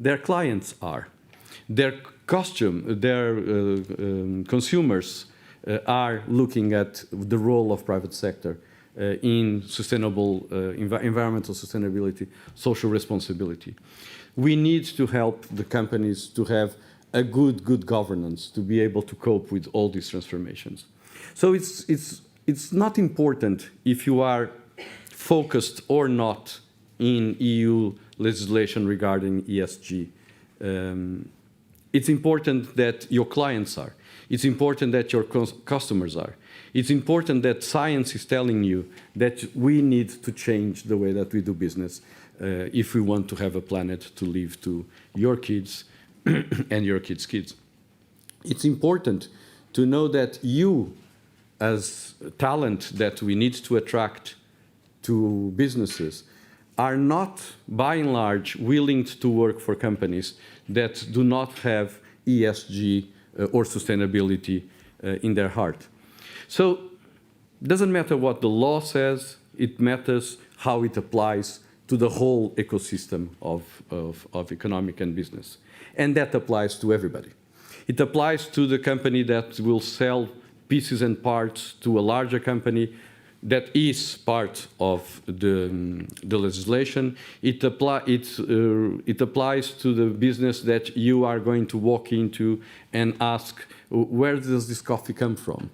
their clients are. Their consumers are looking at the role of private sector in sustainable environmental sustainability, social responsibility. We need to help the companies to have a good governance to be able to cope with all these transformations. So it's not important if you are focused or not in EU legislation regarding ESG. It's important that your clients are. It's important that your customers are. It's important that science is telling you that we need to change the way that we do business if we want to have a planet to leave to your kids and your kids' kids. It's important to know that you, as talent that we need to attract to businesses, are not, by and large, willing to work for companies that do not have ESG or sustainability in their heart. So it doesn't matter what the law says, it matters how it applies to the whole ecosystem of economic and business. And that applies to everybody. It applies to the company that will sell pieces and parts to a larger company that is part of the legislation. It applies to the business that you are going to walk into and ask, where does this coffee come from?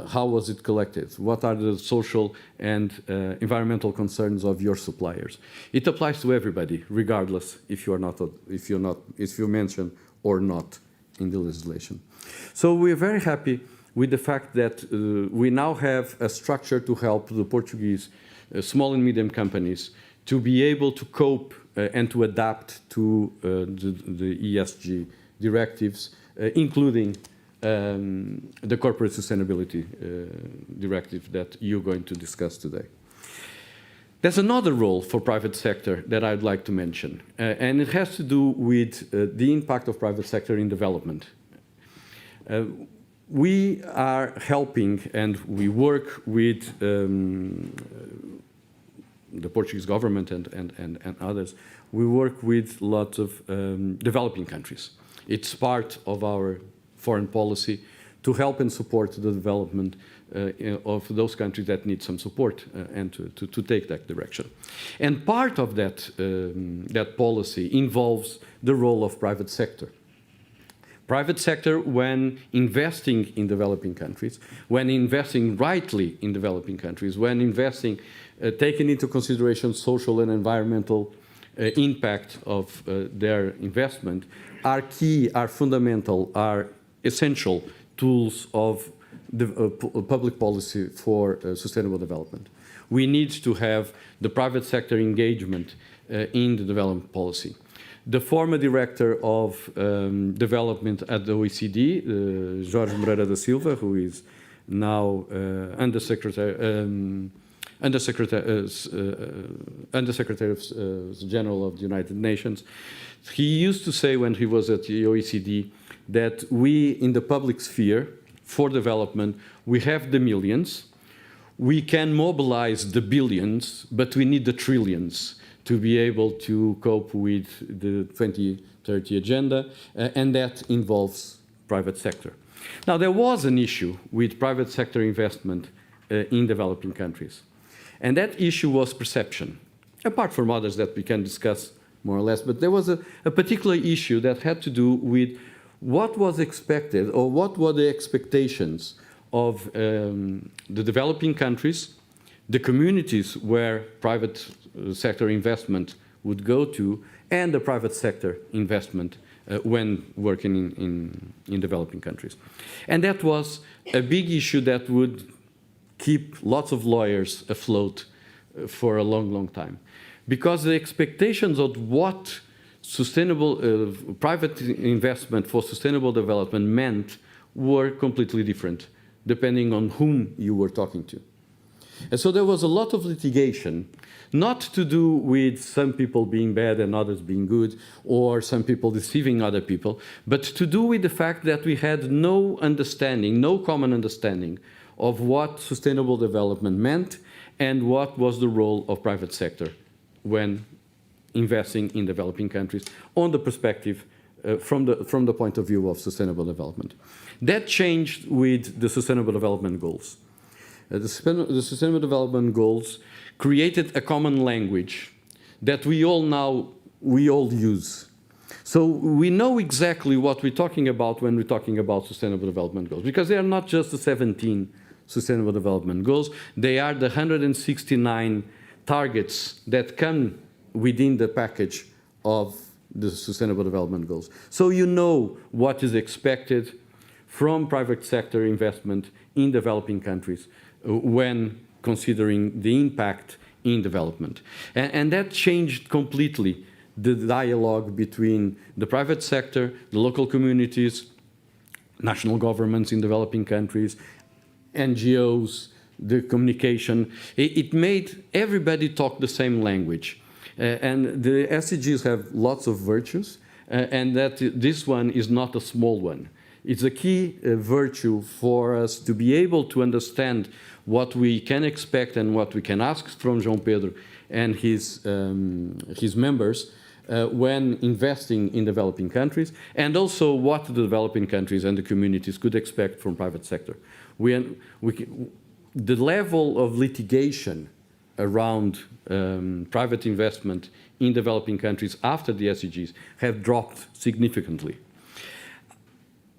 How was it collected? What are the social and environmental concerns of your suppliers? It applies to everybody, regardless if you mention or not in the legislation. So we're very happy with the fact that we now have a structure to help the Portuguese small and medium companies to be able to cope and to adapt to the ESG directives, including the Corporate Sustainability Directive that you're going to discuss today. There's another role for private sector that I'd like to mention, and it has to do with the impact of private sector in development. We are helping and we work with the Portuguese government and others. We work with lots of developing countries. It's part of our foreign policy to help and support the development of those countries that need some support and to take that direction. And part of that policy involves the role of private sector. Private sector, when investing in developing countries, when investing rightly in developing countries, when investing, taking into consideration social and environmental impact of their investment, are key, are fundamental, are essential tools of the public policy for sustainable development. We need to have the private sector engagement in the development policy. The former director of development at the OECD, Jorge Moreira da Silva, who is now Undersecretary General of the United Nations, he used to say when he was at the OECD that we, in the public sphere, for development, we have the millions, we can mobilize the billions, but we need the trillions to be able to cope with the 2030 agenda, and that involves private sector. Now, there was an issue with private sector investment in developing countries, and that issue was perception, apart from others that we can discuss more or less, but there was a particular issue that had to do with what was expected, or what were the expectations of the developing countries, the communities where private sector investment would go to, and the private sector investment when working in developing countries. And that was a big issue that would keep lots of lawyers afloat for a long time. Because the expectations of what sustainable private investment for sustainable development meant were completely different, depending on whom you were talking to. And so there was a lot of litigation, not to do with some people being bad and others being good, or some people deceiving other people, but to do with the fact that we had no understanding, no common understanding of what sustainable development meant and what was the role of private sector when investing in developing countries on the perspective from the point of view of sustainable development. That changed with the Sustainable Development Goals. The Sustainable Development Goals created a common language that we all use. So we know exactly what we're talking about when we're talking about Sustainable Development Goals, because they are not just the 17 Sustainable Development Goals, they are the 169 targets that come within the package of the Sustainable Development Goals. So you know what is expected from private sector investment in developing countries when considering the impact in development. And that changed completely the dialogue between the private sector, the local communities, national governments in developing countries, NGOs, the communication. It made everybody talk the same language. And the SDGs have lots of virtues, and that this one is not a small one. It's a key virtue for us to be able to understand what we can expect and what we can ask from João Pedro and his members when investing in developing countries, and also what the developing countries and the communities could expect from private sector. The level of litigation around private investment in developing countries after the SDGs have dropped significantly.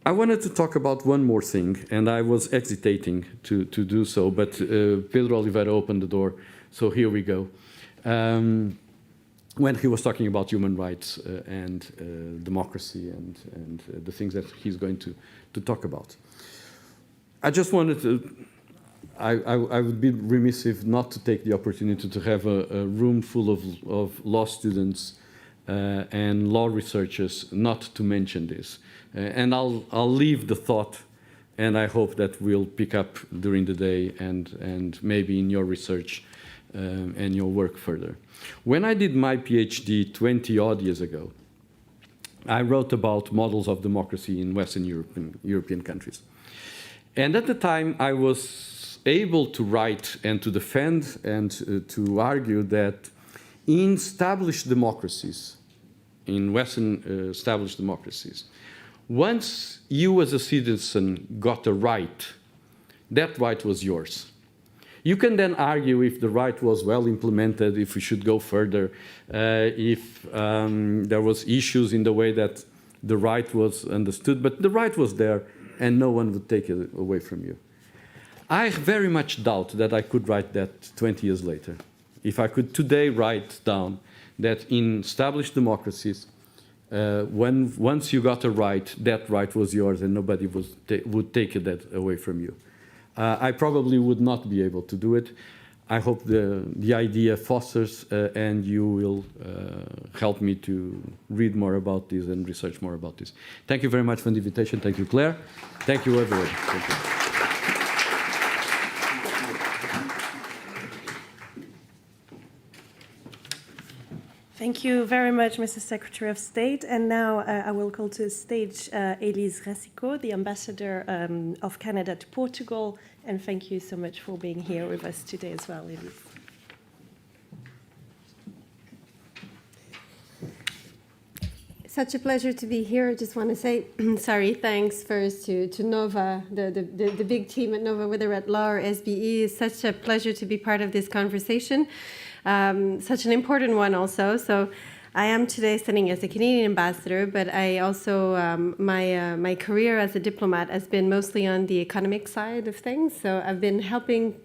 I wanted to talk about one more thing, and I was hesitating to do so, but Pedro Oliveira opened the door, so here we go. When he was talking about human rights and democracy and the things that he's going to talk about. I just wanted to, I would be remiss if not to take the opportunity to have a room full of law students and law researchers not to mention this. And I'll leave the thought, and I hope that we'll pick up during the day and maybe in your research and your work further. When I did my PhD 20-odd years ago, I wrote about models of democracy in Western European countries. And at the time, I was able to write and to defend and to argue that in established democracies, in Western established democracies, once you as a citizen got a right, that right was yours. You can then argue if the right was well implemented, if we should go further, if there was issues in the way that the right was understood, but the right was there and no one would take it away from you. I very much doubt that I could write that 20 years later. If I could today write down that in established democracies, once you got a right, that right was yours and nobody would take that away from you. I probably would not be able to do it. I hope the idea fosters and you will help me to read more about this and research more about this. Thank you very much for the invitation. Thank you, Claire. Thank you, everyone. Thank you. Thank you very much, Mr. Secretary of State. And now I will call to the stage Elise Rassico, the Ambassador of Canada to Portugal. And thank you so much for being here with us today as well, Elise. Such a pleasure to be here. I just want to say, thanks first to Nova, the big team at Nova, whether at law or SBE. It's such a pleasure to be part of this conversation. Such an important one also. So I am today standing as a Canadian ambassador, but I also, my career as a diplomat has been mostly on the economic side of things. So I've been helping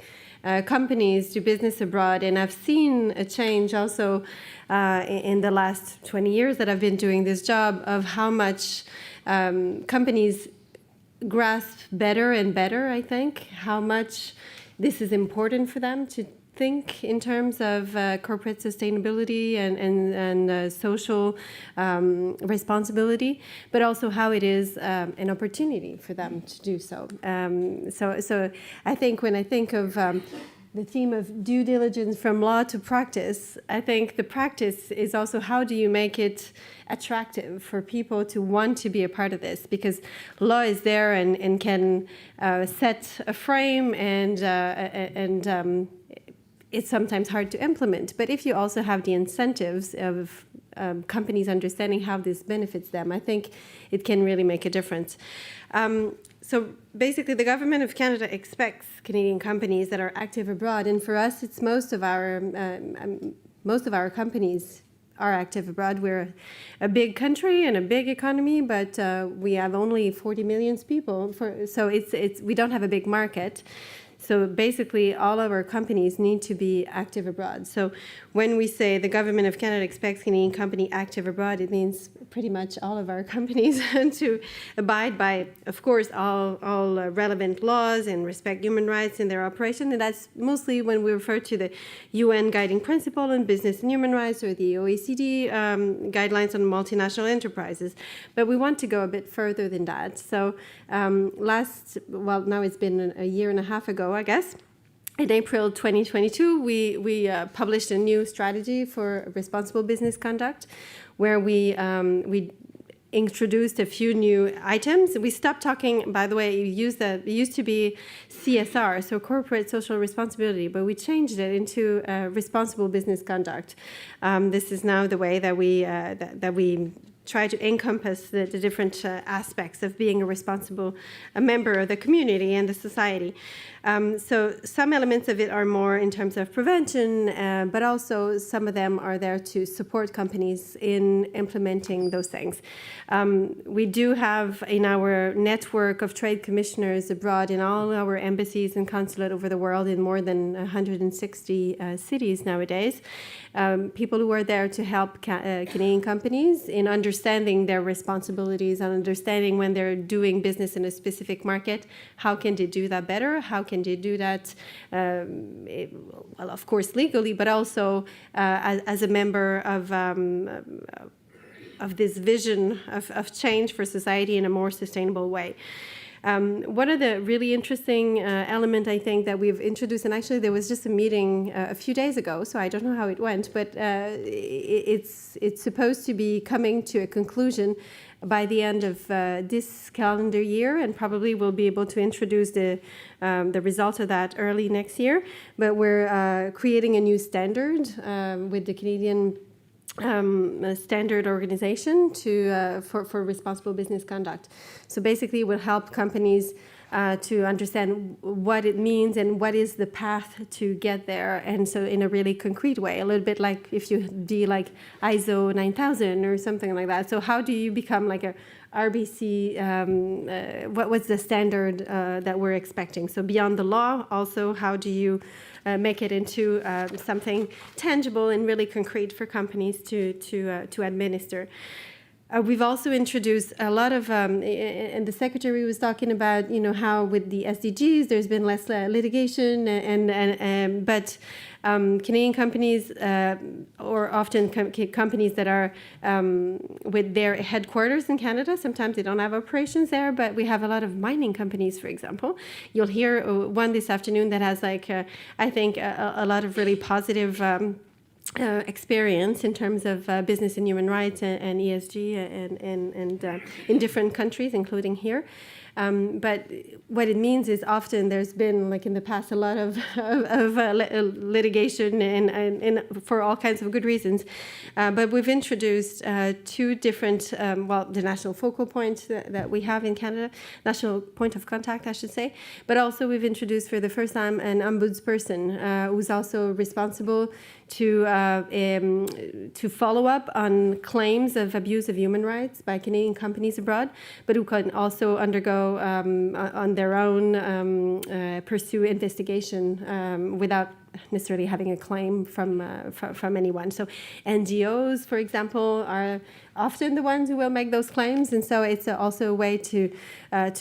companies do business abroad, and I've seen a change also in the last 20 years that I've been doing this job of how much companies grasp better and better, I think, how much this is important for them to think in terms of corporate sustainability and social responsibility, but also how it is an opportunity for them to do so. So I think when I think of the theme of due diligence from law to practice, I think the practice is also how do you make it attractive for people to want to be a part of this, because law is there and can set a frame and it's sometimes hard to implement. But if you also have the incentives of companies understanding how this benefits them, I think it can really make a difference. So basically, the government of Canada expects Canadian companies that are active abroad, and for us, it's most of our companies are active abroad. We're a big country and a big economy, but we have only 40 million people. So we don't have a big market. So basically, all of our companies need to be active abroad. So when we say the government of Canada expects Canadian company active abroad, it means pretty much all of our companies to abide by, of course, all relevant laws and respect human rights in their operation. And that's mostly when we refer to the UN Guiding Principle on Business and Human Rights, or the OECD guidelines on multinational enterprises. But we want to go a bit further than that. So now it's been a year and a half ago, I guess. In April 2022, we published a new strategy for responsible business conduct, where we introduced a few new items. We stopped talking, by the way, it used to be CSR, so corporate social responsibility, but we changed it into responsible business conduct. This is now the way that we try to encompass the different aspects of being a member of the community and the society. So some elements of it are more in terms of prevention, but also some of them are there to support companies in implementing those things. We do have in our network of trade commissioners abroad in all our embassies and consulate over the world in more than 160 cities nowadays, people who are there to help Canadian companies in understanding their responsibilities and understanding when they're doing business in a specific market, how can they do that better? How can they do that, well, of course, legally, but also as a member of this vision of change for society in a more sustainable way. One of the really interesting element, I think, that we've introduced, and actually there was just a meeting a few days ago, so I don't know how it went, but it's supposed to be coming to a conclusion by the end of this calendar year, and probably we'll be able to introduce the results of that early next year. But we're creating a new standard with the Canadian standard organization for responsible business conduct. So basically, it will help companies to understand what it means and what is the path to get there, and so in a really concrete way, a little bit like if you do like ISO 9000 or something like that. So how do you become like a RBC? What's the standard that we're expecting? So beyond the law, also how do you make it into something tangible and really concrete for companies to administer? We've also introduced a lot of, and the Secretary was talking about, how with the SDGs there's been less litigation, but Canadian companies, or often companies that are with their headquarters in Canada, sometimes they don't have operations there, but we have a lot of mining companies, for example. You'll hear one this afternoon that has, I think, a lot of really positive experience in terms of business and human rights and ESG and in different countries, including here. But what it means is often there's been, like in the past, a lot of litigation and for all kinds of good reasons. But we've introduced two different, the national focal points that we have in Canada, national point of contact, I should say. But also we've introduced for the first time an ombudsperson who's also responsible to follow up on claims of abuse of human rights by Canadian companies abroad, but who can also undergo on their own pursue investigation without necessarily having a claim from anyone. So NGOs, for example, are often the ones who will make those claims, and so it's also a way to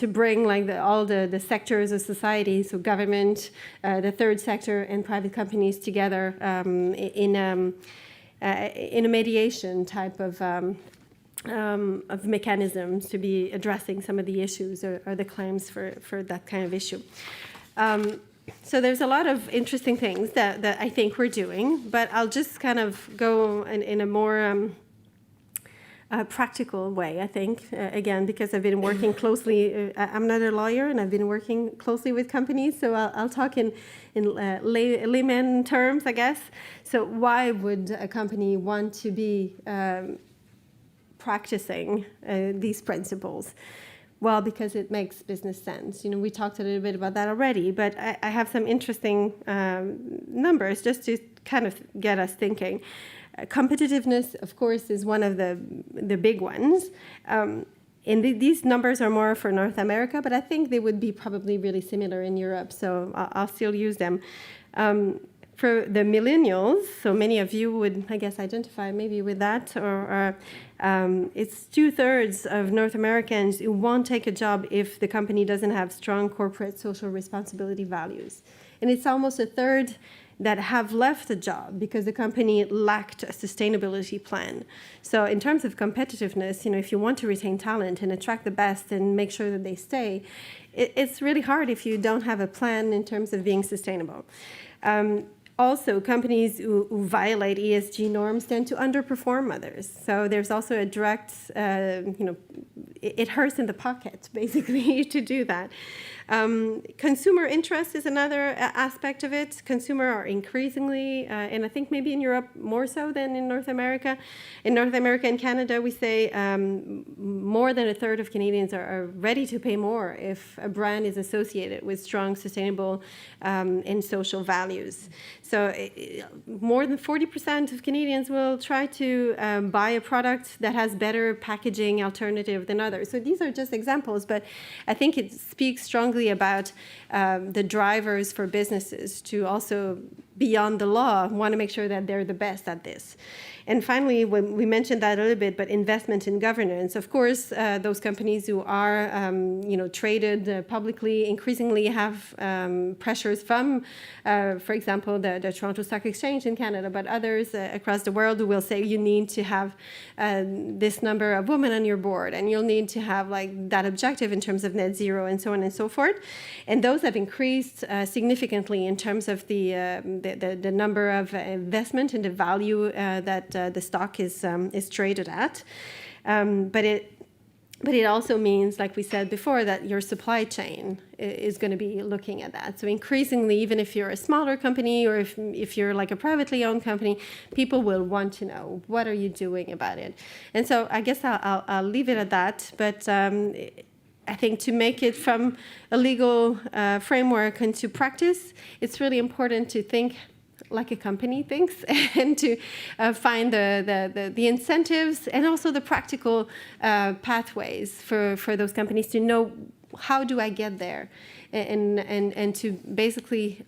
bring all the sectors of society, so government, the third sector, and private companies together in a mediation type of mechanisms to be addressing some of the issues or the claims for that kind of issue. So there's a lot of interesting things that I think we're doing, but I'll just kind of go in a more practical way, I think, again, because I've been working closely. I'm not a lawyer, and I've been working closely with companies, so I'll talk in layman terms, I guess. So why would a company want to be practicing these principles? Well, because it makes business sense. We talked a little bit about that already, but I have some interesting numbers just to kind of get us thinking. Competitiveness, of course, is one of the big ones. And these numbers are more for North America, but I think they would be probably really similar in Europe, so I'll still use them. For the millennials, so many of you would, I guess, identify maybe with that, or it's 2/3 of North Americans who won't take a job if the company doesn't have strong corporate social responsibility values. And it's almost 1/3 that have left a job because the company lacked a sustainability plan. So in terms of competitiveness, if you want to retain talent and attract the best and make sure that they stay, it's really hard if you don't have a plan in terms of being sustainable. Also, companies who violate ESG norms tend to underperform others. So there's also a direct, it hurts in the pocket, basically, to do that. Consumer interest is another aspect of it. Consumers are increasingly, and I think maybe in Europe more so than in North America. In North America and Canada, we say more than 1/3 of Canadians are ready to pay more if a brand is associated with strong, sustainable, and social values. So more than 40% of Canadians will try to buy a product that has better packaging alternative than others. So these are just examples, but I think it speaks strongly about the drivers for businesses to also, beyond the law, want to make sure that they're the best at this. And finally, when we mentioned that a little bit, but investment in governance. Of course, those companies who are, traded publicly increasingly have pressures from, for example, the Toronto Stock Exchange in Canada, but others across the world who will say you need to have this number of women on your board, and you'll need to have that objective in terms of net zero, and so on and so forth. And those have increased significantly in terms of the number of investment and the value that the stock is traded at, but it also means, like we said before, that your supply chain is going to be looking at that. So increasingly, even if you're a smaller company or if you're like a privately owned company, people will want to know, what are you doing about it? And so I guess I'll leave it at that. But I think to make it from a legal framework into practice, it's really important to think like a company thinks, and to find the incentives and also the practical pathways for those companies to know, how do I get there, and to basically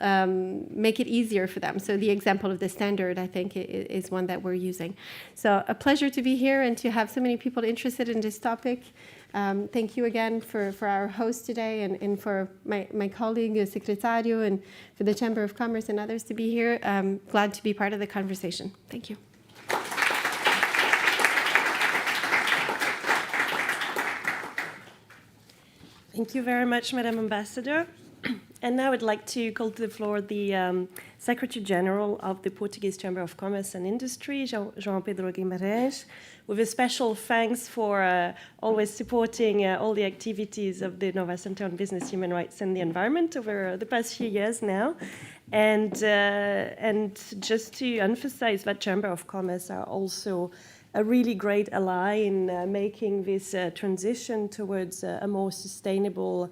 make it easier for them. So the example of the standard, I think, is one that we're using. So a pleasure to be here and to have so many people interested in this topic. Thank you again for our host today, and for my colleague, Secretario, and for the Chamber of Commerce and others to be here. Glad to be part of the conversation. Thank you. Thank you very much, Madam Ambassador. And now I'd like to call to the floor the Secretary General of the Portuguese Chamber of Commerce and Industry, João Pedro Guimarães, with a special thanks for always supporting all the activities of the Nova Center on Business, Human Rights and the Environment over the past few years now. And just to emphasize that Chamber of Commerce are also a really great ally in making this transition towards a more sustainable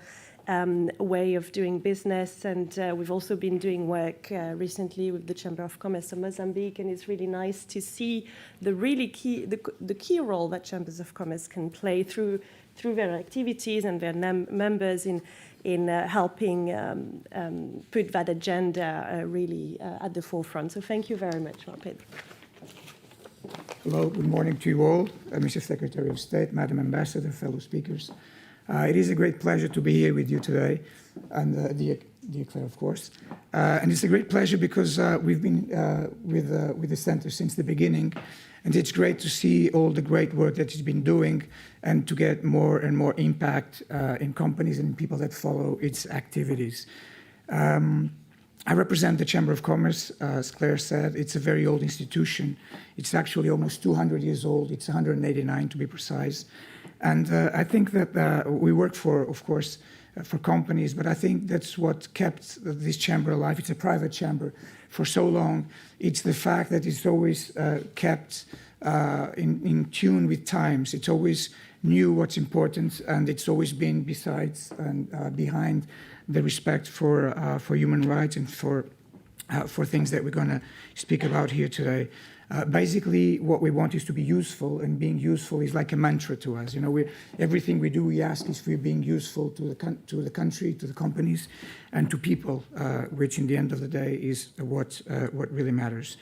way of doing business. And we've also been doing work recently with the Chamber of Commerce of Mozambique, and it's really nice to see the key role that Chambers of Commerce can play through their activities and their members in helping put that agenda really at the forefront. So thank you very much, João Pedro. Hello, good morning to you all, Mr. Secretary of State, Madam Ambassador, fellow speakers. It is a great pleasure to be here with you today, and dear Claire, of course. And it's a great pleasure because we've been with the Center since the beginning, and it's great to see all the great work that it's been doing, and to get more and more impact in companies and people that follow its activities. I represent the Chamber of Commerce. As Claire said, it's a very old institution. It's actually almost 200 years old. It's 189 to be precise. And I think that we work for, of course, for companies, but I think that's what kept this chamber alive. It's a private chamber for so long. It's the fact that it's always kept in tune with times. It's always knew what's important, and it's always been besides and behind the respect for human rights and for things that we're going to speak about here today. Basically, what we want is to be useful, and being useful is like a mantra to us. You know, everything we do, we ask is for being useful to the country, to the companies, and to people, which in the end of the day is what really matters.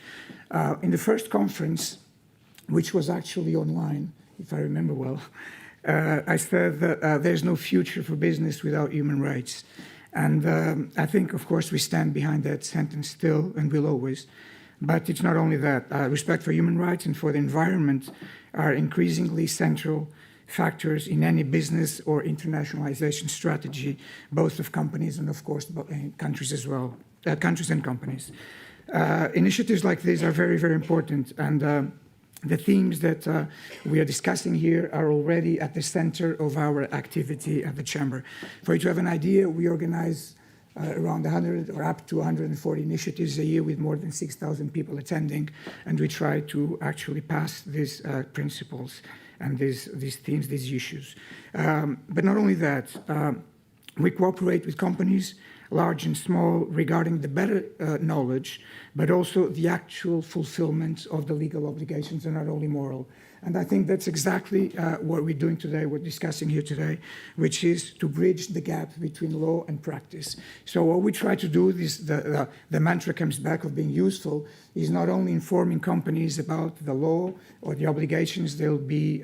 In the first conference, which was actually online, if I remember well, I said that there's no future for business without human rights. And I think, of course, we stand behind that sentence still and will always. But it's not only that. Respect for human rights and for the environment are increasingly central factors in any business or internationalization strategy, both of companies and, of course, countries as well, countries and companies. Initiatives like these are very, very important. And the themes that we are discussing here are already at the center of our activity at the Chamber. For you to have an idea, we organize around 100 or up to 140 initiatives a year with more than 6,000 people attending, and we try to actually pass these principles and these themes, these issues. But not only that, we cooperate with companies, large and small, regarding the better knowledge, but also the actual fulfillment of the legal obligations and not only moral. And I think that's exactly what we're doing today, we're discussing here today, which is to bridge the gap between law and practice. So what we try to do, the mantra comes back of being useful, is not only informing companies about the law or the obligations they'll be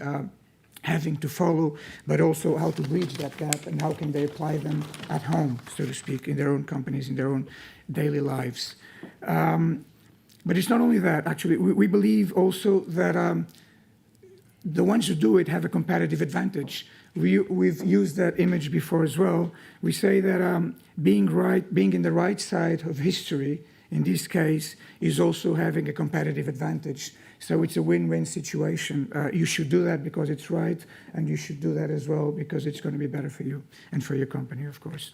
having to follow, but also how to bridge that gap and how can they apply them at home, so to speak, in their own companies, in their own daily lives. But it's not only that, actually. We believe also that the ones who do it have a competitive advantage. We've used that image before as well. We say that being in the right side of history, in this case, is also having a competitive advantage. So it's a win-win situation. You should do that because it's right, and you should do that as well because it's going to be better for you and for your company, of course.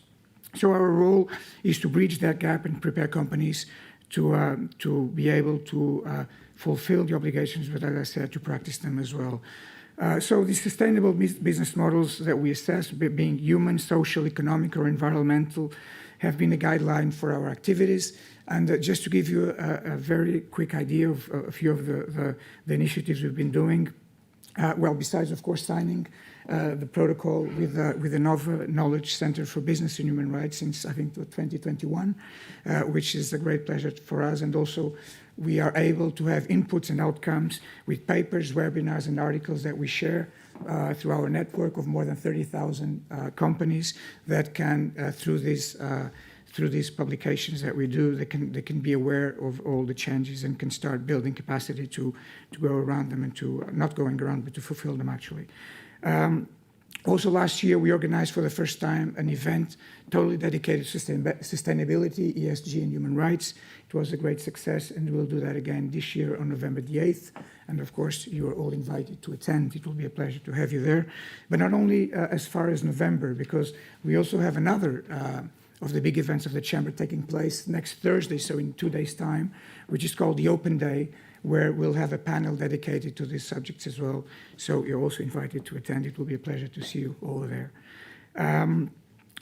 So our role is to bridge that gap and prepare companies to be able to fulfill the obligations, but as I said, to practice them as well. So the sustainable business models that we assess, being human, social, economic, or environmental, have been a guideline for our activities. And just to give you a very quick idea of a few of the initiatives we've been doing, well, besides, of course, signing the protocol with the Nova Knowledge Center for Business and Human Rights since, I think, 2021, which is a great pleasure for us. And also, we are able to have inputs and outcomes with papers, webinars, and articles that we share through our network of more than 30,000 companies that can, through these publications that we do, they can be aware of all the changes and can start building capacity to go around them and to not going around, but to fulfill them actually. Also last year, we organized for the first time an event totally dedicated to sustainability, ESG, and human rights. It was a great success, and we'll do that again this year on November the 8th. And of course, you are all invited to attend. It will be a pleasure to have you there. But not only as far as November, because we also have another of the big events of the Chamber taking place next Thursday, so in 2 days' time, which is called the Open Day, where we'll have a panel dedicated to these subjects as well. So you're also invited to attend. It will be a pleasure to see you all there.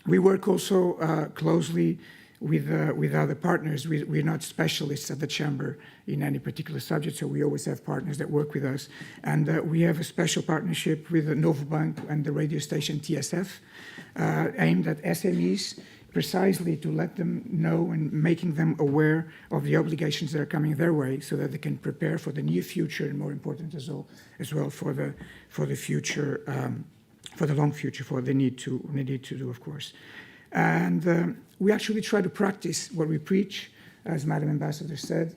We work also closely with other partners. We're not specialists at the Chamber in any particular subject, so we always have partners that work with us. And we have a special partnership with the Novo Bank and the radio station TSF, aimed at SMEs, precisely to let them know and making them aware of the obligations that are coming their way so that they can prepare for the near future and, more important as well for the future, for the long future, for the need to do, of course. And we actually try to practice what we preach, as Madam Ambassador said.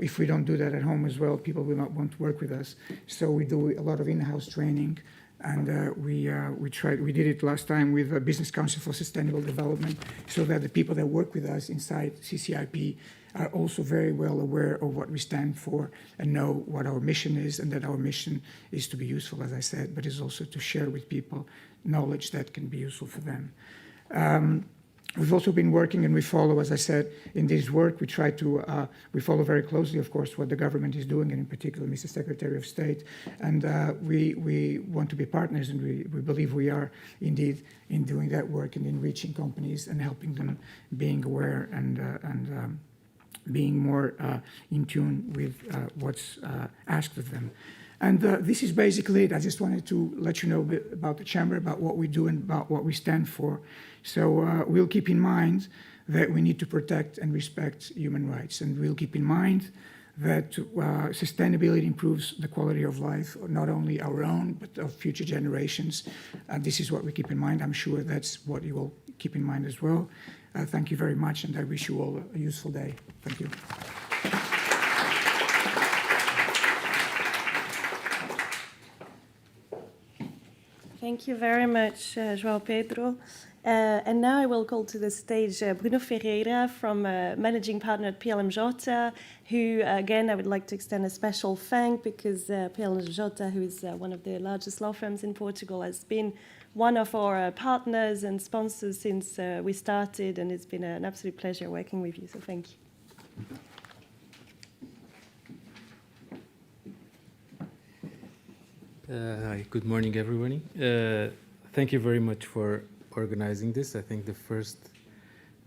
If we don't do that at home as well, people will not want to work with us. So we do a lot of in-house training And we did it last time with the Business Council for Sustainable Development, so that the people that work with us inside CCIP are also very well aware of what we stand for and know what our mission is, and that our mission is to be useful, as I said, but is also to share with people knowledge that can be useful for them. We've also been working, and we follow, as I said, in this work, we follow very closely, of course, what the government is doing, and in particular, Mr. Secretary of State. And we want to be partners, and we believe we are indeed in doing that work and in reaching companies and helping them being aware and being more in tune with what's asked of them. And this is basically it. I just wanted to let you know a bit about the Chamber, about what we do and about what we stand for. So we'll keep in mind that we need to protect and respect human rights. And we'll keep in mind that sustainability improves the quality of life, not only our own, but of future generations. This is what we keep in mind. I'm sure that's what you will keep in mind as well. Thank you very much, and I wish you all a useful day. Thank you. Thank you very much, João Pedro. And now I will call to the stage Bruno Ferreira from Managing Partner at PLMJ, who, again, I would like to extend a special thank, because PLMJ, who is one of the largest law firms in Portugal, has been one of our partners and sponsors since we started, and it's been an absolute pleasure working with you, so thank you. Hi, good morning, everyone. Thank you very much for organizing this. I think the first,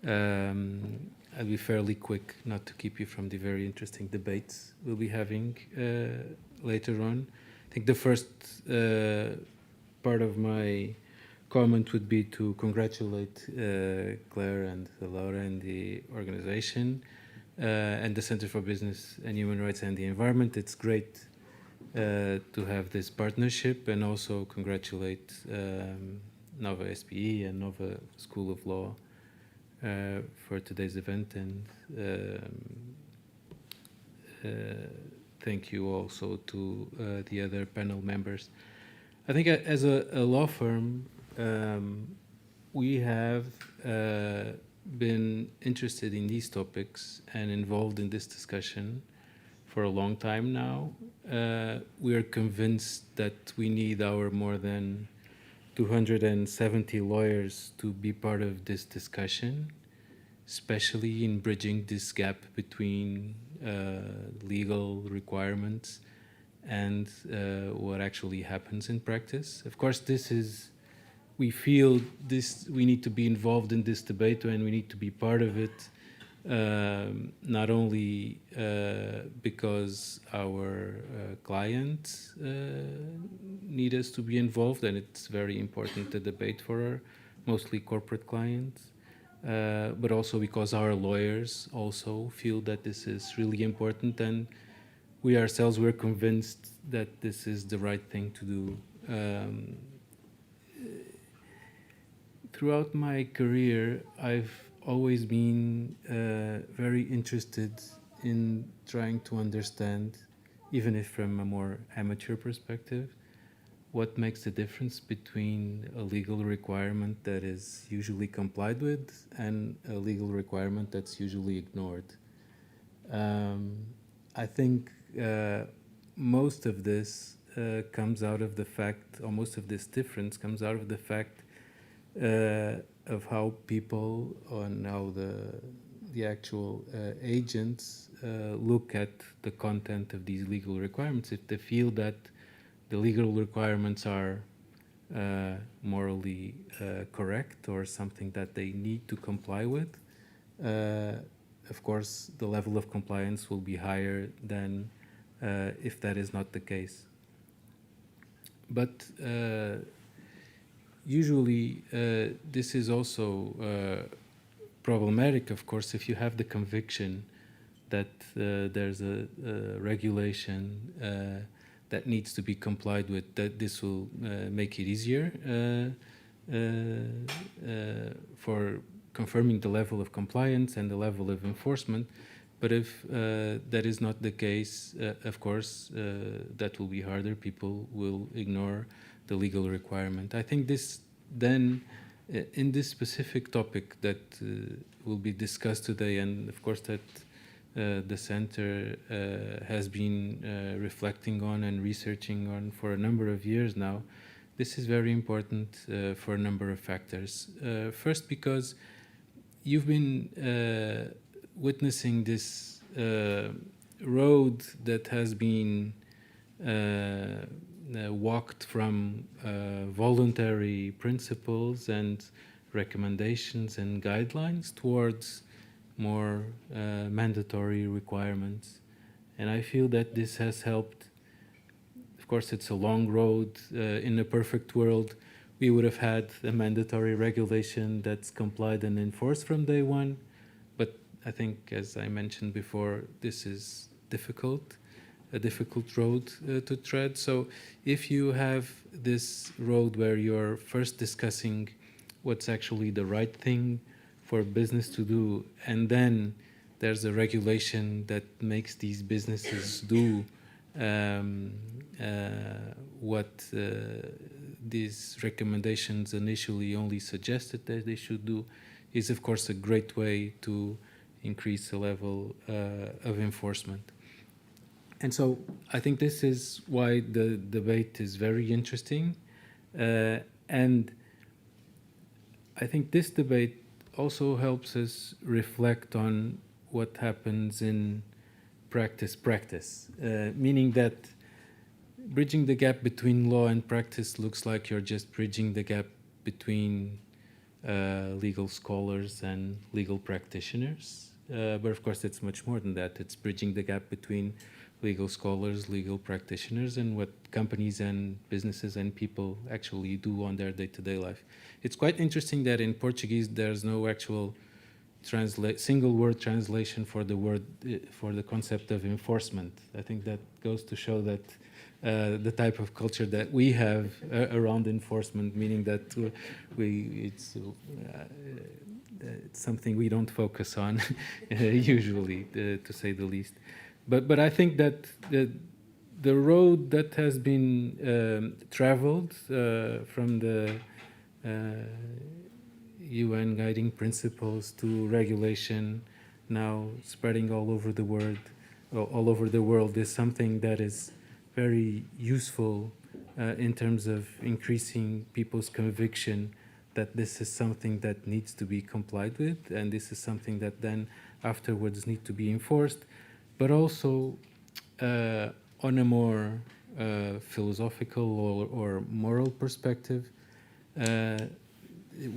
I'll be fairly quick, not to keep you from the very interesting debates we'll be having later on. I think the first part of my comment would be to congratulate Claire and Laura and the organization and the Center for Business and Human Rights and the Environment. It's great to have this partnership, and also congratulate Nova SPE and Nova School of Law for today's event, and thank you also to the other panel members. I think as a law firm, we have been interested in these topics and involved in this discussion for a long time now. We are convinced that we need our more than 270 lawyers to be part of this discussion, especially in bridging this gap between legal requirements and what actually happens in practice. Of course, we feel we need to be involved in this debate, and we need to be part of it, not only because our clients need us to be involved, and it's very important to debate for our mostly corporate clients, but also because our lawyers also feel that this is really important, and we ourselves were convinced that this is the right thing to do. Throughout my career, I've always been very interested in trying to understand, even if from a more amateur perspective, what makes the difference between a legal requirement that is usually complied with and a legal requirement that's usually ignored. I think most of this comes out of the fact, or most of this difference comes out of the fact of how people, or how the actual agents look at the content of these legal requirements. If they feel that the legal requirements are morally correct, or something that they need to comply with, of course, the level of compliance will be higher than if that is not the case. But usually, this is also problematic, of course, if you have the conviction that there's a regulation that needs to be complied with, that this will make it easier for confirming the level of compliance and the level of enforcement. But if that is not the case, of course, that will be harder. People will ignore the legal requirement. I think this then, in this specific topic that will be discussed today, and of course that the center has been reflecting on and researching on for a number of years now, this is very important for a number of factors. First, because you've been witnessing this road that has been walked from voluntary principles and recommendations and guidelines towards more mandatory requirements. And I feel that this has helped. Of course, it's a long road. In a perfect world, we would have had a mandatory regulation that's complied and enforced from day one. But I think, as I mentioned before, this is difficult, a difficult road to tread. So if you have this road where you're first discussing what's actually the right thing for business to do, and then there's a regulation that makes these businesses do what these recommendations initially only suggested that they should do, is of course a great way to increase the level of enforcement. And so I think this is why the debate is very interesting. And I think this debate also helps us reflect on what happens in practice, meaning that bridging the gap between law and practice looks like you're just bridging the gap between legal scholars and legal practitioners. But of course, it's much more than that. It's bridging the gap between legal scholars, legal practitioners, and what companies and businesses and people actually do on their day-to-day life. It's quite interesting that in Portuguese there's no actual single word translation for the word for the concept of enforcement. I think that goes to show that the type of culture that we have around enforcement, meaning that it's something we don't focus on usually, to say the least. But I think that the road that has been traveled from the UN guiding principles to regulation, now spreading all over the world, is something that is very useful in terms of increasing people's conviction that this is something that needs to be complied with, and this is something that then afterwards need to be enforced, but also on a more philosophical or moral perspective.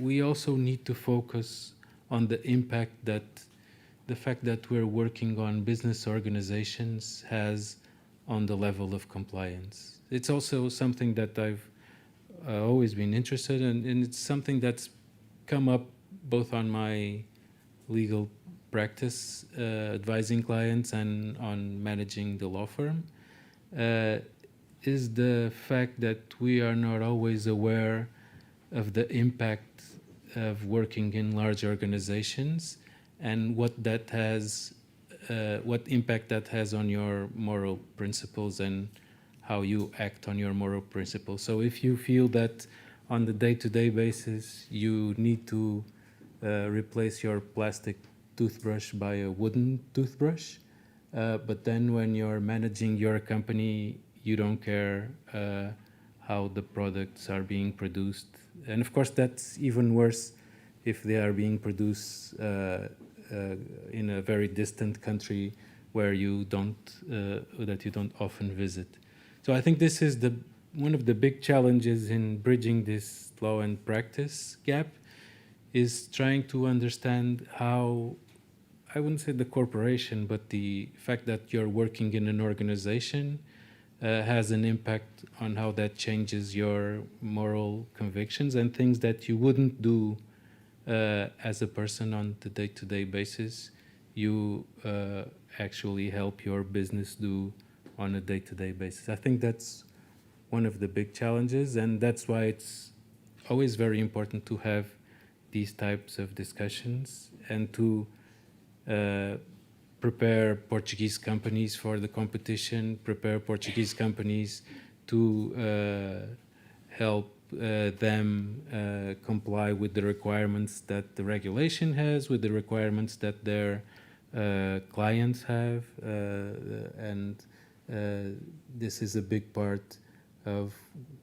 We also need to focus on the impact that the fact that we're working on business organizations has on the level of compliance. It's also something that I've always been interested in, and it's something that's come up both on my legal practice, advising clients, and on managing the law firm, is the fact that we are not always aware of the impact of working in large organizations and what impact that has on your moral principles and how you act on your moral principles. So if you feel that on the day-to-day basis you need to replace your plastic toothbrush by a wooden toothbrush, but then when you're managing your company you don't care how the products are being produced. And of course that's even worse if they are being produced in a very distant country where you don't often visit. So I think this is one of the big challenges in bridging this law and practice gap, is trying to understand how, I wouldn't say the corporation, but the fact that you're working in an organization has an impact on how that changes your moral convictions and things that you wouldn't do as a person on the day-to-day basis, you actually help your business do on a day-to-day basis. I think that's one of the big challenges, and that's why it's always very important to have these types of discussions and to prepare Portuguese companies for the competition, prepare Portuguese companies to help them comply with the requirements that the regulation has, with the requirements that their clients have, and this is a big part of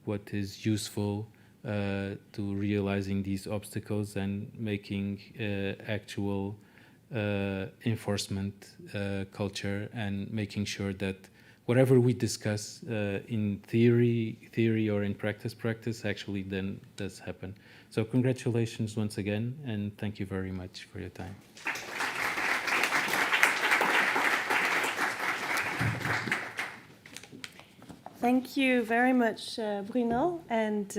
what is useful to realizing these obstacles and making actual enforcement culture, and making sure that whatever we discuss in theory or in practice actually then does happen. So congratulations once again, and thank you very much for your time. Thank you very much, Bruno. And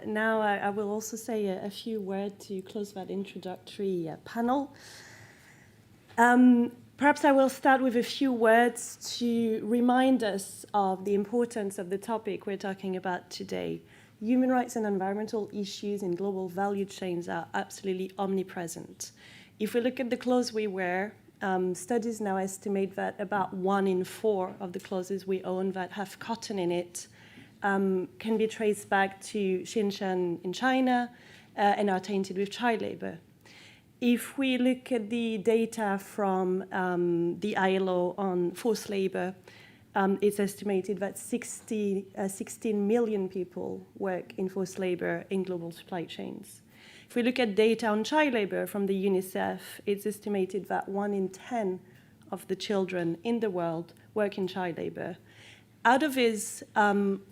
now I will also say a few words to close that introductory panel. Perhaps I will start with a few words to remind us of the importance of the topic we're talking about today. Human rights and environmental issues in global value chains are absolutely omnipresent. If we look at the clothes we wear, studies now estimate that about 1 in 4 of the clothes we own that have cotton in it can be traced back to Xinjiang in China and are tainted with child labor. If we look at the data from the ILO on forced labor, it's estimated that 16 million people work in forced labor in global supply chains. If we look at data on child labor from the UNICEF, it's estimated that 1 in 10 of the children in the world work in child labor. Out of this,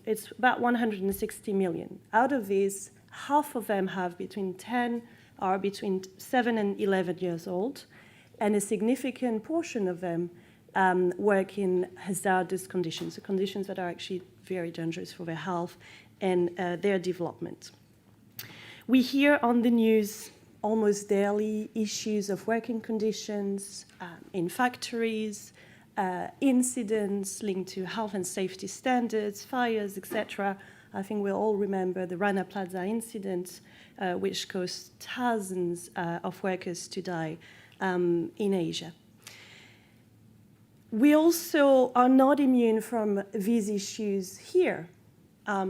it's about 160 million. Out of these, half of them have between 7 and 11 years old, and a significant portion of them work in hazardous conditions, so conditions that are actually very dangerous for their health and their development. We hear on the news almost daily issues of working conditions in factories, incidents linked to health and safety standards, fires, etc. I think we all remember the Rana Plaza incident, which caused thousands of workers to die in Asia. We also are not immune from these issues here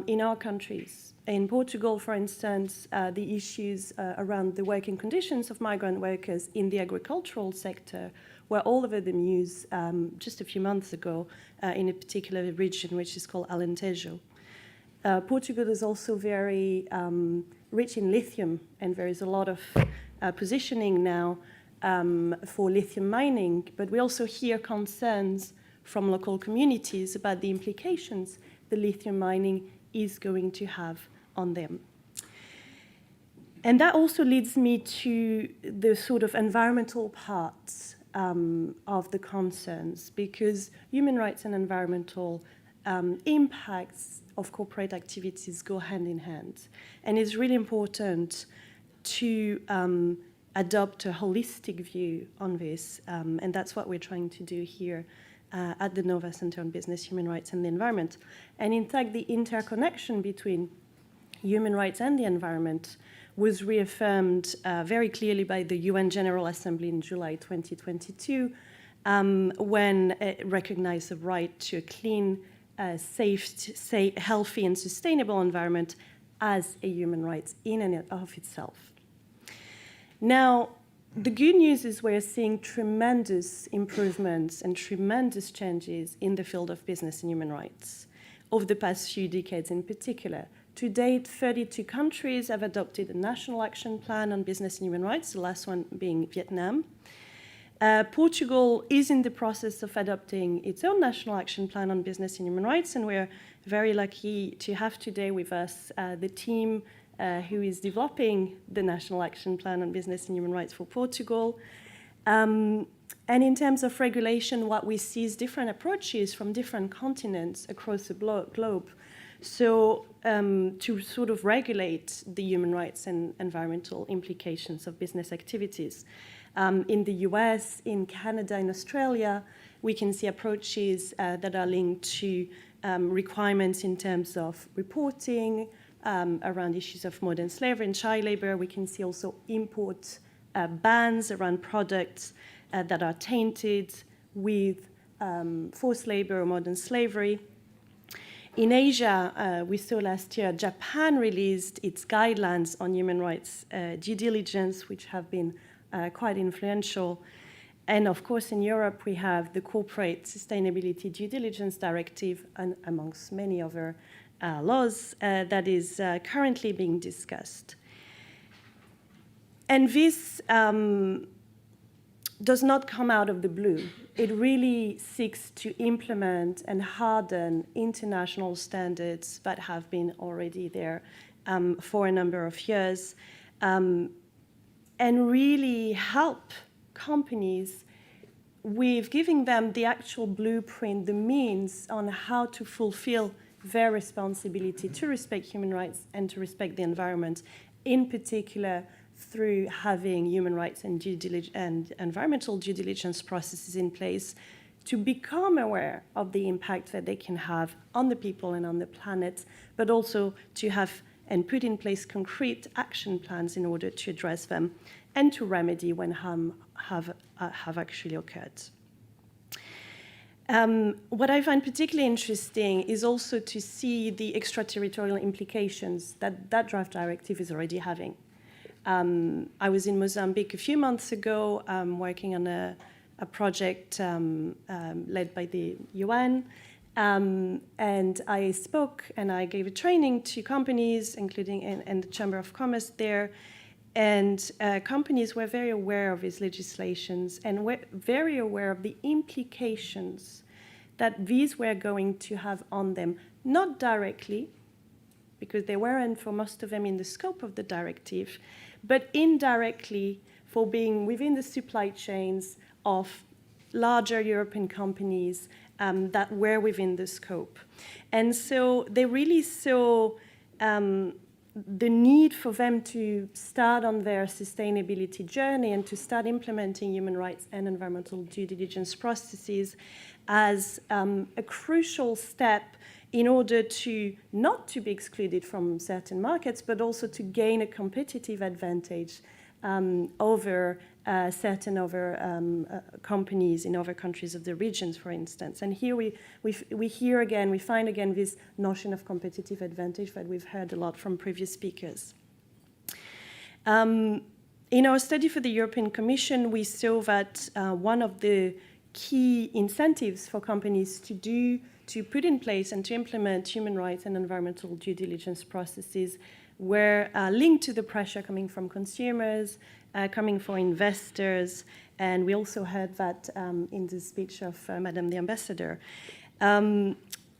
in our countries. In Portugal, for instance, the issues around the working conditions of migrant workers in the agricultural sector were all over the news just a few months ago in a particular region which is called Alentejo. Portugal is also very rich in lithium, and there is a lot of positioning now for lithium mining, but we also hear concerns from local communities about the implications the lithium mining is going to have on them. And that also leads me to the sort of environmental parts of the concerns, because human rights and environmental impacts of corporate activities go hand in hand. And it's really important to adopt a holistic view on this, and that's what we're trying to do here at the Nova Center on Business, Human Rights and the Environment. And in fact, the interconnection between human rights and the environment was reaffirmed very clearly by the UN General Assembly in July 2022, when it recognized the right to a clean, safe, healthy, and sustainable environment as a human right in and of itself. Now, the good news is we're seeing tremendous improvements and tremendous changes in the field of business and human rights over the past few decades in particular. To date, 32 countries have adopted a national action plan on business and human rights, the last one being Vietnam. Portugal is in the process of adopting its own national action plan on business and human rights, and we're very lucky to have today with us the team who is developing the National Action Plan on Business and Human Rights for Portugal. And in terms of regulation, what we see is different approaches from different continents across the globe. So to sort of regulate the human rights and environmental implications of business activities. In the US, in Canada, in Australia, we can see approaches that are linked to requirements in terms of reporting, around issues of modern slavery and child labor. We can see also import bans around products that are tainted with forced labor or modern slavery. In Asia, we saw last year, Japan released its guidelines on human rights due diligence, which have been quite influential. And of course, in Europe, we have the Corporate Sustainability Due Diligence Directive, and amongst many other laws that is currently being discussed. And this does not come out of the blue. It really seeks to implement and harden international standards that have been already there for a number of years, and really help companies with giving them the actual blueprint, the means on how to fulfill their responsibility to respect human rights and to respect the environment, in particular through having human rights and environmental due diligence processes in place to become aware of the impact that they can have on the people and on the planet, but also to have and put in place concrete action plans in order to address them and to remedy when harm have actually occurred. What I find particularly interesting is also to see the extraterritorial implications that that draft directive is already having. I was in Mozambique a few months ago working on a project led by the UN, and I spoke and I gave a training to companies, including in the Chamber of Commerce there, and companies were very aware of these legislations and were very aware of the implications that these were going to have on them, not directly, because they weren't for most of them in the scope of the directive, but indirectly for being within the supply chains of larger European companies that were within the scope. And so they really saw the need for them to start on their sustainability journey and to start implementing human rights and environmental due diligence processes as a crucial step in order to not to be excluded from certain markets, but also to gain a competitive advantage over certain other companies in other countries of the regions, for instance. And here we find again this notion of competitive advantage that we've heard a lot from previous speakers. In our study for the European Commission, we saw that one of the key incentives for companies to put in place and to implement human rights and environmental due diligence processes were linked to the pressure coming from consumers, coming from investors, and we also heard that in the speech of Madam the Ambassador.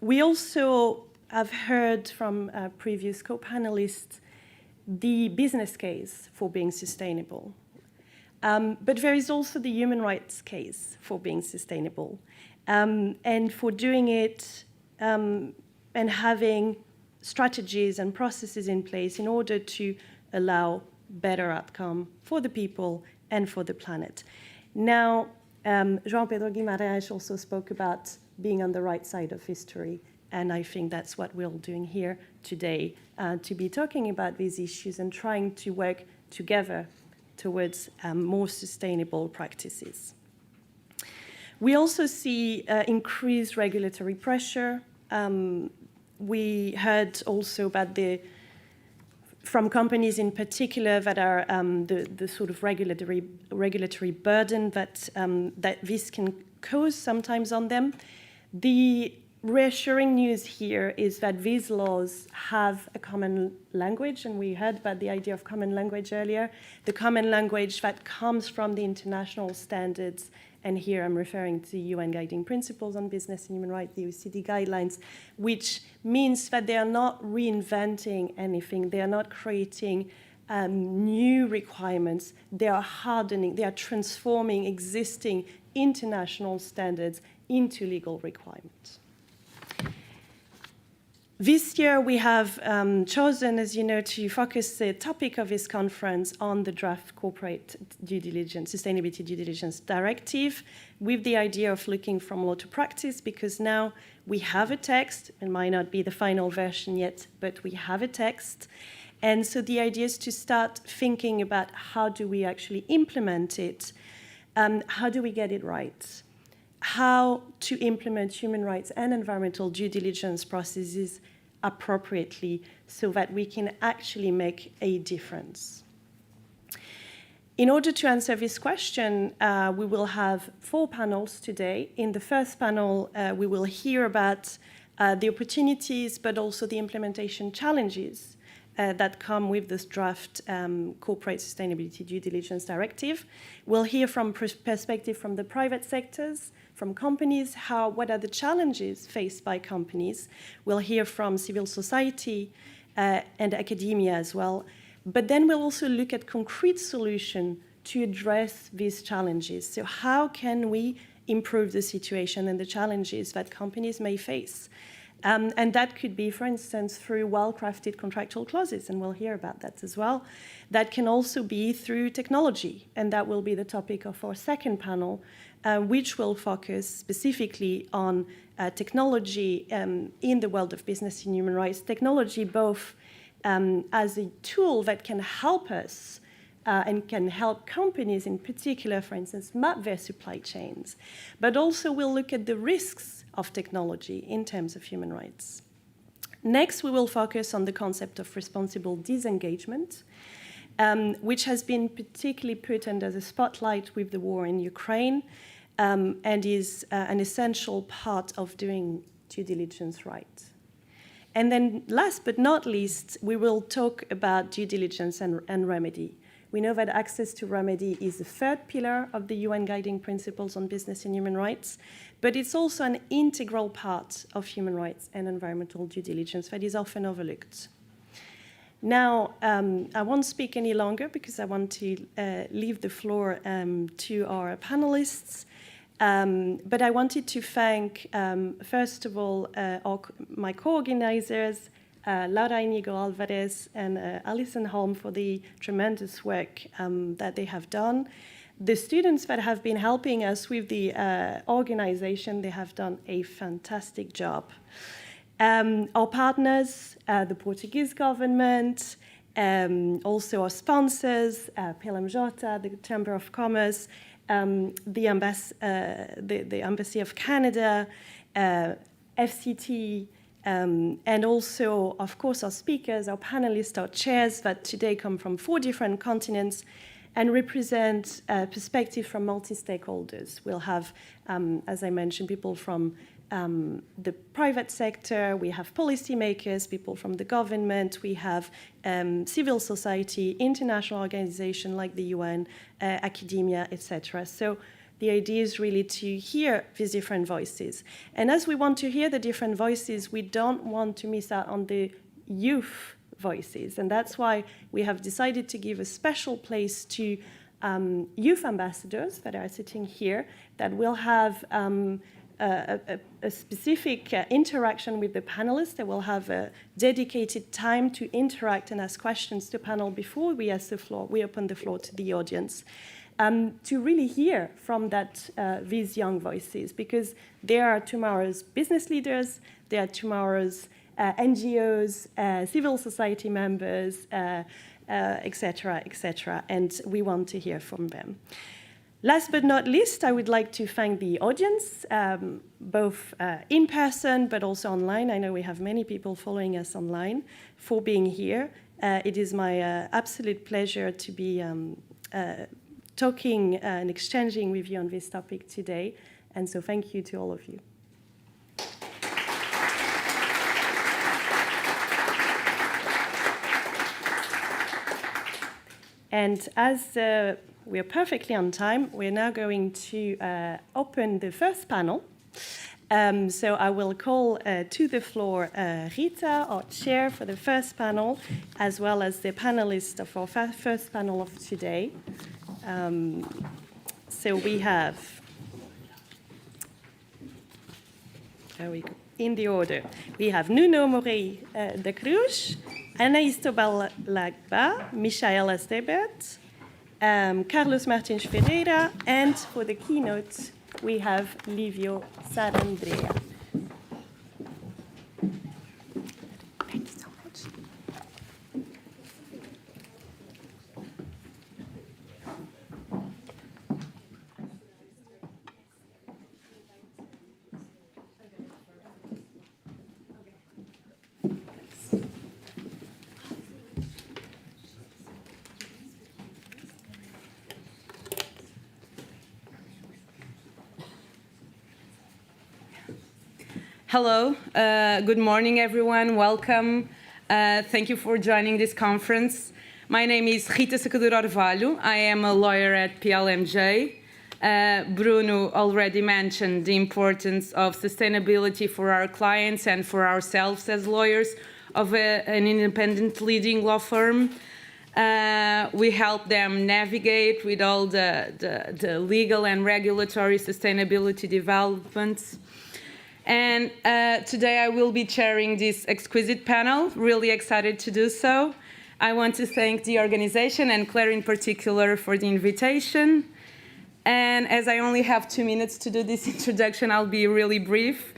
We also have heard from previous co-panelists the business case for being sustainable. But there is also the human rights case for being sustainable. And for doing it and having strategies and processes in place in order to allow better outcome for the people and for the planet. Now, João Pedro Guimarães also spoke about being on the right side of history, and I think that's what we're doing here today, to be talking about these issues and trying to work together towards more sustainable practices. We also see increased regulatory pressure. We heard also about from companies in particular that are the sort of regulatory burden that this can cause sometimes on them. The reassuring news here is that these laws have a common language, and we heard about the idea of common language earlier, the common language that comes from the international standards, and here I'm referring to UN Guiding Principles on Business and Human Rights, the OECD guidelines, which means that they are not reinventing anything, they are not creating new requirements, they are hardening, they are transforming existing international standards into legal requirements. This year, we have chosen, as you know, to focus the topic of this conference on the draft corporate due diligence, sustainability due diligence directive, with the idea of looking from law to practice, because now we have a text. It might not be the final version yet, but we have a text. And so the idea is to start thinking about how do we actually implement it, how do we get it right? how to implement human rights and environmental due diligence processes appropriately so that we can actually make a difference. In order to answer this question, we will have 4 panels today. In the first panel, we will hear about the opportunities, but also the implementation challenges that come with this draft Corporate Sustainability Due Diligence Directive. We'll hear from perspective from the private sectors, from companies, what are the challenges faced by companies. We'll hear from civil society and academia as well. But then we'll also look at concrete solutions to address these challenges. So how can we improve the situation and the challenges that companies may face? And that could be, for instance, through well-crafted contractual clauses, and we'll hear about that as well. That can also be through technology, and that will be the topic of our second panel, which will focus specifically on technology in the world of business and human rights. Technology both as a tool that can help us and can help companies in particular, for instance, map their supply chains, but also we'll look at the risks of technology in terms of human rights. Next, we will focus on the concept of responsible disengagement, which has been particularly put under the spotlight with the war in Ukraine and is an essential part of doing due diligence right. And then last but not least, we will talk about due diligence and remedy. We know that access to remedy is the third pillar of the UN Guiding Principles on Business and Human Rights, but it's also an integral part of human rights and environmental due diligence that is often overlooked. Now, I won't speak any longer because I want to leave the floor to our panelists. But I wanted to thank, first of all, my co-organizers, Laura Inigo Alvarez and Alison Holm, for the tremendous work that they have done. The students that have been helping us with the organization, they have done a fantastic job. Our partners, the Portuguese government, also our sponsors, PLMJ, the Chamber of Commerce, the Embassy of Canada, FCT, and also, of course, our speakers, our panelists, our chairs that today come from 4 different continents and represent perspective from multi-stakeholders. We'll have, as I mentioned, people from the private sector, we have policymakers, people from the government, we have civil society, international organizations like the UN, academia, etc. So the idea is really to hear these different voices. And as we want to hear the different voices, we don't want to miss out on the youth voices. And that's why we have decided to give a special place to youth ambassadors that are sitting here that will have a specific interaction with the panelists. They will have a dedicated time to interact and ask questions to the panel before we open the floor to the audience. To really hear from these young voices, because they are tomorrow's business leaders, they are tomorrow's NGOs, civil society members, etc., etc., and we want to hear from them. Last but not least, I would like to thank the audience, both in person but also online. I know we have many people following us online, for being here. It is my absolute pleasure to be talking and exchanging with you on this topic today. And so thank you to all of you. And as we are perfectly on time, we're now going to open the first panel. So I will call to the floor Rita, our chair for the first panel, as well as the panelists of our first panel of today. So we have, there we go, in the order. We have Nuno Morey da Cruz, Anaïs Tobal-Lagba, Michaela Stebert, Carlos Martins Ferreira, and for the keynote, we have Livio Sarandrea. Thank you so much. Hello, good morning everyone, welcome. Thank you for joining this conference. My name is Rita Sacadura Orvalho. I am a lawyer at PLMJ. Bruno already mentioned the importance of sustainability for our clients and for ourselves as lawyers of an independent leading law firm. We help them navigate with all the legal and regulatory sustainability developments. And today I will be chairing this exquisite panel, really excited to do so. I want to thank the organization and Claire in particular for the invitation. And as I only have 2 minutes to do this introduction, I'll be really brief.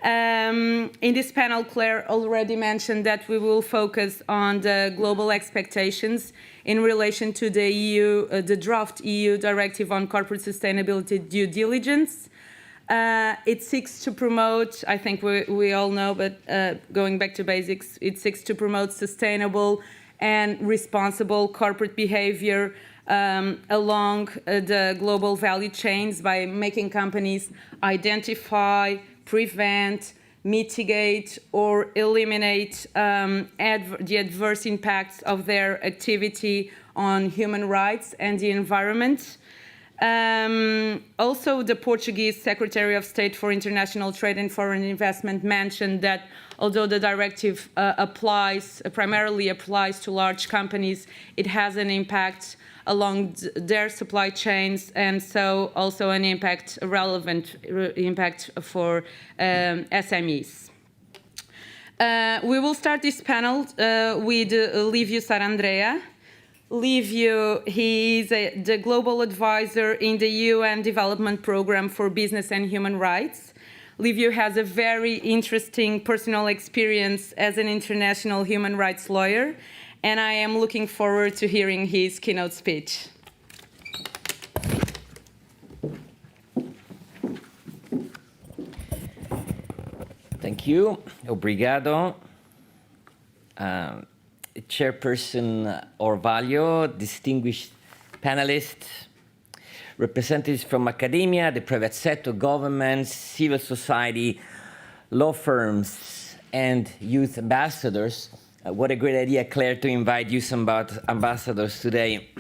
In this panel, Claire already mentioned that we will focus on the global expectations in relation to the EU, the draft EU Directive on Corporate Sustainability Due Diligence. It seeks to promote, I think we all know, but going back to basics, it seeks to promote sustainable and responsible corporate behavior along the global value chains by making companies identify, prevent, mitigate, or eliminate the adverse impacts of their activity on human rights and the environment. Also, the Portuguese Secretary of State for International Trade and Foreign Investment mentioned that although the directive primarily applies to large companies, it has an impact along their supply chains, and so also an impact, a relevant impact for SMEs. We will start this panel with Livio Sarandrea. Livio, he is the global advisor in the UN Development Programme for Business and Human Rights. Livio has a very interesting personal experience as an international human rights lawyer, and I am looking forward to hearing his keynote speech. Thank you. Obrigado. Chairperson Orvalho, distinguished panelists, representatives from academia, the private sector, governments, civil society, law firms, and youth ambassadors. What a great idea, Claire, to invite youth ambassadors today.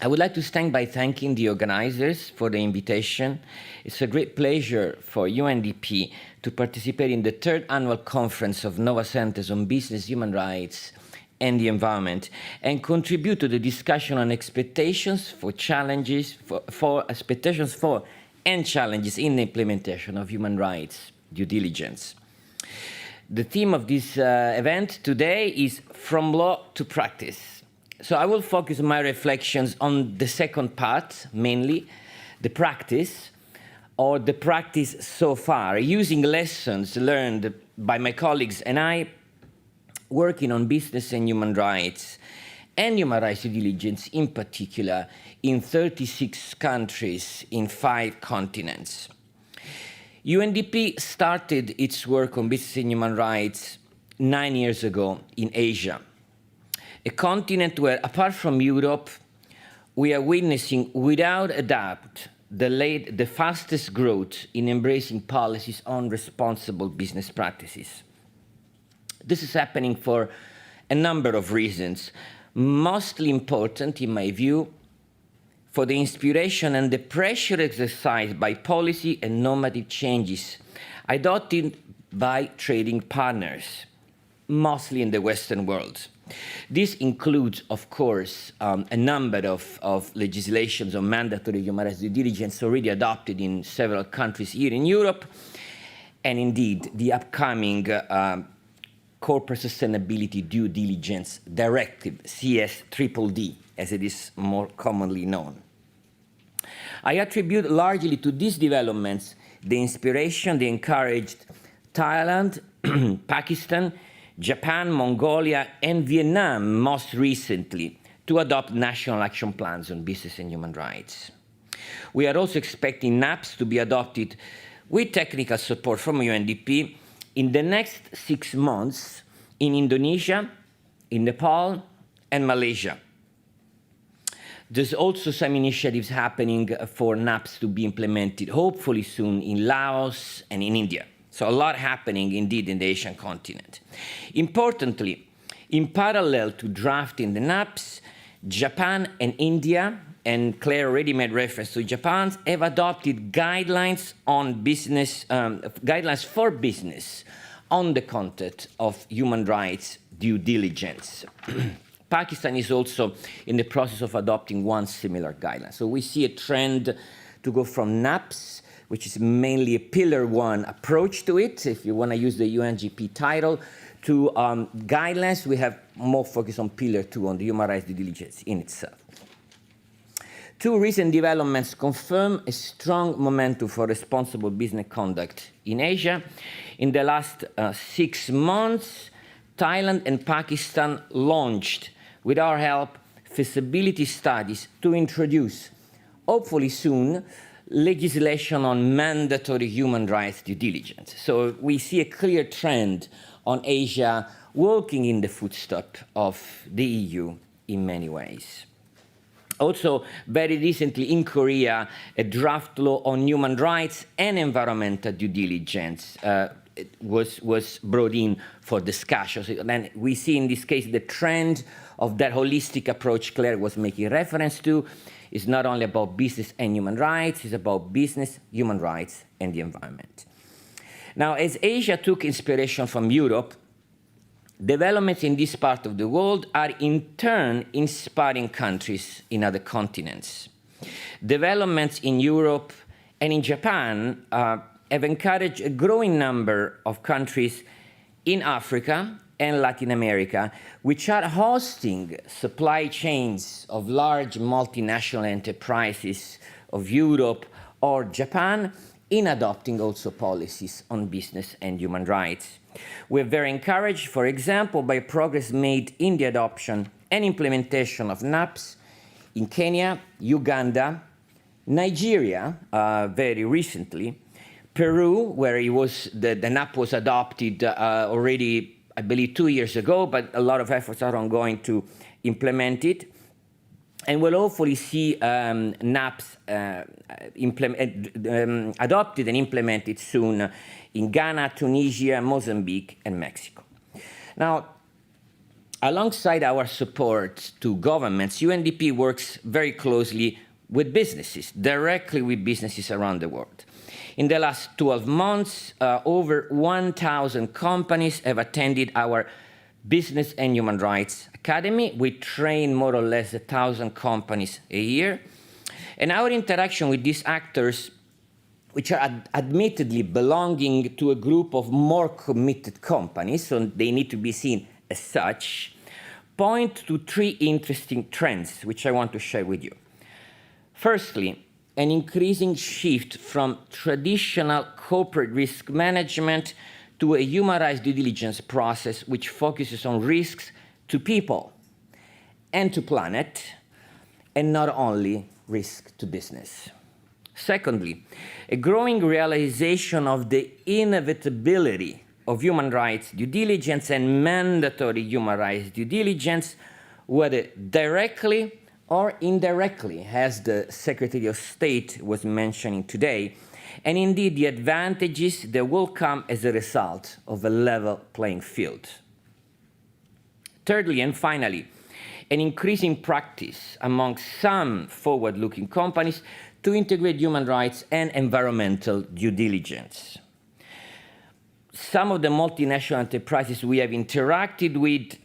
I would like to start by thanking the organizers for the invitation. It's a great pleasure for UNDP to participate in the 3rd annual conference of Nova Centers on Business, Human Rights, and the Environment, and contribute to the discussion on expectations for challenges, expectations for and challenges in the implementation of human rights due diligence. The theme of this event today is From Law to Practice. So I will focus my reflections on the second part, mainly the practice, or the practice so far, using lessons learned by my colleagues and I working on business and human rights due diligence in particular in 36 countries in 5 continents. UNDP started its work on business and human rights 9 years ago in Asia, a continent where, apart from Europe, we are witnessing without a doubt the fastest growth in embracing policies on responsible business practices. This is happening for a number of reasons, mostly important, in my view, for the inspiration and the pressure exercised by policy and normative changes adopted by trading partners, mostly in the Western world. This includes, of course, a number of legislations on mandatory human rights due diligence already adopted in several countries here in Europe, and indeed the upcoming Corporate Sustainability Due Diligence Directive, CSDD, as it is more commonly known. I attribute largely to these developments the inspiration they encouraged Thailand, Pakistan, Japan, Mongolia, and Vietnam most recently to adopt national action plans on business and human rights. We are also expecting NAPs to be adopted with technical support from UNDP in the next 6 months in Indonesia, in Nepal, and Malaysia. There's also some initiatives happening for NAPs to be implemented, hopefully soon, in Laos and in India. So a lot happening indeed in the Asian continent. Importantly, in parallel to drafting the NAPs, Japan and India, and Claire already made reference to Japan, have adopted guidelines on business, guidelines for business on the content of human rights due diligence. Pakistan is also in the process of adopting one similar guideline. So we see a trend to go from NAPs, which is mainly a Pillar 1 approach to it, if you want to use the UNGP title, to guidelines. We have more focus on Pillar 2, on the human rights due diligence in itself. Two recent developments confirm a strong momentum for responsible business conduct in Asia. In the last 6 months, Thailand and Pakistan launched, with our help, feasibility studies to introduce, hopefully soon, legislation on mandatory human rights due diligence. So we see a clear trend on Asia walking in the footsteps of the EU in many ways. Also, very recently in Korea, a draft law on human rights and environmental due diligence was brought in for discussion. So then we see in this case the trend of that holistic approach Claire was making reference to. Is not only about business and human rights, it's about business, human rights, and the environment. Now, as Asia took inspiration from Europe, developments in this part of the world are in turn inspiring countries in other continents. Developments in Europe and in Japan have encouraged a growing number of countries in Africa and Latin America, which are hosting supply chains of large multinational enterprises of Europe or Japan, in adopting also policies on business and human rights. We're very encouraged, for example, by progress made in the adoption and implementation of NAPs in Kenya, Uganda, Nigeria, very recently, Peru, where the NAP was adopted already, I believe, 2 years ago, but a lot of efforts are ongoing to implement it. And we'll hopefully see NAPs adopted and implemented soon in Ghana, Tunisia, Mozambique, and Mexico. Now, alongside our support to governments, UNDP works very closely with businesses, directly with businesses around the world. In the last 12 months, over 1,000 companies have attended our Business and Human Rights Academy. We train more or less 1,000 companies a year. And our interaction with these actors, which are admittedly belonging to a group of more committed companies, so they need to be seen as such, point to 3 interesting trends, which I want to share with you. Firstly, an increasing shift from traditional corporate risk management to a human rights due diligence process which focuses on risks to people and to planet, and not only risk to business. Secondly, a growing realization of the inevitability of human rights due diligence and mandatory human rights due diligence, whether directly or indirectly, as the Secretary of State was mentioning today, and indeed the advantages that will come as a result of a level playing field. Thirdly and finally, an increasing practice among some forward-looking companies to integrate human rights and environmental due diligence. Some of the multinational enterprises we have interacted with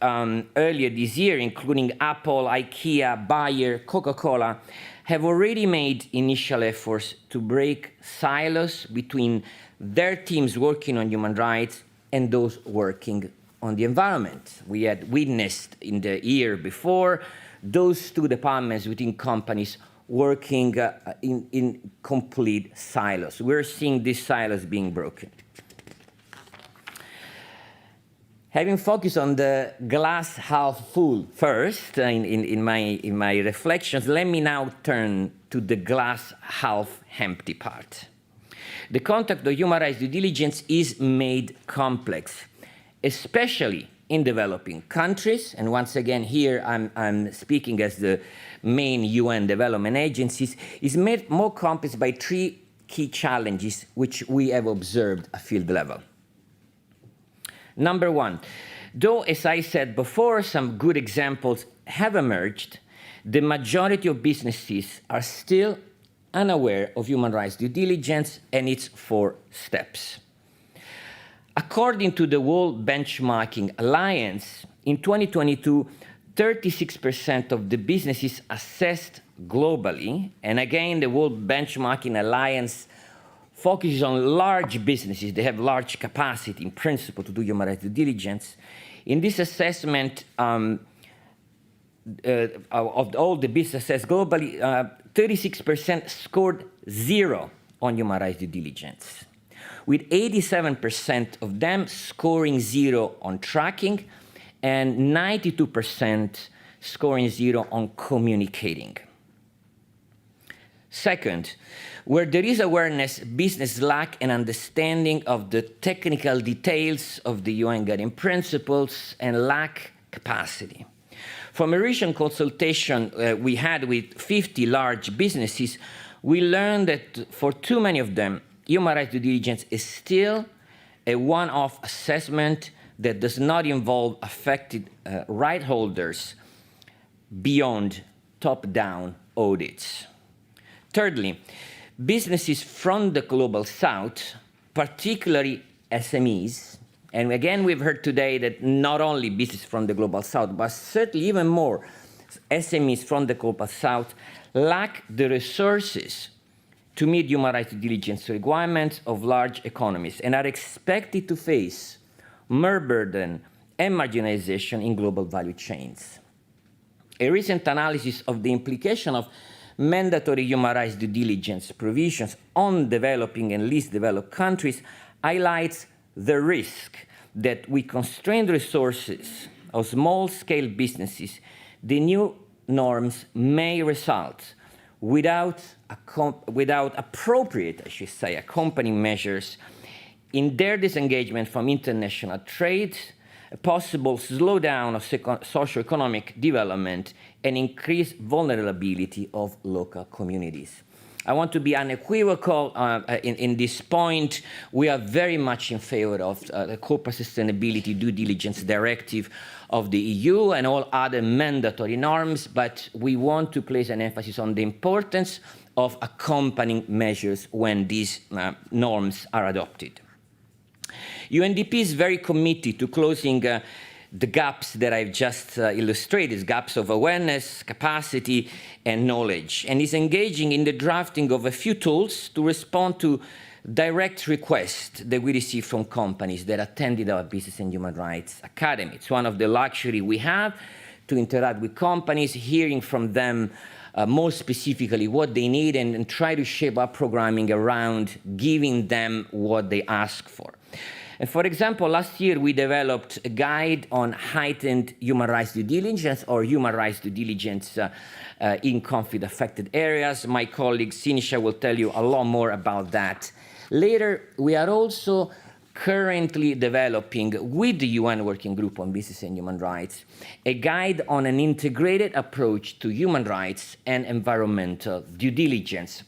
earlier this year, including Apple, IKEA, Bayer, Coca-Cola, have already made initial efforts to break silos between their teams working on human rights and those working on the environment. We had witnessed in the year before those 2 departments within companies working in complete silos. We're seeing these silos being broken. Having focused on the glass half full first in my reflections, let me now turn to the glass half empty part. The conduct of human rights due diligence is made complex, especially in developing countries. And once again, here I'm speaking as the main UN development agencies, is made more complex by 3 key challenges which we have observed at field level. Number one, though, as I said before, some good examples have emerged, the majority of businesses are still unaware of human rights due diligence and its 4 steps. According to the World Benchmarking Alliance, in 2022, 36% of the businesses assessed globally, and again, the World Benchmarking Alliance focuses on large businesses. They have large capacity, in principle, to do human rights due diligence. In this assessment, of all the businesses globally, 36% scored 0 on human rights due diligence, with 87% of them scoring 0 on tracking and 92% scoring 0 on communicating. Second, where there is awareness, business lack an understanding of the technical details of the UN Guiding Principles and lack capacity. From a recent consultation we had with 50 large businesses, we learned that for too many of them, human rights due diligence is still a one-off assessment that does not involve affected right holders beyond top-down audits. Thirdly, businesses from the Global South, particularly SMEs, and again we've heard today that not only businesses from the Global South, but certainly even more SMEs from the Global South lack the resources to meet human rights due diligence requirements of large economies and are expected to face more burden and marginalization in global value chains. A recent analysis of the implication of mandatory human rights due diligence provisions on developing and least developed countries highlights the risk that with constrained resources of small-scale businesses, the new norms may result without appropriate, I should say, accompanying measures in their disengagement from international trade, a possible slowdown of socio-economic development, and increased vulnerability of local communities. I want to be unequivocal in this point. We are very much in favor of the Corporate Sustainability Due Diligence Directive of the EU and all other mandatory norms, but we want to place an emphasis on the importance of accompanying measures when these norms are adopted. UNDP is very committed to closing the gaps that I've just illustrated, gaps of awareness, capacity, and knowledge, and is engaging in the drafting of a few tools to respond to direct requests that we receive from companies that attended our Business and Human Rights Academy. It's one of the luxury we have to interact with companies, hearing from them more specifically what they need and try to shape our programming around giving them what they ask for. And for example, last year we developed a guide on heightened human rights due diligence or human rights due diligence in conflict-affected areas. My colleague Sinisha will tell you a lot more about that. Later, we are also currently developing with the UN Working Group on Business and Human Rights a guide on an integrated approach to human rights and environmental due diligence,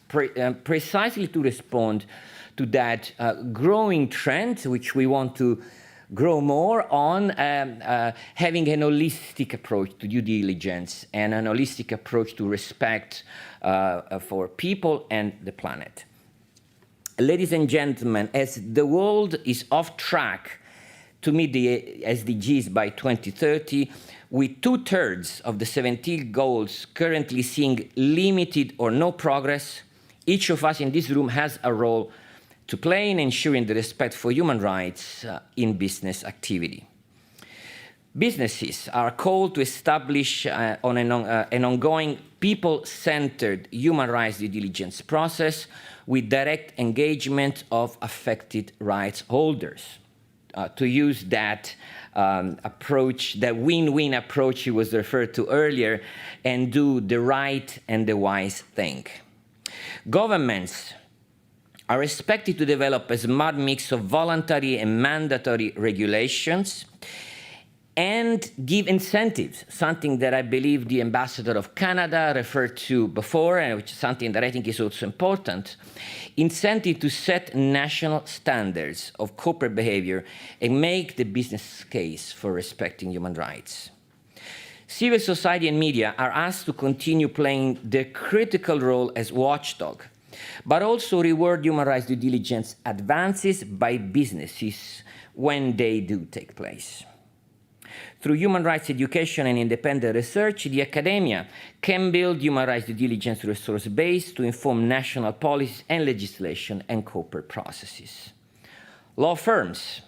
precisely to respond to that growing trend, which we want to grow more on, having an holistic approach to due diligence and an holistic approach to respect for people and the planet. Ladies and gentlemen, as the world is off track to meet the SDGs by 2030, with 2/3 of the 17 goals currently seeing limited or no progress, each of us in this room has a role to play in ensuring the respect for human rights in business activity. Businesses are called to establish an ongoing people-centered human rights due diligence process with direct engagement of affected rights holders. To use that approach, that win-win approach you was referred to earlier, and do the right and the wise thing. Governments are expected to develop a smart mix of voluntary and mandatory regulations and give incentives, something that I believe the ambassador of Canada referred to before, and which is something that I think is also important, incentive to set national standards of corporate behavior and make the business case for respecting human rights. Civil society and media are asked to continue playing their critical role as watchdog, but also reward human rights due diligence advances by businesses when they do take place. Through human rights education and independent research, the academia can build human rights due diligence resource base to inform national policies and legislation and corporate processes. Law firms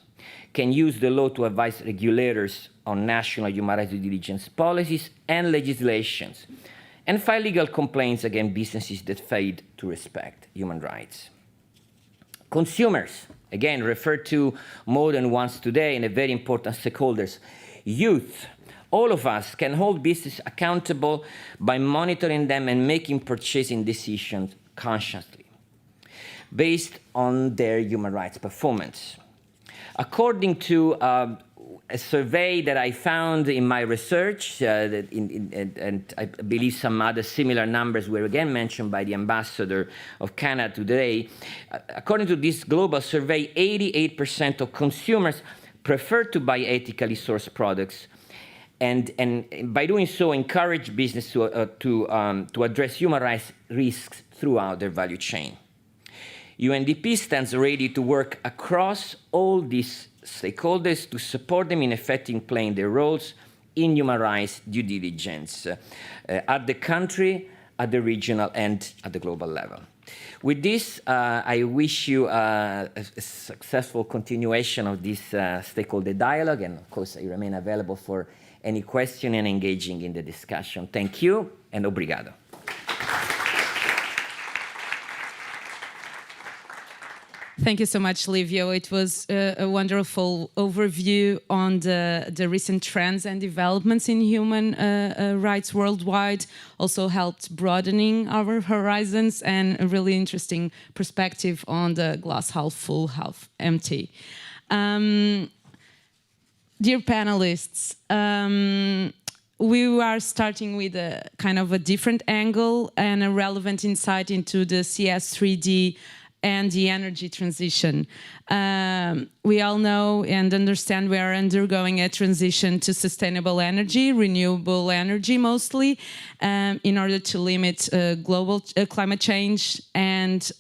can use the law to advise regulators on national human rights due diligence policies and legislations, and file legal complaints against businesses that fail to respect human rights. Consumers, again, referred to more than once today, and a very important stakeholders. Youth, all of us can hold business accountable by monitoring them and making purchasing decisions consciously, based on their human rights performance. According to a survey that I found in my research, and I believe some other similar numbers were again mentioned by the ambassador of Canada today, according to this global survey, 88% of consumers prefer to buy ethically sourced products, and by doing so, encourage business to address human rights risks throughout their value chain. UNGP stands ready to work across all these stakeholders to support them in effectively playing their roles in human rights due diligence at the country, at the regional, and at the global level. With this, I wish you a successful continuation of this stakeholder dialogue, and of course, I remain available for any question and engaging in the discussion. Thank you, and obrigado. Thank you so much, Livio. It was a wonderful overview on the recent trends and developments in human rights worldwide. Also helped broadening our horizons, and a really interesting perspective on the glass half full, half empty. Dear panelists, we are starting with a kind of a different angle and a relevant insight into the CS3D and the energy transition. We all know and understand we are undergoing a transition to sustainable energy, renewable energy mostly, in order to limit global climate change and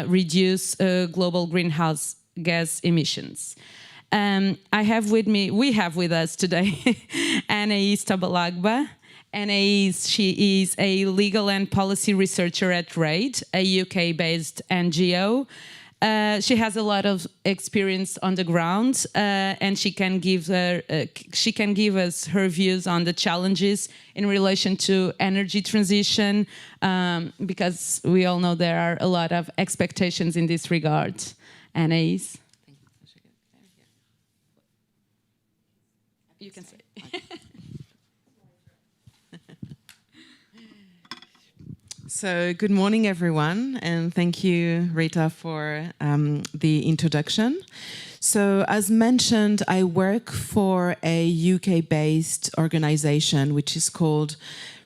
reduce global greenhouse gas emissions. We have with us today Anaïs Tabalagba. She is a legal and policy researcher at RAID, a UK-based NGO. She has a lot of experience on the ground, and she can give us her views on the challenges in relation to energy transition, because we all know there are a lot of expectations in this regard. Anaïs. You can say. So good morning, everyone, and thank you, Rita, for the introduction. So as mentioned, I work for a UK-based organization which is called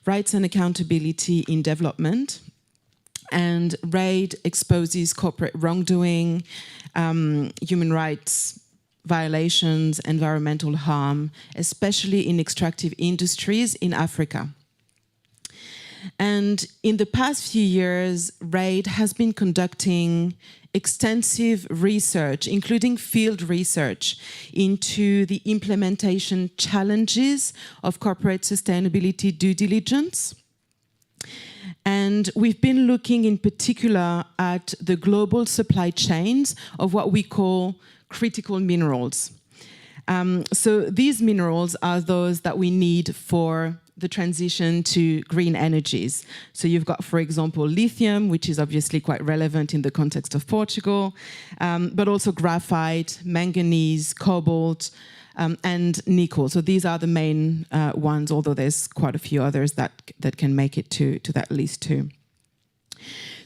Rights and Accountability in Development. And RAID exposes corporate wrongdoing, human rights violations, environmental harm, especially in extractive industries in Africa. And in the past few years, RAID has been conducting extensive research, including field research, into the implementation challenges of corporate sustainability due diligence. And we've been looking in particular at the global supply chains of what we call critical minerals. So these minerals are those that we need for the transition to green energies. So you've got, for example, lithium, which is obviously quite relevant in the context of Portugal, but also graphite, manganese, cobalt, and nickel. So these are the main ones, although there's quite a few others that can make it to that list too.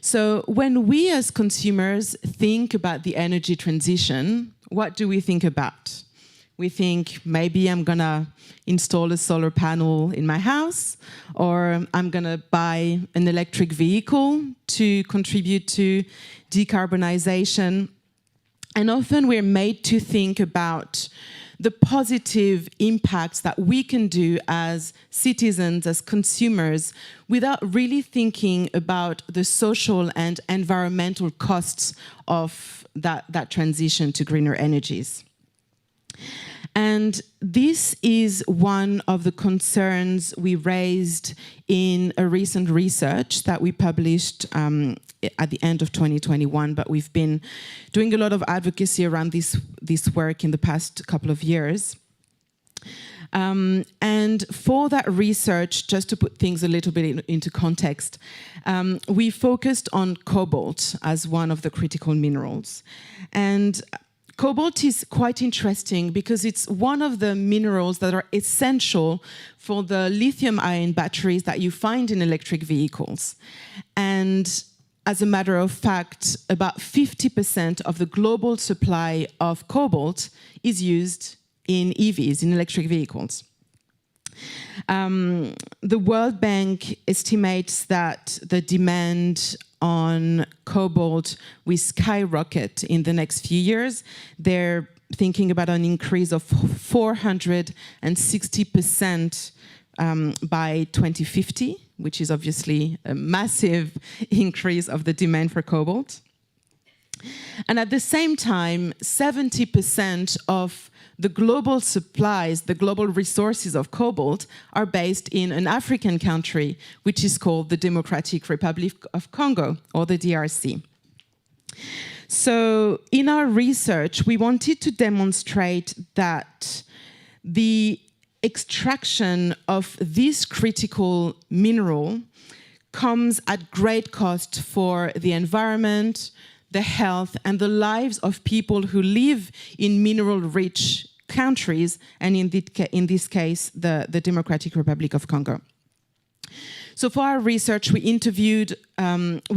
So when we as consumers think about the energy transition, what do we think about? We think maybe I'm gonna install a solar panel in my house, or I'm gonna buy an electric vehicle to contribute to decarbonization. And often we're made to think about the positive impacts that we can do as citizens, as consumers, without really thinking about the social and environmental costs of that transition to greener energies. And this is one of the concerns we raised in a recent research that we published at the end of 2021, but we've been doing a lot of advocacy around this work in the past couple of years. And for that research, just to put things a little bit into context, we focused on cobalt as one of the critical minerals. And cobalt is quite interesting because it's one of the minerals that are essential for the lithium-ion batteries that you find in electric vehicles. And as a matter of fact, about 50% of the global supply of cobalt is used in EVs, in electric vehicles. The World Bank estimates that the demand on cobalt will skyrocket in the next few years. They're thinking about an increase of 460% by 2050, which is obviously a massive increase of the demand for cobalt. And at the same time, 70% of the global supplies, the global resources of cobalt are based in an African country, which is called the Democratic Republic of Congo, or the DRC. So in our research, we wanted to demonstrate that the extraction of this critical mineral comes at great cost for the environment, the health, and the lives of people who live in mineral-rich countries, and in this case, the Democratic Republic of Congo. So for our research, we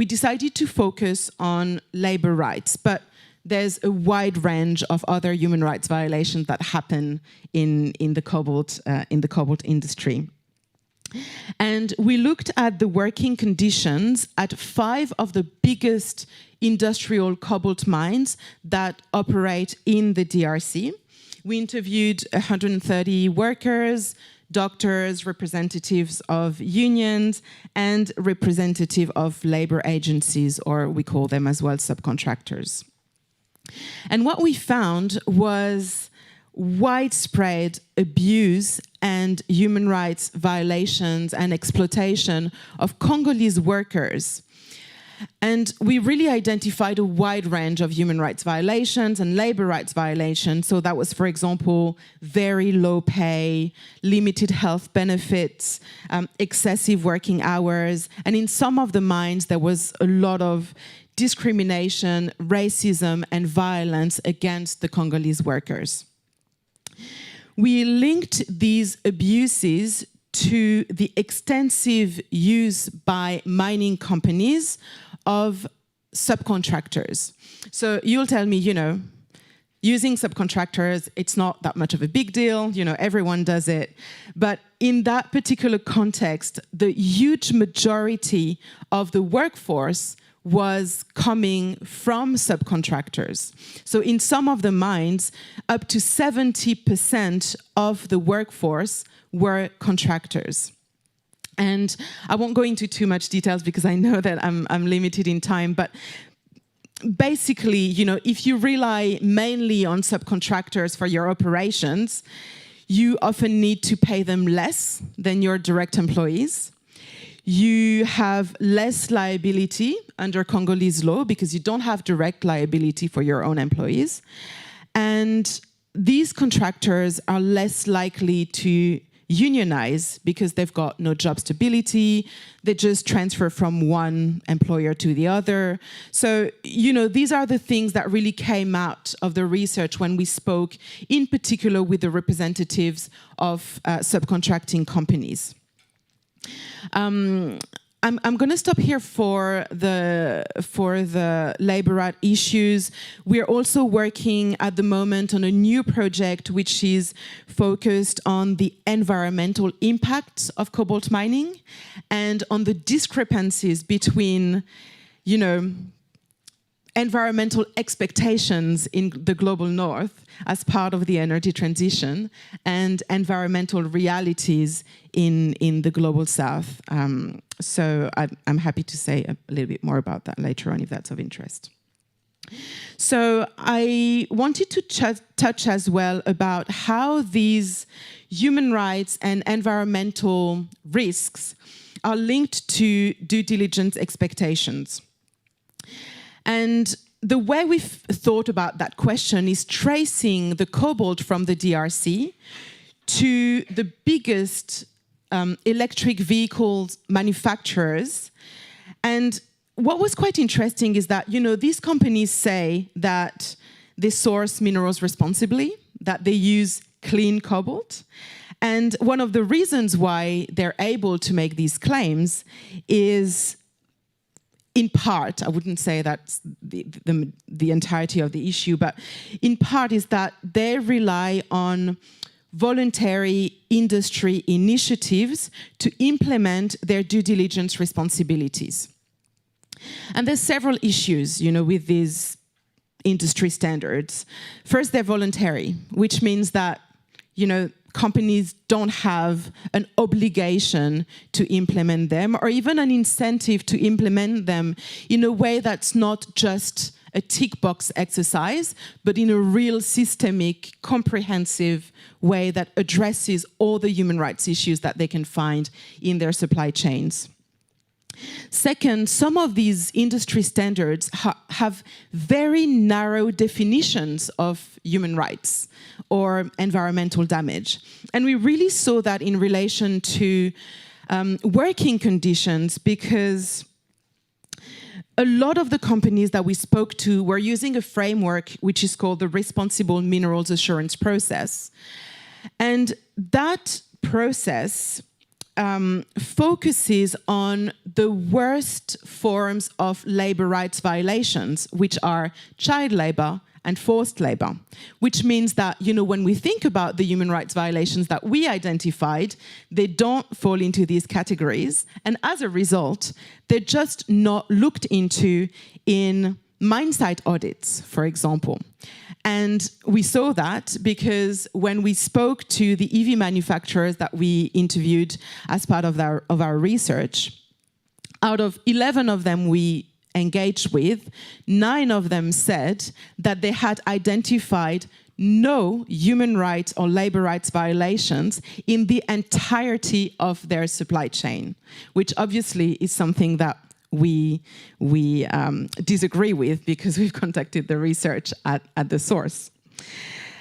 decided to focus on labor rights, but there's a wide range of other human rights violations that happen in the cobalt industry. And we looked at the working conditions at 5 of the biggest industrial cobalt mines that operate in the DRC. We interviewed 130 workers, doctors, representatives of unions, and representative of labor agencies, or we call them as well subcontractors. And what we found was widespread abuse and human rights violations and exploitation of Congolese workers. And we really identified a wide range of human rights violations and labor rights violations. So that was, for example, very low pay, limited health benefits, excessive working hours. And in some of the mines, there was a lot of discrimination, racism, and violence against the Congolese workers. We linked these abuses to the extensive use by mining companies of subcontractors. So you'll tell me, using subcontractors, it's not that much of a big deal, everyone does it. But in that particular context, the huge majority of the workforce was coming from subcontractors. So in some of the mines, up to 70% of the workforce were contractors. And I won't go into too much details because I know that I'm limited in time, but basically, if you rely mainly on subcontractors for your operations, you often need to pay them less than your direct employees. You have less liability under Congolese law because you don't have direct liability for your own employees. And these contractors are less likely to unionize because they've got no job stability. They just transfer from one employer to the other. So, these are the things that really came out of the research when we spoke, in particular with the representatives of subcontracting companies. I'm going to stop here for the labor right issues. We're also working at the moment on a new project which is focused on the environmental impacts of cobalt mining and on the discrepancies between, you know, environmental expectations in the global north as part of the energy transition and environmental realities in the global south. So I'm happy to say a little bit more about that later on if that's of interest. So I wanted to touch as well about how these human rights and environmental risks are linked to due diligence expectations. And the way we've thought about that question is tracing the cobalt from the DRC to the biggest electric vehicles manufacturers. And what was quite interesting is that, you know, these companies say that they source minerals responsibly, that they use clean cobalt. And one of the reasons why they're able to make these claims is, in part, I wouldn't say that's the entirety of the issue, but in part is that they rely on voluntary industry initiatives to implement their due diligence responsibilities. And there's several issues, you know, with these industry standards. First, they're voluntary, which means that, you know, companies don't have an obligation to implement them or even an incentive to implement them in a way that's not just a tick box exercise, but in a real systemic, comprehensive way that addresses all the human rights issues that they can find in their supply chains. Second, some of these industry standards have very narrow definitions of human rights or environmental damage. And we really saw that in relation to working conditions, because a lot of the companies that we spoke to were using a framework which is called the Responsible Minerals Assurance Process. And that process focuses on the worst forms of labor rights violations, which are child labor and forced labor, which means that, you know, when we think about the human rights violations that we identified, they don't fall into these categories. And as a result, they're just not looked into in mine site audits, for example. And we saw that because when we spoke to the EV manufacturers that we interviewed as part of our research, out of 11 of them we engaged with, 9 of them said that they had identified no human rights or labor rights violations in the entirety of their supply chain, which obviously is something that we disagree with because we've conducted the research at the source.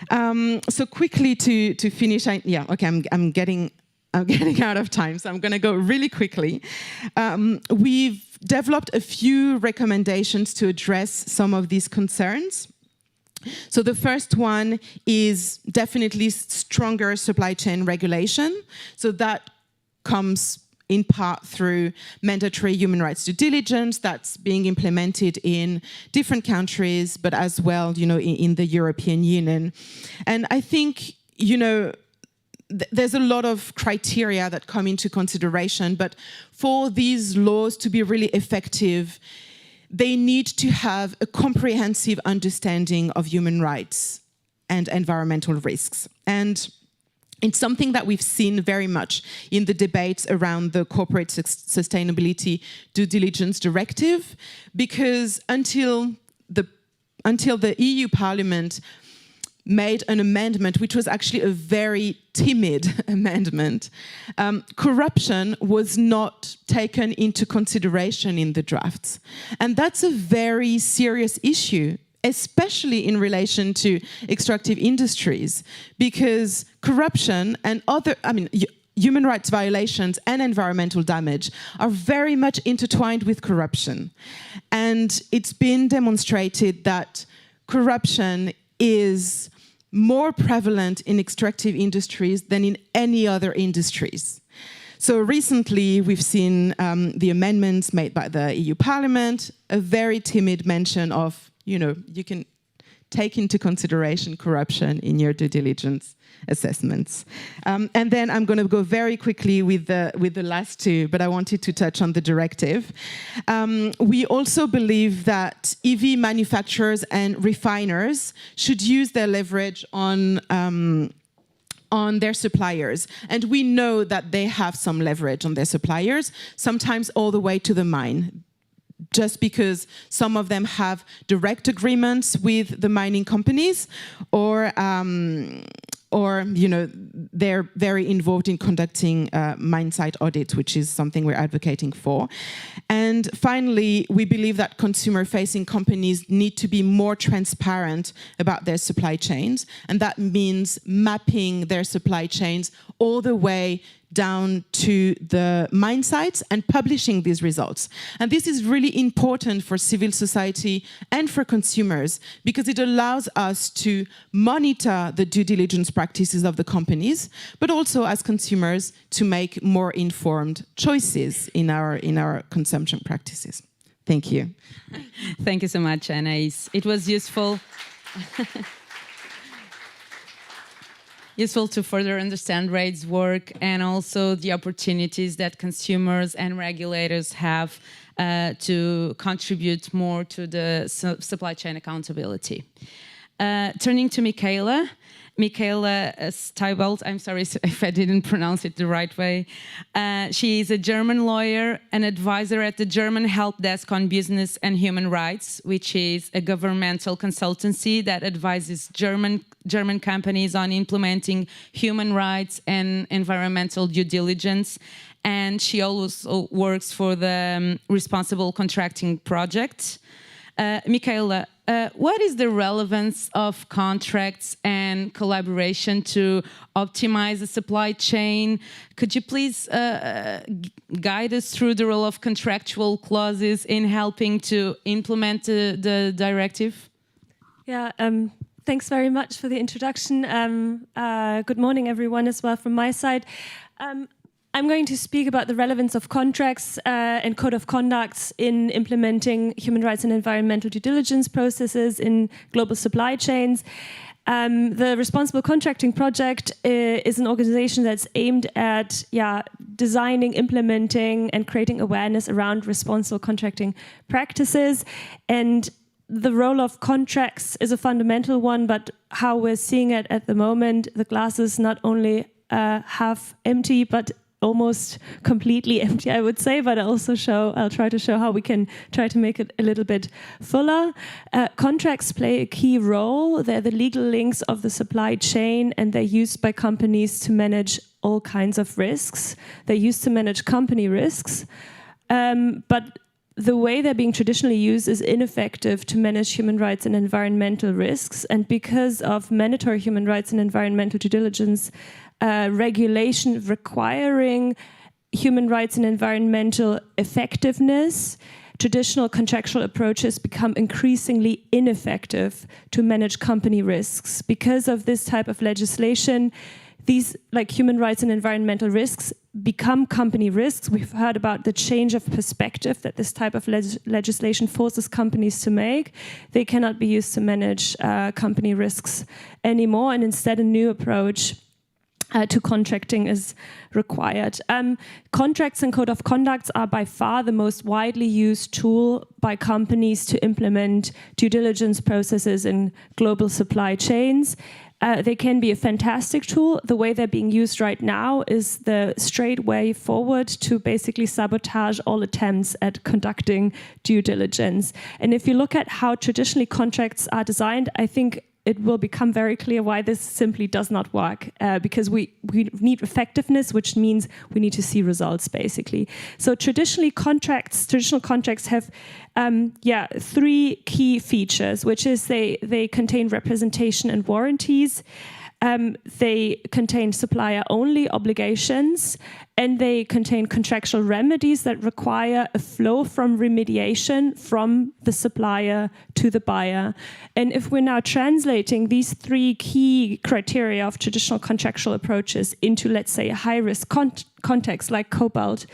So quickly to finish, I'm getting out of time, so I'm going to go really quickly. We've developed a few recommendations to address some of these concerns. So the first one is definitely stronger supply chain regulation. So that comes in part through mandatory human rights due diligence that's being implemented in different countries, but as well, you know, in the European Union. And I think, you know, there's a lot of criteria that come into consideration, but for these laws to be really effective, they need to have a comprehensive understanding of human rights and environmental risks. And it's something that we've seen very much in the debates around the Corporate Sustainability Due Diligence Directive, because until the EU Parliament made an amendment, which was actually a very timid amendment, corruption was not taken into consideration in the drafts. And that's a very serious issue, especially in relation to extractive industries, because corruption and human rights violations and environmental damage are very much intertwined with corruption. And it's been demonstrated that corruption is more prevalent in extractive industries than in any other industries. So recently, we've seen the amendments made by the EU Parliament, a very timid mention of, you can take into consideration corruption in your due diligence assessments. And then I'm going to go very quickly with the last two, but I wanted to touch on the directive. We also believe that EV manufacturers and refiners should use their leverage on their suppliers. And we know that they have some leverage on their suppliers, sometimes all the way to the mine, just because some of them have direct agreements with the mining companies, or they're very involved in conducting mine site audits, which is something we're advocating for. And finally, we believe that consumer-facing companies need to be more transparent about their supply chains, and that means mapping their supply chains all the way down to the mine sites and publishing these results. And this is really important for civil society and for consumers, because it allows us to monitor the due diligence practices of the companies, but also as consumers to make more informed choices in our consumption practices. Thank you. Thank you so much, Anais. It was useful. Useful to further understand RAID's work and also the opportunities that consumers and regulators have to contribute more to the supply chain accountability. Turning to Michaela Steibelt, I'm sorry if I didn't pronounce it the right way. She is a German lawyer and advisor at the German Help Desk on Business and Human Rights, which is a governmental consultancy that advises German companies on implementing human rights and environmental due diligence. And she also works for the Responsible Contracting Project. Michaela, what is the relevance of contracts and collaboration to optimize the supply chain? Could you please guide us through the role of contractual clauses in helping to implement the directive? Yeah, thanks very much for the introduction. Good morning, everyone, as well from my side. I'm going to speak about the relevance of contracts and code of conducts in implementing human rights and environmental due diligence processes in global supply chains. The Responsible Contracting Project is an organization that's aimed at designing, implementing, and creating awareness around responsible contracting practices. And the role of contracts is a fundamental one, but how we're seeing it at the moment, the glass is not only half empty, but almost completely empty, I would say, but I'll try to show how we can try to make it a little bit fuller. Contracts play a key role. They're the legal links of the supply chain, and they're used by companies to manage all kinds of risks. They're used to manage company risks, but the way they're being traditionally used is ineffective to manage human rights and environmental risks. And because of mandatory human rights and environmental due diligence regulation requiring human rights and environmental effectiveness, traditional contractual approaches become increasingly ineffective to manage company risks. Because of this type of legislation, these, like human rights and environmental risks, become company risks. We've heard about the change of perspective that this type of legislation forces companies to make. They cannot be used to manage company risks anymore, and instead a new approach to contracting is required. Contracts and code of conducts are by far the most widely used tool by companies to implement due diligence processes in global supply chains. They can be a fantastic tool. The way they're being used right now is the straight way forward to basically sabotage all attempts at conducting due diligence. And if you look at how traditionally contracts are designed, I think it will become very clear why this simply does not work, because we need effectiveness, which means we need to see results, basically. So traditional contracts have three key features, which is they contain representation and warranties. They contain supplier-only obligations, and they contain contractual remedies that require a flow from remediation from the supplier to the buyer. And if we're now translating these three key criteria of traditional contractual approaches into, let's say, a high-risk context like cobalt,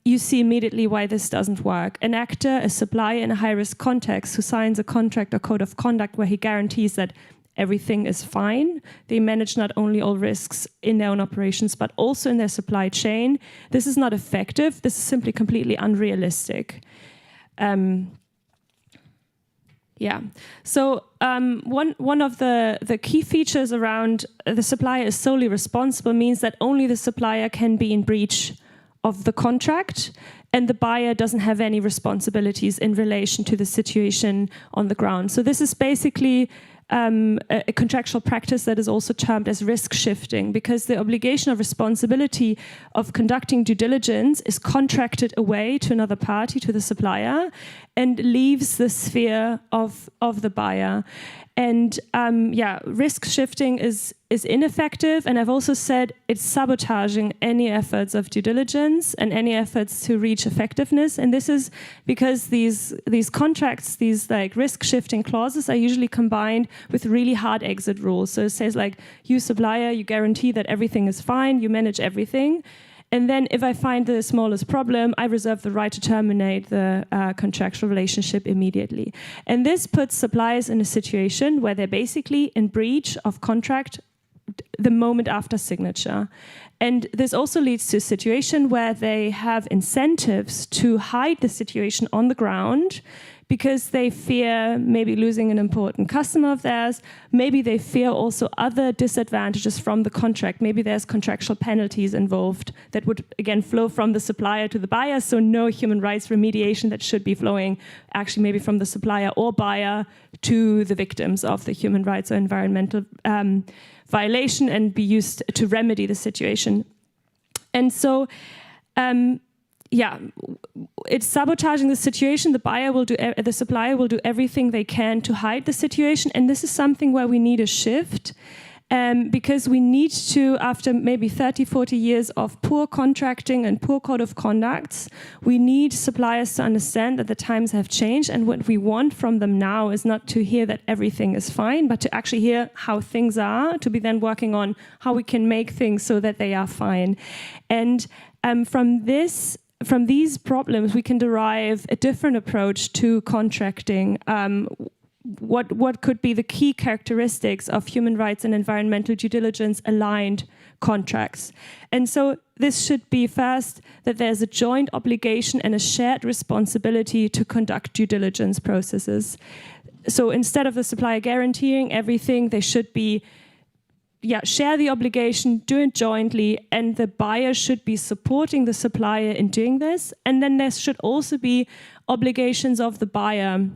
you see immediately why this doesn't work. An actor, a supplier in a high-risk context who signs a contract or code of conduct where he guarantees that everything is fine, they manage not only all risks in their own operations, but also in their supply chain. This is not effective. This is simply completely unrealistic. So one of the key features around the supplier is solely responsible means that only the supplier can be in breach of the contract, and the buyer doesn't have any responsibilities in relation to the situation on the ground. So this is basically a contractual practice that is also termed as risk shifting, because the obligation of responsibility of conducting due diligence is contracted away to another party, to the supplier, and leaves the sphere of the buyer. And risk shifting is ineffective, and I've also said it's sabotaging any efforts of due diligence and any efforts to reach effectiveness. And this is because these contracts, these like risk shifting clauses, are usually combined with really hard exit rules. So it says like, you supplier, you guarantee that everything is fine, you manage everything. And then if I find the smallest problem, I reserve the right to terminate the contractual relationship immediately. And this puts suppliers in a situation where they're basically in breach of contract the moment after signature. And this also leads to a situation where they have incentives to hide the situation on the ground because they fear maybe losing an important customer of theirs. Maybe they fear also other disadvantages from the contract. Maybe there's contractual penalties involved that would, again, flow from the supplier to the buyer, so no human rights remediation that should be flowing actually maybe from the supplier or buyer to the victims of the human rights or environmental violation and be used to remedy the situation. And so, it's sabotaging the situation. The supplier will do everything they can to hide the situation, and this is something where we need a shift, because we need to, after maybe 30, 40 years of poor contracting and poor code of conducts, we need suppliers to understand that the times have changed, and what we want from them now is not to hear that everything is fine, but to actually hear how things are, to be then working on how we can make things so that they are fine. And from these problems, we can derive a different approach to contracting. What could be the key characteristics of human rights and environmental due diligence aligned contracts? And so this should be first that there's a joint obligation and a shared responsibility to conduct due diligence processes. So instead of the supplier guaranteeing everything, they should be share the obligation, do it jointly, and the buyer should be supporting the supplier in doing this. And then there should also be obligations of the buyer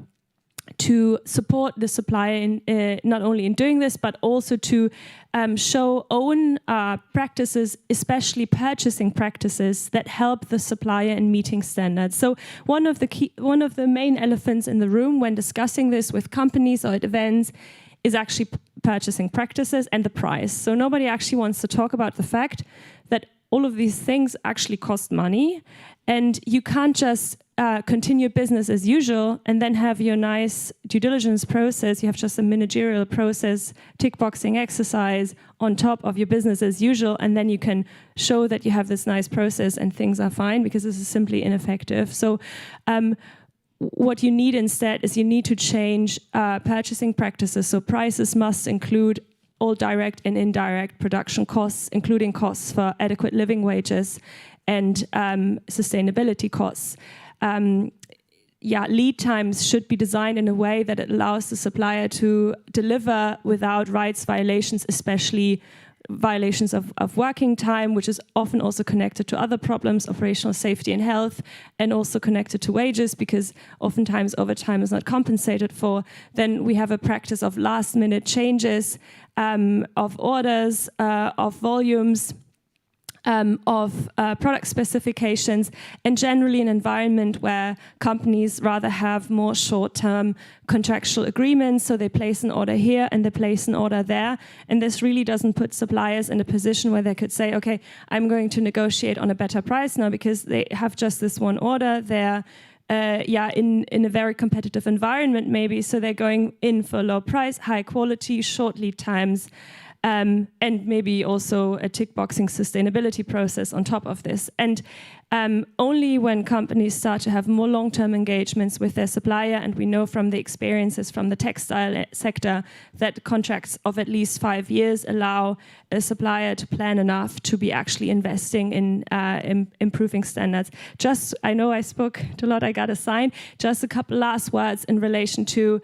to support the supplier in, not only in doing this, but also to show own practices, especially purchasing practices that help the supplier in meeting standards. So one of the main elephants in the room when discussing this with companies or at events is actually purchasing practices and the price. So nobody actually wants to talk about the fact that all of these things actually cost money, and you can't just continue business as usual and then have your nice due diligence process. You have just a managerial process, tick boxing exercise on top of your business as usual, and then you can show that you have this nice process and things are fine, because this is simply ineffective. So what you need instead is you need to change purchasing practices. So prices must include all direct and indirect production costs, including costs for adequate living wages and sustainability costs. Lead times should be designed in a way that it allows the supplier to deliver without rights violations, especially violations of working time, which is often also connected to other problems, operational safety and health, and also connected to wages, because oftentimes overtime is not compensated for. Then we have a practice of last-minute changes of orders, of volumes, of product specifications, and generally an environment where companies rather have more short-term contractual agreements, so they place an order here and they place an order there, and this really doesn't put suppliers in a position where they could say, okay, I'm going to negotiate on a better price now because they have just this one order. They're in a very competitive environment maybe, so they're going in for low price, high quality, short lead times, and maybe also a tick-boxing sustainability process on top of this. And only when companies start to have more long-term engagements with their supplier, and we know from the experiences from the textile sector that contracts of at least 5 years allow a supplier to plan enough to be actually investing in improving standards. I know I spoke a lot, I got a sign. Just a couple last words in relation to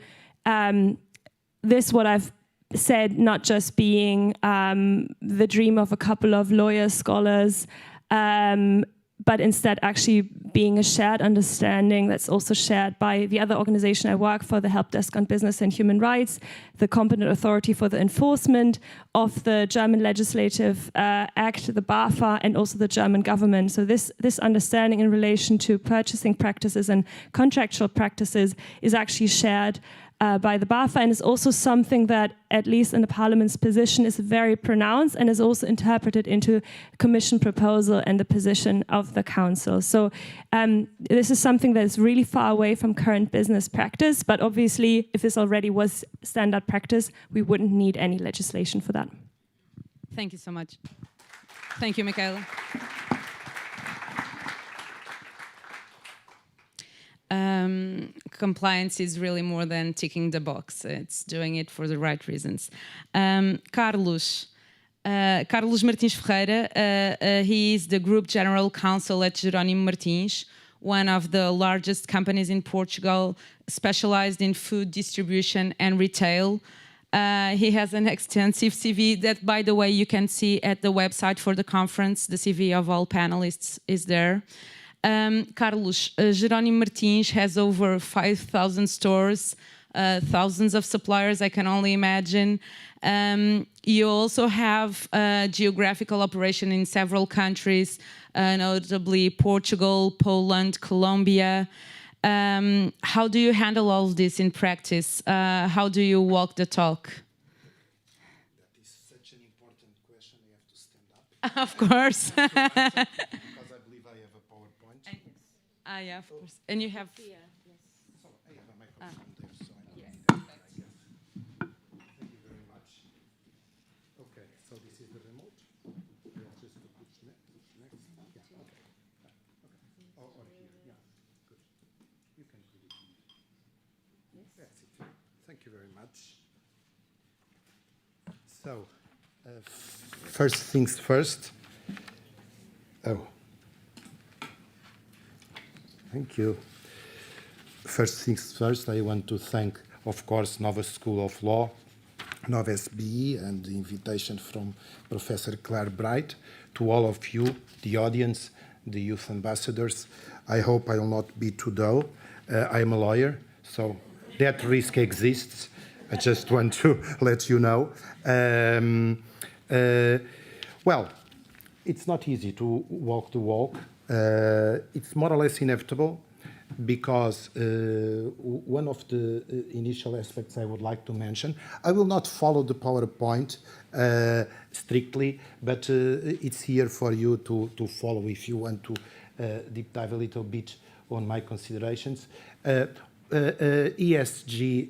this, what I've said, not just being the dream of a couple of lawyers, scholars, but instead actually being a shared understanding that's also shared by the other organization I work for, the Help Desk on Business and Human Rights, the competent authority for the enforcement of the German Legislative Act, the BAFA, and also the German government. So this understanding in relation to purchasing practices and contractual practices is actually shared by the BAFA, and is also something that, at least in the Parliament's position, is very pronounced and is also interpreted into Commission proposal and the position of the Council. So this is something that is really far away from current business practice, but obviously, if this already was standard practice, we wouldn't need any legislation for that. Thank you so much. Thank you, Michaela. Compliance is really more than ticking the box. It's doing it for the right reasons. Carlos Martins Ferreira, he is the Group General Counsel at Jerónimo Martins, one of the largest companies in Portugal specialized in food distribution and retail. He has an extensive CV that, by the way, you can see at the website for the conference. The CV of all panelists is there. Carlos, Jerónimo Martins has over 5,000 stores, thousands of suppliers, I can only imagine. You also have geographical operation in several countries, notably Portugal, Poland, Colombia. How do you handle all of this in practice? How do you walk the talk? That is such an important question, I have to stand up. Of course. Because I believe I have a PowerPoint. Yeah, of course. And you have... So I have a microphone there, so I don't need that, I guess. Thank you very much. Okay, so this is the remote. Just to push next. Yeah, okay. Or here, yeah, good. You can put it in. Yes. That's it. Thank you very much. So, first things first. Oh. Thank you. First things first, I want to thank, of course, Nova School of Law, Nova SBE, and the invitation from Professor Claire Bright, to all of you, the audience, the youth ambassadors. I hope I will not be too dull. I am a lawyer, so that risk exists. I just want to let you know. Well, it's not easy to walk the walk. It's more or less inevitable because one of the initial aspects I would like to mention, I will not follow the PowerPoint strictly, but it's here for you to follow if you want to deep dive a little bit on my considerations. ESG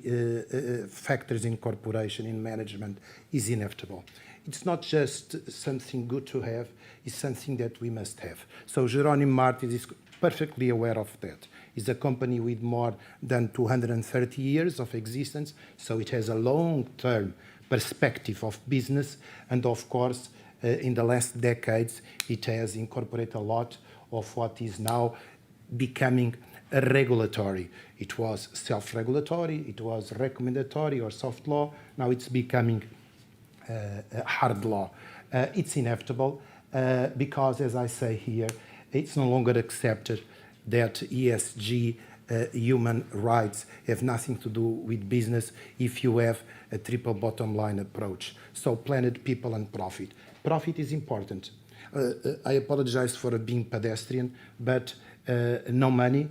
factors in corporation, in management, is inevitable. It's not just something good to have, it's something that we must have. So Jerónimo Martins is perfectly aware of that. It's a company with more than 230 years of existence, so it has a long-term perspective of business, and of course, in the last decades, it has incorporated a lot of what is now becoming a regulatory. It was self-regulatory, it was recommendatory or soft law, now it's becoming hard law. It's inevitable because, as I say here, it's no longer accepted that ESG human rights have nothing to do with business if you have a triple bottom line approach. So planet, people, and profit. Profit is important. I apologize for being pedestrian, but no money,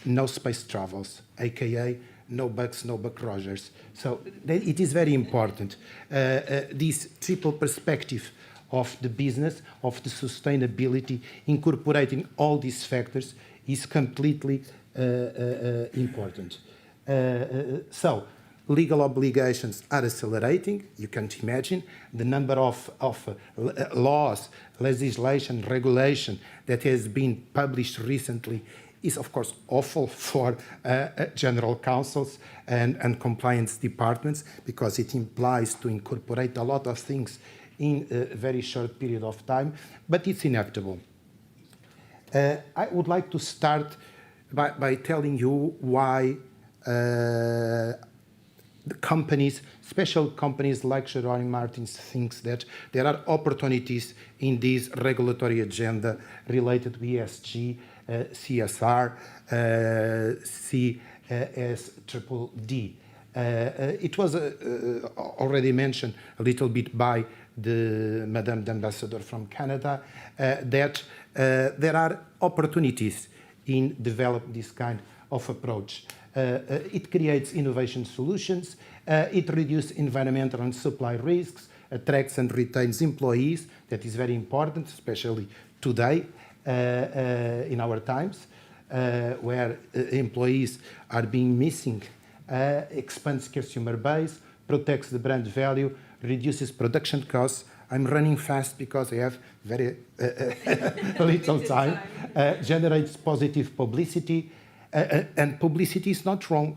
no space travels, aka no bucks, no Buck Rogers. So it is very important. This triple perspective of the business, of the sustainability, incorporating all these factors is completely important. So legal obligations are accelerating. You can't imagine the number of laws, legislation, regulation that has been published recently is, of course, awful for general counsels and compliance departments, because it implies to incorporate a lot of things in a very short period of time, but it's inevitable. I would like to start by telling you why the companies, special companies like Geronimo Martins, thinks that there are opportunities in this regulatory agenda related to ESG, CSR, CSDD. It was already mentioned a little bit by the Madame the Ambassador from Canada that there are opportunities in developing this kind of approach. It creates innovation solutions, it reduces environmental and supply risks, attracts and retains employees. That is very important, especially today in our times, where employees are being missing, expands consumer base, protects the brand value, reduces production costs. I'm running fast because I have very little time. Generates positive publicity, and publicity is not wrong.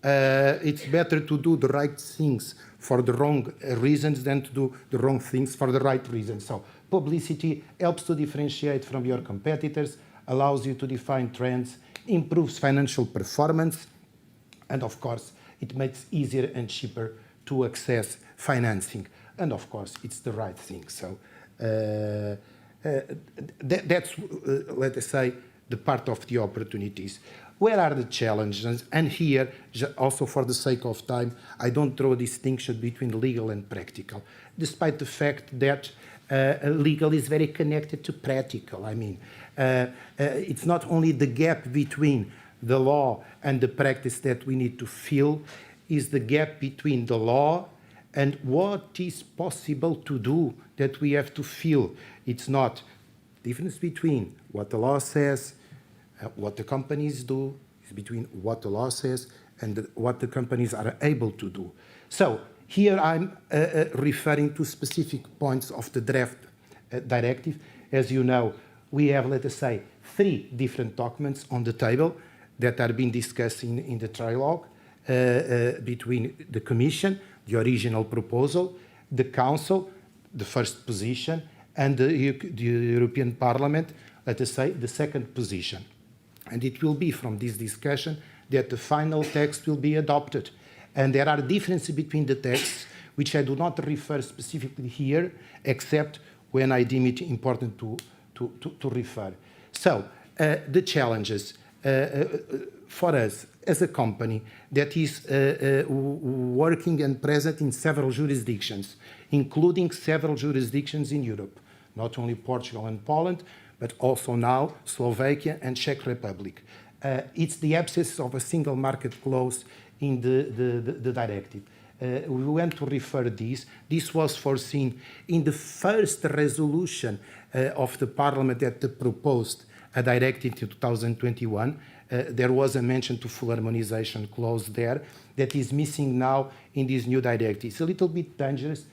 It's better to do the right things for the wrong reasons than to do the wrong things for the right reasons. So publicity helps to differentiate from your competitors, allows you to define trends, improves financial performance, and of course, it makes it easier and cheaper to access financing. And of course, it's the right thing. So that's, let us say, the part of the opportunities. Where are the challenges? And here, also for the sake of time, I don't draw a distinction between legal and practical, despite the fact that legal is very connected to practical. I mean, it's not only the gap between the law and the practice that we need to fill, is the gap between the law and what is possible to do that we have to fill. It's not the difference between what the law says, what the companies do, is between what the law says and what the companies are able to do. So here I'm referring to specific points of the draft directive. As you know, we have, let us say, 3 different documents on the table that are being discussed in the trilogue between the Commission, the original proposal, the Council, the first position, and the European Parliament, let us say, the second position. And it will be from this discussion that the final text will be adopted. And there are differences between the texts, which I do not refer specifically here, except when I deem it important to refer. So, the challenges for us as a company that is working and present in several jurisdictions, including several jurisdictions in Europe, not only Portugal and Poland, but also now Slovakia and Czech Republic. It's the absence of a single market clause in the directive. We want to refer this. This was foreseen in the first resolution of the Parliament that proposed a directive in 2021. There was a mention to full harmonization clause there that is missing now in this new directive. It's a little bit dangerous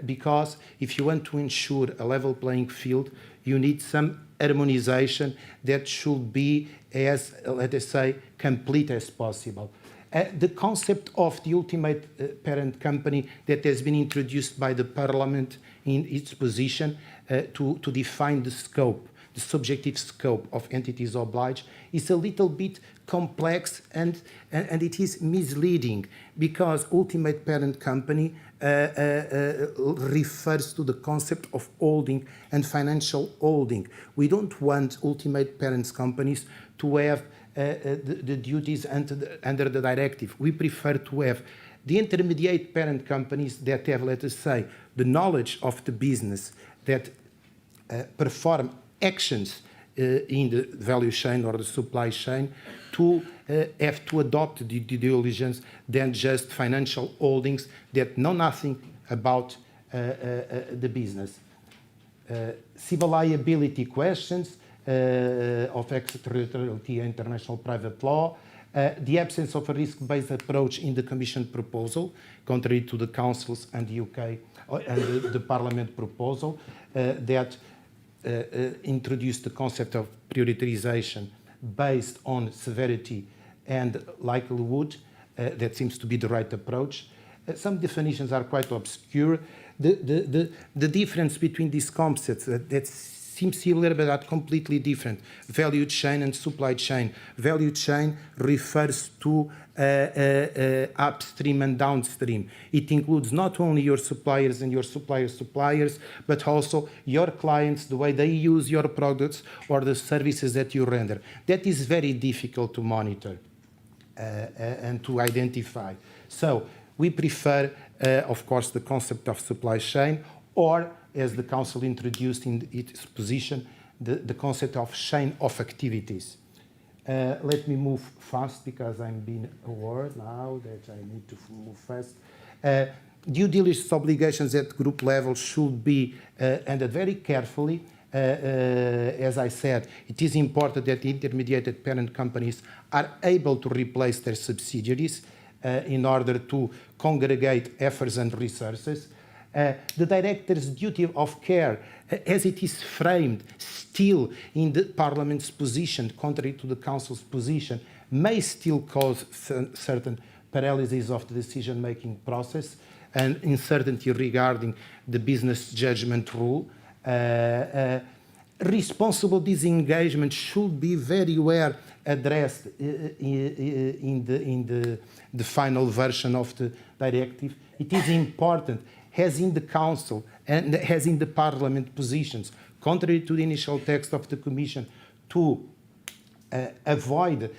because if you want to ensure a level playing field, you need some harmonization that should be as, let us say, complete as possible. The concept of the ultimate parent company that has been introduced by the Parliament in its position to define the scope, the subjective scope of entities obliged, is a little bit complex and it is misleading because ultimate parent company refers to the concept of holding and financial holding. We don't want ultimate parents companies to have the duties under the directive. We prefer to have the intermediate parent companies that have, let us say, the knowledge of the business, that perform actions in the value chain or the supply chain to have to adopt the due diligence than just financial holdings that know nothing about the business. Civil liability questions of extraterritoriality and international private law, the absence of a risk-based approach in the Commission proposal, contrary to the Council's and the UK and the Parliament proposal, that introduced the concept of prioritization based on severity and likelihood. That seems to be the right approach. Some definitions are quite obscure. The difference between these concepts that seems similar but are completely different. Value chain and supply chain. Value chain refers to upstream and downstream. It includes not only your suppliers and your suppliers' suppliers, but also your clients, the way they use your products or the services that you render. That is very difficult to monitor and to identify. So we prefer, of course, the concept of supply chain, or as the Council introduced in its position, the concept of chain of activities. Let me move fast because I'm being aware now that I need to move fast. Due diligence obligations at group level should be handled very carefully. As I said, it is important that intermediated parent companies are able to replace their subsidiaries in order to congregate efforts and resources. The director's duty of care, as it is framed still in the Parliament's position, contrary to the Council's position, may still cause certain paralysis of the decision-making process and uncertainty regarding the business judgment rule. Responsible disengagement should be very well addressed in the final version of the directive. It is important, as in the Council and as in the Parliament positions, contrary to the initial text of the Commission, to avoid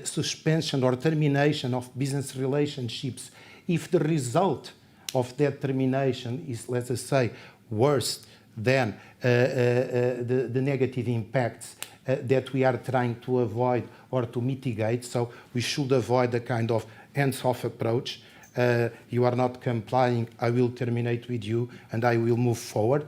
suspension or termination of business relationships if the result of that termination is, let us say, worse than the negative impacts that we are trying to avoid or to mitigate. So we should avoid a kind of hands-off approach. You are not complying, I will terminate with you and I will move forward.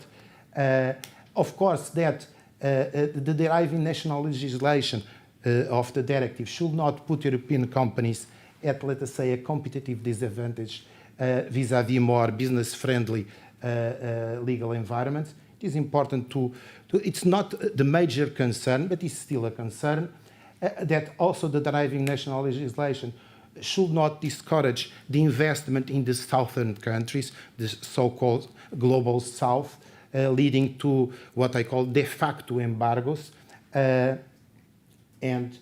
Of course, that the deriving national legislation of the directive should not put European companies at, let us say, a competitive disadvantage vis-à-vis more business-friendly legal environments. It is important to, it's not the major concern, but it's still a concern, that also the deriving national legislation should not discourage the investment in the southern countries, the so-called global south, leading to what I call de facto embargoes. And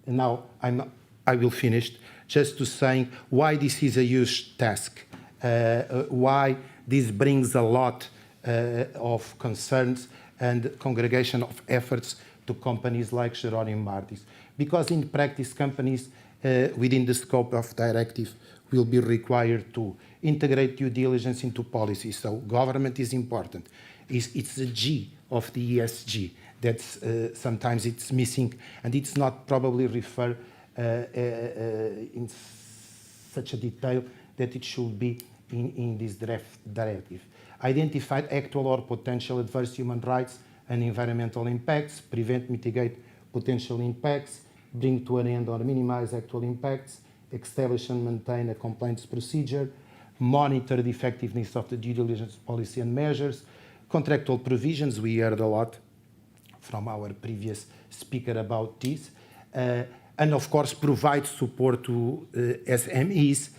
now I will finish just to saying why this is a huge task, why this brings a lot of concerns and congregation of efforts to companies like Jerónimo Martins. Because in practice, companies within the scope of directive will be required to integrate due diligence into policy. So government is important. It's the G of the ESG. That's sometimes it's missing, and it's not probably referred in such a detail that it should be in this directive. Identified actual or potential adverse human rights and environmental impacts, prevent, mitigate potential impacts, bring to an end or minimize actual impacts, establish and maintain a compliance procedure, monitor the effectiveness of the due diligence policy and measures, contractual provisions, we heard a lot from our previous speaker about this, and of course provide support to SMEs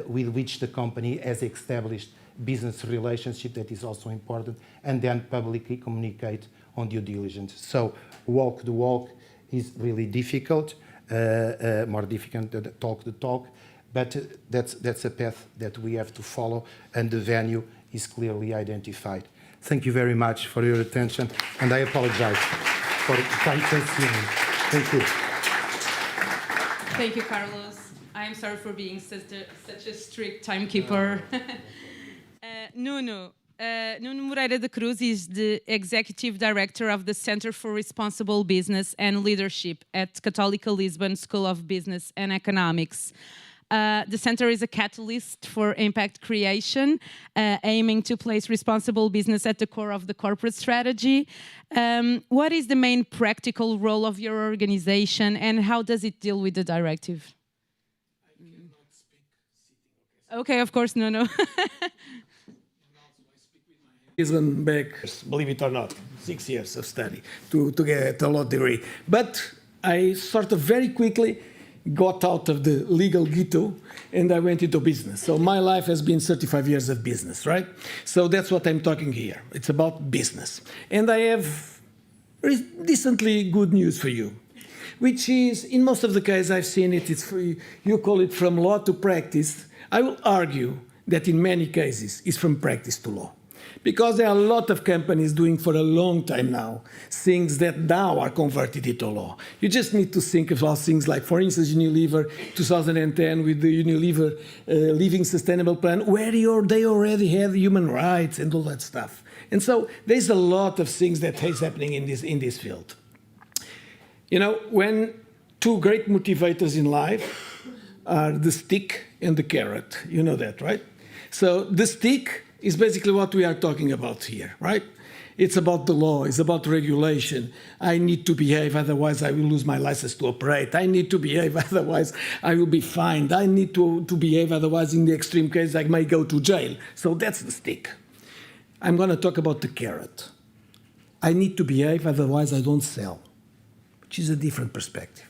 with which the company has established business relationship, that is also important, and then publicly communicate on due diligence. So walk the walk is really difficult, more difficult than talk the talk, but that's a path that we have to follow, and the venue is clearly identified. Thank you very much for your attention, and I apologize for time consuming. Thank you. Thank you, Carlos. I'm sorry for being such a strict timekeeper. Nuno, Nuno Moreira da Cruz is the Executive Director of the Center for Responsible Business and Leadership at Católica Lisbon School of Business and Economics. The center is a catalyst for impact creation, aiming to place responsible business at the core of the corporate strategy. What is the main practical role of your organization, and how does it deal with the directive? I cannot speak sitting. Okay, of course, no. Lisbon back, believe it or not, 6 years of study to get a law degree. But I sort of very quickly got out of the legal ghetto and I went into business. So my life has been 35 years of business, right? So that's what I'm talking here. It's about business. And I have decently good news for you, which is, in most of the cases I've seen it, you call it from law to practice. I will argue that in many cases it's from practice to law. Because there are a lot of companies doing for a long time now things that now are converted into law. You just need to think about things like, for instance, Unilever 2010 with the Unilever Living Sustainable Plan, where they already had human rights and all that stuff. And so there's a lot of things that is happening in this field. You know, when two great motivators in life are the stick and the carrot, you know that, right? So the stick is basically what we are talking about here, right? It's about the law, it's about regulation. I need to behave, otherwise I will lose my license to operate. I need to behave, otherwise I will be fined. I need to behave, otherwise in the extreme case I may go to jail. So that's the stick. I'm going to talk about the carrot. I need to behave, otherwise I don't sell, which is a different perspective.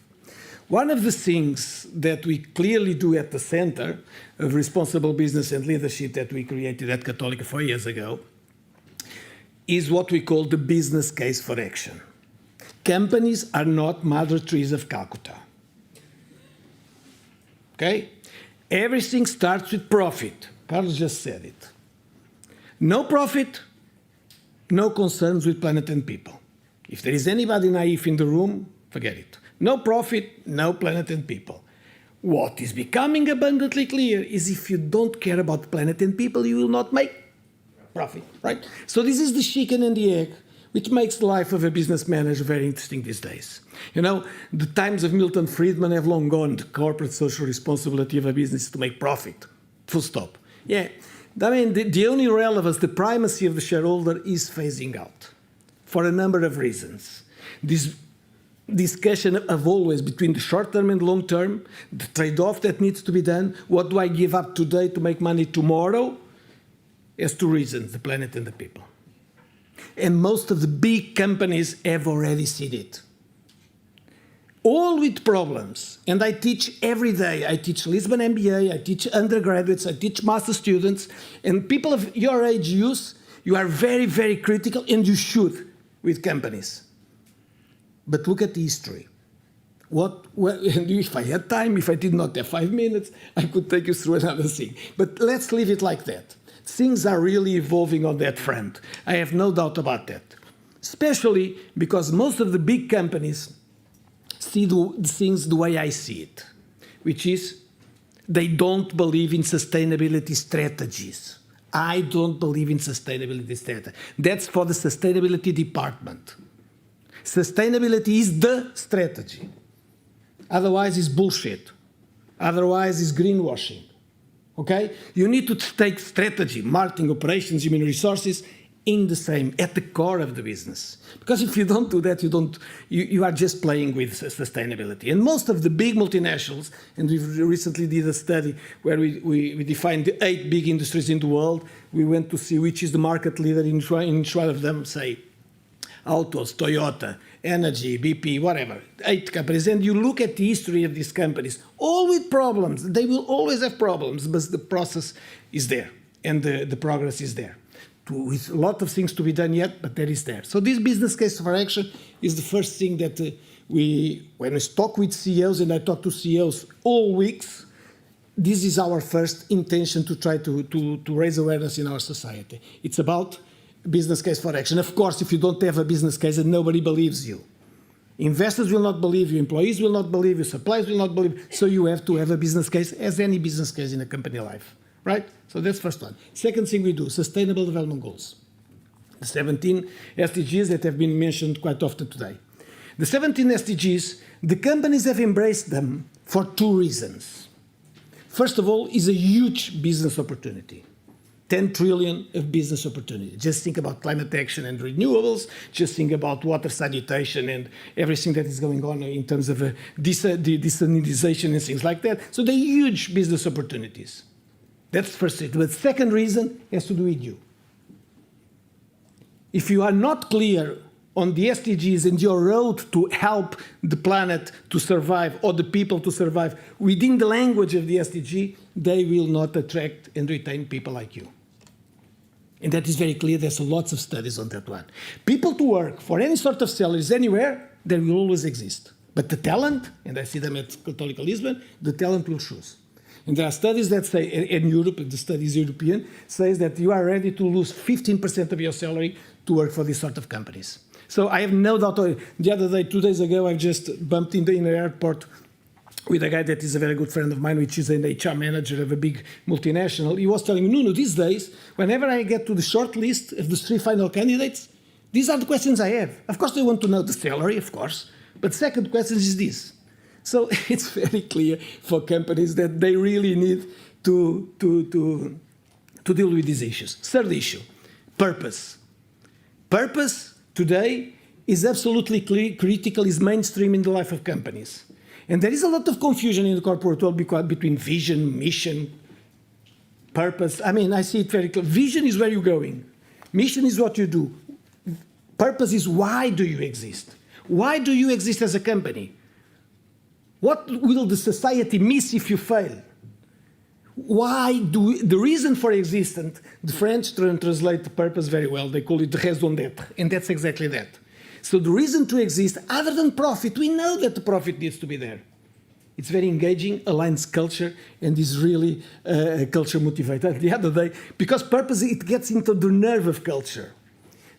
One of the things that we clearly do at the Center of Responsible Business and Leadership that we created at Católica 4 years ago is what we call the business case for action. Companies are not Mother Teresa of Calcutta. Okay? Everything starts with profit. Carlos just said it. No profit, no concerns with planet and people. If there is anybody naive in the room, forget it. No profit, no planet and people. What is becoming abundantly clear is if you don't care about planet and people, you will not make profit, right? So this is the chicken and the egg, which makes the life of a business manager very interesting these days. You know, the times of Milton Friedman have long gone. The corporate social responsibility of a business is to make profit, full stop. Yeah, I mean, the only relevance, the primacy of the shareholder is phasing out for a number of reasons. This discussion of always between the short term and long term, the trade-off that needs to be done, what do I give up today to make money tomorrow, has two reasons, the planet and the people. And most of the big companies have already seen it. All with problems. And I teach every day. I teach Lisbon MBA, I teach undergraduates, I teach master students, and people of your age, youth, you are very, very critical, and you should, with companies. But look at the history. And if I had time, if I did not have 5 minutes, I could take you through another thing. But let's leave it like that. Things are really evolving on that front. I have no doubt about that. Especially because most of the big companies see the things the way I see it, which is they don't believe in sustainability strategies. I don't believe in sustainability strategy. That's for the sustainability department. Sustainability is the strategy. Otherwise, it's bullshit. Otherwise, it's greenwashing. Okay? You need to take strategy, marketing, operations, human resources at the core of the business. Because if you don't do that, you are just playing with sustainability. And most of the big multinationals, and we recently did a study where we defined the 8 big industries in the world. We went to see which is the market leader in each one of them, say, Autos, Toyota, Energy, BP, whatever, 8 companies, and you look at the history of these companies, all with problems. They will always have problems, but the process is there, and the progress is there. With a lot of things to be done yet, but that is there. So this business case for action is the first thing that when we talk with CEOs, and I talk to CEOs all weeks, this is our first intention to try to raise awareness in our society. It's about business case for action. Of course, if you don't have a business case, then nobody believes you. Investors will not believe you, employees will not believe you, suppliers will not believe you. So you have to have a business case, as any business case in a company life, right? So that's first one. Second thing we do, Sustainable Development Goals. The 17 SDGs that have been mentioned quite often today. The 17 SDGs, the companies have embraced them for two reasons. First of all, is a huge business opportunity. 10 trillion of business opportunity. Just think about climate action and renewables. Just think about water sanitation and everything that is going on in terms of desalinization and things like that. So they're huge business opportunities. That's the first thing. The second reason has to do with you. If you are not clear on the SDGs and your road to help the planet to survive or the people to survive within the language of the SDG, they will not attract and retain people like you. And that is very clear. There's lots of studies on that one. People to work for any sort of salaries anywhere, they will always exist. But the talent, and I see them at Católica Lisbon, the talent will choose. And there are studies that say, in Europe, the study is European, says that you are ready to lose 15% of your salary to work for these sort of companies. So I have no doubt. The other day, 2 days ago, I've just bumped in the airport with a guy that is a very good friend of mine, which is an HR manager of a big multinational. He was telling me, Nuno, these days, whenever I get to the short list of the 3 final candidates, these are the questions I have. Of course, they want to know the salary, of course. But second question is this. So it's very clear for companies that they really need to deal with these issues. Third issue, purpose. Purpose today is absolutely critical, is mainstream in the life of companies. And there is a lot of confusion in the corporate world between vision, mission, purpose. I mean, I see it very clear. Vision is where you're going. Mission is what you do. Purpose is why do you exist? Why do you exist as a company? What will the society miss if you fail? The reason for existence, the French translate the purpose very well. They call it the raison d'être, and that's exactly that. So the reason to exist, other than profit, we know that the profit needs to be there. It's very engaging, aligns culture, and is really culture motivated. The other day, because purpose, it gets into the nerve of culture.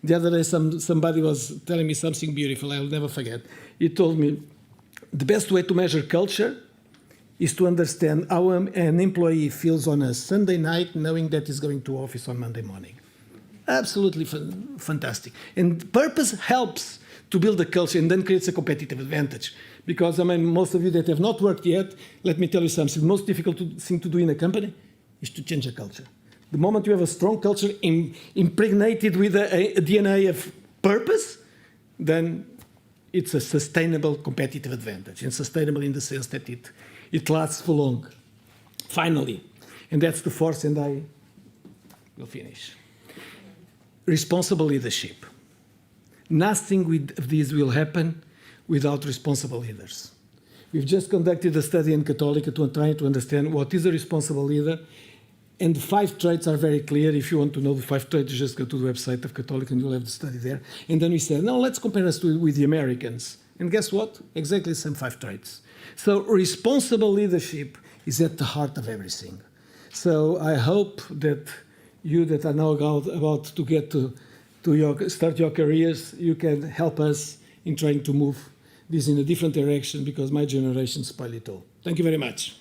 The other day, somebody was telling me something beautiful, I'll never forget. He told me, the best way to measure culture is to understand how an employee feels on a Sunday night knowing that he's going to office on Monday morning. Absolutely fantastic. And purpose helps to build a culture and then creates a competitive advantage. Because, I mean, most of you that have not worked yet, let me tell you something. The most difficult thing to do in a company is to change a culture. The moment you have a strong culture impregnated with a DNA of purpose, then it's a sustainable competitive advantage. And sustainable in the sense that it lasts for long. Finally, and that's the fourth, and I will finish. Responsible leadership. Nothing of this will happen without responsible leaders. We've just conducted a study in Católica to try to understand what is a responsible leader, and the 5 traits are very clear. If you want to know the 5 traits, just go to the website of Católica and you'll have the study there. And then we said, no, let's compare us with the Americans. And guess what? Exactly the same 5 traits. So responsible leadership is at the heart of everything. So I hope that you that are now about to get to start your careers, you can help us in trying to move this in a different direction, because my generation spoiled it all. Thank you very much.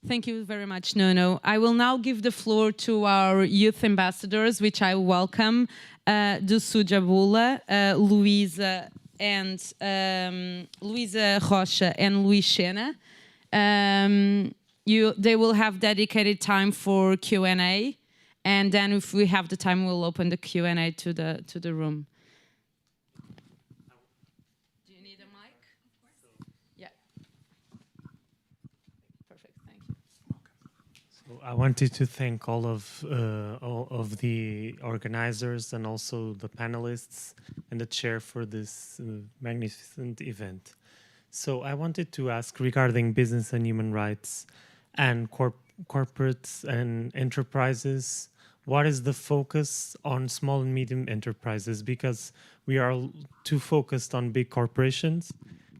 Thank you very much, Nuno. I will now give the floor to our youth ambassadors, which I welcome, Dusu Jabula, Luisa Rocha and Luis Sena. They will have dedicated time for Q&A, and then if we have the time, we'll open the Q&A to the room. Do you need a mic? Yeah. Perfect. Thank you. So I wanted to thank all of the organizers and also the panelists and the chair for this magnificent event. So I wanted to ask regarding business and human rights and corporates and enterprises, what is the focus on small and medium enterprises? Because we are too focused on big corporations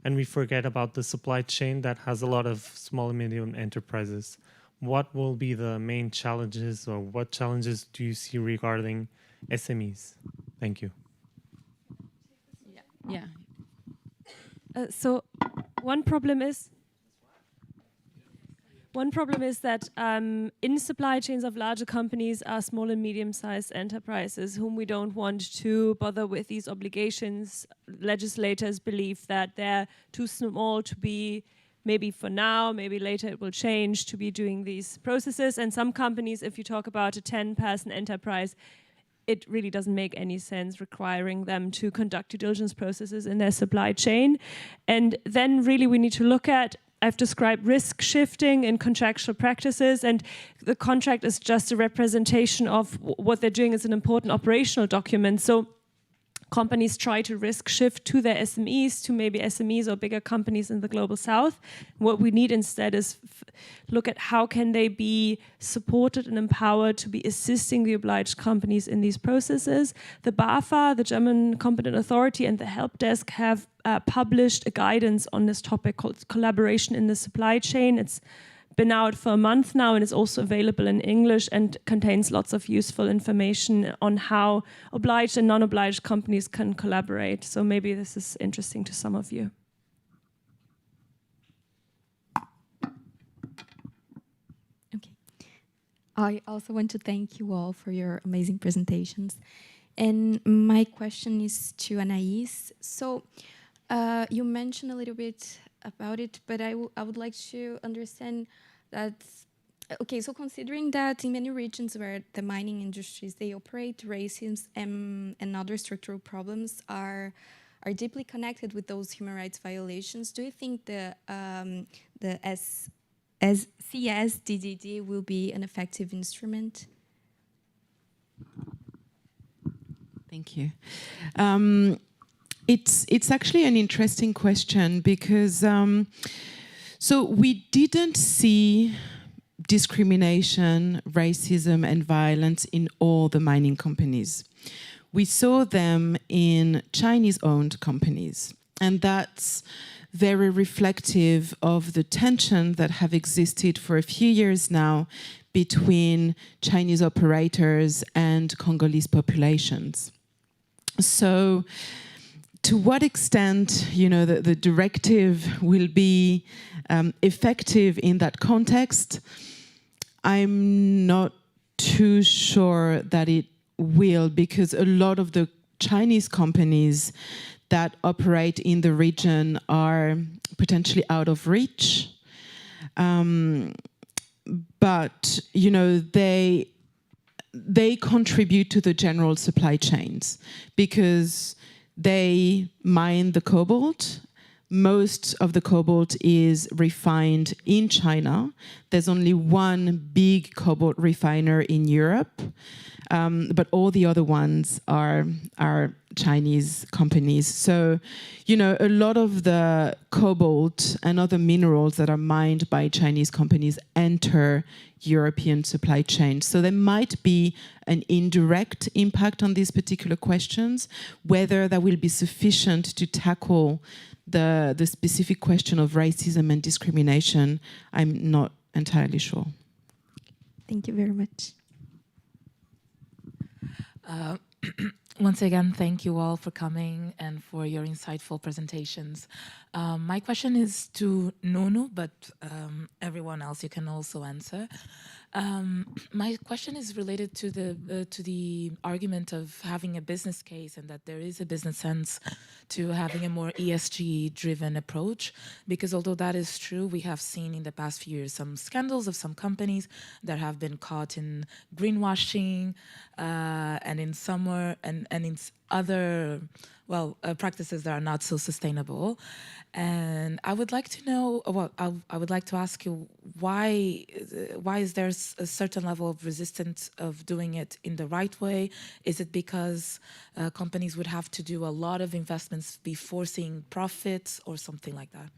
and we forget about the supply chain that has a lot of small and medium enterprises. What will be the main challenges, or what challenges do you see regarding SMEs? Thank you. Yeah. So one problem is that in supply chains of larger companies are small and medium-sized enterprises whom we don't want to bother with these obligations. Legislators believe that they're too small to be, maybe for now, maybe later it will change, to be doing these processes. And some companies, if you talk about a 10-person enterprise, it really doesn't make any sense requiring them to conduct due diligence processes in their supply chain. And then really we need to look at, I've described risk shifting in contractual practices, and the contract is just a representation of what they're doing as an important operational document. So companies try to risk shift to their SMEs, to maybe SMEs or bigger companies in the global south. What we need instead is look at how can they be supported and empowered to be assisting the obliged companies in these processes. The BAFA, the German Competent Authority, and the Help Desk have published a guidance on this topic called Collaboration in the Supply Chain. It's been out for a month now, and it's also available in English and contains lots of useful information on how obliged and non-obliged companies can collaborate. So maybe this is interesting to some of you. Okay. I also want to thank you all for your amazing presentations. And my question is to Anaïs. So you mentioned a little bit about it, but I would like to understand that, okay, so considering that in many regions where the mining industries, they operate, racism and other structural problems are deeply connected with those human rights violations, do you think the CSDD will be an effective instrument? Thank you. It's actually an interesting question because so we didn't see discrimination, racism and violence in all the mining companies. We saw them in Chinese-owned companies, and that's very reflective of the tension that have existed for a few years now between Chinese operators and Congolese populations. So to what extent, you know, the directive will be effective in that context, I'm not too sure that it will, because a lot of the Chinese companies that operate in the region are potentially out of reach. But, you know, they contribute to the general supply chains because they mine the cobalt. Most of the cobalt is refined in China. There's only one big cobalt refiner in Europe, but all the other ones are Chinese companies. So, you know, a lot of the cobalt and other minerals that are mined by Chinese companies enter European supply chains. So there might be an indirect impact on these particular questions. Whether that will be sufficient to tackle the specific question of racism and discrimination, I'm not entirely sure. Thank you very much. Once again, thank you all for coming and for your insightful presentations. My question is to Nunu, but everyone else, you can also answer. My question is related to the argument of having a business case and that there is a business sense to having a more ESG-driven approach, because although that is true, we have seen in the past few years some scandals of some companies that have been caught in greenwashing and in in other practices that are not so sustainable. And I would like to know, well, I would like to ask you, why is there a certain level of resistance of doing it in the right way? Is it because companies would have to do a lot of investments before seeing profits or something like that?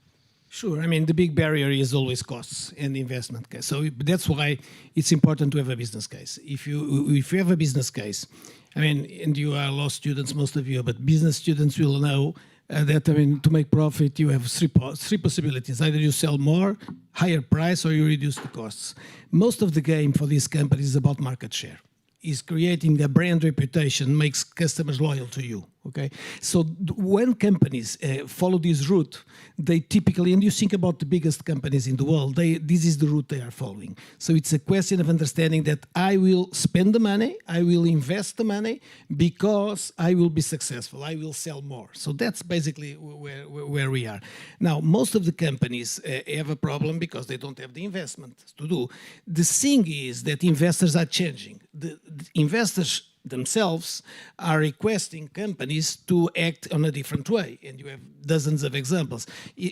Sure. I mean, the big barrier is always costs and investment case. So that's why it's important to have a business case. If you have a business case, I mean, and you are law students, most of you, but business students will know that, I mean, to make profit, you have three possibilities. Either you sell more, higher price, or you reduce the costs. Most of the game for these companies is about market share. Is creating a brand reputation makes customers loyal to you. Okay, so when companies follow this route, they typically, and you think about the biggest companies in the world, this is the route they are following. So it's a question of understanding that I will spend the money, I will invest the money because I will be successful, I will sell more. So that's basically where we are. Now, most of the companies have a problem because they don't have the investment to do. The thing is that investors are changing. The investors themselves are requesting companies to act on a different way, and you have dozens of examples.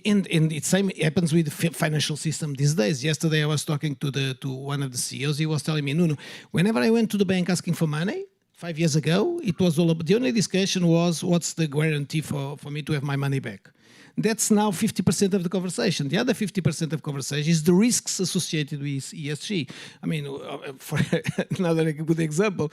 And the same happens with the financial system these days. Yesterday I was talking to one of the CEOs. He was telling me, Nuno, whenever I went to the bank asking for money 5 years ago, it was all about, the only discussion was what's the guarantee for me to have my money back. That's now 50% of the conversation. The other 50% of conversation is the risks associated with ESG. I mean, for another good example,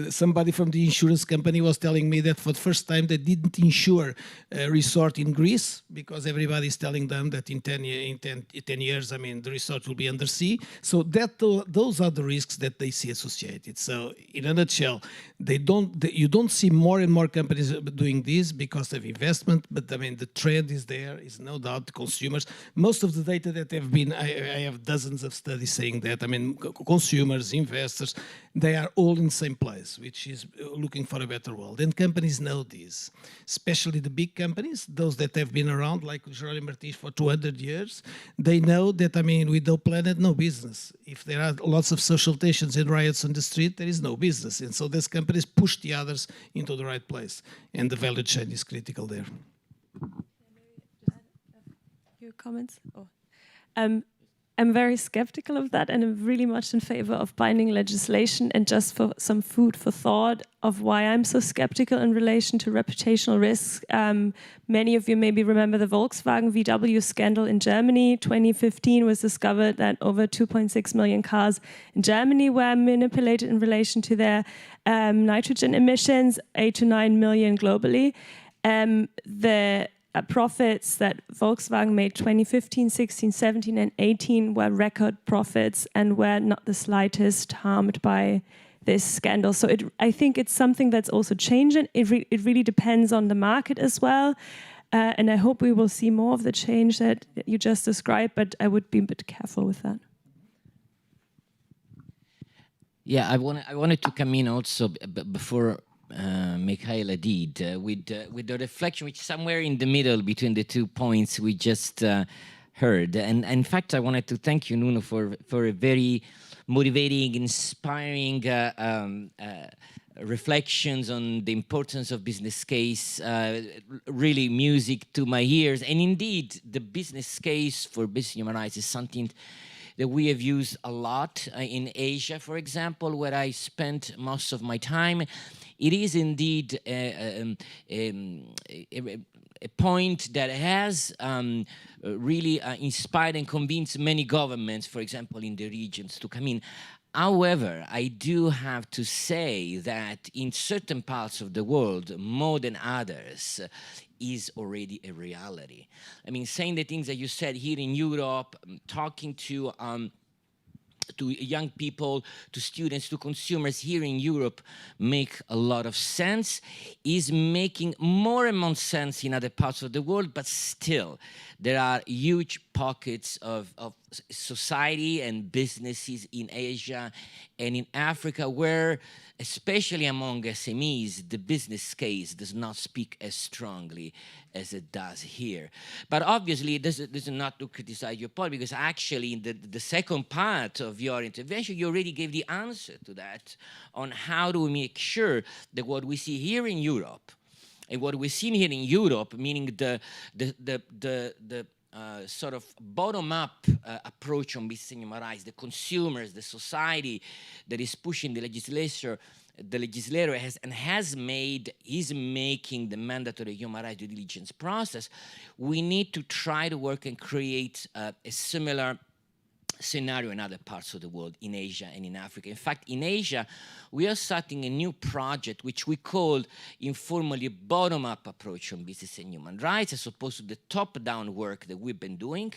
somebody from the insurance company was telling me that for the first time they didn't insure a resort in Greece because everybody's telling them that in 10 years, I mean, the resort will be under sea. So those are the risks that they see associated. So in a nutshell, you don't see more and more companies doing this because of investment, but I mean, the trend is there, is no doubt the consumers. Most of the data that have been, I have dozens of studies saying that, I mean, consumers, investors, they are all in the same place, which is looking for a better world. And companies know this, especially the big companies, those that have been around, like Jerónimo Martins for 200 years, they know that, I mean, with no planet, no business. If there are lots of social tensions and riots on the street, there is no business. And so these companies push the others into the right place. And the value chain is critical there. Your comments? Oh. I'm very skeptical of that, and I'm really much in favor of binding legislation. And just for some food for thought of why I'm so skeptical in relation to reputational risks, many of you maybe remember the Volkswagen VW scandal in Germany. 2015 was discovered that over 2.6 million cars in Germany were manipulated in relation to their nitrogen emissions, 8 to 9 million globally. The profits that Volkswagen made 2015, 16, 17, and 18 were record profits and were not the slightest harmed by this scandal. So I think it's something that's also changing. It really depends on the market as well. And I hope we will see more of the change that you just described, but I would be a bit careful with that. Yeah, I wanted to come in also before Michaela did, with the reflection which is somewhere in the middle between the 2 points we just heard. And in fact, I wanted to thank you, Nuno, for a very motivating, inspiring reflections on the importance of business case, really music to my ears. And indeed, the business case for business human rights is something that we have used a lot in Asia, for example, where I spent most of my time. It is indeed a point that has really inspired and convinced many governments, for example, in the regions to come in. However, I do have to say that in certain parts of the world, more than others, is already a reality. I mean, saying the things that you said here in Europe, talking to young people, to students, to consumers here in Europe make a lot of sense, is making more and more sense in other parts of the world, but still there are huge pockets of society and businesses in Asia and in Africa where, especially among SMEs, the business case does not speak as strongly as it does here. But obviously, this is not to criticize your point, because actually in the second part of your intervention, you already gave the answer to that on how do we make sure that what we see here in Europe, and what we've seen here in Europe, meaning the sort of bottom-up approach on business and human rights, the consumers, the society that is pushing the legislature is making the mandatory human rights due diligence process. We need to try to work and create a similar scenario in other parts of the world, in Asia and in Africa. In fact, in Asia, we are starting a new project which we call informally bottom-up approach on business and human rights, as opposed to the top-down work that we've been doing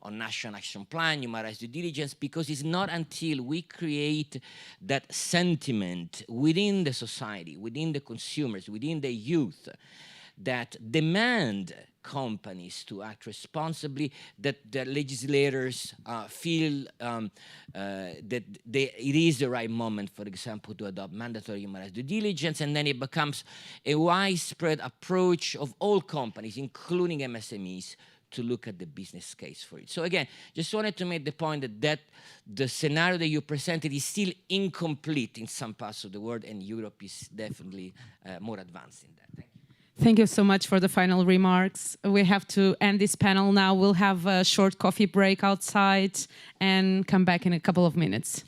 on national action plan, human rights due diligence, because it's not until we create that sentiment within the society, within the consumers, within the youth, that demand companies to act responsibly, that the legislators feel that it is the right moment, for example, to adopt mandatory human rights due diligence, and then it becomes a widespread approach of all companies, including MSMEs, to look at the business case for it. So again, just wanted to make the point that the scenario that you presented is still incomplete in some parts of the world, and Europe is definitely more advanced in that. Thank you. Thank you so much for the final remarks. We have to end this panel now. We'll have a short coffee break outside and come back in a couple of minutes.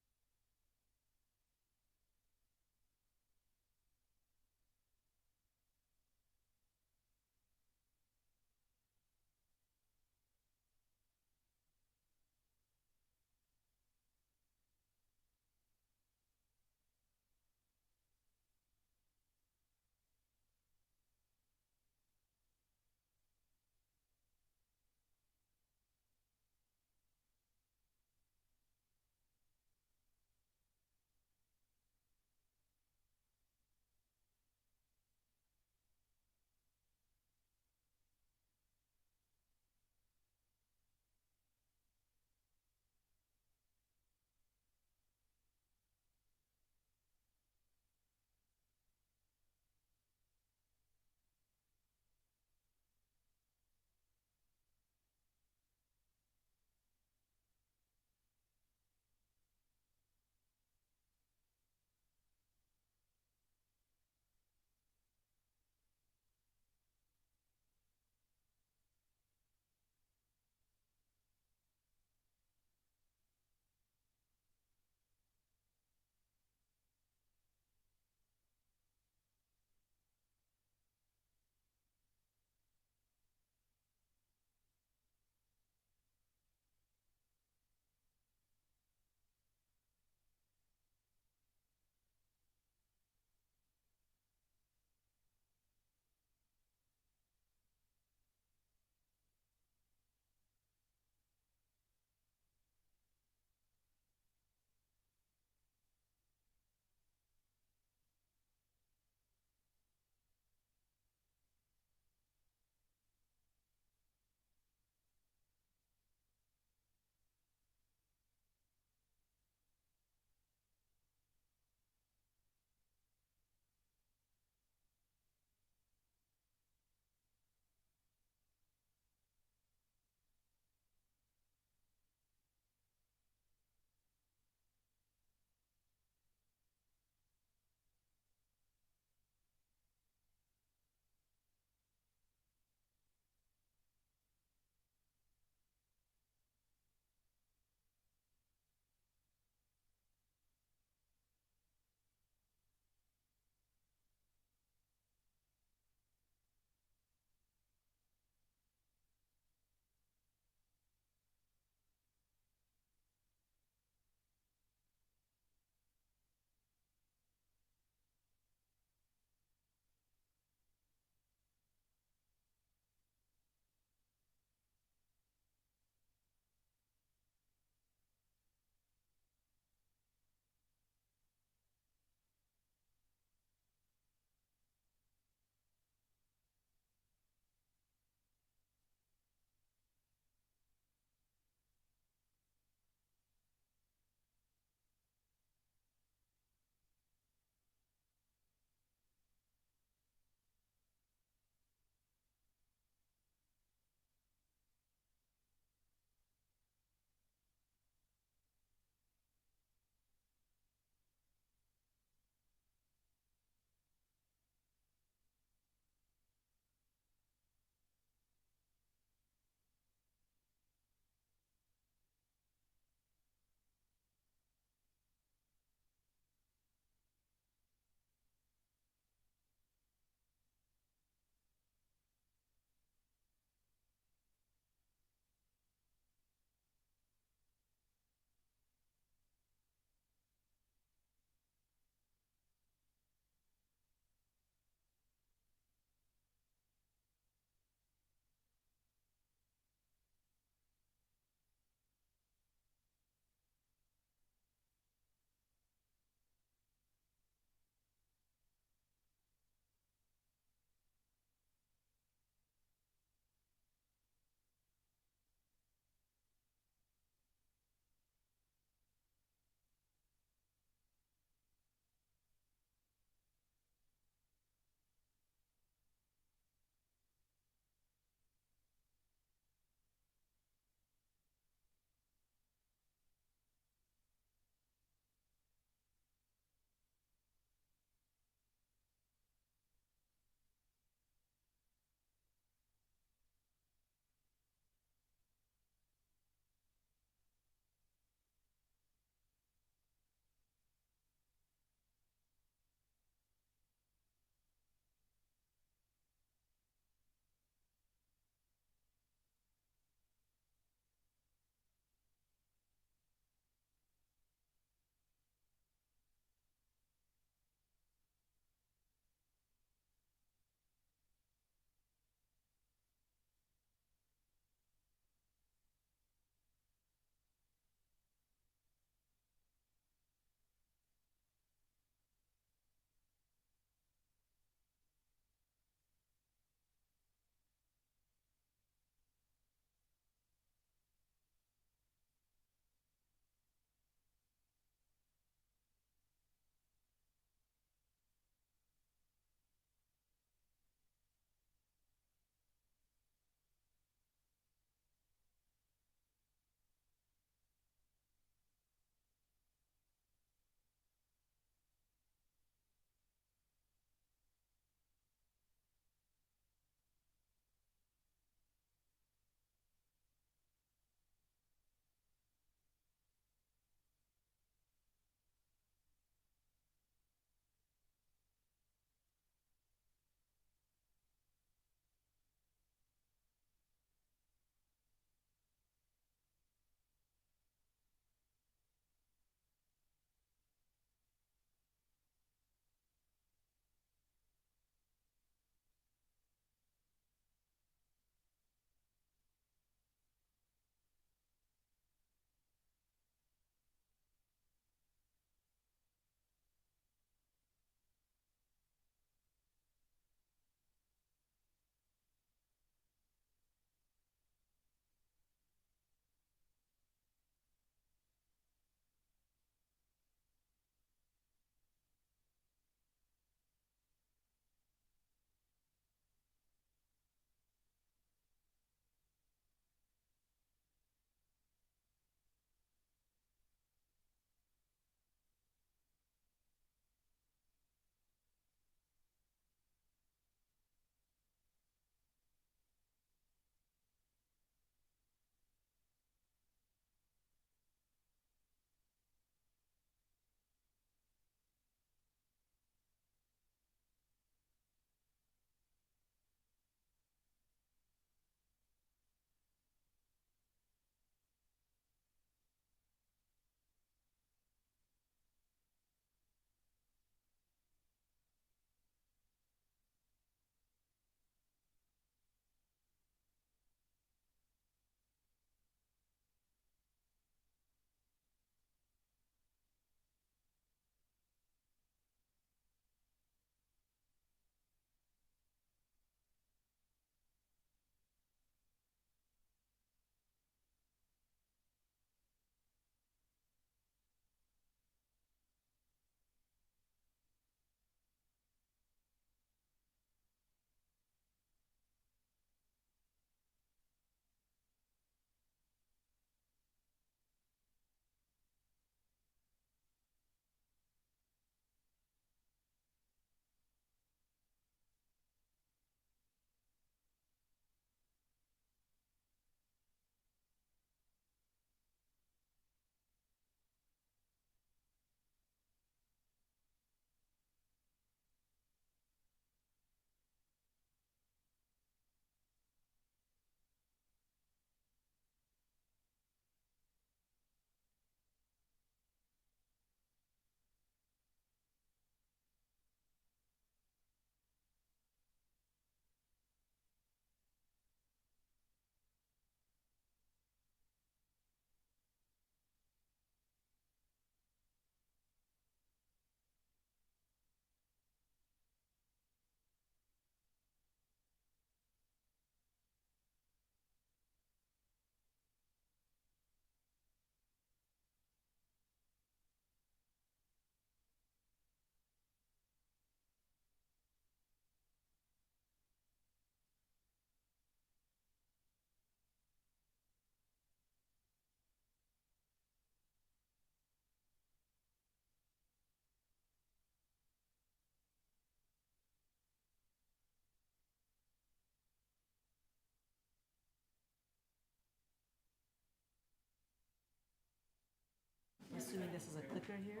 this is a clicker here?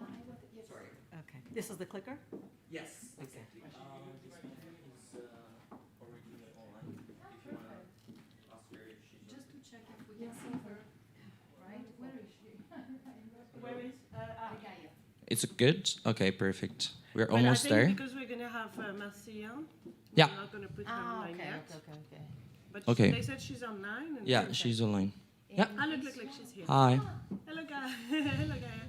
Okay. This is the clicker? Yes. Okay. Exactly. This one is already online. If you want to ask her if she's Just to check if we can see her. Right? Where is she? Where is It's good? Okay, perfect. We're well, almost I think there. because we're going to have Marcia. Yeah. We're not going to put her online yet. Okay. But Okay. they said she's online. And Yeah, she's online. Yeah. Ah, look, she's here. Hi. Hello, Gaia. Hello, Gaia.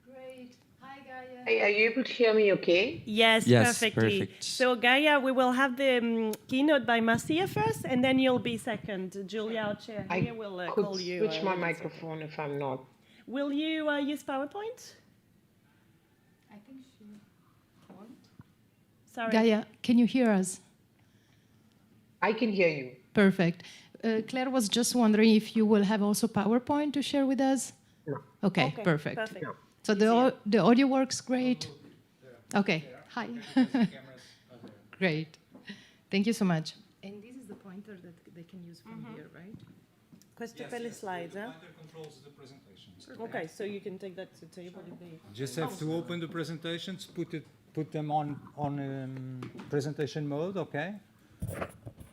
Great. Hi, Gaia. Are you able to hear me okay? Yes, Yes, perfectly. perfect. So, Gaia, we will have the keynote by Marcia first, and then you'll be second. Julia, our chair here, will could call you. switch my microphone if I'm not. Will you use PowerPoint? I think she won't. Sorry. Gaia, can you hear us? I can hear you. Perfect. Claire was just wondering if you will have also PowerPoint to share with us? No. Okay, Okay, perfect. perfect. So the audio works great? Okay, hi. Great. Thank you so much. And this is the pointer that they can use from here, right? Questo per le slides, huh? Controls the presentations. Okay, so you can take that to the table if they... Just have to open the presentations, put them on presentation mode, okay?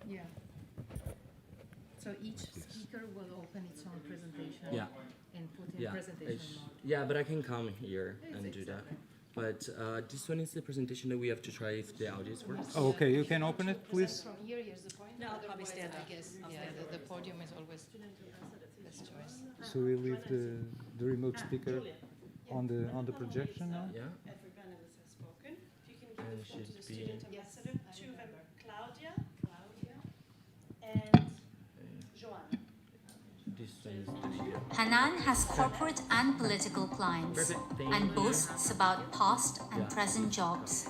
Yeah. So each speaker will open its own presentation. Yeah. And put in presentation mode. Yeah, but I can come here and do that. But this one is the presentation that we have to try if the audio works. Oh, okay, you can open it, please. From here, here's the point. No, I'll probably stand up. I guess, yeah, the podium is always best choice. So we leave the remote speaker on the projection now? Yeah. Every panelist has spoken. If you can give And the floor to the should be- student ambassador, two of them, Claudia, and Joanna. This one is the video. Hanan has corporate and political clients Perfect, thank and you. boasts about past and present jobs.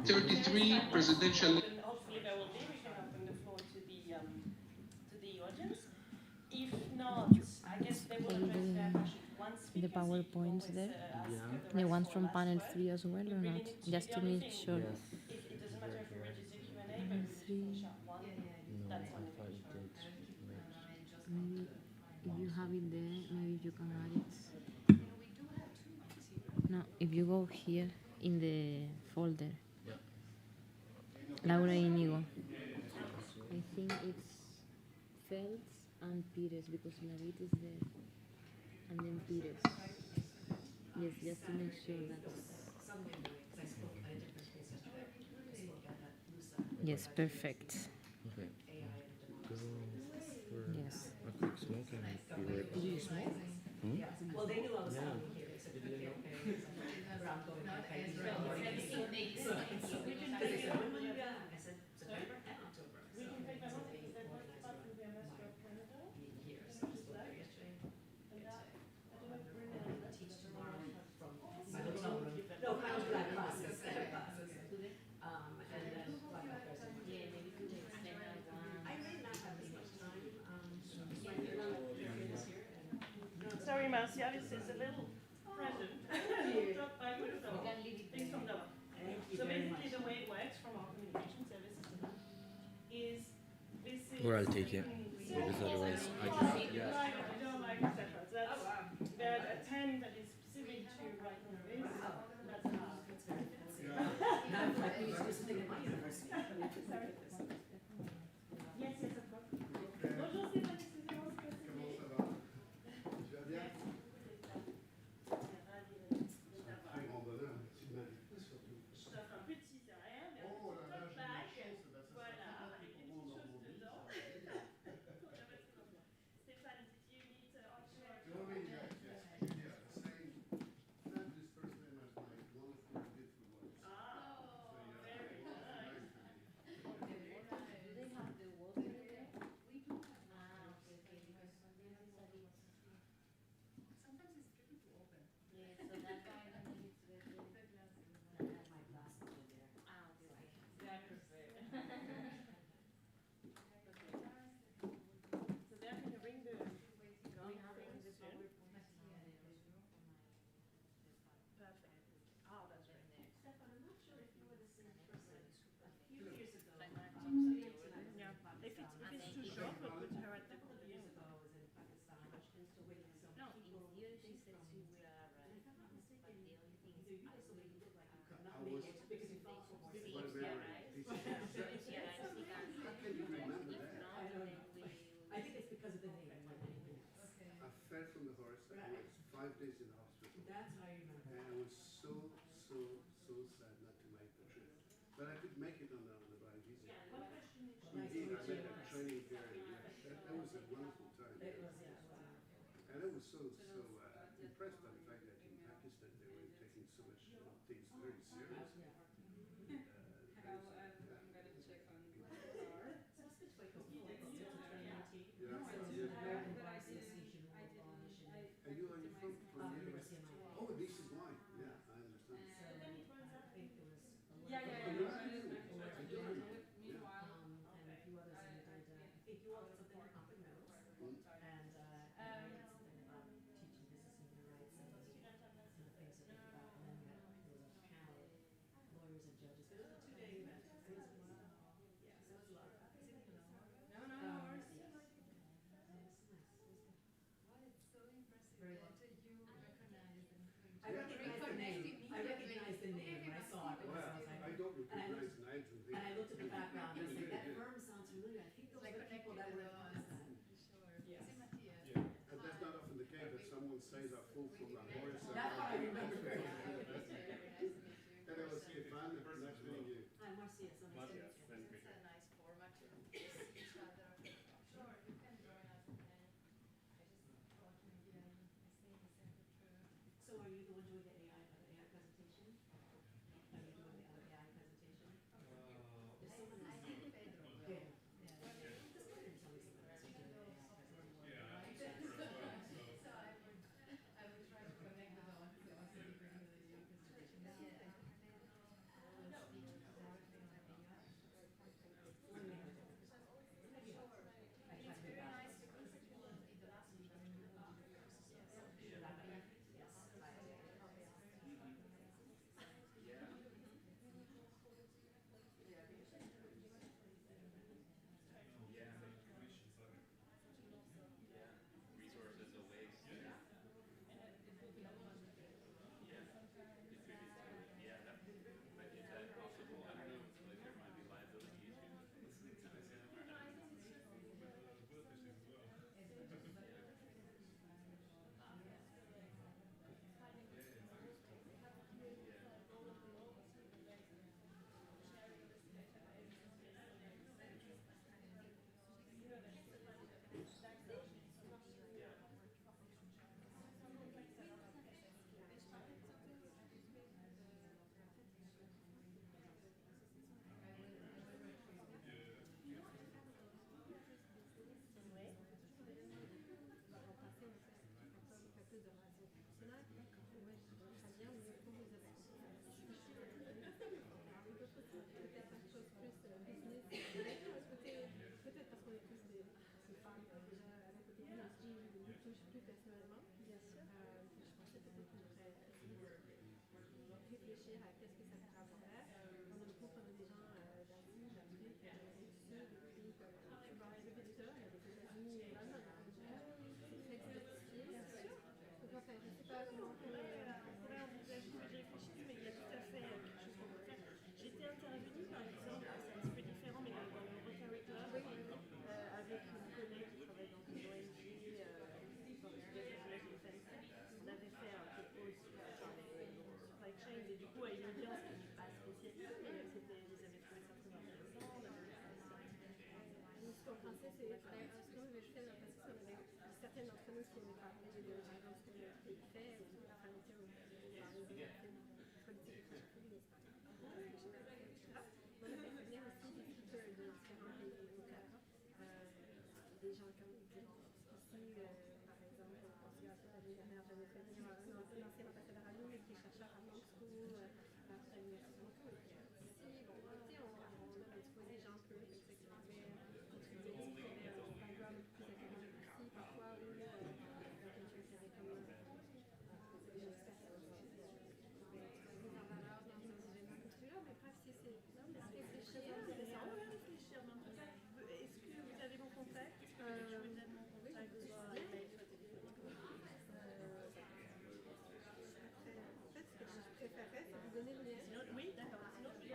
33 presidential. And hopefully there will be. We can open the floor to the audience. If not, I guess they will address their question. One speaker. The PowerPoints there, the ones from panel 3 as well or not? Just to make sure. It doesn't matter if we register Q&A, but if we finish up one, that's one of the Maybe if you have it there, maybe you can add it. No, if you go here in the folder, Laura Inigo. I think it's Feltz and Pires because Navid is there, and then Pires. Yes, just to make sure that. Yes, perfect. Okay. Go for Yes. a quick smoke and be right back. Did you smoke? Well, they knew I was Yeah. coming here. They said, "Be careful." Where I'm going. Okay. I said, September and October. We can take that one because they're both part of the ambassador of Canada. Here, so I spoke there yesterday. I don't know if Brenda Teach tomorrow from my hotel room. No, I was black classes. And then black Yeah, maybe to extend that one. I may not have as much time. Sorry, Marcia, this is a little present. Dropped by with some things from Nova. So basically the way it works from our communication services is this is... Or I'll take it, because otherwise I Like can. it, you don't like, etc. So that's, there are 10 that is specific to right now this. That's how it's going to Like we used to sing in my university. Yes, yes, of course. Bonjour, Stéphane, excusez-moi, c'est pas Je t'offre un petit céréal, mais un petit tote bag. Voilà, avec des petites choses dedans. I think it's because of the name. I fell from the horse. I was 5 days in the hospital. That's how you remember. And I was so sad not to make the trip. But I could make it on the blind visa. Indeed, I made a training period. That was a wonderful time. It was, yeah. And I was so impressed by the fact that in Pakistan they were taking so much things very seriously. I'm going to check on the car. And you are from Oh, this is why. Yeah, I understand. Yeah. Meanwhile, and a few others in the data. I think you all did something on conflict metals. And I did something about teaching business and human rights and the things to think about. And then we had a panel of lawyers and judges. It was a 2-day event. It was a lot. Yeah, so it was a lot of fun. No. It's so impressive Very that you recognize them. I recognized the name. I recognized the name when I saw it. Well, I don't recognize names and things. And I looked at the background and I was like, that firm sounds familiar. I think those are the people that were involved. Yes. And that's not often the case that someone says I fall from a horse. That's what I remember very well. And I was Stefan, nice meeting you. I'm Marcia. It's a nice format to see each other. Sure, you can join us. I just thought maybe I say the secretary. So are you the one doing the AI presentation? Are you doing the other AI presentation? There's someone else. I think Pedro will. Okay. Yeah. Just go ahead and tell me someone else who's doing the AI presentation. So I would try to connect the dots to also be bringing the new presentation. Yeah. Speak directly on AI. It's very nice because in the last meeting, Resources a waste. But is that possible? I don't know. Like there might be liability issues. Peut-être parce qu'on est tous des femmes déjà à la côté de nous, qui nous touche plus personnellement. Bien sûr. Je pensais peut-être qu'on pourrait essayer de réfléchir à qu'est-ce que ça pourrait avoir. On a le groupe, on a des gens d'Asie, d'Afrique, du Sud, des pays comme Cuba, des États-Unis, c'est très diversifié. Bien sûr. Donc, enfin, je ne sais pas comment on pourrait envisager. Je réfléchis, mais il y a tout à fait quelque chose qu'on peut faire. J'étais intervenue, par exemple, c'est un petit peu différent, mais dans le Rotary Club, avec une collègue qui travaille dans une ONG, dans le Diligence Defense. On avait fait un propos sur les supply chains, et du coup, à une audience qui n'est pas spécialisée, mais ils avaient trouvé ça très intéressant. Ce qu'on pensait, c'est ce qu'on avait fait dans le passé, on avait certaines d'entre nous qui avaient parlé de ce qu'on avait fait, ou de la famille, ou parler de politique féministe. On avait fait venir aussi des speakers de différents pays locaux, des gens comme ici, par exemple, au consulat l'année dernière, j'avais fait venir un ancien ambassadeur à nous qui est chercheur à Moscou, à l'université de Moscou. Ici, bon, on a exposé des gens un peu qui pouvaient contribuer, qui avaient un background plus académique aussi, parfois, ou quelqu'un qui avait comme des expériences mises en valeur dans un événement culturel, mais bref, c'est réfléchir. On va réfléchir, mais en tout cas, est-ce que vous avez mon contact? Je vous donne mon contact, soit email, soit téléphonique. En fait, ce que je préférerais, c'est vous donner le lien. Oui, d'accord. Sinon, je vais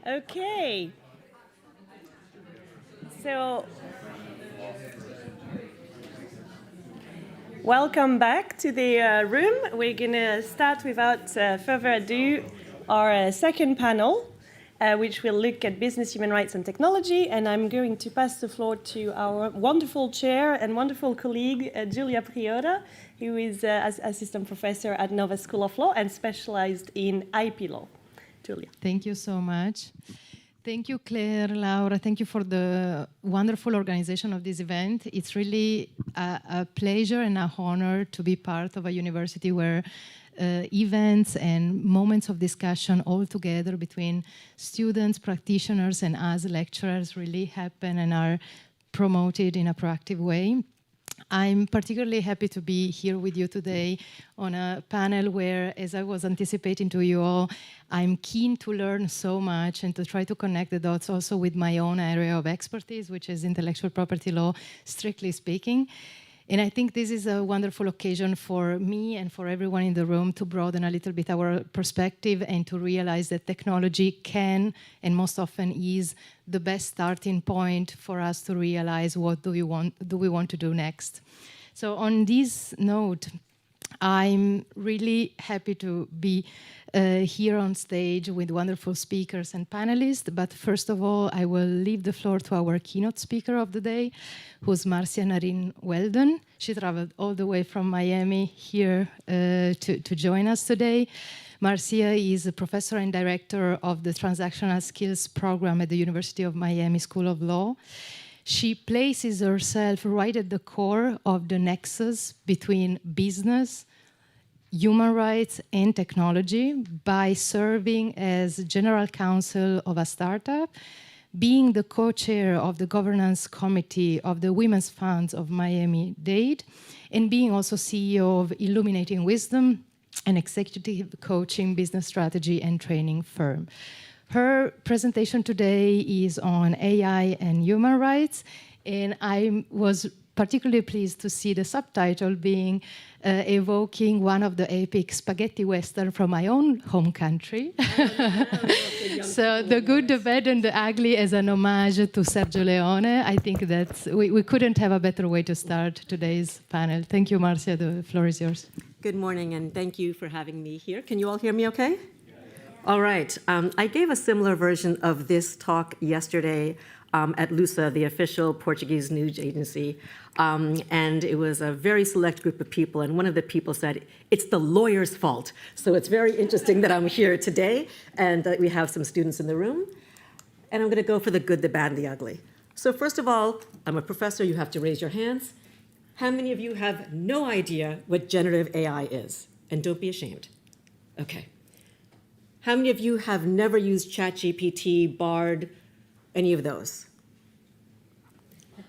Okay. So, welcome back to the room. We're going to start without further ado our second panel, which will look at business, human rights, and technology. And I'm going to pass the floor to our wonderful chair and wonderful colleague, Giulia Priora, who is assistant professor at Nova School of Law and specialized in IP law. Giulia. Thank you so much. Thank you, Claire, Laura. Thank you for the wonderful organization of this event. It's really a pleasure and an honor to be part of a university where events and moments of discussion all together between students, practitioners, and us lecturers really happen and are promoted in a proactive way. I'm particularly happy to be here with you today on a panel where, as I was anticipating to you all, I'm keen to learn so much and to try to connect the dots also with my own area of expertise, which is intellectual property law, strictly speaking. And I think this is a wonderful occasion for me and for everyone in the room to broaden a little bit our perspective and to realize that technology can, and most often is, the best starting point for us to realize what do we want to do next. So on this note, I'm really happy to be here on stage with wonderful speakers and panelists. But first of all, I will leave the floor to our keynote speaker of the day, who's Marcia Narin Weldon. She traveled all the way from Miami here to join us today. Marcia is a professor and director of the Transactional Skills Program at the University of Miami School of Law. She places herself right at the core of the nexus between business, human rights, and technology by serving as general counsel of a startup, being the co-chair of the governance committee of the Women's Funds of Miami-Dade, and being also CEO of Illuminating Wisdom, an executive coaching, business strategy, and training firm. Her presentation today is on AI and human rights, and I was particularly pleased to see the subtitle being evoking one of the epic spaghetti western from my own home country. So The Good, the Bad, and the Ugly as an homage to Sergio Leone. I think that we couldn't have a better way to start today's panel. Thank you, Marcia. The floor is yours. Good morning, and thank you for having me here. Can you all hear me okay? All right. I gave a similar version of this talk yesterday at LUSA, the official Portuguese news agency, and it was a very select group of people, and one of the people said, it's the lawyer's fault. So it's very interesting that I'm here today, and that we have some students in the room, and I'm going to go for the good, the bad, and the ugly. So first of all, I'm a professor. You have to raise your hands. How many of you have no idea what generative AI is? And don't be ashamed. Okay. How many of you have never used ChatGPT, Bard, any of those?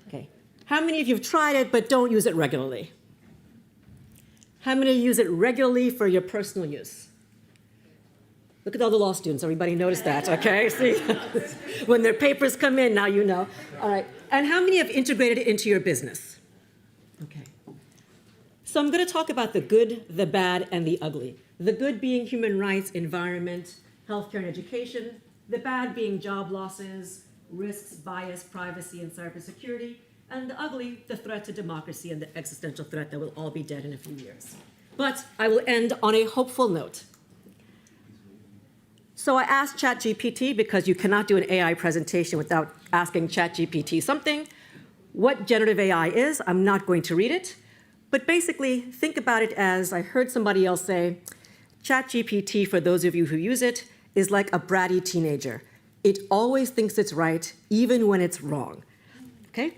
Okay. How many of you have tried it but don't use it regularly? How many of you use it regularly for your personal use? Look at all the law students. Everybody noticed that, okay? See? When their papers come in, now you know. All right. And how many have integrated it into your business? Okay. So I'm going to talk about the good, the bad, and the ugly. The good being human rights, environment, healthcare, and education. The bad being job losses, risks, bias, privacy, and cybersecurity. And the ugly, the threat to democracy and the existential threat that we'll all be dead in a few years. But I will end on a hopeful note. So I asked ChatGPT, because you cannot do an AI presentation without asking ChatGPT something, what generative AI is. I'm not going to read it. But basically, think about it as I heard somebody else say, ChatGPT, for those of you who use it, is like a bratty teenager. It always thinks it's right, even when it's wrong. Okay?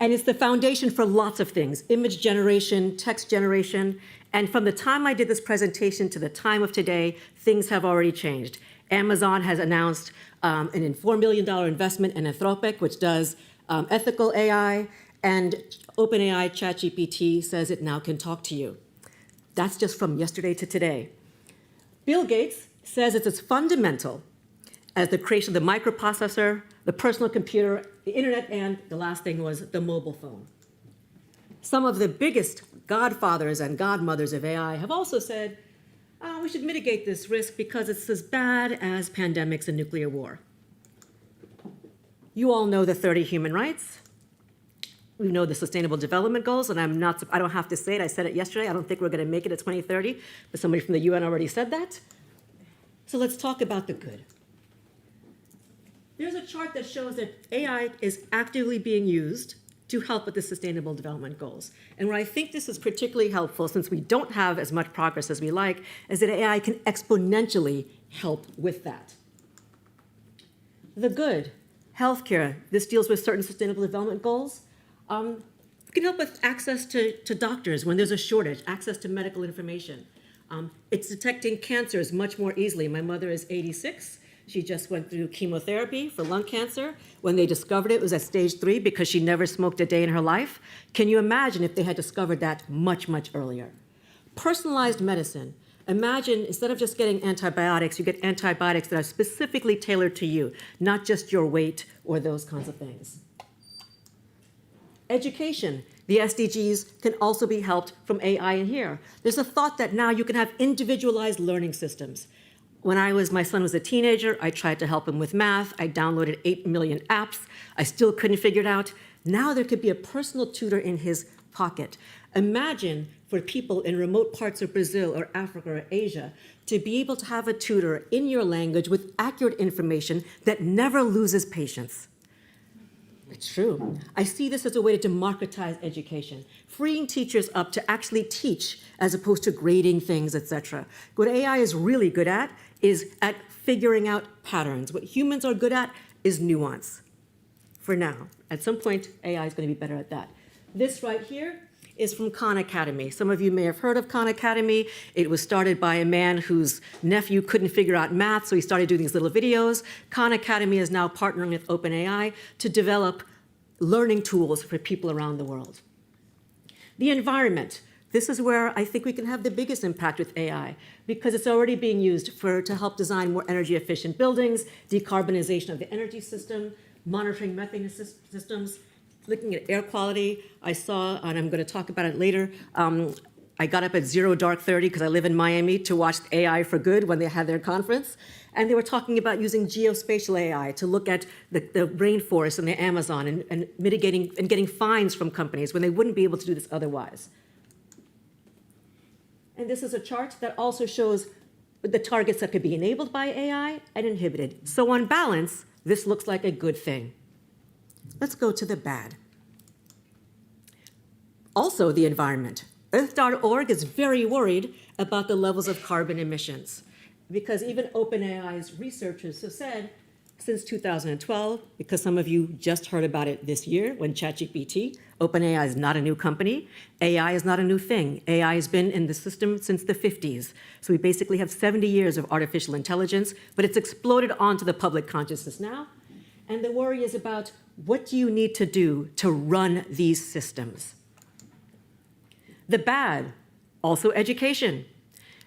And it's the foundation for lots of things, image generation, text generation. And from the time I did this presentation to the time of today, things have already changed. Amazon has announced an $4 million investment in Anthropic, which does ethical AI. And OpenAI ChatGPT says it now can talk to you. That's just from yesterday to today. Bill Gates says it's as fundamental as the creation of the microprocessor, the personal computer, the internet, and the last thing was the mobile phone. Some of the biggest godfathers and godmothers of AI have also said We should mitigate this risk because it's as bad as pandemics and nuclear war. You all know the 30 human rights. We know the Sustainable Development Goals, and I don't have to say it. I said it yesterday. I don't think we're going to make it at 2030, but somebody from the UN already said that. So let's talk about the good. There's a chart that shows that AI is actively being used to help with the Sustainable Development Goals. And where I think this is particularly helpful, since we don't have as much progress as we like, is that AI can exponentially help with that. The good, healthcare, this deals with certain Sustainable Development Goals. It can help with access to doctors when there's a shortage, access to medical information. It's detecting cancers much more easily. My mother is 86. She just went through chemotherapy for lung cancer. When they discovered it was at stage 3 because she never smoked a day in her life. Can you imagine if they had discovered that much, much earlier? Personalized medicine. Imagine instead of just getting antibiotics, you get antibiotics that are specifically tailored to you, not just your weight or those kinds of things. Education. The SDGs can also be helped from AI in here. There's a thought that now you can have individualized learning systems. When my son was a teenager, I tried to help him with math. I downloaded 8 million apps. I still couldn't figure it out. Now there could be a personal tutor in his pocket. Imagine for people in remote parts of Brazil or Africa or Asia to be able to have a tutor in your language with accurate information that never loses patience. It's true. I see this as a way to democratize education, freeing teachers up to actually teach as opposed to grading things, etc. What AI is really good at is at figuring out patterns. What humans are good at is nuance. For now. At some point, AI is going to be better at that. This right here is from Khan Academy. Some of you may have heard of Khan Academy. It was started by a man whose nephew couldn't figure out math, so he started doing these little videos. Khan Academy is now partnering with OpenAI to develop learning tools for people around the world. The environment. This is where I think we can have the biggest impact with AI because it's already being used to help design more energy efficient buildings, decarbonization of the energy system, monitoring methane systems, looking at air quality. I saw, and I'm going to talk about it later, I got up at 0:30 because I live in Miami to watch AI for Good when they had their conference. And they were talking about using geospatial AI to look at the rainforest and the Amazon and mitigating and getting fines from companies when they wouldn't be able to do this otherwise. And this is a chart that also shows the targets that could be enabled by AI and inhibited. So on balance, this looks like a good thing. Let's go to the bad. Also the environment. Earth.org is very worried about the levels of carbon emissions because even OpenAI's researchers have said since 2012, because some of you just heard about it this year when ChatGPT, OpenAI is not a new company. AI is not a new thing. AI has been in the system since the 50s. So we basically have 70 years of artificial intelligence, but it's exploded onto the public consciousness now. And the worry is about what do you need to do to run these systems? The bad, also education.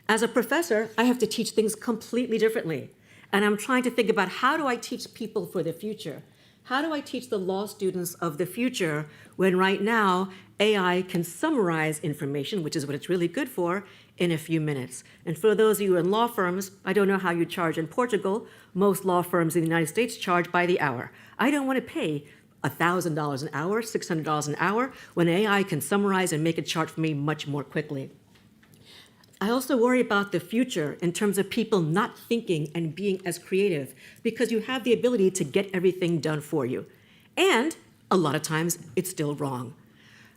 As a professor, I have to teach things completely differently. And I'm trying to think about how do I teach people for the future? How do I teach the law students of the future when right now AI can summarize information, which is what it's really good for, in a few minutes? And for those of you in law firms, I don't know how you charge in Portugal. Most law firms in the United States charge by the hour. I don't want to pay $1,000 an hour, $600 an hour, when AI can summarize and make a chart for me much more quickly. I also worry about the future in terms of people not thinking and being as creative because you have the ability to get everything done for you. And a lot of times it's still wrong.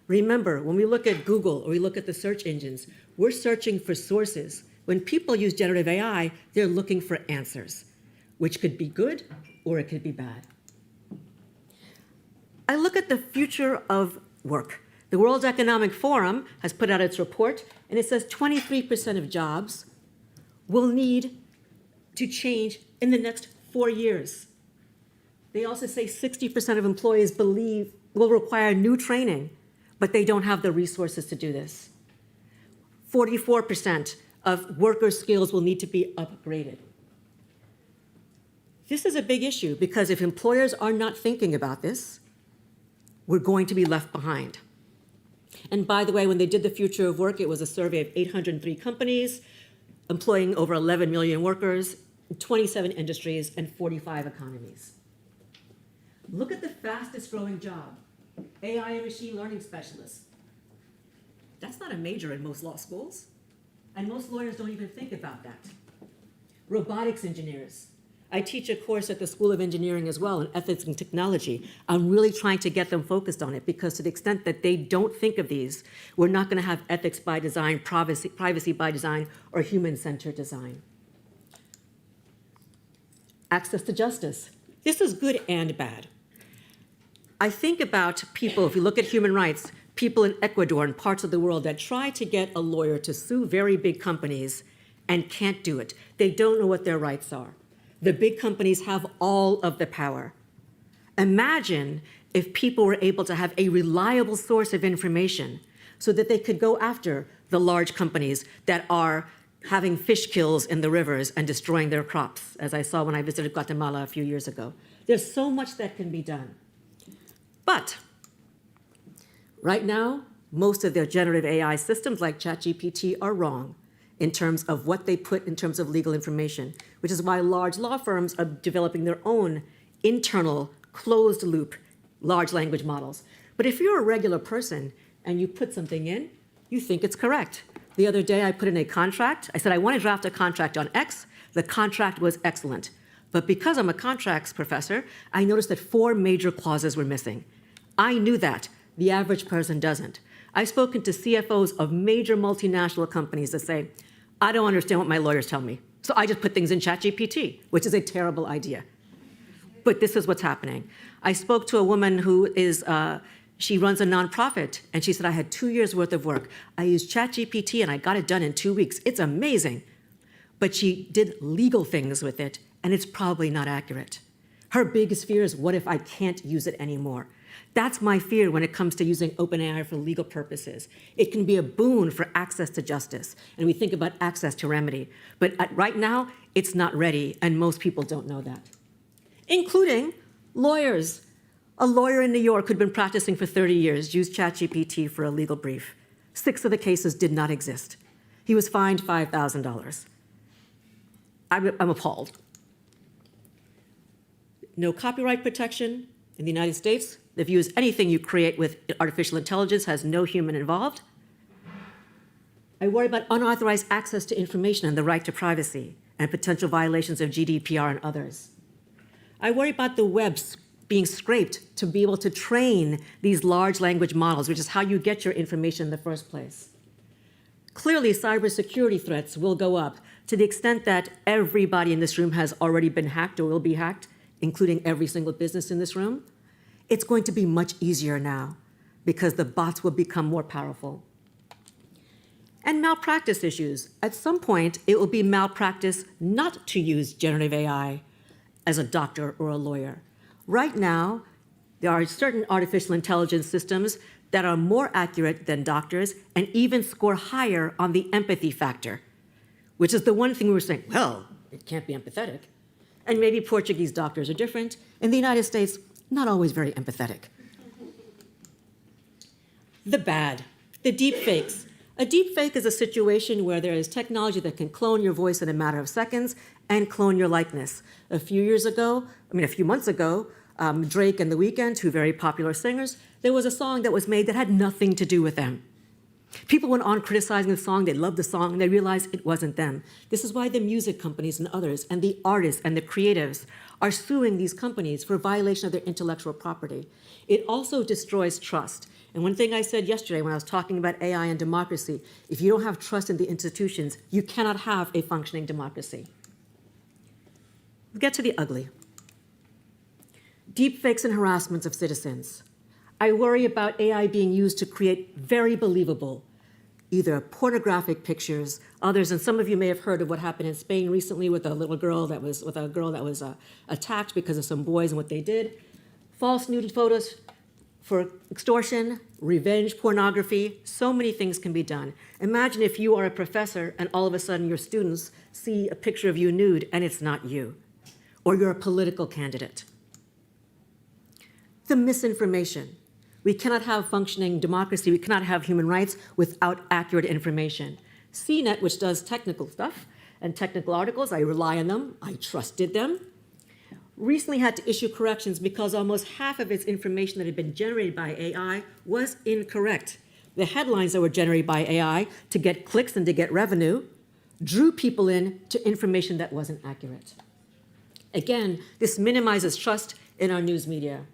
Remember, when we look at Google or we look at the search engines, we're searching for sources. When people use generative AI, they're looking for answers, which could be good or it could be bad. I look at the future of work. The World Economic Forum has put out its report, and it says 23% of jobs will need to change in the next 4 years. They also say 60% of employees believe will require new training, but they don't have the resources to do this. 44% of worker skills will need to be upgraded. This is a big issue because if employers are not thinking about this, we're going to be left behind. And by the way, when they did the future of work, it was a survey of 803 companies. employing over 11 million workers, 27 industries, and 45 economies. Look at the fastest growing job, AI and machine learning specialist. That's not a major in most law schools, and most lawyers don't even think about that. Robotics engineers. I teach a course at the School of Engineering as well in ethics and technology. I'm really trying to get them focused on it because to the extent that they don't think of these, we're not going to have ethics by design, privacy by design, or human-centered design. Access to justice. This is good and bad. I think about people, if you look at human rights, people in Ecuador and parts of the world that try to get a lawyer to sue very big companies and can't do it. They don't know what their rights are. The big companies have all of the power. Imagine if people were able to have a reliable source of information so that they could go after the large companies that are having fish kills in the rivers and destroying their crops, as I saw when I visited Guatemala a few years ago. There's so much that can be done. But right now, most of their generative AI systems like ChatGPT are wrong in terms of what they put in terms of legal information, which is why large law firms are developing their own internal closed loop large language models. But if you're a regular person and you put something in, you think it's correct. The other day I put in a contract. I said, I want to draft a contract on X. The contract was excellent. But because I'm a contracts professor, I noticed that 4 major clauses were missing. I knew that. The average person doesn't. I've spoken to CFOs of major multinational companies that say, I don't understand what my lawyers tell me. So I just put things in ChatGPT, which is a terrible idea. But this is what's happening. I spoke to a woman who is, she runs a nonprofit, and she said, I had 2 years worth of work. I used ChatGPT and I got it done in 2 weeks. It's amazing. But she did legal things with it, and it's probably not accurate. Her biggest fear is, what if I can't use it anymore? That's my fear when it comes to using OpenAI for legal purposes. It can be a boon for access to justice, and we think about access to remedy. But right now, it's not ready, and most people don't know that, including lawyers. A lawyer in New York who'd been practicing for 30 years used ChatGPT for a legal brief. 6 of the cases did not exist. He was fined $5,000. I'm appalled. No copyright protection in the United States. The view is anything you create with artificial intelligence has no human involved. I worry about unauthorized access to information and the right to privacy and potential violations of GDPR and others. I worry about the web being scraped to be able to train these large language models, which is how you get your information in the first place. Clearly, cybersecurity threats will go up to the extent that everybody in this room has already been hacked or will be hacked, including every single business in this room. It's going to be much easier now because the bots will become more powerful. And malpractice issues. At some point, it will be malpractice not to use generative AI as a doctor or a lawyer. Right now, there are certain artificial intelligence systems that are more accurate than doctors and even score higher on the empathy factor, which is the one thing we were saying, well, it can't be empathetic. And maybe Portuguese doctors are different. In the United States, not always very empathetic. The bad, the deep fakes. A deep fake is a situation where there is technology that can clone your voice in a matter of seconds and clone your likeness. A few months ago, Drake and The Weeknd, 2 very popular singers, there was a song that was made that had nothing to do with them. People went on criticizing the song, they loved the song, and they realized it wasn't them. This is why the music companies and others, and the artists and the creatives are suing these companies for violation of their intellectual property. It also destroys trust. And one thing I said yesterday when I was talking about AI and democracy, if you don't have trust in the institutions, you cannot have a functioning democracy. Let's get to the ugly. Deepfakes and harassments of citizens. I worry about AI being used to create very believable, either pornographic pictures, others, and some of you may have heard of what happened in Spain recently with a girl that was attacked because of some boys and what they did. False nude photos for extortion, revenge pornography, so many things can be done. Imagine if you are a professor and all of a sudden your students see a picture of you nude and it's not you, or you're a political candidate. The misinformation. We cannot have functioning democracy, we cannot have human rights without accurate information. CNET, which does technical stuff, and technical articles. I rely on them. I trusted them. Recently had to issue corrections because almost half of its information that had been generated by AI was incorrect. The headlines that were generated by AI to get clicks and to get revenue drew people in to information that wasn't accurate. Again, this minimizes trust in our news media.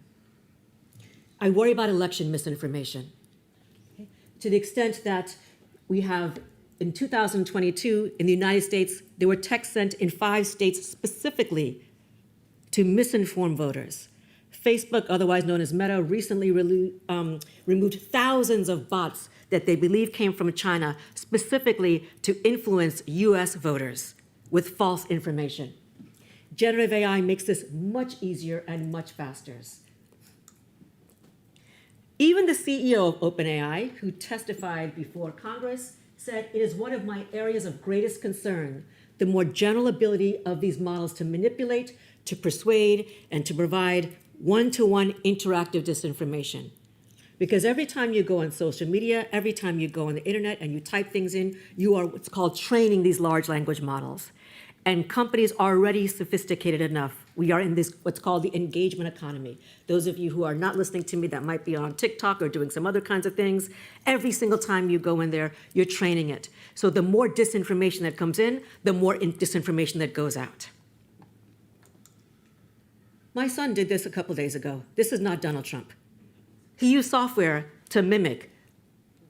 I worry about election misinformation. To the extent that we have, in 2022, in the United States, there were texts sent in 5 states specifically to misinform voters. Facebook, otherwise known as Meta, recently removed thousands of bots that they believe came from China, specifically to influence US voters with false information. Generative AI makes this much easier and much faster. Even the CEO of OpenAI, who testified before Congress, said, "It is one of my areas of greatest concern, the more general ability of these models to manipulate, to persuade, and to provide one-to-one interactive disinformation." Because every time you go on social media, every time you go on the internet and you type things in, you are what's called training these large language models. And companies are already sophisticated enough. We are in this, what's called the engagement economy. Those of you who are not listening to me that might be on TikTok or doing some other kinds of things, every single time you go in there, you're training it. So the more disinformation that comes in, the more disinformation that goes out. My son did this a couple days ago. This is not Donald Trump. He used software to mimic.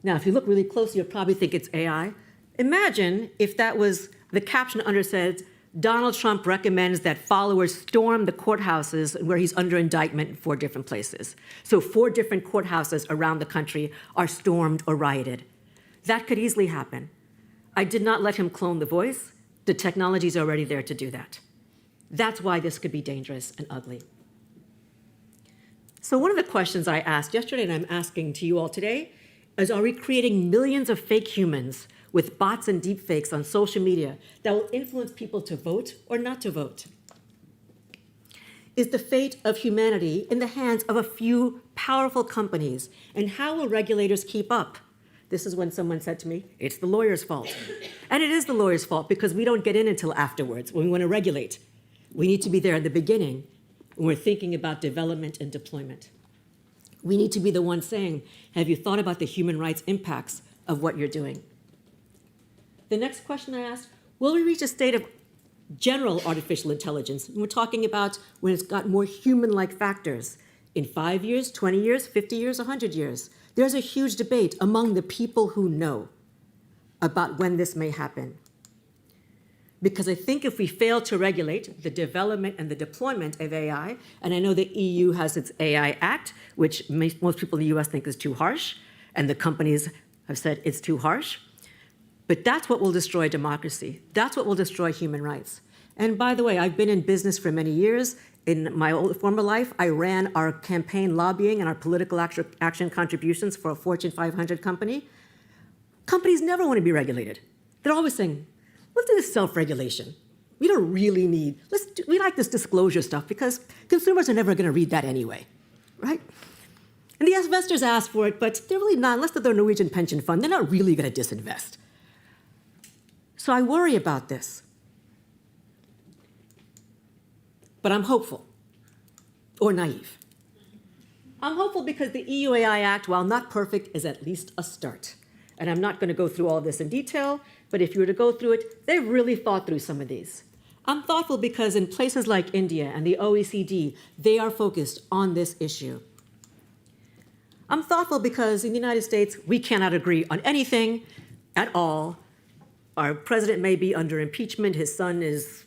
Now, if you look really close, you'll probably think it's AI. Imagine if that was, the caption under said, Donald Trump recommends that followers storm the courthouses where he's under indictment in 4 different places. So 4 different courthouses around the country are stormed or rioted. That could easily happen. I did not let him clone the voice. The technology is already there to do that. That's why this could be dangerous and ugly. So one of the questions I asked yesterday, and I'm asking to you all today, is are we creating millions of fake humans with bots and deepfakes on social media that will influence people to vote or not to vote? Is the fate of humanity in the hands of a few powerful companies? And how will regulators keep up? This is when someone said to me, it's the lawyer's fault. And it is the lawyer's fault because we don't get in until afterwards when we want to regulate. We need to be there at the beginning when we're thinking about development and deployment. We need to be the ones saying, have you thought about the human rights impacts of what you're doing? The next question I asked, will we reach a state of general artificial intelligence? And we're talking about when it's got more human-like factors. In 5 years, 20 years, 50 years, 100 years. There's a huge debate among the people who know about when this may happen. Because I think if we fail to regulate the development and the deployment of AI, and I know the EU has its AI Act, which most people in the US think is too harsh, and the companies have said it's too harsh, but that's what will destroy democracy. That's what will destroy human rights. And by the way, I've been in business for many years. In my former life, I ran our campaign lobbying and our political action contributions for a Fortune 500 company. Companies never want to be regulated. They're always saying, let's do this self-regulation. We don't really need, we like this disclosure stuff because consumers are never going to read that anyway, right? And the investors ask for it, but they're really not, unless they're the Norwegian pension fund, they're not really going to disinvest. So I worry about this. But I'm hopeful, or naive. I'm hopeful because the EU AI Act, while not perfect, is at least a start. And I'm not going to go through all this in detail, but if you were to go through it, they've really thought through some of these. I'm thoughtful because in places like India and the OECD, they are focused on this issue. I'm thoughtful because in the United States, we cannot agree on anything at all. Our president may be under impeachment, his son is,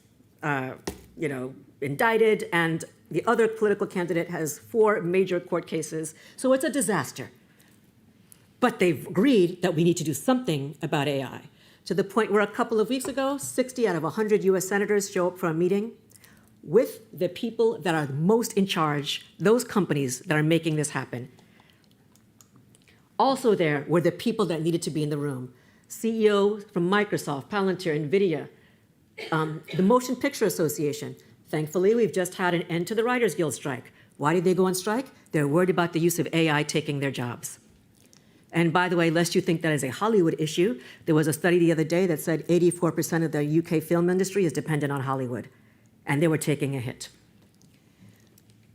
indicted, and the other political candidate has 4 major court cases, so it's a disaster. But they've agreed that we need to do something about AI, to the point where a couple of weeks ago, 60 out of 100 US senators show up for a meeting with the people that are most in charge, those companies that are making this happen. Also there were the people that needed to be in the room. CEOs from Microsoft, Palantir, NVIDIA, the Motion Picture Association. Thankfully, we've just had an end to the Writers Guild strike. Why did they go on strike? They're worried about the use of AI taking their jobs. And by the way, lest you think that is a Hollywood issue, there was a study the other day that said 84% of the UK film industry is dependent on Hollywood, and they were taking a hit.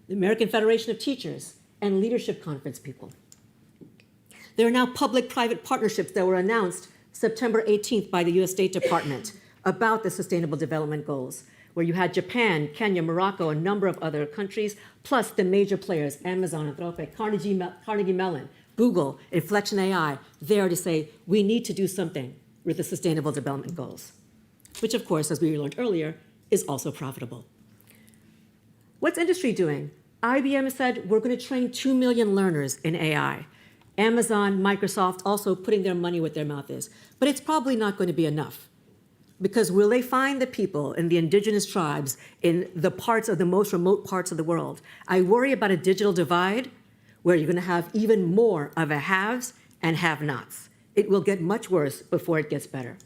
The American Federation of Teachers and Leadership Conference people. There are now public-private partnerships that were announced September 18th by the US State Department about the Sustainable Development Goals, where you had Japan, Kenya, Morocco, a number of other countries, plus the major players, Amazon, Anthropic, Carnegie Mellon, Google, Inflection AI, there to say, we need to do something with the Sustainable Development Goals, which of course, as we learned earlier, is also profitable. What's industry doing? IBM said, we're going to train 2 million learners in AI. Amazon, Microsoft also putting their money where their mouth is. But it's probably not going to be enough. Because will they find the people in the indigenous tribes in the parts of the most remote parts of the world? I worry about a digital divide where you're going to have even more of a haves and have-nots. It will get much worse before it gets better.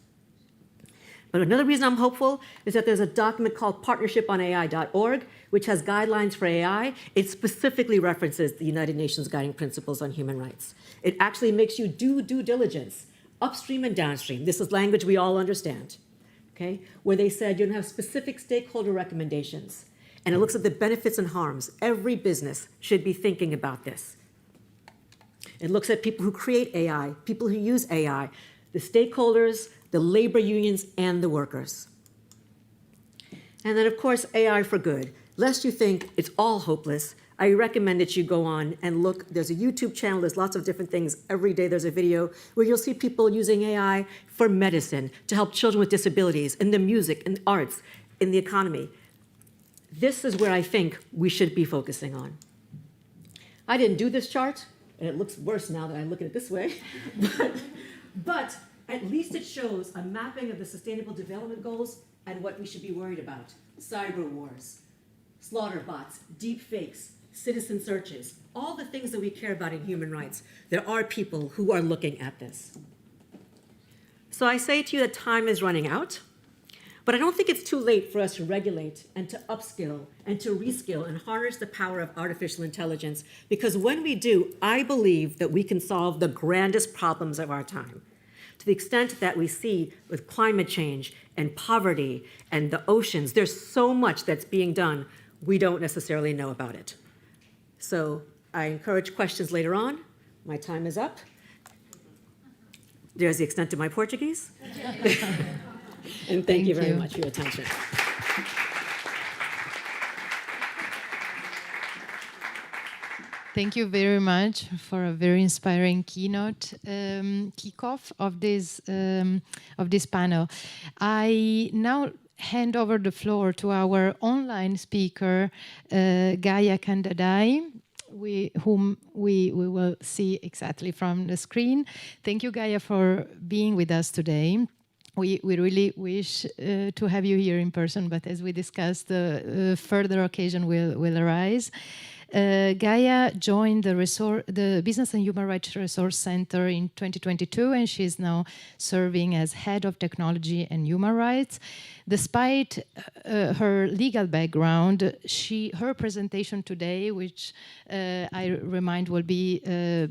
But another reason I'm hopeful is that there's a document called partnershiponai.org, which has guidelines for AI. It specifically references the United Nations Guiding Principles on Human Rights. It actually makes you do due diligence, upstream and downstream. This is language we all understand, okay? Where they said you're gonna have specific stakeholder recommendations, and it looks at the benefits and harms. Every business should be thinking about this. It looks at people who create AI, people who use AI, the stakeholders, the labor unions, and the workers. And then, of course, AI for good. Lest you think it's all hopeless, I recommend that you go on and look. There's a YouTube channel. There's lots of different things. Every day there's a video where you'll see people using AI for medicine, to help children with disabilities, in the music, in the arts, in the economy. This is where I think we should be focusing on. I didn't do this chart, and it looks worse now that I look at it this way. but at least it shows a mapping of the Sustainable Development Goals and what we should be worried about. Cyber wars, slaughter bots, deep fakes, citizen searches, all the things that we care about in human rights. There are people who are looking at this. So I say to you that time is running out, but I don't think it's too late for us to regulate and to upskill and to reskill and harness the power of artificial intelligence, because when we do, I believe that we can solve the grandest problems of our time. To the extent that we see with climate change and poverty and the oceans, there's so much that's being done, we don't necessarily know about it. So I encourage questions later on. My time is up. There's the extent of my Portuguese. And thank you very much for your attention. Thank you very much for a very inspiring keynote kickoff of this panel. I now hand over the floor to our online speaker, Gaia Kandadai, whom we will see exactly from the screen. Thank you, Gaia, for being with us today. We really wish to have you here in person, but as we discussed, further occasion will arise. Gaia joined the Business and Human Rights Resource Center in 2022, and she's now serving as Head of Technology and Human Rights. Despite her legal background, her presentation today, which I remind will be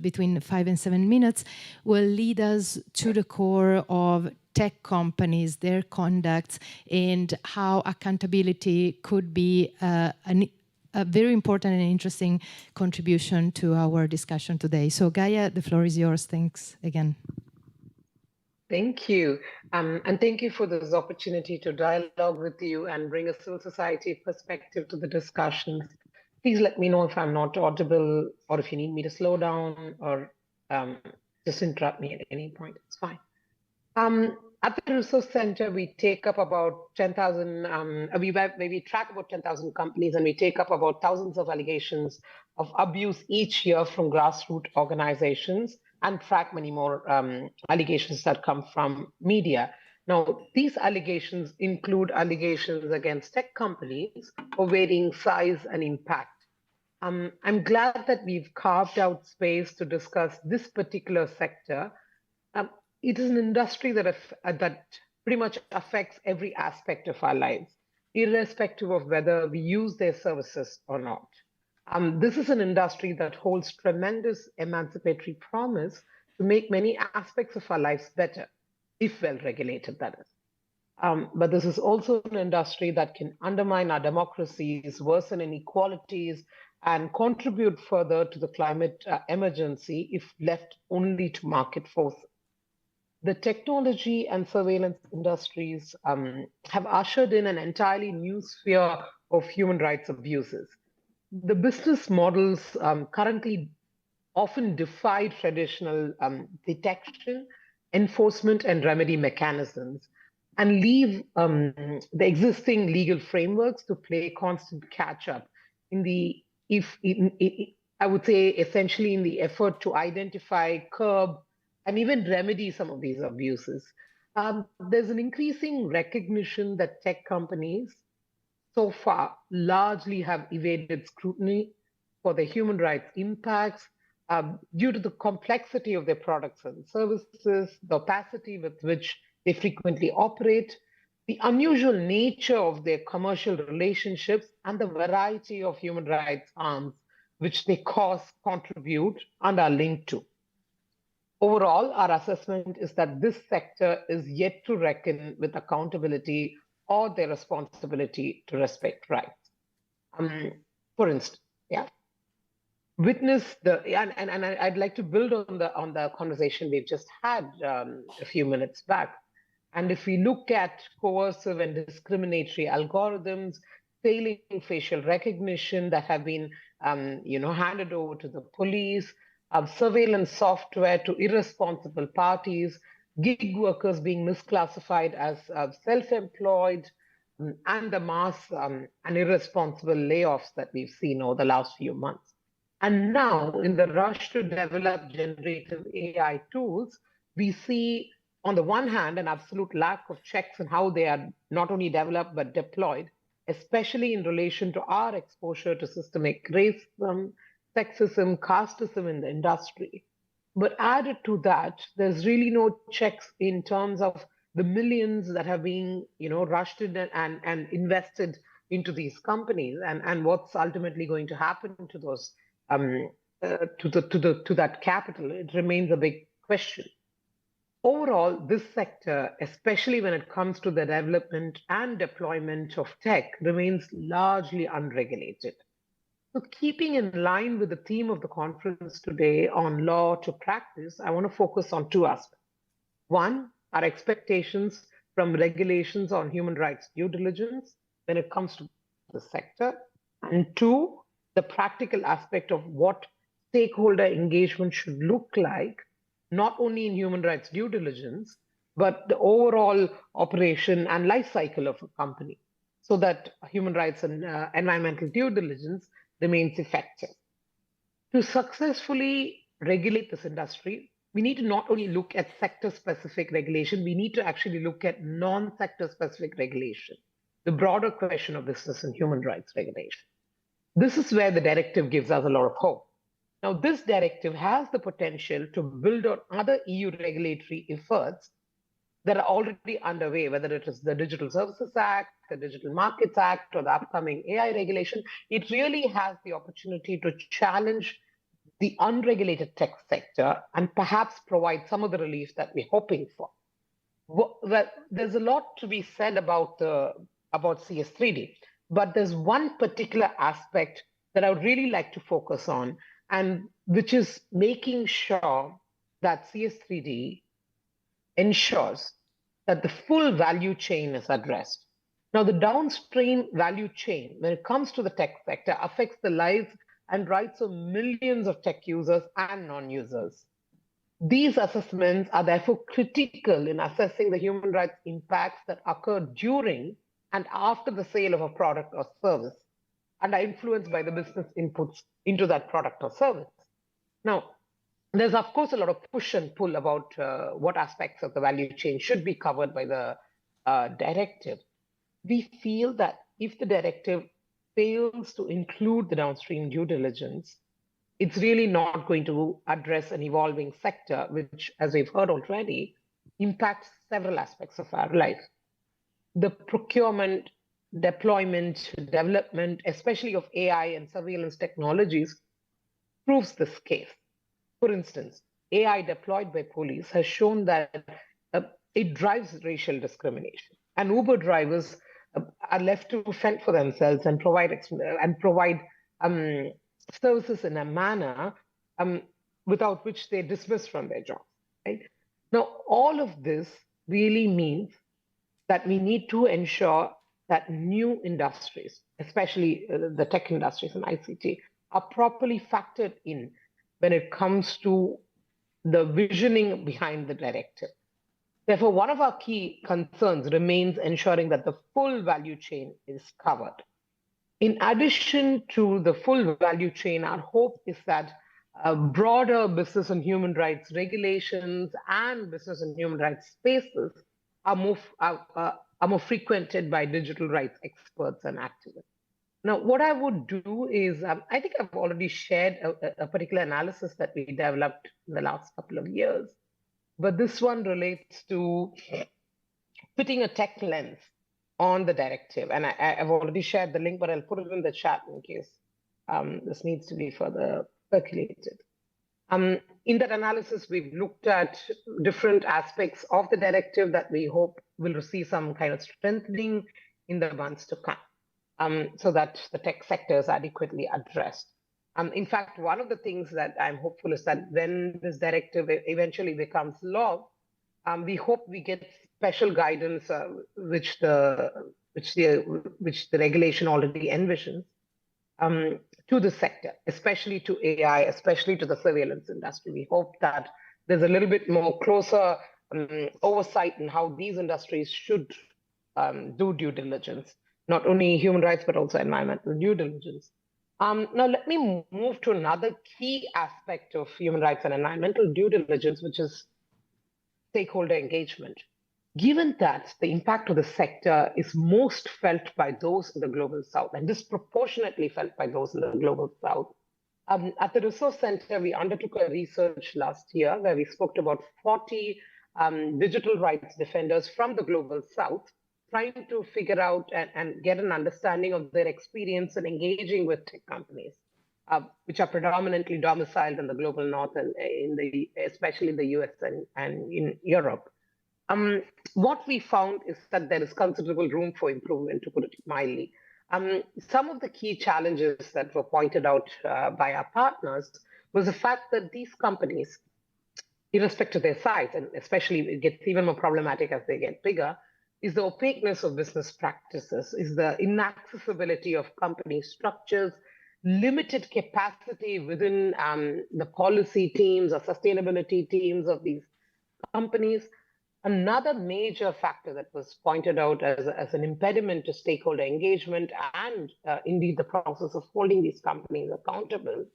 between 5 and 7 minutes, will lead us to the core of tech companies, their conducts, and how accountability could be a very important and interesting contribution to our discussion today. So Gaia, the floor is yours. Thanks again. Thank you. And thank you for this opportunity to dialogue with you and bring a civil society perspective to the discussions. Please let me know if I'm not audible or if you need me to slow down or just interrupt me at any point. It's fine. At the Resource Center, we take up about 10,000, we track about 10,000 companies, and we take up about thousands of allegations of abuse each year from grassroots organizations, and track many more allegations that come from media. Now, these allegations include allegations against tech companies of varying size and impact. I'm glad that we've carved out space to discuss this particular sector. It is an industry that pretty much affects every aspect of our lives, irrespective of whether we use their services or not. This is an industry that holds tremendous emancipatory promise to make many aspects of our lives better, if well regulated, that is. But this is also an industry that can undermine our democracies, worsen inequalities, and contribute further to the climate emergency if left only to market forces. The technology and surveillance industries have ushered in an entirely new sphere of human rights abuses. The business models currently often defy traditional detection, enforcement, and remedy mechanisms, and leave the existing legal frameworks to play constant catch-up I would say essentially in the effort to identify, curb, and even remedy some of these abuses. There's an increasing recognition that tech companies so far largely have evaded scrutiny for their human rights impacts due to the complexity of their products and services, the opacity with which they frequently operate, the unusual nature of their commercial relationships, and the variety of human rights harms which they cause, contribute, and are linked to. Overall, our assessment is that this sector is yet to reckon with accountability or their responsibility to respect rights. For instance, witness the and I'd like to build on the conversation we've just had a few minutes back. And if we look at coercive and discriminatory algorithms, failing facial recognition that have been handed over to the police, surveillance software to irresponsible parties, gig workers being misclassified as self-employed, and the mass and irresponsible layoffs that we've seen over the last few months. And now, in the rush to develop generative AI tools, we see, on the one hand, an absolute lack of checks on how they are not only developed but deployed, especially in relation to our exposure to systemic racism, sexism, casteism in the industry. But added to that, there's really no checks in terms of the millions that have been, rushed in and invested into these companies, and what's ultimately going to happen to those to that capital. It remains a big question. Overall, this sector, especially when it comes to the development and deployment of tech, remains largely unregulated. So, keeping in line with the theme of the conference today on law to practice, I want to focus on two aspects. One, our expectations from regulations on human rights due diligence when it comes to the sector. And two, the practical aspect of what stakeholder engagement should look like, not only in human rights due diligence, but the overall operation and life cycle of a company, so that human rights and environmental due diligence remains effective. To successfully regulate this industry, we need to not only look at sector-specific regulation, we need to actually look at non-sector-specific regulation, the broader question of business and human rights regulation. This is where the directive gives us a lot of hope. Now, this directive has the potential to build on other EU regulatory efforts that are already underway, whether it is the Digital Services Act, the Digital Markets Act, or the upcoming AI regulation. It really has the opportunity to challenge the unregulated tech sector and perhaps provide some of the relief that we're hoping for. Well, there's a lot to be said about CS3D, but there's one particular aspect that I would really like to focus on, and which is making sure that CS3D ensures that the full value chain is addressed. Now, the downstream value chain, when it comes to the tech sector, affects the lives and rights of millions of tech users and non-users. These assessments are therefore critical in assessing the human rights impacts that occur during and after the sale of a product or service, and are influenced by the business inputs into that product or service. Now, there's of course a lot of push and pull about what aspects of the value chain should be covered by the directive. We feel that if the directive fails to include the downstream due diligence, it's really not going to address an evolving sector, which, as we've heard already, impacts several aspects of our life. The procurement, deployment, development, especially of AI and surveillance technologies, proves this case. For instance, AI deployed by police has shown that it drives racial discrimination. And Uber drivers are left to fend for themselves and provide services in a manner without which they're dismissed from their jobs. Right? Now, all of this really means that we need to ensure that new industries, especially the tech industries and ICT, are properly factored in when it comes to the visioning behind the directive. Therefore, one of our key concerns remains ensuring that the full value chain is covered. In addition to the full value chain, our hope is that broader business and human rights regulations and business and human rights spaces are more frequented by digital rights experts and activists. Now, what I would do is, I think I've already shared a particular analysis that we developed in the last couple of years, but this one relates to putting a tech lens on the directive. And I've already shared the link, but I'll put it in the chat in case this needs to be further circulated. In that analysis, we've looked at different aspects of the directive that we hope will receive some kind of strengthening in the months to come, so that the tech sector is adequately addressed. In fact, one of the things that I'm hopeful is that when this directive eventually becomes law, we hope we get special guidance which the regulation already envisions to the sector, especially to AI, especially to the surveillance industry. We hope that there's a little bit more closer oversight in how these industries should do due diligence, not only human rights, but also environmental due diligence. Now, let me move to another key aspect of human rights and environmental due diligence, which is stakeholder engagement. Given that the impact of the sector is most felt by those in the Global South and disproportionately felt by those in the Global South, at the Resource Center, we undertook a research last year where we spoke to about 40 digital rights defenders from the Global South, trying to figure out and get an understanding of their experience in engaging with tech companies, which are predominantly domiciled in the Global North and especially in the US and in Europe. What we found is that there is considerable room for improvement, to put it mildly. Some of the key challenges that were pointed out by our partners was the fact that these companies, irrespective of their size, and especially it gets even more problematic as they get bigger, is the opaqueness of business practices, is the inaccessibility of company structures, limited capacity within the policy teams or sustainability teams of these companies. Another major factor that was pointed out as an impediment to stakeholder engagement and indeed the process of holding these companies accountable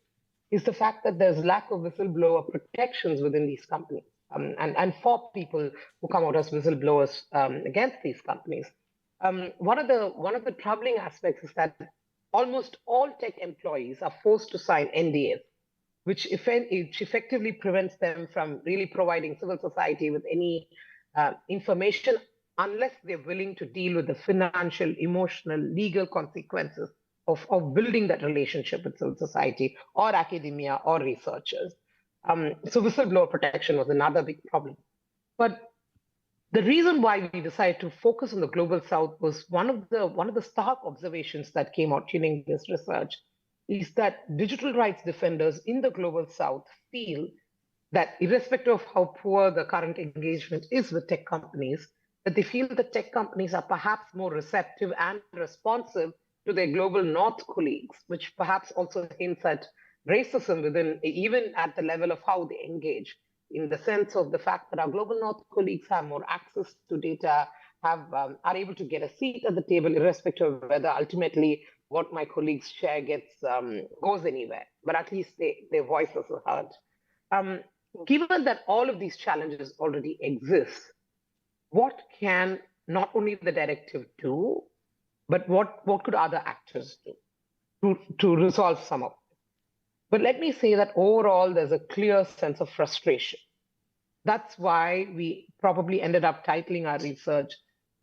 is the fact that there's lack of whistleblower protections within these companies. And for people who come out as whistleblowers against these companies. One of the troubling aspects is that almost all tech employees are forced to sign NDAs, which effectively prevents them from really providing civil society with any information unless they're willing to deal with the financial, emotional, legal consequences of building that relationship with civil society or academia or researchers. So whistleblower protection was another big problem. But the reason why we decided to focus on the Global South was one of the stark observations that came out during this research is that digital rights defenders in the Global South feel that irrespective of how poor the current engagement is with tech companies, that they feel that tech companies are perhaps more receptive and responsive to their Global North colleagues, which perhaps also hints at racism within, even at the level of how they engage, in the sense of the fact that our Global North colleagues have more access to data, are able to get a seat at the table, irrespective of whether ultimately what my colleagues share goes anywhere. But at least their voices are heard. Given that all of these challenges already exist, what can not only the directive do, but what could other actors do to resolve some of it? But let me say that overall, there's a clear sense of frustration. That's why we probably ended up titling our research,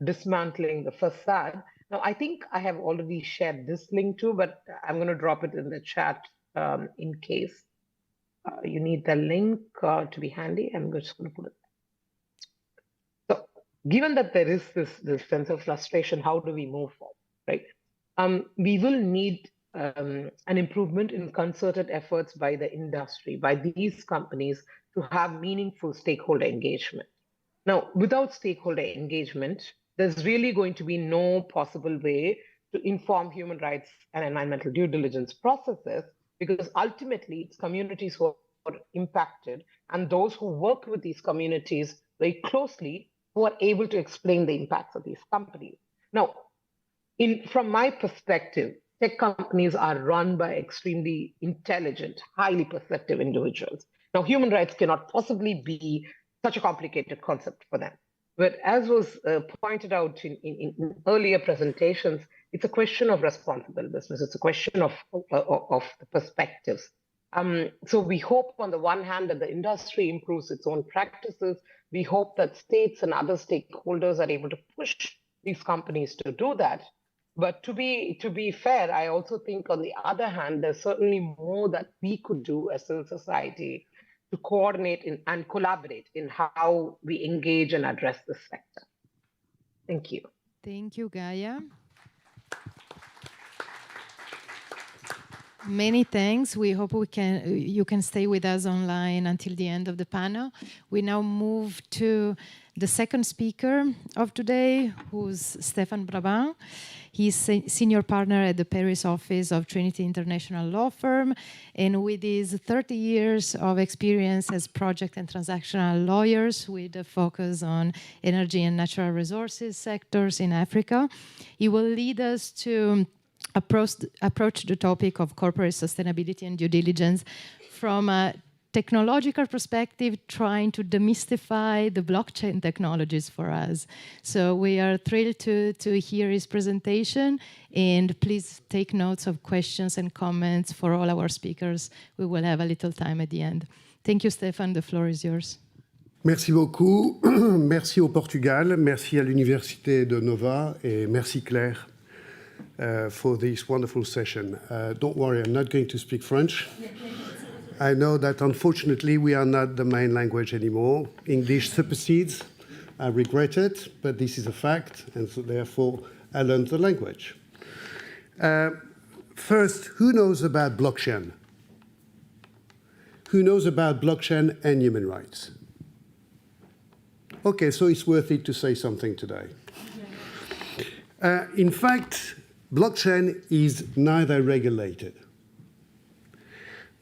Dismantling the Facade. Now, I think I have already shared this link too, but I'm going to drop it in the chat in case. You need the link to be handy. I'm just going to put it. So, given that there is this sense of frustration, how do we move forward, right? We will need an improvement in concerted efforts by the industry, by these companies, to have meaningful stakeholder engagement. Now, without stakeholder engagement, there's really going to be no possible way to inform human rights and environmental due diligence processes, because ultimately it's communities who are impacted and those who work with these communities very closely who are able to explain the impacts of these companies. Now, from my perspective, tech companies are run by extremely intelligent, highly perceptive individuals. Now, human rights cannot possibly be such a complicated concept for them. But as was pointed out in earlier presentations, it's a question of responsible business. It's a question of the perspectives. So we hope on the one hand that the industry improves its own practices. We hope that states and other stakeholders are able to push these companies to do that. But to be fair, I also think on the other hand, there's certainly more that we could do as civil society to coordinate and collaborate in how we engage and address this sector. Thank you. Thank you, Gaia. Many thanks. We hope you can stay with us online until the end of the panel. We now move to the second speaker of today, who's Stéphane Brabant. He's senior partner at the Paris office of Trinity International Law Firm, and with his 30 years of experience as project and transactional lawyers with a focus on energy and natural resources sectors in Africa, he will lead us to approach the topic of corporate sustainability and due diligence from a technological perspective, trying to demystify the blockchain technologies for us. So we are thrilled to hear his presentation, and please take notes of questions and comments for all our speakers. We will have a little time at the end. Thank you, Stéphane. The floor is yours. Merci beaucoup. Merci au Portugal, merci à l'Université de Nova, et merci Claire for this wonderful session. Don't worry, I'm not going to speak French. I know that unfortunately we are not the main language anymore. English supersedes. I regret it, but this is a fact, and so therefore I learned the language. First, who knows about blockchain? Who knows about blockchain and human rights? Okay, so it's worth it to say something today. In fact, blockchain is neither regulated.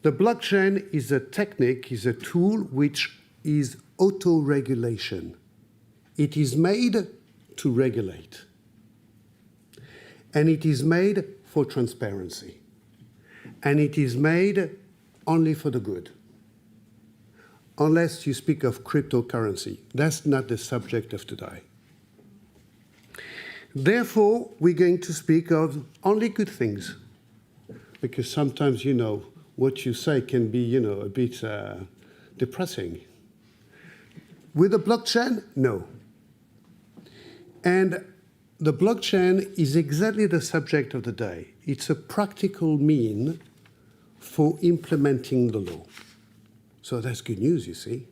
The blockchain is a technique, is a tool which is auto-regulation. It is made to regulate. And it is made for transparency. And it is made only for the good. Unless you speak of cryptocurrency. That's not the subject of today. Therefore, we're going to speak of only good things. Because sometimes, you know, what you say can be, you know, a bit depressing. With the blockchain, no. And the blockchain is exactly the subject of the day. It's a practical mean for implementing the law. So that's good news, you see.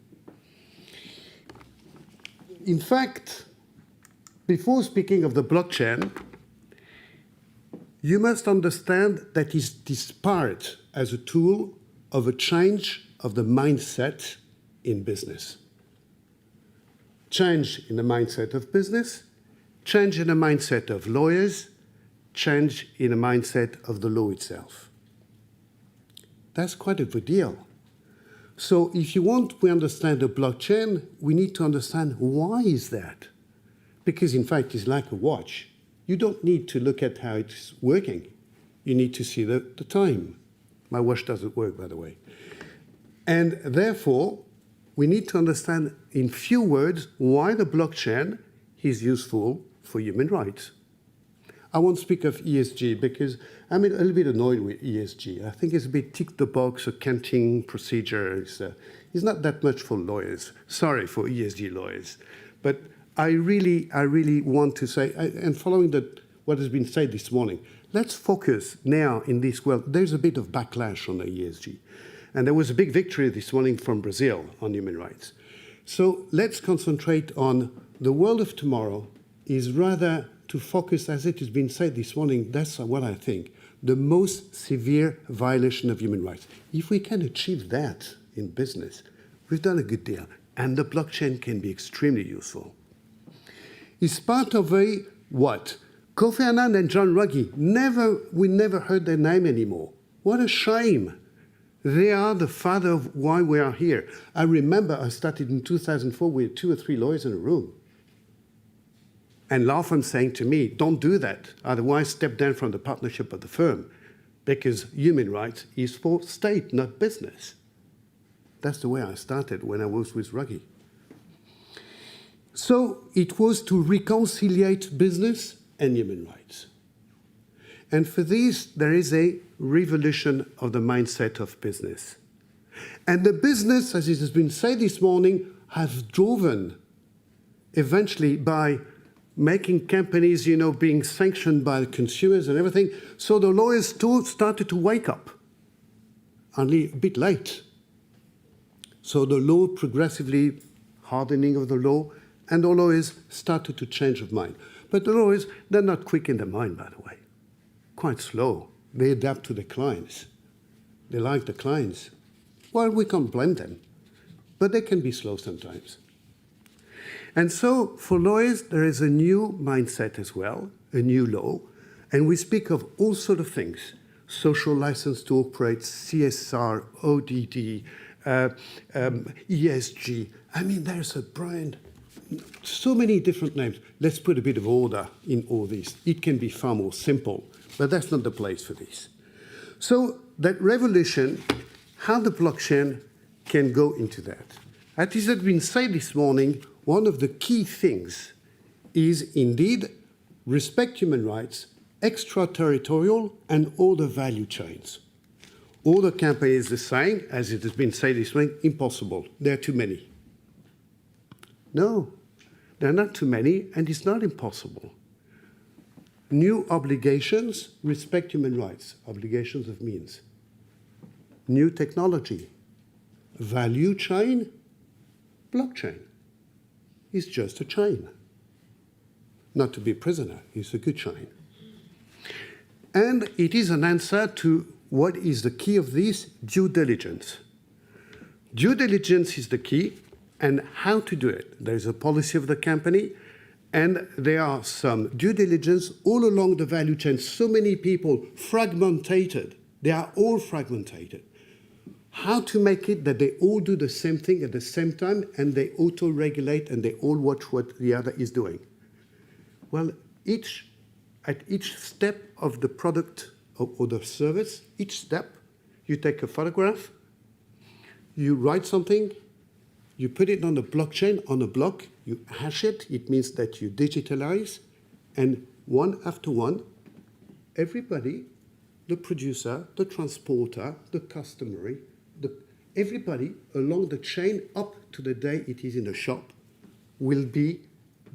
In fact, before speaking of the blockchain, you must understand that it's disparate as a tool of a change of the mindset in business. Change in the mindset of business, change in the mindset of lawyers, change in the mindset of the law itself. That's quite a big deal. So if you want to understand the blockchain, we need to understand why is that? Because in fact, it's like a watch. You don't need to look at how it's working. You need to see the time. My watch doesn't work, by the way. And therefore, we need to understand in few words why the blockchain is useful for human rights. I won't speak of ESG because I'm a little bit annoyed with ESG. I think it's a bit tick-the-box accounting procedure. It's not that much for lawyers. Sorry for ESG lawyers. But I really want to say, and following what has been said this morning, let's focus now in this world. There's a bit of backlash on the ESG. And there was a big victory this morning from Brazil on human rights. So let's concentrate on the world of tomorrow is rather to focus, as it has been said this morning, that's what I think, the most severe violation of human rights. If we can achieve that in business, we've done a good deal. And the blockchain can be extremely useful. It's part of a what? Kofi Annan and John Ruggie, we never heard their name anymore. What a shame. They are the father of why we are here. I remember I started in 2004 with 2 or 3 lawyers in a room. And law firms saying to me, don't do that, otherwise step down from the partnership of the firm, because human rights is for state, not business. That's the way I started when I was with Ruggie. So it was to reconciliate business and human rights. And for this, there is a revolution of the mindset of business. And the business, as it has been said this morning, has driven eventually by making companies, being sanctioned by the consumers and everything. So the lawyers started to wake up, only a bit late. So the law progressively hardening of the law, and the lawyers started to change of mind. But the lawyers, they're not quick in their mind, by the way. Quite slow. They adapt to the clients. They like the clients. Well, we can't blame them, but they can be slow sometimes. And so for lawyers, there is a new mindset as well, a new law, and we speak of all sorts of things: social license to operate, CSR, ODD, ESG. I mean, there's a brand, so many different names. Let's put a bit of order in all these. It can be far more simple, but that's not the place for this. So that revolution, how the blockchain can go into that. As it has been said this morning, one of the key things is indeed respect human rights, extraterritorial, and all the value chains. All the companies are saying, as it has been said this morning, impossible. There are too many. No, there are not too many, and it's not impossible. New obligations, respect human rights, obligations of means. New technology, value chain, blockchain. It's just a chain. Not to be a prisoner, it's a good chain. And it is an answer to what is the key of this? Due diligence. Due diligence is the key, and how to do it. There is a policy of the company, and there are some due diligence all along the value chain. So many people, fragmented. They are all fragmented. How to make it that they all do the same thing at the same time, and they auto-regulate, and they all watch what the other is doing. Well, at each step of the product or the service, each step, you take a photograph, you write something, you put it on the blockchain, on a block, you hash it, it means that you digitalize, and one after one, everybody, the producer, the transporter, the customer, everybody along the chain up to the day it is in the shop will be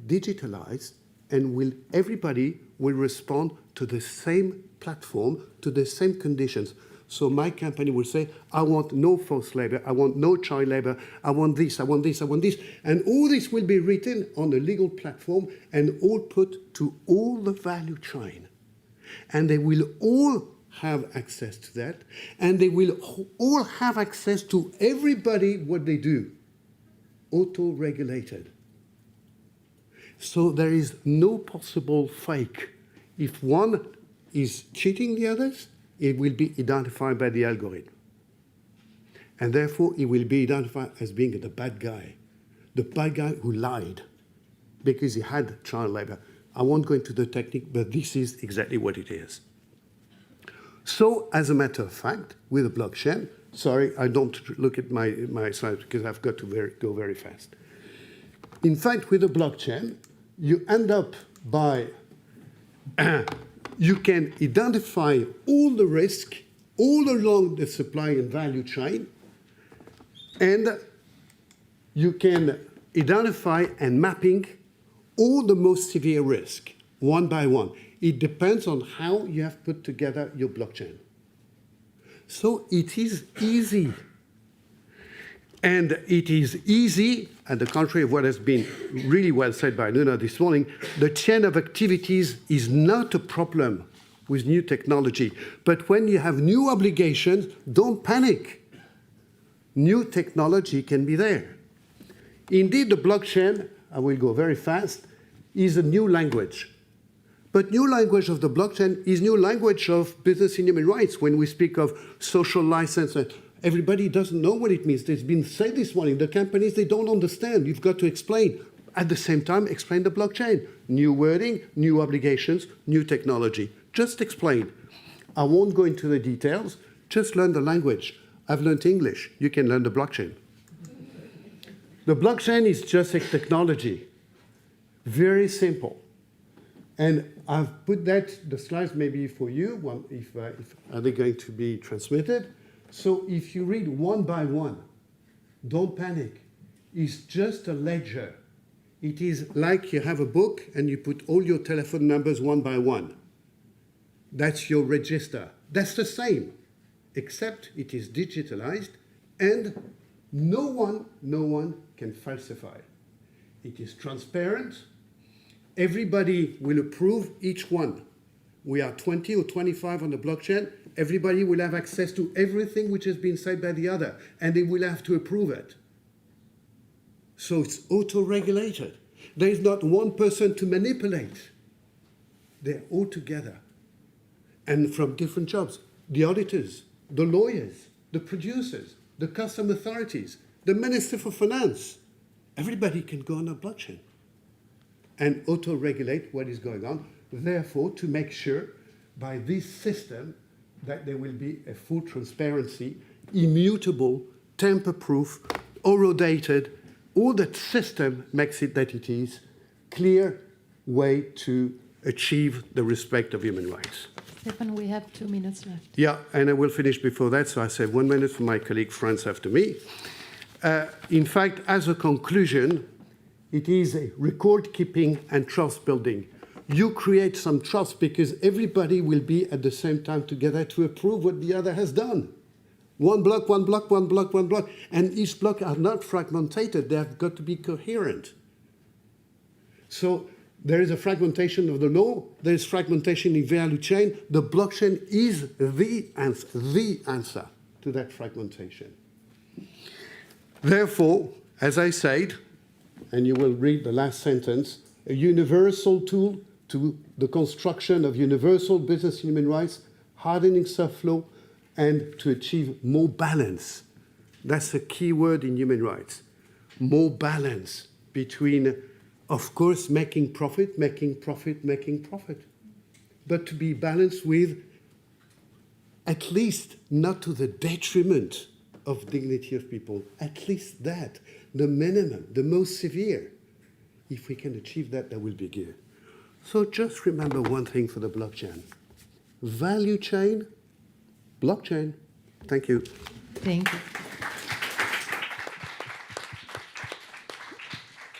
digitalized, and everybody will respond to the same platform, to the same conditions. So my company will say, I want no forced labor, I want no child labor, I want this, I want this, I want this. And all this will be written on a legal platform and all put to all the value chain. And they will all have access to that, and they will all have access to everybody what they do, auto-regulated. So there is no possible fake. If one is cheating the others, it will be identified by the algorithm. And therefore, it will be identified as being the bad guy who lied because he had child labor. I won't go into the technique, but this is exactly what it is. So, as a matter of fact, with a blockchain, sorry, I don't look at my slides because I've got to go very fast. In fact, with a blockchain, you end up by, you can identify all the risk all along the supply and value chain, and you can identify and mapping all the most severe risk, one by one. It depends on how you have put together your blockchain. So it is easy. And it is easy, and the contrary of what has been really well said by Nuna this morning, the chain of activities is not a problem with new technology. But when you have new obligations, don't panic. New technology can be there. Indeed, the blockchain, I will go very fast, is a new language. But new language of the blockchain is new language of business and human rights. When we speak of social license, everybody doesn't know what it means. It's been said this morning. The companies, they don't understand. You've got to explain. At the same time, explain the blockchain. New wording, new obligations, new technology. Just explain. I won't go into the details. Just learn the language. I've learned English. You can learn the blockchain. The blockchain is just a technology. Very simple. And I've put that, the slides maybe for you, if are they going to be transmitted? So if you read one by one, don't panic. It's just a ledger. It is like you have a book and you put all your telephone numbers one by one. That's your register. That's the same, except it is digitalized and no one can falsify. It is transparent. Everybody will approve each one. We are 20 or 25 on the blockchain. Everybody will have access to everything which has been said by the other, and they will have to approve it. So it's auto-regulated. There is not one person to manipulate. They're all together. And from different jobs. The auditors, the lawyers, the producers, the custom authorities, the Minister for Finance. Everybody can go on a blockchain and auto-regulate what is going on. Therefore, to make sure by this system that there will be a full transparency, immutable, tamper-proof, oro-dated, all that system makes it that it is clear way to achieve the respect of human rights. Stefan, we have 2 minutes left. Yeah, and I will finish before that, so I save 1 minute for my colleague Franz after me. In fact, as a conclusion, it is a record-keeping and trust-building. You create some trust because everybody will be at the same time together to approve what the other has done. One block, one block, one block, one block. And each block are not fragmented. They have got to be coherent. So there is a fragmentation of the law. There is fragmentation in value chain. The blockchain is the answer to that fragmentation. Therefore, as I said, and you will read the last sentence, a universal tool to the construction of universal business and human rights, hardening soft law, and to achieve more balance. That's a key word in human rights. More balance between, of course, making profit, but to be balanced with at least not to the detriment of dignity of people, at least that, the minimum, the most severe. If we can achieve that, that will be good. So just remember one thing for the blockchain. Value chain, blockchain. Thank you. Thank you.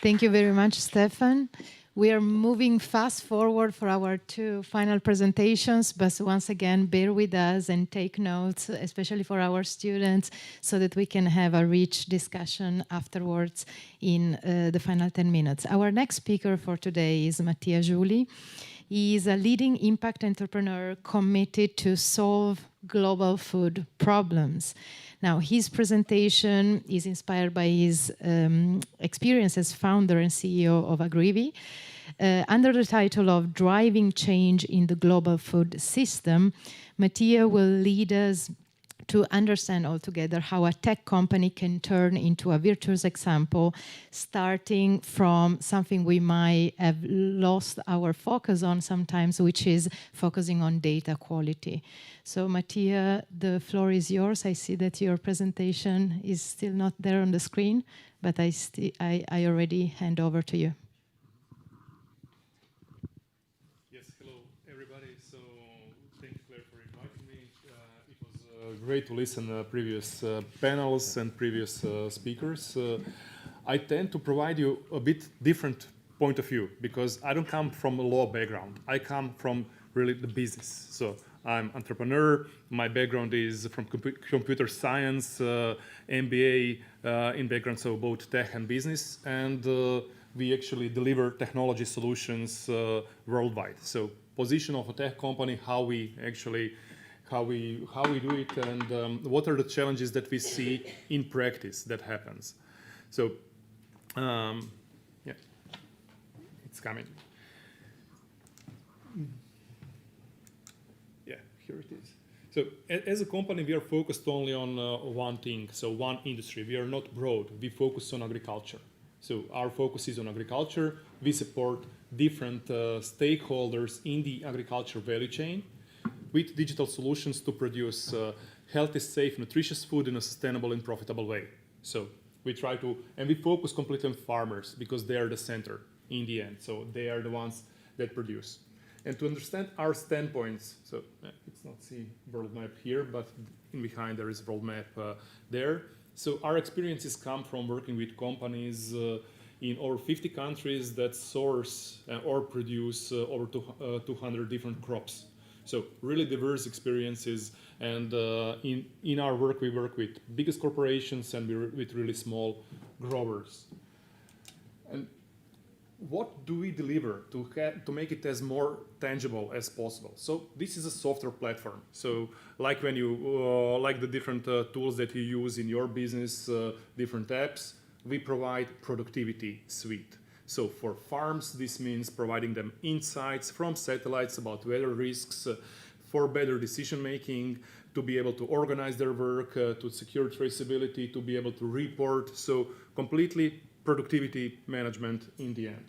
Thank you very much, Stefan. We are moving fast forward for our 2 final presentations, but once again, bear with us and take notes, especially for our students, so that we can have a rich discussion afterwards in the final 10 minutes. Our next speaker for today is Mattia Giuli. He is a leading impact entrepreneur committed to solve global food problems. Now, his presentation is inspired by his experience as founder and CEO of Agrivi. Under the title of Driving Change in the Global Food System, Mattia will lead us to understand altogether how a tech company can turn into a virtuous example, starting from something we might have lost our focus on sometimes, which is focusing on data quality. So Mattia, the floor is yours. I see that your presentation is still not there on the screen, but I already hand over to you. Great to listen previous panels and previous speakers. I tend to provide you a bit different point of view because I don't come from a law background. I come from really the business. So I'm entrepreneur. My background is from computer science, MBA in background, so both tech and business. And we actually deliver technology solutions worldwide. So position of a tech company, how we do it, and what are the challenges that we see in practice that happens. So yeah, it's coming. Yeah, here it is. So as a company, we are focused only on one thing, so one industry. We are not broad. We focus on agriculture. So our focus is on agriculture. We support different stakeholders in the agriculture value chain with digital solutions to produce healthy, safe, nutritious food in a sustainable and profitable way. So we try to, and we focus completely on farmers because they are the center in the end. So they are the ones that produce. And to understand our standpoints, so it's not see world map here, but in behind there is world map there. So our experiences come from working with companies in over 50 countries that source or produce over 200 different crops. So really diverse experiences, and in our work we work with biggest corporations and with really small growers. And what do we deliver to make it as more tangible as possible? So this is a software platform. So like when you like the different tools that you use in your business, different apps, we provide productivity suite. So for farms, this means providing them insights from satellites about weather risks, for better decision making, to be able to organize their work, to secure traceability, to be able to report. So completely productivity management in the end.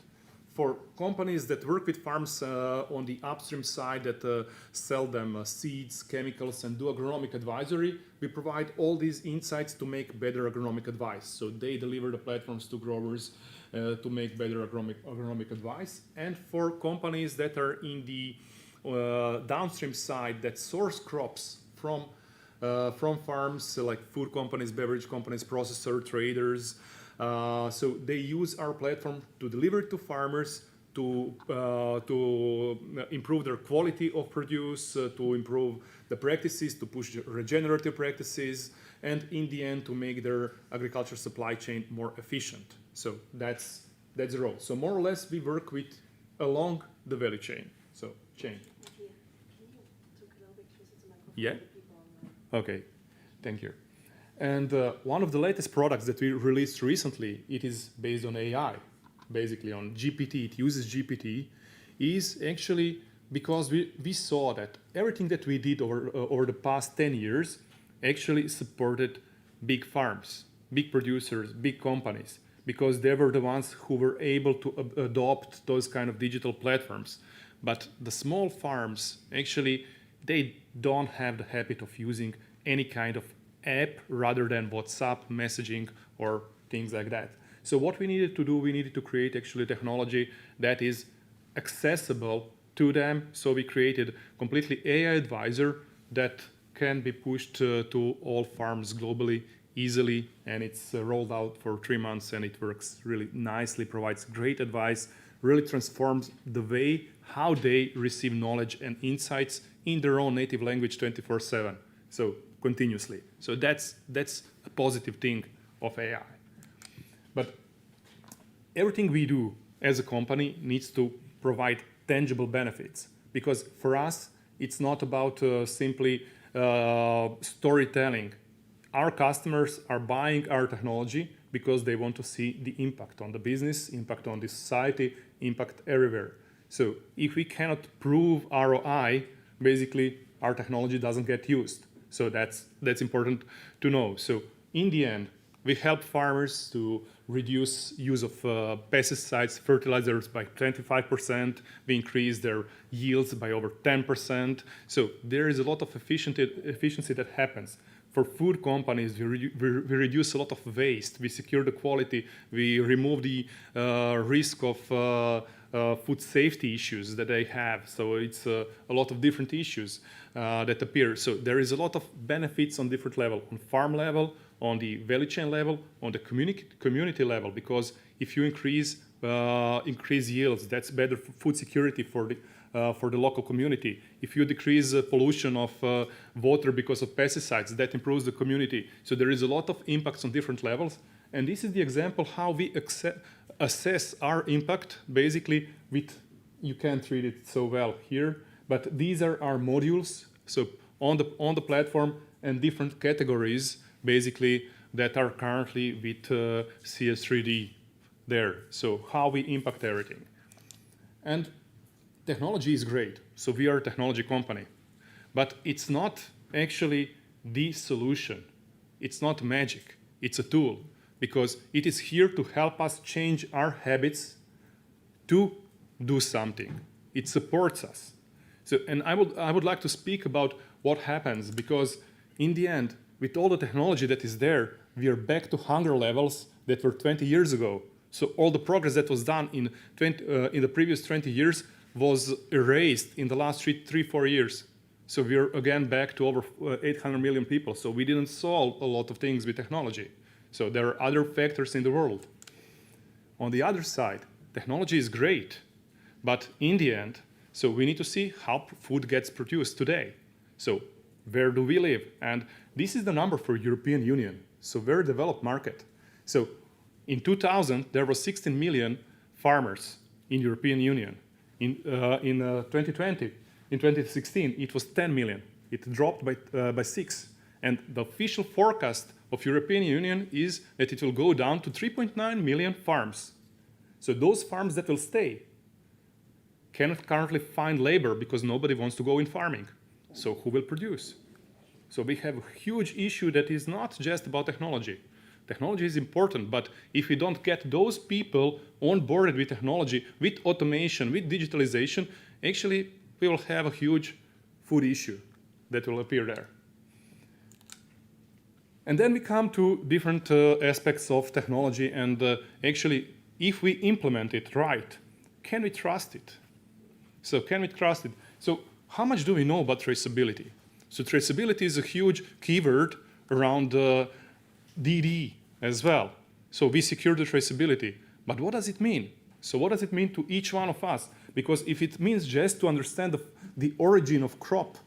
For companies that work with farms on the upstream side that sell them seeds, chemicals, and do agronomic advisory, we provide all these insights to make better agronomic advice. So they deliver the platforms to growers to make better agronomic advice. And for companies that are in the downstream side that source crops from farms, like food companies, beverage companies, processor, traders, so they use our platform to deliver it to farmers, to improve their quality of produce, to improve the practices, to push regenerative practices, and in the end to make their agriculture supply chain more efficient. So that's the role. So more or less we work with along the value chain. So chain. Yeah? Okay, thank you. And one of the latest products that we released recently, it is based on AI, basically on GPT. It uses GPT, is actually because we saw that everything that we did over the past 10 years actually supported big farms, big producers, big companies, because they were the ones who were able to adopt those kind of digital platforms. But the small farms, actually, they don't have the habit of using any kind of app rather than WhatsApp messaging or things like that. So what we needed to do, we needed to create actually technology that is accessible to them. So we created completely AI advisor that can be pushed to all farms globally easily, and it's rolled out for 3 months, and it works really nicely, provides great advice, really transforms the way how they receive knowledge and insights in their own native language 24/7. So continuously. So that's a positive thing of AI. But everything we do as a company needs to provide tangible benefits, because for us it's not about simply storytelling. Our customers are buying our technology because they want to see the impact on the business, impact on the society, impact everywhere. So if we cannot prove ROI, basically our technology doesn't get used. So that's important to know. So in the end, we help farmers to reduce use of pesticides, fertilizers by 25%. We increase their yields by over 10%. So there is a lot of efficiency that happens. For food companies, we reduce a lot of waste. We secure the quality. We remove the risk of food safety issues that they have. So it's a lot of different issues that appear. So there is a lot of benefits on different levels, on farm level, on the value chain level, on the community level, because if you increase yields, that's better for food security for the for the local community. If you decrease pollution of water because of pesticides, that improves the community. So there is a lot of impacts on different levels. And this is the example how we assess our impact, basically with, you can't read it so well here, but these are our modules. So on the platform and different categories, basically, that are currently with CSDD there. So how we impact everything. And technology is great. So we are a technology company. But it's not actually the solution. It's not magic. It's a tool. Because it is here to help us change our habits to do something. It supports us. So, and I would like to speak about what happens, because in the end, with all the technology that is there, we are back to hunger levels that were 20 years ago. So all the progress that was done in the previous 20 years was erased in the last 3-4 years. So we're again back to over 800 million people. So we didn't solve a lot of things with technology. So there are other factors in the world. On the other side, technology is great, but in the end, so we need to see how food gets produced today. So where do we live? And this is the number for European Union, so very developed market. So in 2000, there was 16 million farmers in European Union. In 2020, in 2016, it was 10 million. It dropped by 6. And the official forecast of European Union is that it will go down to 3.9 million farms. So those farms that will stay cannot currently find labor because nobody wants to go in farming. So who will produce? So we have a huge issue that is not just about technology. Technology is important, but if we don't get those people on board with technology, with automation, with digitalization, actually we will have a huge food issue that will appear there. And then we come to different aspects of technology, and actually, if we implement it right, can we trust it? So can we trust it? So how much do we know about traceability? So traceability is a huge keyword around DD as well. So we secure the traceability. But what does it mean? So what does it mean to each one of us? Because if it means just to understand the origin of crop,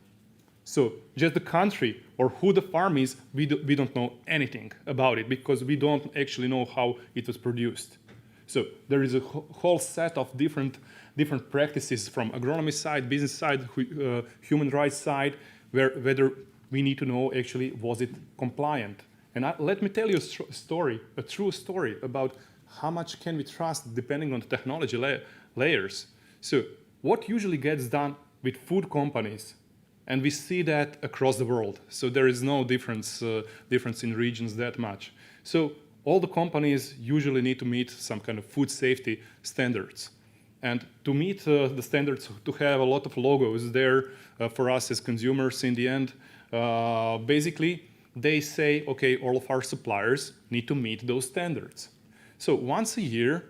so just the country or who the farm is, we don't know anything about it because we don't actually know how it was produced. So there is a whole set of different practices from agronomy side, business side, human rights side, whether we need to know actually was it compliant. And let me tell you a true story about how much can we trust depending on the technology layers. So what usually gets done with food companies, and we see that across the world. So there is no difference in regions that much. So all the companies usually need to meet some kind of food safety standards. And to meet the standards, to have a lot of logos there for us as consumers in the end, basically they say, okay, all of our suppliers need to meet those standards. So once a year,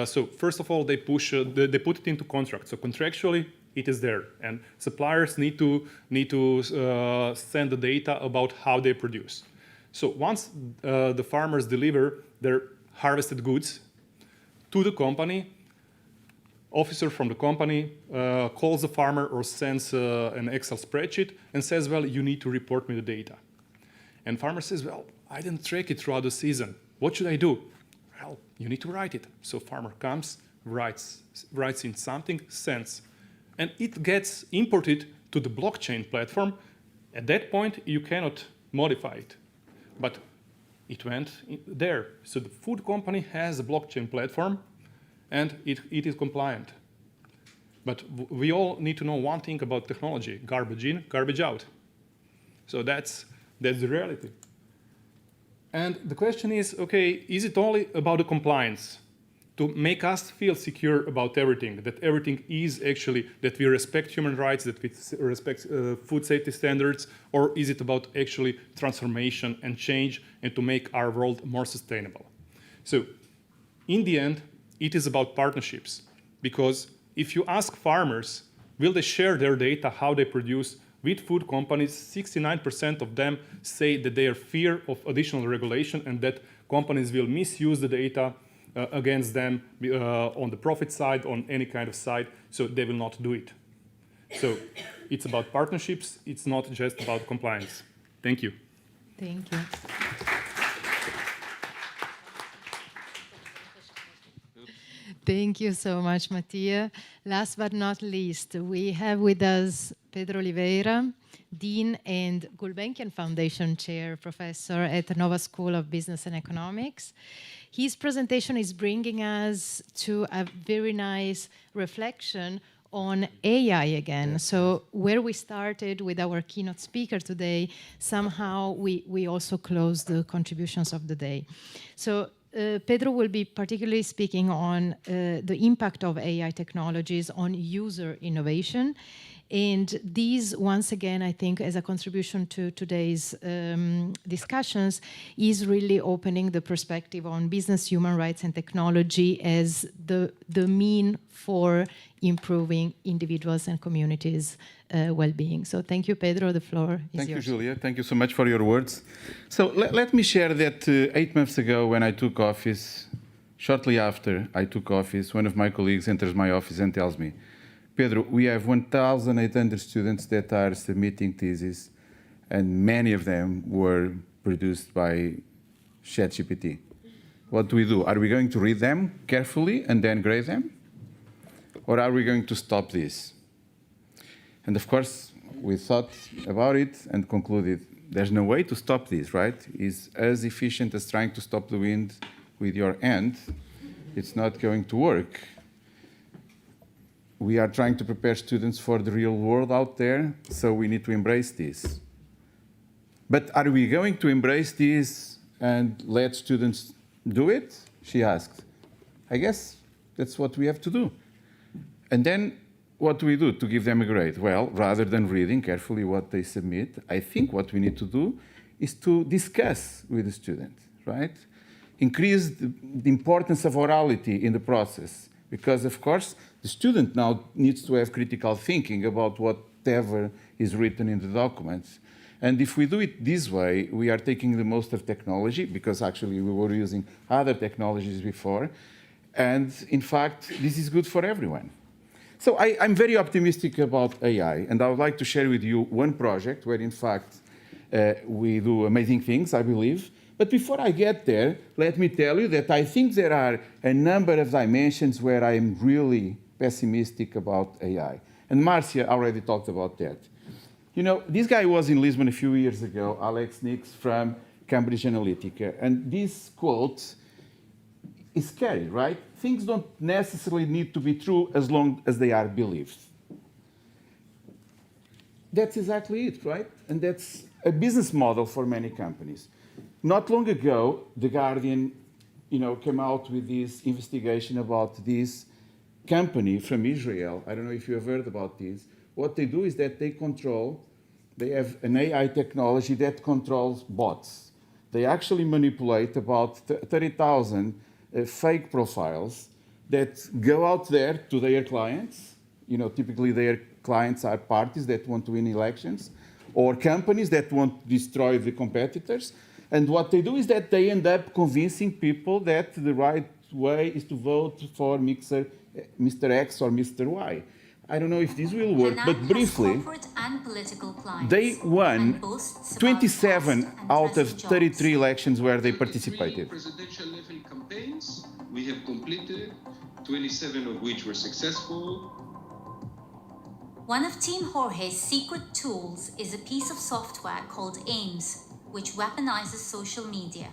so first of all, they put it into contract. So contractually, it is there, and suppliers need to send the data about how they produce. So once the farmers deliver their harvested goods to the company, officer from the company calls the farmer or sends an Excel spreadsheet and says, well, you need to report me the data. And farmer says, well, I didn't track it throughout the season. What should I do? Well, you need to write it. So farmer comes, writes in something, sends. And it gets imported to the blockchain platform. At that point, you cannot modify it. But it went there. So the food company has a blockchain platform, and it is compliant. But we all need to know one thing about technology: garbage in, garbage out. So that's the reality. And the question is, okay, is it only about the compliance? To make us feel secure about everything, that everything is actually, that we respect human rights, that we respect food safety standards, or is it about actually transformation and change and to make our world more sustainable? So in the end, it is about partnerships, because if you ask farmers, will they share their data, how they produce, with food companies, 69% of them say that they are fear of additional regulation and that companies will misuse the data against them on the profit side, on any kind of side, so they will not do it. So it's about partnerships. It's not just about compliance. Thank you. Thank you. Thank you so much, Mattia. Last but not least, we have with us Pedro Oliveira, Dean and Gulbenkian Foundation Chair Professor at the Nova School of Business and Economics. His presentation is bringing us to a very nice reflection on AI again. So where we started with our keynote speaker today, somehow we also closed the contributions of the day. So Pedro will be particularly speaking on the impact of AI technologies on user innovation. And these, once again, I think as a contribution to today's discussions, is really opening the perspective on business, human rights, and technology as the mean for improving individuals' and communities' well-being. So thank you, Pedro. The floor is yours. Thank you, Julia. Thank you so much for your words. So let me share that 8 months ago when I took office, shortly after I took office, one of my colleagues enters my office and tells me, Pedro, we have 1,800 students that are submitting theses, and many of them were produced by ChatGPT. What do we do? Are we going to read them carefully and then grade them? Or are we going to stop this? And of course, we thought about it and concluded there's no way to stop this, right? It's as efficient as trying to stop the wind with your hand. It's not going to work. We are trying to prepare students for the real world out there, so we need to embrace this. But are we going to embrace this and let students do it? She asked. I guess that's what we have to do. And then what do we do to give them a grade? Well, rather than reading carefully what they submit, I think what we need to do is to discuss with the student, right? Increase the importance of orality in the process. Because, of course, the student now needs to have critical thinking about whatever is written in the documents. And if we do it this way, we are taking the most of technology, because actually we were using other technologies before. And in fact, this is good for everyone. So I'm very optimistic about AI. And I would like to share with you one project where, in fact, we do amazing things, I believe. But before I get there, let me tell you that I think there are a number of dimensions where I'm really pessimistic about AI. And Marcia already talked about that. You know, this guy was in Lisbon a few years ago, Alex Nix from Cambridge Analytica. And this quote is scary, right? Things don't necessarily need to be true as long as they are believed. That's exactly it, right? And that's a business model for many companies. Not long ago, The Guardian, came out with this investigation about this company from Israel. I don't know if you have heard about this. What they do is that they have an AI technology that controls bots. They actually manipulate about 30,000 fake profiles that go out there to their clients. Typically their clients are parties that want to win elections or companies that want to destroy the competitors. And what they do is that they end up convincing people that the right way is to vote for Mr. X or Mr. Y. I don't know if this will work, but briefly, they won 27 out of 33 elections where they participated. Presidential level campaigns we have completed, 27 of which were successful. One of Team Jorge's secret tools is a piece of software called AIMS, which weaponizes social media.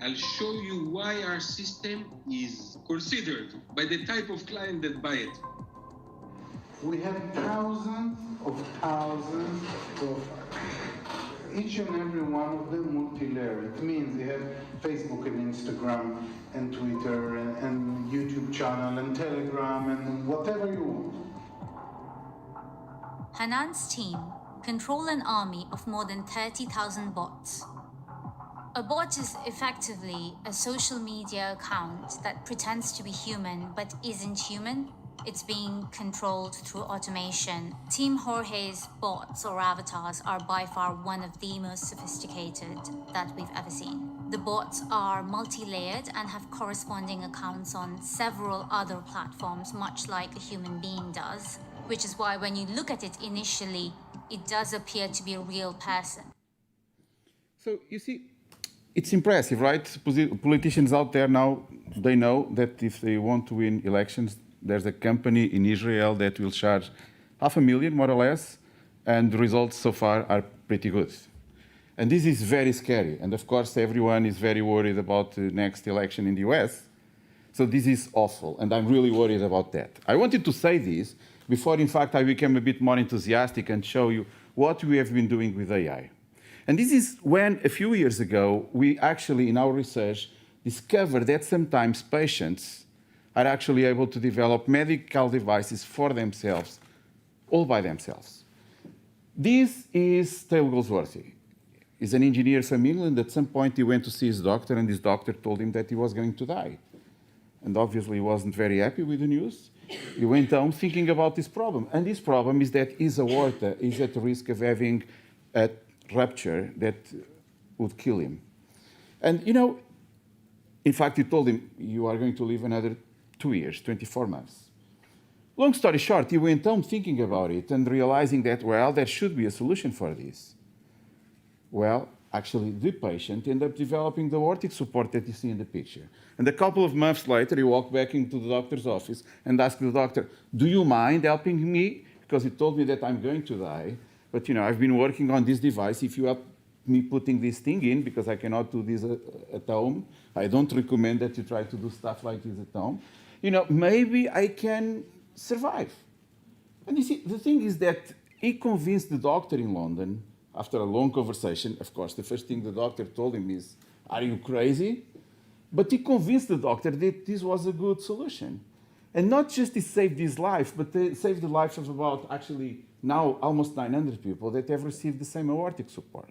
I'll show you why our system is considered by the type of client that buy it. We have thousands of profiles. Each and every one of them multi-layered. It means they have Facebook and Instagram and Twitter and YouTube channel and Telegram and whatever you want. Hanan's team control an army of more than 30,000 bots. A bot is effectively a social media account that pretends to be human but isn't human. It's being controlled through automation. Team Jorge's bots or avatars are by far one of the most sophisticated that we've ever seen. The bots are multi-layered and have corresponding accounts on several other platforms, much like a human being does. which is why when you look at it initially, it does appear to be a real person. So you see, it's impressive, right? Politicians out there now, they know that if they want to win elections, there's a company in Israel that will charge $500,000, more or less, and the results so far are pretty good. And this is very scary. And of course, everyone is very worried about the next election in the US. So this is awful, and I'm really worried about that. I wanted to say this before, in fact, I became a bit more enthusiastic and show you what we have been doing with AI. And this is when, a few years ago, we actually, in our research, discovered that sometimes patients are actually able to develop medical devices for themselves, all by themselves. This is Taylor Goldsworthy. He's an engineer from England. At some point, he went to see his doctor, and his doctor told him that he was going to die. And obviously, he wasn't very happy with the news. He went home thinking about this problem. And this problem is that his aorta is at the risk of having a rupture that would kill him. And, you know, in fact, he told him, you are going to live another 2 years, 24 months. Long story short, he went home thinking about it and realizing that, well, there should be a solution for this. Well, actually, the patient ended up developing the aortic support that you see in the picture. And a couple of months later, he walked back into the doctor's office and asked the doctor, do you mind helping me? Because he told me that I'm going to die. But, you know, I've been working on this device. If you help me putting this thing in, because I cannot do this at home, I don't recommend that you try to do stuff like this at home. You know, maybe I can survive. And you see, the thing is that he convinced the doctor in London, after a long conversation. Of course, the first thing the doctor told him is, are you crazy? But he convinced the doctor that this was a good solution. And not just he saved his life, but he saved the life of about, actually, now almost 900 people that have received the same aortic support.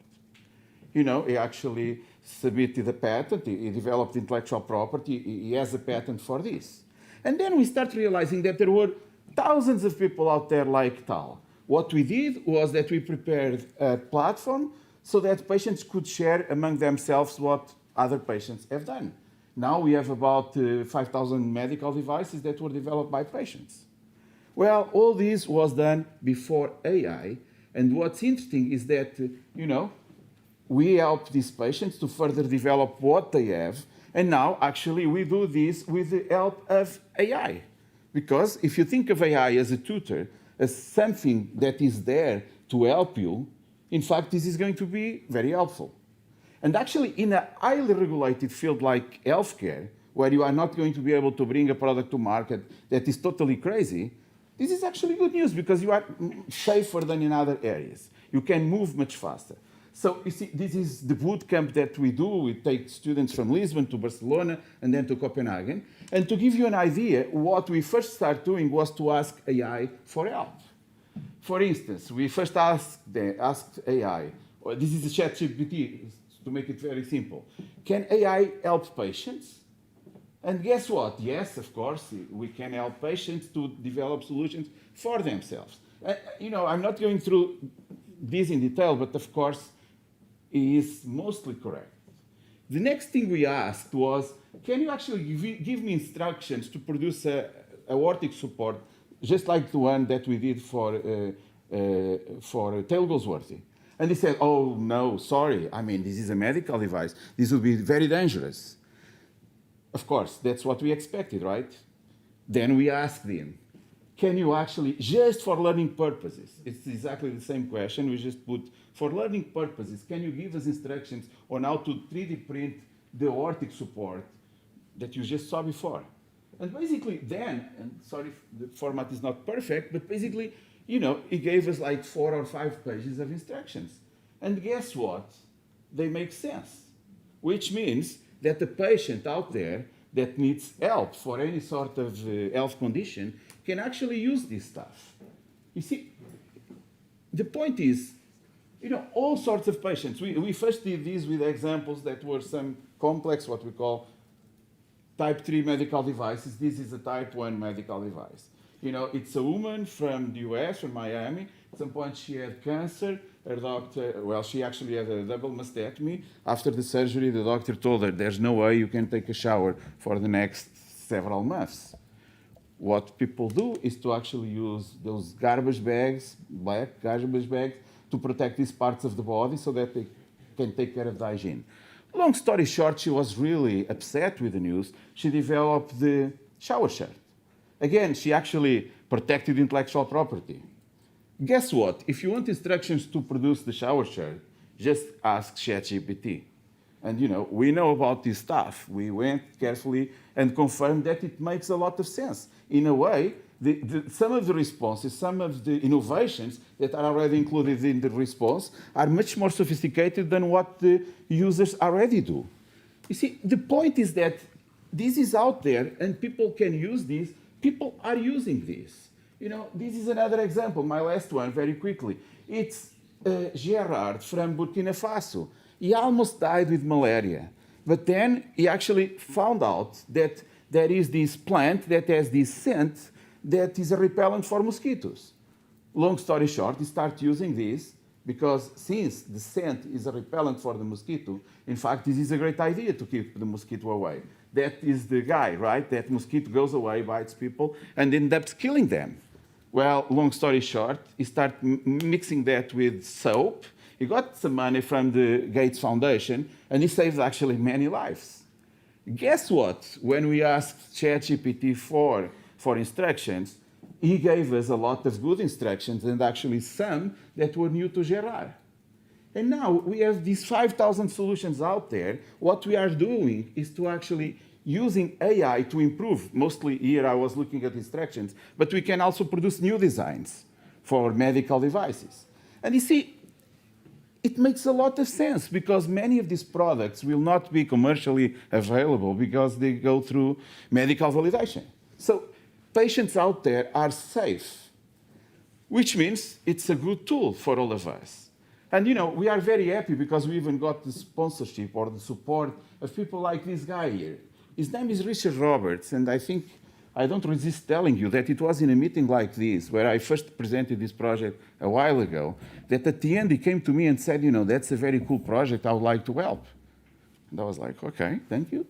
You know, he actually submitted a patent, he developed intellectual property, he has a patent for this. And then we start realizing that there were thousands of people out there like Tal. What we did was that we prepared a platform so that patients could share among themselves what other patients have done. Now we have about 5,000 medical devices that were developed by patients. Well, all this was done before AI, and what's interesting is that, you know, we help these patients to further develop what they have, and now actually we do this with the help of AI. Because if you think of AI as a tutor, as something that is there to help you, in fact, this is going to be very helpful. And actually, in a highly regulated field like healthcare, where you are not going to be able to bring a product to market that is totally crazy, this is actually good news because you are safer than in other areas. You can move much faster. So you see, this is the boot camp that we do. We take students from Lisbon to Barcelona and then to Copenhagen. And to give you an idea, what we first started doing was to ask AI for help. For instance, we first asked AI, this is a ChatGPT, to make it very simple. Can AI help patients? And guess what? Yes, of course, we can help patients to develop solutions for themselves. You know, I'm not going through this in detail, but of course, he is mostly correct. The next thing we asked was, can you actually give me instructions to produce a aortic support, just like the one that we did for Taylor Goldsworthy? And he said, oh, no, sorry. I mean, this is a medical device. This will be very dangerous. Of course, that's what we expected, right? Then we asked him, can you actually, just for learning purposes, it's exactly the same question, we just put, for learning purposes, can you give us instructions on how to 3D print the aortic support that you just saw before? And basically then, and sorry, the format is not perfect, but basically, you know, he gave us like 4 or 5 pages of instructions. And guess what? They make sense, which means that the patient out there that needs help for any sort of health condition can actually use this stuff. You see, the point is, you know, all sorts of patients. We first did this with examples that were some complex, what we call type 3 medical devices. This is a type 1 medical device. You know, it's a woman from the US, from Miami. At some point she had cancer. Her doctor, well, she actually had a double mastectomy. After the surgery, the doctor told her, there's no way you can take a shower for the next several months. what people do is to actually use those garbage bags, black garbage bags, to protect these parts of the body so that they can take care of the hygiene. Long story short, she was really upset with the news. She developed the shower shirt. Again, she actually protected intellectual property. Guess what? If you want instructions to produce the shower shirt, just ask ChatGPT. And we know about this stuff. We went carefully and confirmed that it makes a lot of sense. In a way, some of the responses, some of the innovations that are already included in the response are much more sophisticated than what the users already do. You see, the point is that this is out there and people can use this. People are using this. This is another example, my last one, very quickly. It's Gerard from Burkina Faso. He almost died with malaria. But then he actually found out that there is this plant that has this scent that is a repellent for mosquitoes. Long story short, he started using this because since the scent is a repellent for the mosquito, in fact, this is a great idea to keep the mosquito away. That is the guy, right? That mosquito goes away, bites people, and ends up killing them. Well, long story short, he started mixing that with soap. He got some money from the Gates Foundation, and he saved actually many lives. Guess what? When we asked ChatGPT for instructions, he gave us a lot of good instructions and actually some that were new to Gerard. And now we have these 5,000 solutions out there. What we are doing is to actually using AI to improve. Mostly here I was looking at instructions, but we can also produce new designs for medical devices. And you see, it makes a lot of sense because many of these products will not be commercially available because they go through medical validation. So patients out there are safe, which means it's a good tool for all of us. And we are very happy because we even got the sponsorship or the support of people like this guy here. His name is Richard Roberts, and I don't resist telling you that it was in a meeting like this, where I first presented this project a while ago, that at the end he came to me and said, that's a very cool project, I would like to help. And I was like, okay, thank you.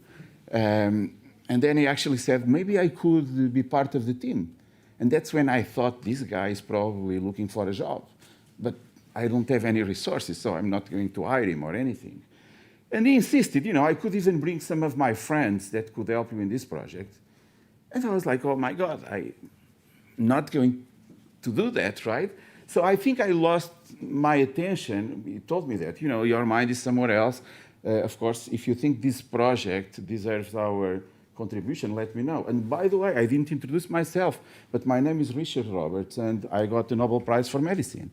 And then he actually said, maybe I could be part of the team. And that's when I thought, this guy is probably looking for a job. But I don't have any resources, so I'm not going to hire him or anything. And he insisted, I could even bring some of my friends that could help you in this project. And I was like, oh my God, I'm not going to do that, right? So I think I lost my attention. He told me that, your mind is somewhere else. Of course, if you think this project deserves our contribution, let me know. And by the way, I didn't introduce myself, but my name is Richard Roberts, and I got the Nobel Prize for Medicine.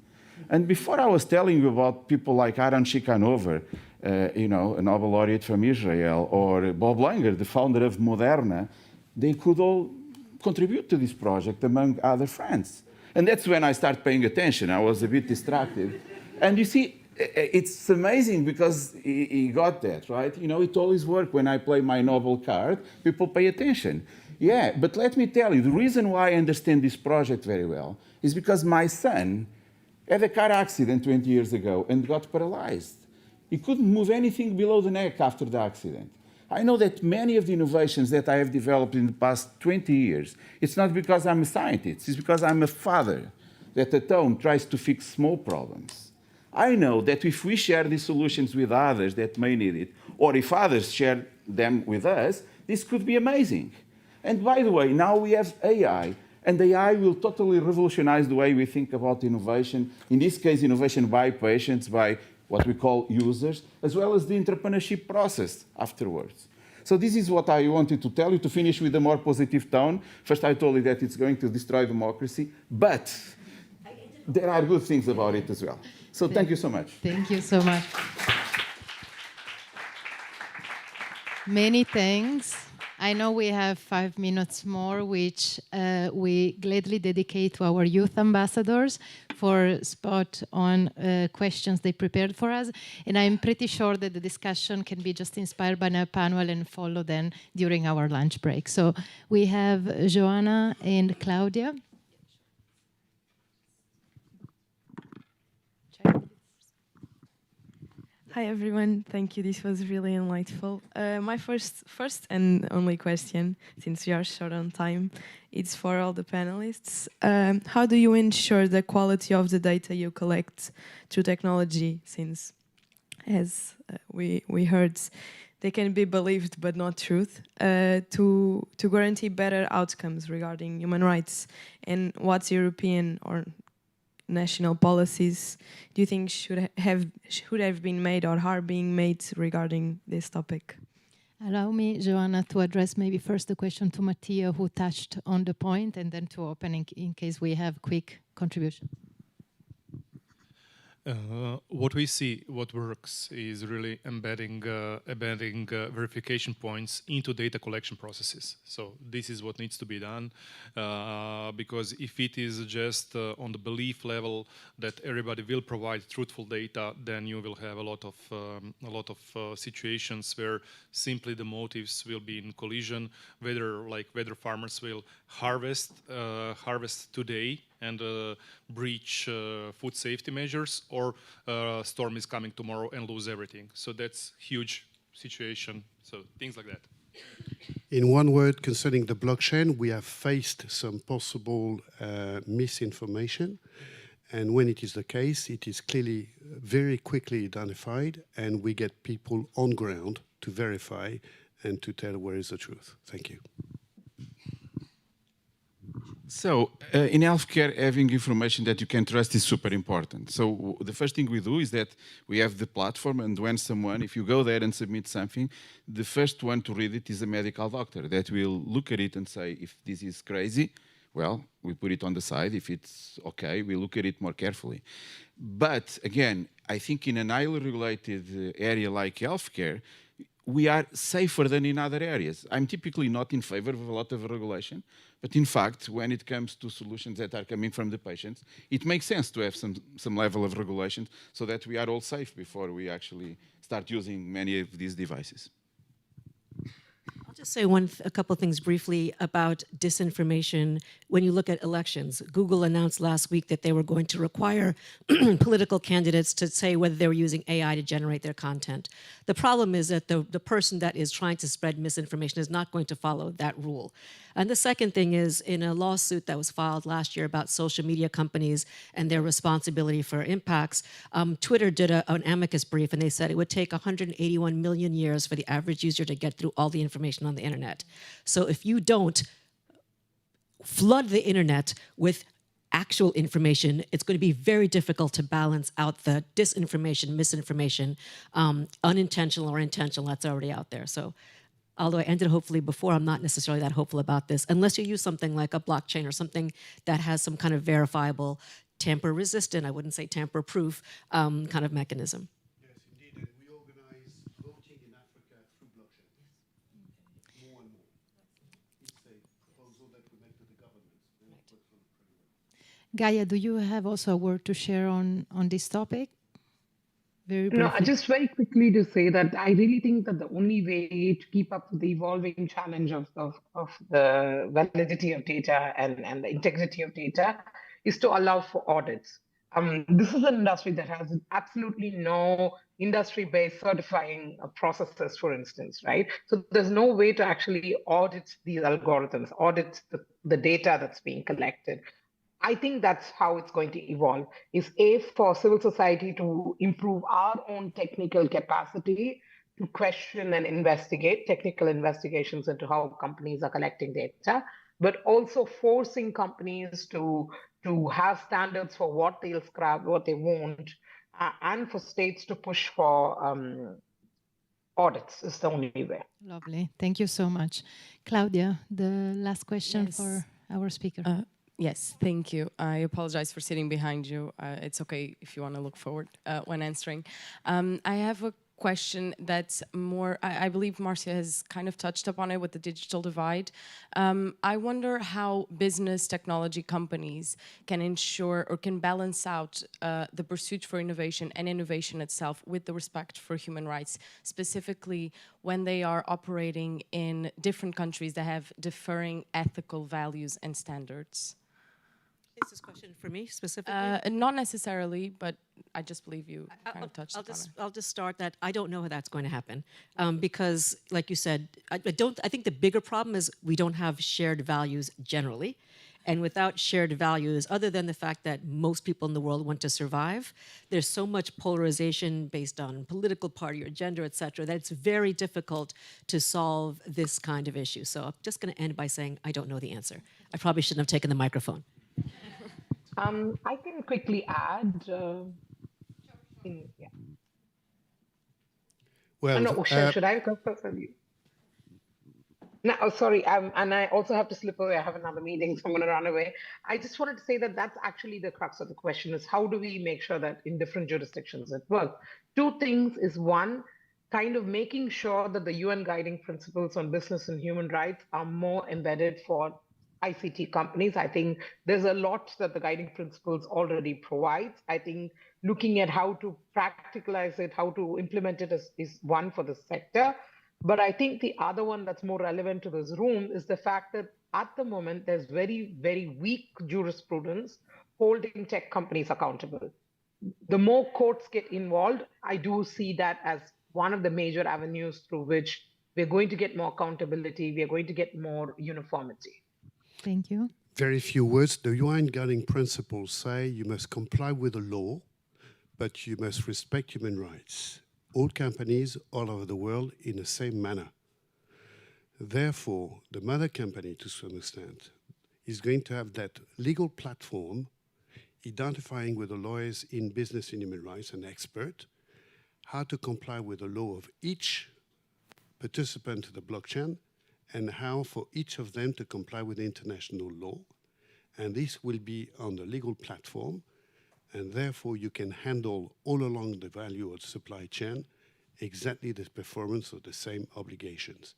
And before I was telling you about people like Aaron Shikanover, a Nobel laureate from Israel, or Bob Langer, the founder of Moderna, they could all contribute to this project among other friends. And that's when I started paying attention. I was a bit distracted. And you see, it's amazing because he got that, right? It always works when I play my Nobel card, people pay attention. Yeah, but let me tell you, the reason why I understand this project very well is because my son had a car accident 20 years ago and got paralyzed. He couldn't move anything below the neck after the accident. I know that many of the innovations that I have developed in the past 20 years, it's not because I'm a scientist, it's because I'm a father that at home tries to fix small problems. I know that if we share these solutions with others that may need it, or if others share them with us, this could be amazing. And by the way, now we have AI, and AI will totally revolutionize the way we think about innovation. In this case, innovation by patients, by what we call users, as well as the entrepreneurship process afterwards. So this is what I wanted to tell you, to finish with a more positive tone. First, I told you that it's going to destroy democracy, but there are good things about it as well. So thank you so much. Thank you so much. Many thanks. I know we have 5 minutes more, which we gladly dedicate to our youth ambassadors for spot-on questions they prepared for us. And I'm pretty sure that the discussion can be just inspired by a panel and follow then during our lunch break. So we have Joanna and Claudia. Hi everyone, thank you. This was really enlightful. My first and only question, since we are short on time, it's for all the panelists. How do you ensure the quality of the data you collect through technology? Since, as we heard, they can be believed but not truth. To guarantee better outcomes regarding human rights, and what's European or national policies do you think should have been made or are being made regarding this topic? Allow me, Joanna, to address maybe first the question to Mattia, who touched on the point, and then to open in case we have quick contribution. What we see, what works, is really embedding verification points into data collection processes. So this is what needs to be done, because if it is just on the belief level that everybody will provide truthful data, then you will have a lot of situations where simply the motives will be in collision, whether farmers will harvest today and breach food safety measures, or storm is coming tomorrow and lose everything. So that's huge situation. So things like that. In one word, concerning the blockchain, we have faced some possible misinformation. And when it is the case, it is clearly very quickly identified, and we get people on ground to verify and to tell where is the truth. Thank you. So in healthcare, having information that you can trust is super important. So the first thing we do is that we have the platform, and when someone, if you go there and submit something, the first one to read it is a medical doctor that will look at it and say, if this is crazy, well, we put it on the side. If it's okay, we look at it more carefully. But again, I think in an highly regulated area like healthcare, we are safer than in other areas. I'm typically not in favor of a lot of regulation, but in fact, when it comes to solutions that are coming from the patients, it makes sense to have some level of regulation so that we are all safe before we actually start using many of these devices. I'll just say a couple of things briefly about disinformation. When you look at elections, Google announced last week that they were going to require political candidates to say whether they were using AI to generate their content. The problem is that the person that is trying to spread misinformation is not going to follow that rule. And the second thing is, in a lawsuit that was filed last year about social media companies and their responsibility for impacts, Twitter did an amicus brief, and they said it would take 181 million years for the average user to get through all the information on the internet. So if you don't flood the internet with actual information, it's going to be very difficult to balance out the disinformation, misinformation, unintentional or intentional that's already out there. So although I ended hopefully before, I'm not necessarily that hopeful about this, unless you use something like a blockchain or something that has some kind of verifiable, tamper-resistant, I wouldn't say tamper-proof, kind of mechanism. Yes, indeed, and we organize voting in Africa through blockchain. More and more. It's a proposal that we make to the governments. Gaia, do you have also a word to share on this topic? Very briefly. No, just very quickly to say that I really think that the only way to keep up with the evolving challenge of the validity of data and the integrity of data is to allow for audits. This is an industry that has absolutely no industry-based certifying processes, for instance, right? So there's no way to actually audit these algorithms, audit the data that's being collected. I think that's how it's going to evolve, is A, for civil society to improve our own technical capacity to question and investigate, technical investigations into how companies are collecting data, but also forcing companies to have standards for what they'll scrap, what they won't, and for states to push for audits is the only way. Lovely. Thank you so much. Claudia, the last question for our speaker. Yes, thank you. I apologize for sitting behind you. It's okay if you want to look forward when answering. I have a question that's more, I believe Marcia has kind of touched upon it with the digital divide. I wonder how business technology companies can ensure or can balance out the pursuit for innovation and innovation itself with the respect for human rights, specifically when they are operating in different countries that have differing ethical values and standards. Is this question for me specifically? Not necessarily, but I just believe you kind of touched upon it. I'll just start that I don't know how that's going to happen because, like you said, I think the bigger problem is we don't have shared values generally. And without shared values, other than the fact that most people in the world want to survive, there's so much polarization based on political party or gender, et cetera, that it's very difficult to solve this kind of issue. So I'm just going to end by saying I don't know the answer. I probably shouldn't have taken the microphone. I can quickly add. Yeah. Well, no, should I go first? No, oh, sorry. And I also have to slip away. I have another meeting, so I'm going to run away. I just wanted to say that that's actually the crux of the question: is how do we make sure that in different jurisdictions it works? Two things is one, kind of making sure that the UN guiding principles on business and human rights are more embedded for ICT companies. I think there's a lot that the guiding principles already provides. I think looking at how to practicalize it, how to implement it is one for the sector. But I think the other one that's more relevant to this room is the fact that at the moment, there's very, very weak jurisprudence holding tech companies accountable. The more courts get involved, I do see that as one of the major avenues through which we're going to get more accountability, we're going to get more uniformity. Thank you. Very few words. The UN guiding principles say you must comply with the law, but you must respect human rights. All companies all over the world in the same manner. Therefore, the mother company, to some extent, is going to have that legal platform identifying with the lawyers in business and human rights, an expert, how to comply with the law of each participant to the blockchain, and how for each of them to comply with international law. And this will be on the legal platform, and therefore you can handle all along the value of the supply chain exactly the performance of the same obligations.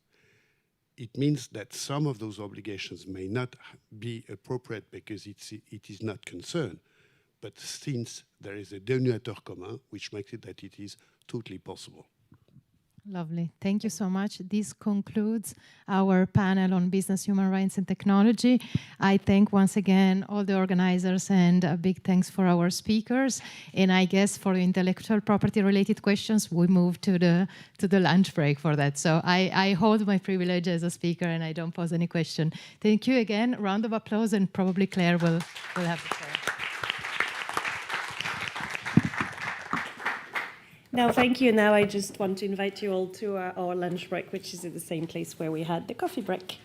It means that some of those obligations may not be appropriate because it is not concerned, but since there is a dénominateur commun, which makes it that it is totally possible. Lovely. Thank you so much. This concludes our panel on business, human rights, and technology. I thank once again all the organizers, and a big thanks for our speakers. And I guess for intellectual property related questions, we move to the lunch break for that. So I hold my privilege as a speaker and I don't pose any question. Thank you again. Round of applause, and probably Claire will have the floor. Now, thank you. Now I just want to invite you all to our lunch break, which is at the same place where we had the coffee break.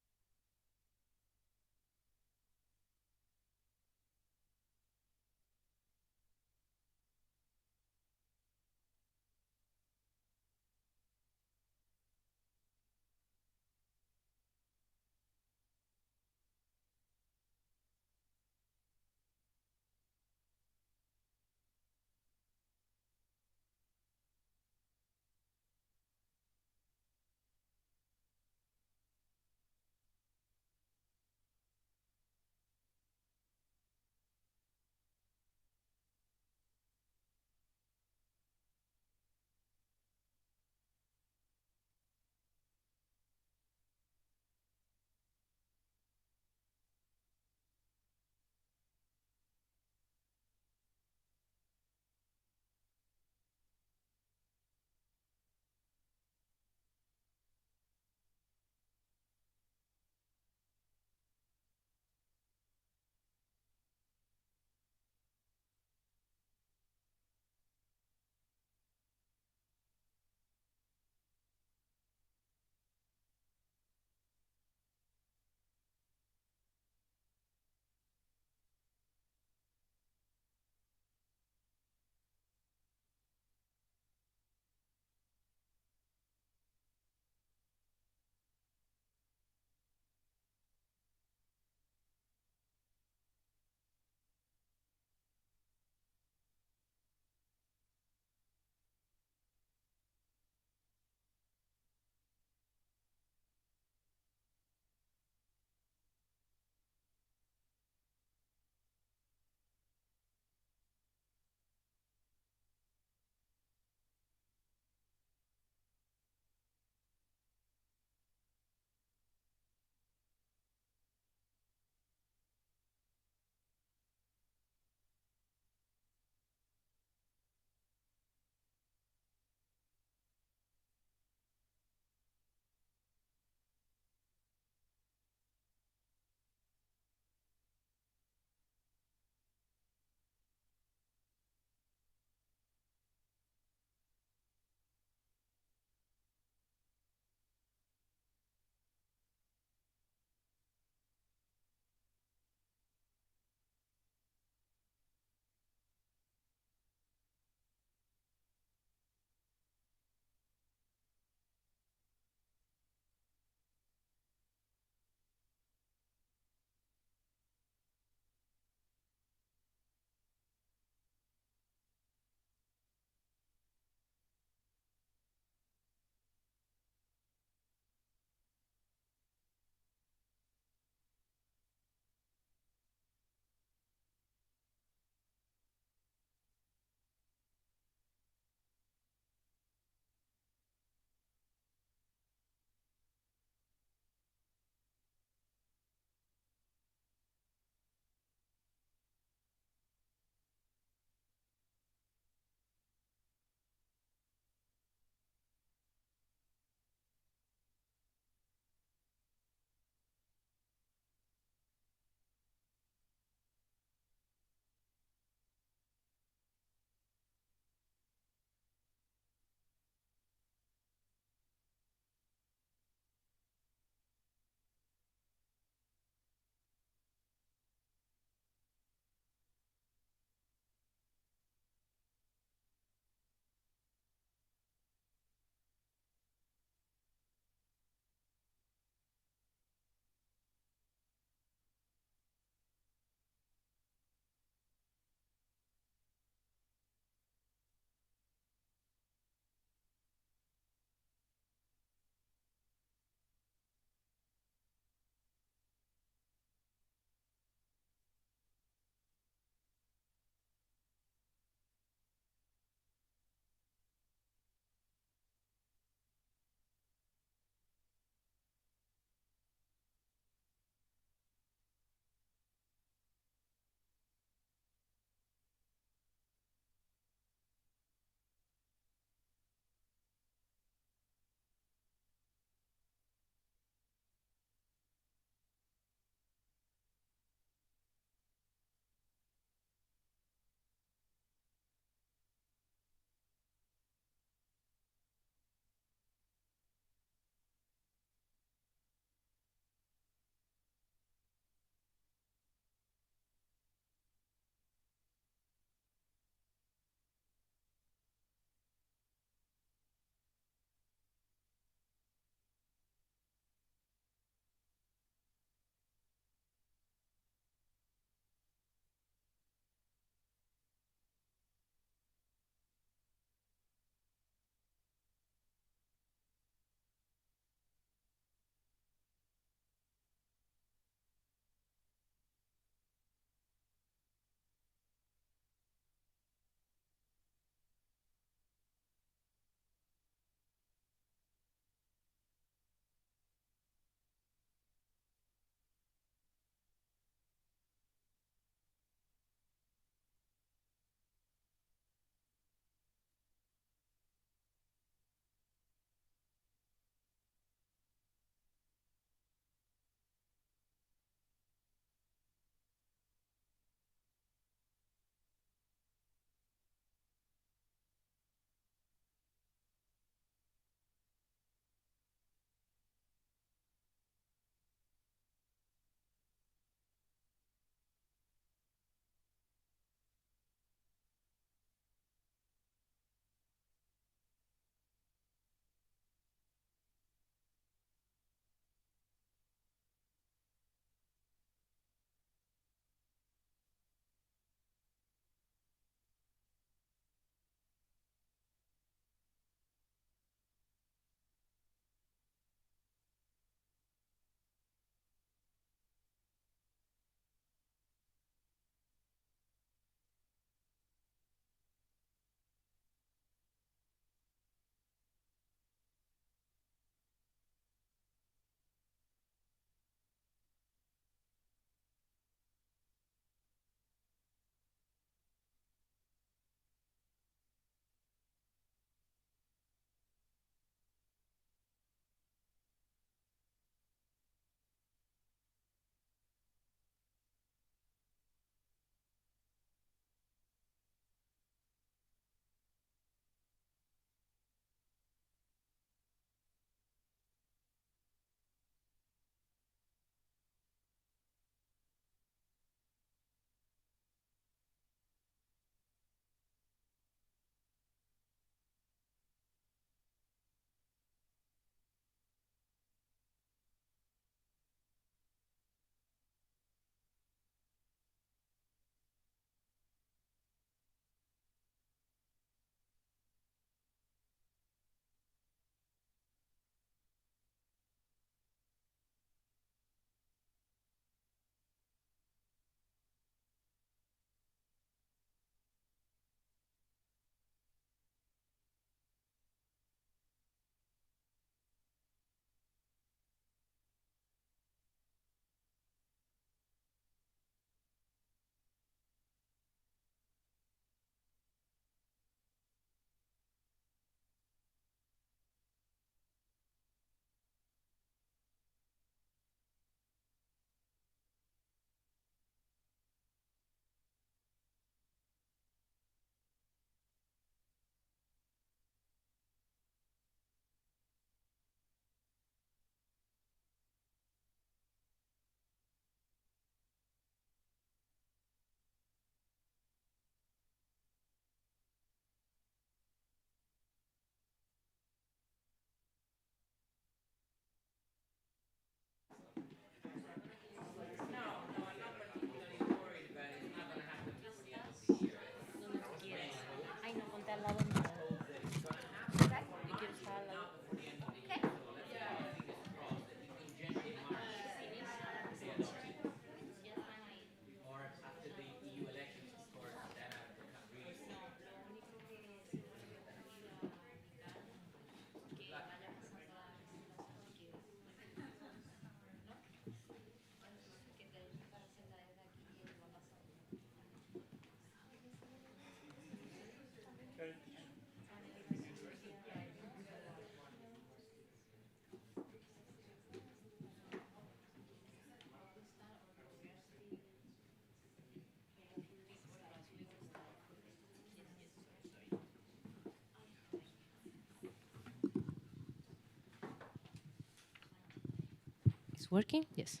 It's working? Yes.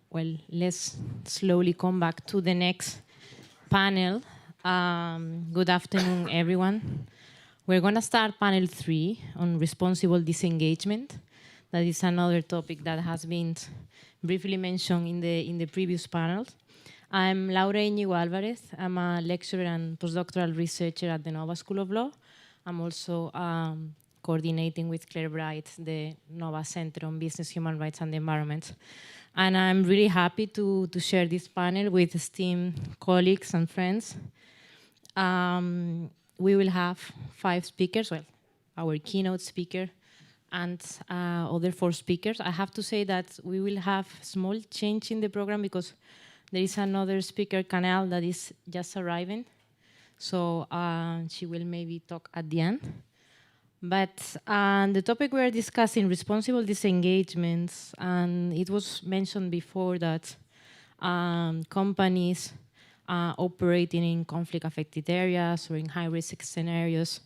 Well, let's slowly come back to the next panel. Good afternoon, everyone. We're going to start panel 3 on responsible disengagement. That is another topic that has been briefly mentioned in the previous panels. I'm Laura Íñigo Álvarez. I'm a lecturer and postdoctoral researcher at the Nova School of Law. I'm also coordinating with Claire Bright, the Nova Center on Business, Human Rights and the Environment. And I'm really happy to share this panel with esteemed colleagues and friends. We will have 5 speakers, well, our keynote speaker and other 4 speakers. I have to say that we will have small change in the program because there is another speaker, Canal, that is just arriving. So she will maybe talk at the end. But the topic we are discussing, responsible disengagements, and it was mentioned before that companies operating in conflict-affected areas or in high-risk scenarios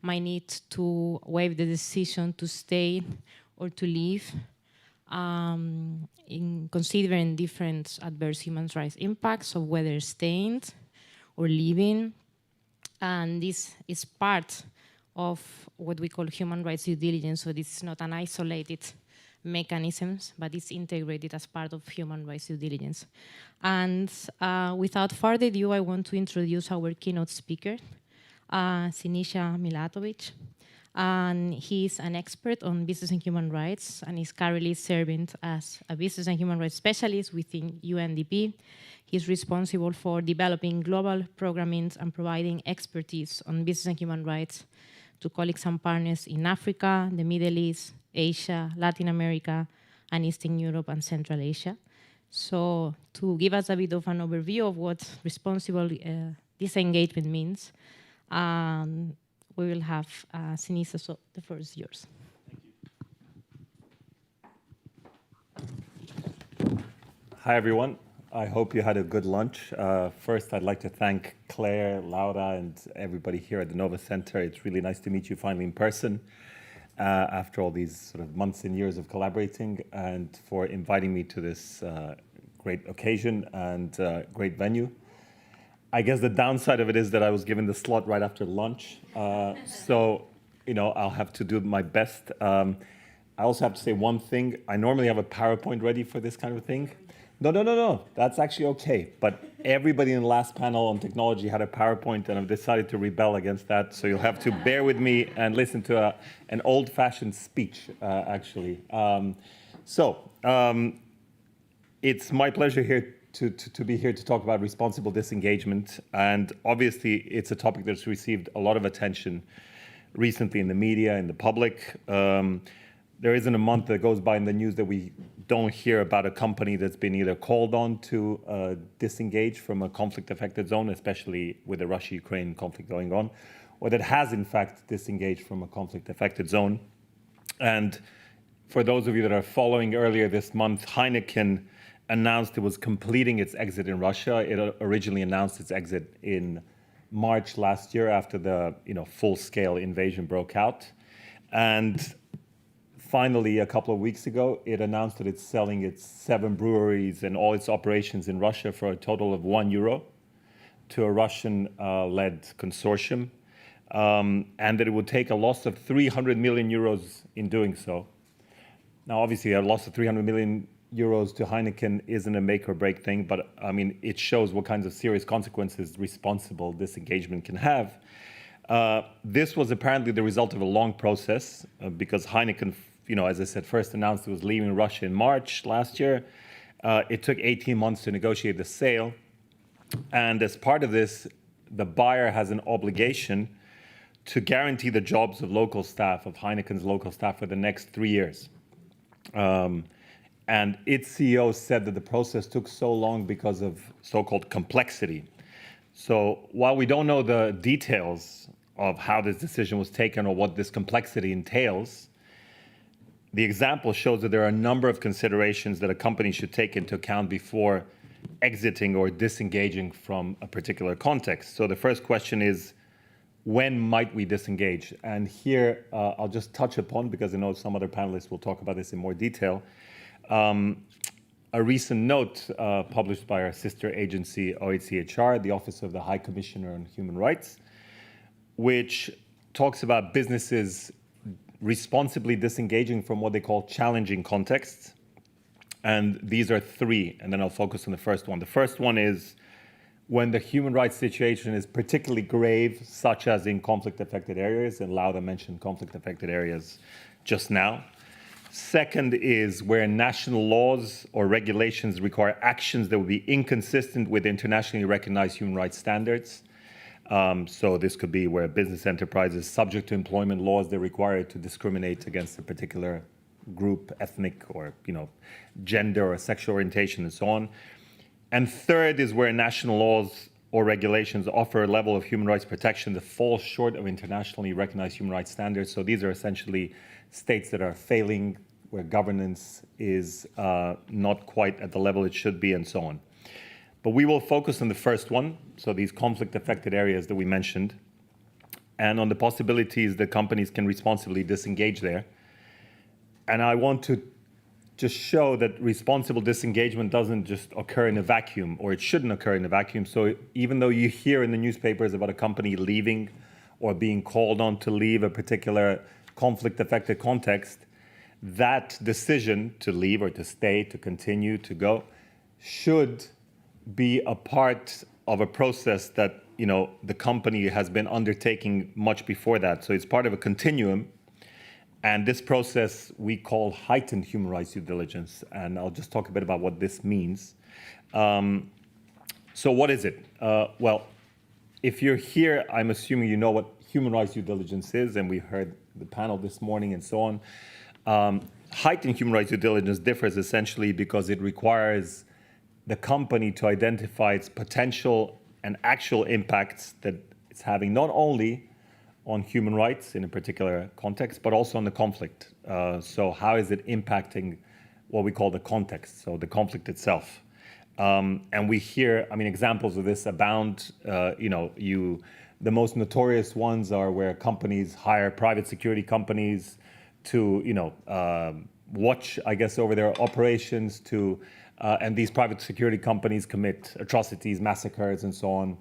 might need to weigh the decision to stay or to leave in considering different adverse human rights impacts of whether staying or leaving. And this is part of what we call human rights due diligence. So this is not an isolated mechanism, but it's integrated as part of human rights due diligence. And without further ado, I want to introduce our keynote speaker, Sinisa Milatovic. And he's an expert on business and human rights, and is currently serving as a business and human rights specialist within UNDP. He's responsible for developing global programming and providing expertise on business and human rights to colleagues and partners in Africa, the Middle East, Asia, Latin America, and Eastern Europe and Central Asia. So to give us a bit of an overview of what responsible disengagement means, we will have Sinisa, so the floor is yours. Hi, everyone. I hope you had a good lunch. First, I'd like to thank Claire, Laura, and everybody here at the Nova Center. It's really nice to meet you finally in person after all these sort of months and years of collaborating, and for inviting me to this great occasion and great venue. I guess the downside of it is that I was given the slot right after lunch. So, I'll have to do my best. I also have to say one thing. I normally have a PowerPoint ready for this kind of thing. No. That's actually okay. But everybody in the last panel on technology had a PowerPoint, and I've decided to rebel against that. So you'll have to bear with me and listen to an old-fashioned speech, actually. It's my pleasure here to be here to talk about responsible disengagement. And obviously, it's a topic that's received a lot of attention recently in the media, in the public. There isn't a month that goes by in the news that we don't hear about a company that's been either called on to disengage from a conflict-affected zone, especially with the Russia-Ukraine conflict going on, or that has, in fact, disengaged from a conflict-affected zone. And for those of you that are following, earlier this month, Heineken announced it was completing its exit in Russia. It originally announced its exit in March last year after the full-scale invasion broke out. And finally, a couple of weeks ago, it announced that it's selling its 7 breweries and all its operations in Russia for a total of €1 to a Russian-led consortium, and that it would take a loss of €300 million in doing so. Now, obviously, a loss of €300 million to Heineken isn't a make or break thing, but I mean, it shows what kinds of serious consequences responsible disengagement can have. This was apparently the result of a long process because Heineken, as I said, first announced it was leaving Russia in March last year. It took 18 months to negotiate the sale. And as part of this, the buyer has an obligation to guarantee the jobs of local staff, of Heineken's local staff, for the next 3 years. And its CEO said that the process took so long because of so-called complexity. So while we don't know the details of how this decision was taken or what this complexity entails, the example shows that there are a number of considerations that a company should take into account before exiting or disengaging from a particular context. So the first question is, when might we disengage? And here, I'll just touch upon, because I know some other panelists will talk about this in more detail, a recent note published by our sister agency, OHCHR, the Office of the High Commissioner on Human Rights, which talks about businesses responsibly disengaging from what they call challenging contexts. And these are three, and then I'll focus on the first one. The first one is when the human rights situation is particularly grave, such as in conflict-affected areas, and Laura mentioned conflict-affected areas just now. Second is where national laws or regulations require actions that would be inconsistent with internationally recognized human rights standards. So this could be where a business enterprise is subject to employment laws that require it to discriminate against a particular group, ethnic or gender or sexual orientation and so on. And third is where national laws or regulations offer a level of human rights protection that falls short of internationally recognized human rights standards. So these are essentially states that are failing, where governance is not quite at the level it should be, and so on. But we will focus on the first one, so these conflict-affected areas that we mentioned, and on the possibilities that companies can responsibly disengage there. And I want to just show that responsible disengagement doesn't just occur in a vacuum, or it shouldn't occur in a vacuum. So even though you hear in the newspapers about a company leaving or being called on to leave a particular conflict-affected context, that decision to leave or to stay, to continue, to go, should be a part of a process that the company has been undertaking much before that. So it's part of a continuum. And this process we call heightened human rights due diligence. And I'll just talk a bit about what this means. So what is it? Well, if you're here, I'm assuming you know what human rights due diligence is, and we heard the panel this morning and so on. Heightened human rights due diligence differs essentially because it requires the company to identify its potential and actual impacts that it's having, not only on human rights in a particular context, but also on the conflict. So how is it impacting what we call the context, so the conflict itself? And we hear, examples of this abound. The most notorious ones are where companies hire private security companies to, watch, over their operations, and these private security companies commit atrocities, massacres, and so on.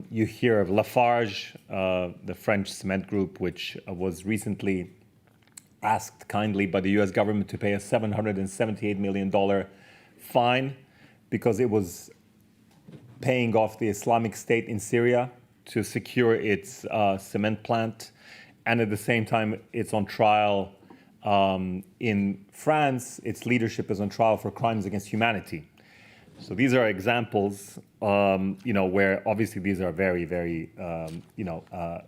You hear of Lafarge, the French cement group, which was recently asked kindly by the US government to pay a $778 million fine because it was paying off the Islamic State in Syria to secure its cement plant. And at the same time, it's on trial in France. Its leadership is on trial for crimes against humanity. So these are examples, where obviously these are very, very,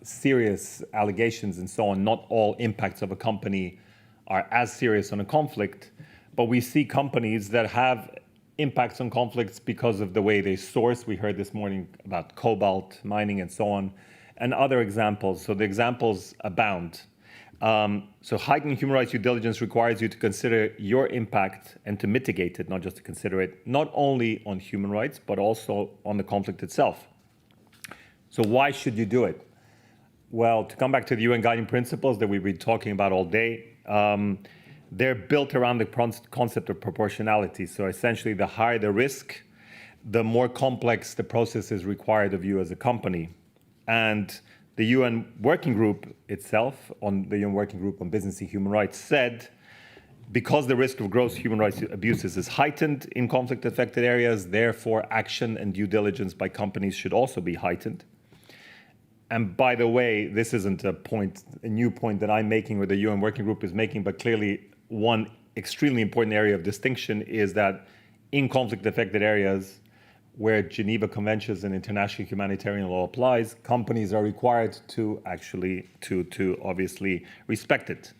serious allegations and so on. Not all impacts of a company are as serious on a conflict, but we see companies that have impacts on conflicts because of the way they source. We heard this morning about cobalt mining and so on, and other examples. So the examples abound. So heightened human rights due diligence requires you to consider your impact and to mitigate it, not just to consider it, not only on human rights, but also on the conflict itself. So why should you do it? Well, to come back to the UN guiding principles that we've been talking about all day, they're built around the concept of proportionality. So essentially, the higher the risk, the more complex the process is required of you as a company. And the UN Working Group itself, the UN Working Group on Business and Human Rights, said because the risk of gross human rights abuses is heightened in conflict-affected areas, therefore action and due diligence by companies should also be heightened. And by the way, this isn't a new point that I'm making or the UN Working Group is making, but clearly one extremely important area of distinction is that in conflict-affected areas, where Geneva Conventions and international humanitarian law applies, companies are required to obviously respect it.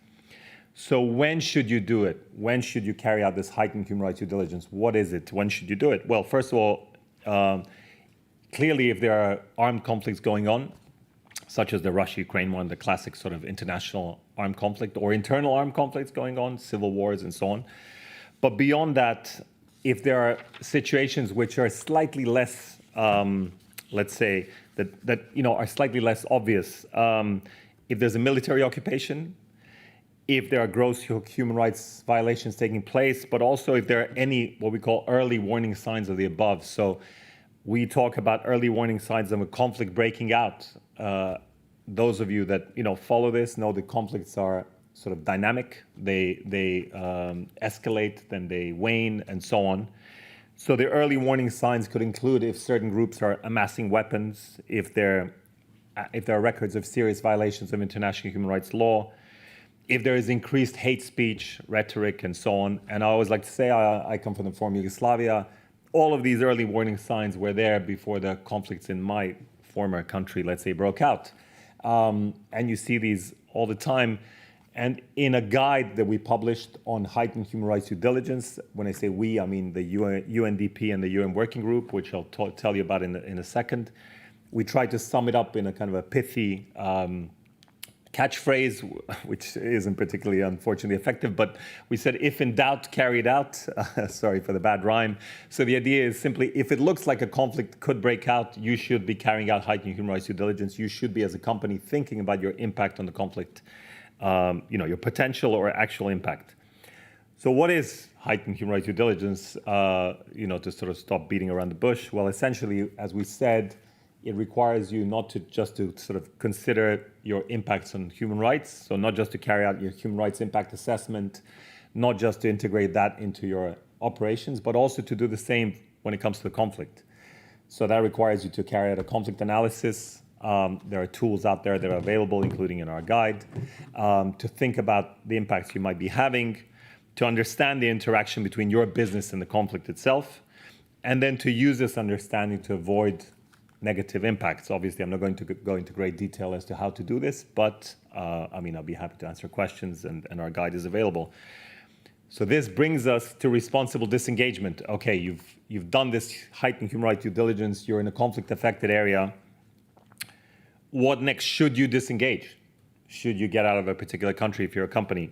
So when should you do it? When should you carry out this heightened human rights due diligence? What is it? When should you do it? Well, first of all, clearly if there are armed conflicts going on, such as the Russia-Ukraine one, the classic sort of international armed conflict, or internal armed conflicts going on, civil wars and so on. But beyond that, if there are situations which are slightly less, let's say, that are slightly less obvious. If there's a military occupation, if there are gross human rights violations taking place, but also if there are any what we call early warning signs of the above. So we talk about early warning signs of a conflict breaking out. Those of you that follow this know the conflicts are sort of dynamic. They escalate, then they wane, and so on. So the early warning signs could include if certain groups are amassing weapons, if there are records of serious violations of international human rights law, if there is increased hate speech, rhetoric, and so on. And I always like to say, I come from the former Yugoslavia. All of these early warning signs were there before the conflicts in my former country, let's say, broke out. And you see these all the time. And in a guide that we published on heightened human rights due diligence, when I say we, I mean the UNDP and the UN Working Group, which I'll tell you about in a second, we tried to sum it up in a kind of a pithy catchphrase, which isn't particularly, unfortunately, effective, but we said, if in doubt, carry it out. Sorry for the bad rhyme. So the idea is simply, if it looks like a conflict could break out, you should be carrying out heightened human rights due diligence. You should be, as a company, thinking about your impact on the conflict, your potential or actual impact. So what is heightened human rights due diligence, to sort of stop beating around the bush? Well, essentially, as we said, it requires you not to just to sort of consider your impacts on human rights, so not just to carry out your human rights impact assessment, not just to integrate that into your operations, but also to do the same when it comes to the conflict. So that requires you to carry out a conflict analysis. There are tools out there that are available, including in our guide, to think about the impacts you might be having, to understand the interaction between your business and the conflict itself, and then to use this understanding to avoid negative impacts. Obviously, I'm not going to go into great detail as to how to do this, but I'll be happy to answer questions, and our guide is available. So this brings us to responsible disengagement. Okay, you've done this heightened human rights due diligence, you're in a conflict-affected area. What next? Should you disengage? Should you get out of a particular country if you're a company?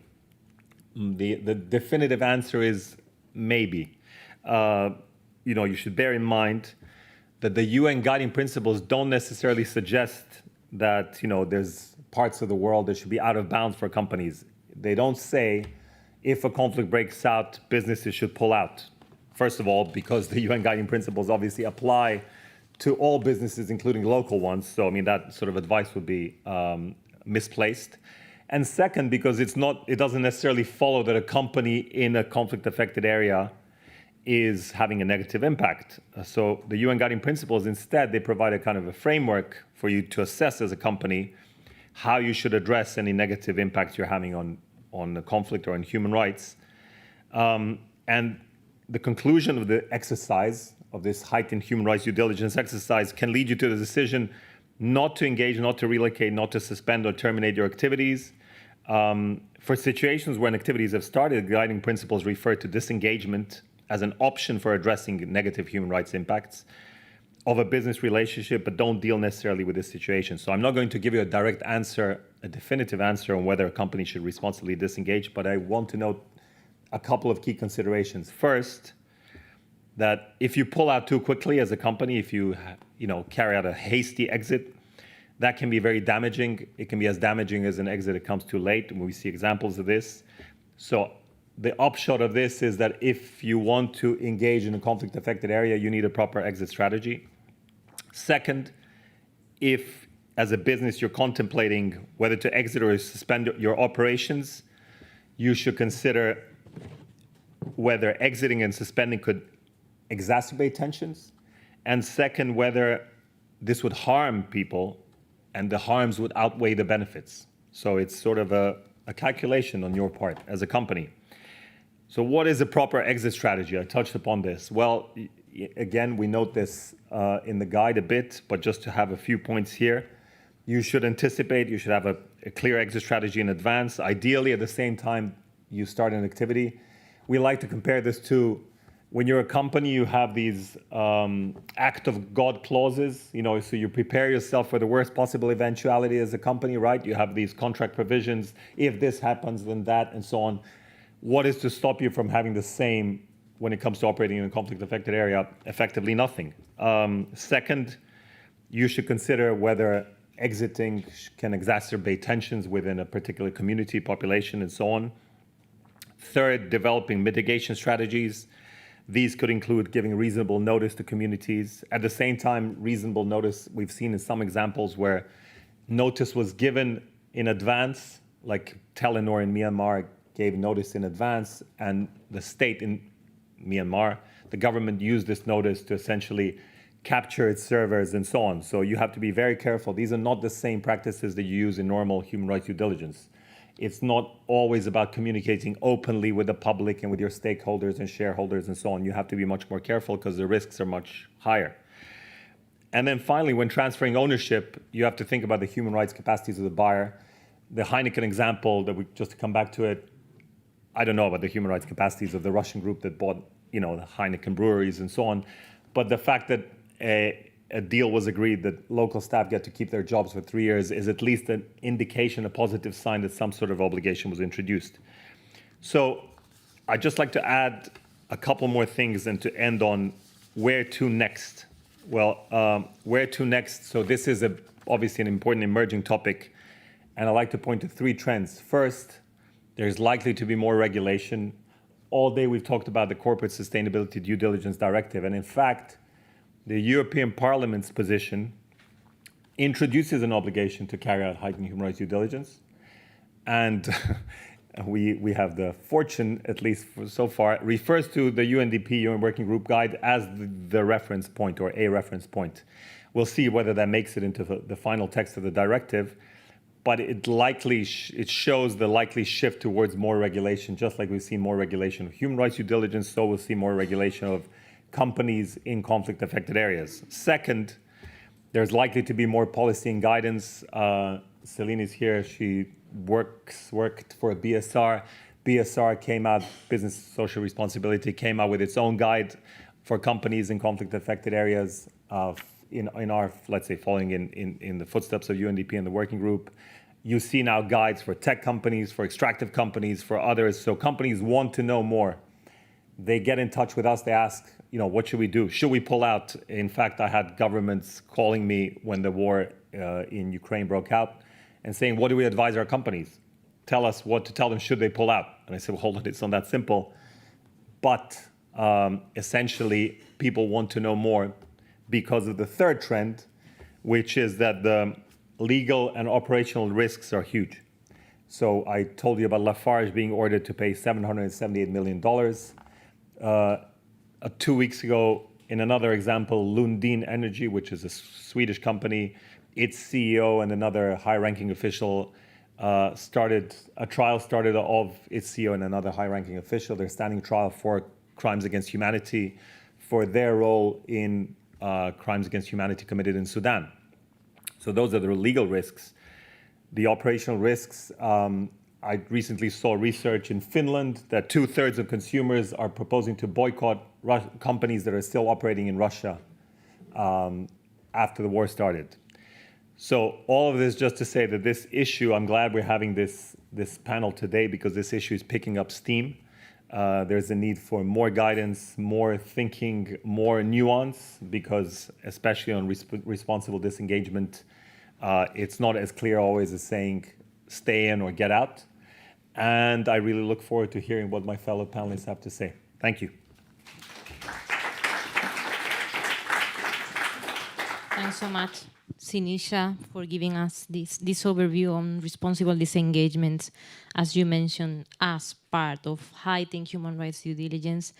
The definitive answer is maybe. You should bear in mind that the UN guiding principles don't necessarily suggest that there's parts of the world that should be out of bounds for companies. They don't say if a conflict breaks out, businesses should pull out. First of all, because the UN guiding principles obviously apply to all businesses, including local ones. So that sort of advice would be misplaced. And second, because it doesn't necessarily follow that a company in a conflict-affected area is having a negative impact. So the UN guiding principles, instead, they provide a kind of a framework for you to assess as a company how you should address any negative impacts you're having on the conflict or on human rights. And the conclusion of the exercise, of this heightened human rights due diligence exercise, can lead you to the decision not to engage, not to relocate, not to suspend or terminate your activities. For situations when activities have started, the guiding principles refer to disengagement as an option for addressing negative human rights impacts of a business relationship, but don't deal necessarily with this situation. So I'm not going to give you a direct answer, a definitive answer on whether a company should responsibly disengage, but I want to note a couple of key considerations. First, that if you pull out too quickly as a company, if you carry out a hasty exit, that can be very damaging. It can be as damaging as an exit that comes too late, and we see examples of this. So the upshot of this is that if you want to engage in a conflict-affected area, you need a proper exit strategy. Second, if as a business you're contemplating whether to exit or suspend your operations, you should consider whether exiting and suspending could exacerbate tensions, and second, whether this would harm people and the harms would outweigh the benefits. So it's sort of a calculation on your part as a company. So what is a proper exit strategy? I touched upon this. Well, again, we note this in the guide a bit, but just to have a few points here, you should anticipate, you should have a clear exit strategy in advance. Ideally, at the same time you start an activity. We like to compare this to when you're a company, you have these act of God clauses, so you prepare yourself for the worst possible eventuality as a company, right? You have these contract provisions. If this happens, then that, and so on. What is to stop you from having the same when it comes to operating in a conflict-affected area? Effectively nothing. Second, you should consider whether exiting can exacerbate tensions within a particular community, population, and so on. Third, developing mitigation strategies. These could include giving reasonable notice to communities. At the same time, reasonable notice, we've seen in some examples where notice was given in advance, like Telenor in Myanmar gave notice in advance, and the state in Myanmar, the government used this notice to essentially capture its servers and so on. So you have to be very careful. These are not the same practices that you use in normal human rights due diligence. It's not always about communicating openly with the public and with your stakeholders and shareholders and so on. You have to be much more careful because the risks are much higher. And then finally, when transferring ownership, you have to think about the human rights capacities of the buyer. The Heineken example, that we just to come back to it, I don't know about the human rights capacities of the Russian group that bought, the Heineken breweries and so on. But the fact that a deal was agreed that local staff get to keep their jobs for 3 years is at least an indication, a positive sign that some sort of obligation was introduced. So I'd just like to add a couple more things and to end on where to next. Well, where to next? So this is obviously an important emerging topic, and I'd like to point to 3 trends. First, there's likely to be more regulation. All day we've talked about the Corporate Sustainability Due Diligence Directive, and in fact, the European Parliament's position introduces an obligation to carry out heightened human rights due diligence. And we have the fortune, at least so far, refers to the UNDP, UN Working Group Guide, as the reference point or a reference point. We'll see whether that makes it into the final text of the directive, but it shows the likely shift towards more regulation, just like we've seen more regulation of human rights due diligence, so we'll see more regulation of companies in conflict-affected areas. Second, there's likely to be more policy and guidance. Celine is here. She worked for BSR. BSR came out, Business Social Responsibility, came out with its own guide for companies in conflict-affected areas in our, let's say, following in the footsteps of UNDP and the working group. You see now guides for tech companies, for extractive companies, for others. So companies want to know more. They get in touch with us. They ask, what should we do? Should we pull out? In fact, I had governments calling me when the war in Ukraine broke out and saying, what do we advise our companies? Tell us what to tell them, should they pull out? And I said, well, hold on, it's not that simple. But essentially, people want to know more because of the third trend, which is that the legal and operational risks are huge. So I told you about Lafarge being ordered to pay $778 million. 2 weeks ago, in another example, Lundin Energy, which is a Swedish company, its CEO and another high-ranking official started of its CEO and another high-ranking official. They're standing trial for crimes against humanity for their role in crimes against humanity committed in Sudan. So those are the legal risks. The operational risks, I recently saw research in Finland that 2/3 of consumers are proposing to boycott companies that are still operating in Russia after the war started. So all of this just to say that this issue, I'm glad we're having this panel today because this issue is picking up steam. There's a need for more guidance, more thinking, more nuance, because especially on responsible disengagement, it's not as clear always as saying stay in or get out. And I really look forward to hearing what my fellow panelists have to say. Thank you. Thanks so much, Sinisha, for giving us this overview on responsible disengagement, as you mentioned, as part of heightened human rights due diligence.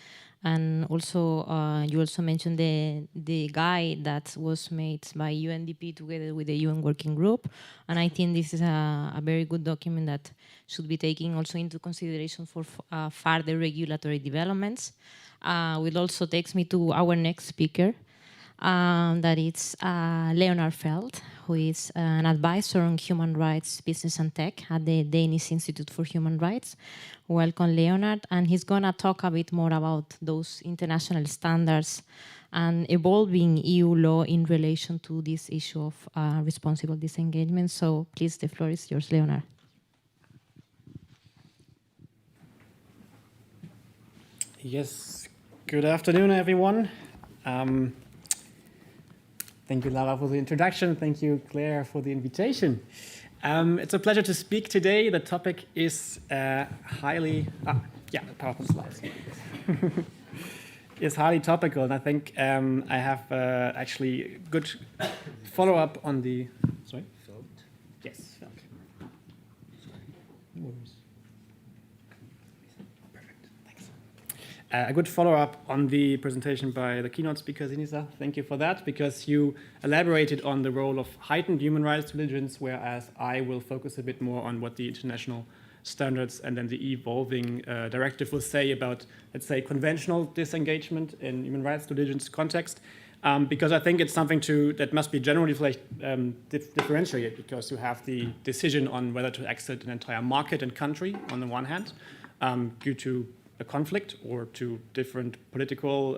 And also, you also mentioned the guide that was made by UNDP together with the UN Working Group. And I think this is a very good document that should be taken also into consideration for further regulatory developments. Which also takes me to our next speaker. That is Leonard Feld, who is an advisor on human rights, business and tech at the Danish Institute for Human Rights. Welcome, Leonard, and he's gonna talk a bit more about those international standards and evolving EU law in relation to this issue of responsible disengagement. So please, the floor is yours, Leonard. Yes, good afternoon, everyone. Thank you, Laura, for the introduction. Thank you, Claire, for the invitation. It's a pleasure to speak today. The topic is highly, PowerPoint slides. Is highly topical, and I think I have actually good follow-up on the, sorry? Yes. Okay. No worries. Perfect. Thanks. A good follow-up on the presentation by the keynote speaker, Sinisa. Thank you for that, because you elaborated on the role of heightened human rights diligence, whereas I will focus a bit more on what the international standards and then the evolving directive will say about, let's say, conventional disengagement in human rights diligence context, because I think it's something that must be generally differentiated, because you have the decision on whether to exit an entire market and country on the one hand, due to a conflict or to different political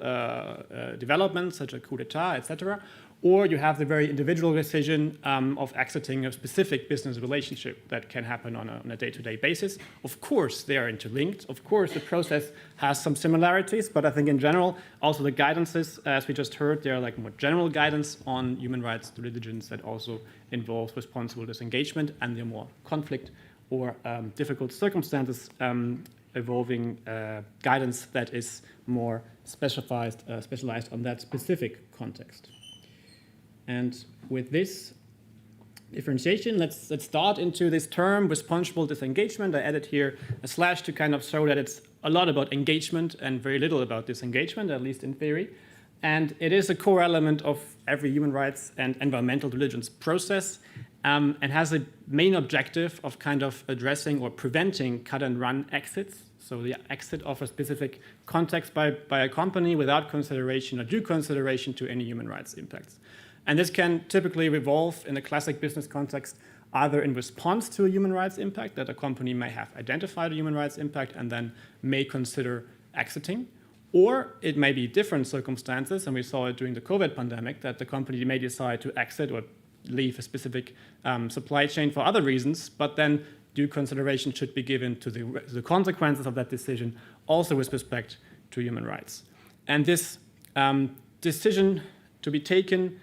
developments such as coup d'etat, etc. Or you have the very individual decision of exiting a specific business relationship that can happen on a day-to-day basis. Of course, they are interlinked. Of course, the process has some similarities, but I think in general, also the guidances, as we just heard, they are like more general guidance on human rights due diligence that also involves responsible disengagement, and the more conflict or difficult circumstances evolving guidance that is more specialized on that specific context. And with this differentiation, let's start into this term, responsible disengagement. I added here a slash to kind of show that it's a lot about engagement and very little about disengagement, at least in theory. And it is a core element of every human rights and environmental diligence process, and has a main objective of kind of addressing or preventing cut-and-run exits. So the exit of a specific context by a company without consideration or due consideration to any human rights impacts. And this can typically revolve in a classic business context, either in response to a human rights impact that a company may have identified a human rights impact and then may consider exiting, or it may be different circumstances, and we saw it during the COVID pandemic, that the company may decide to exit or leave a specific supply chain for other reasons, but then due consideration should be given to the consequences of that decision, also with respect to human rights. And this decision to be taken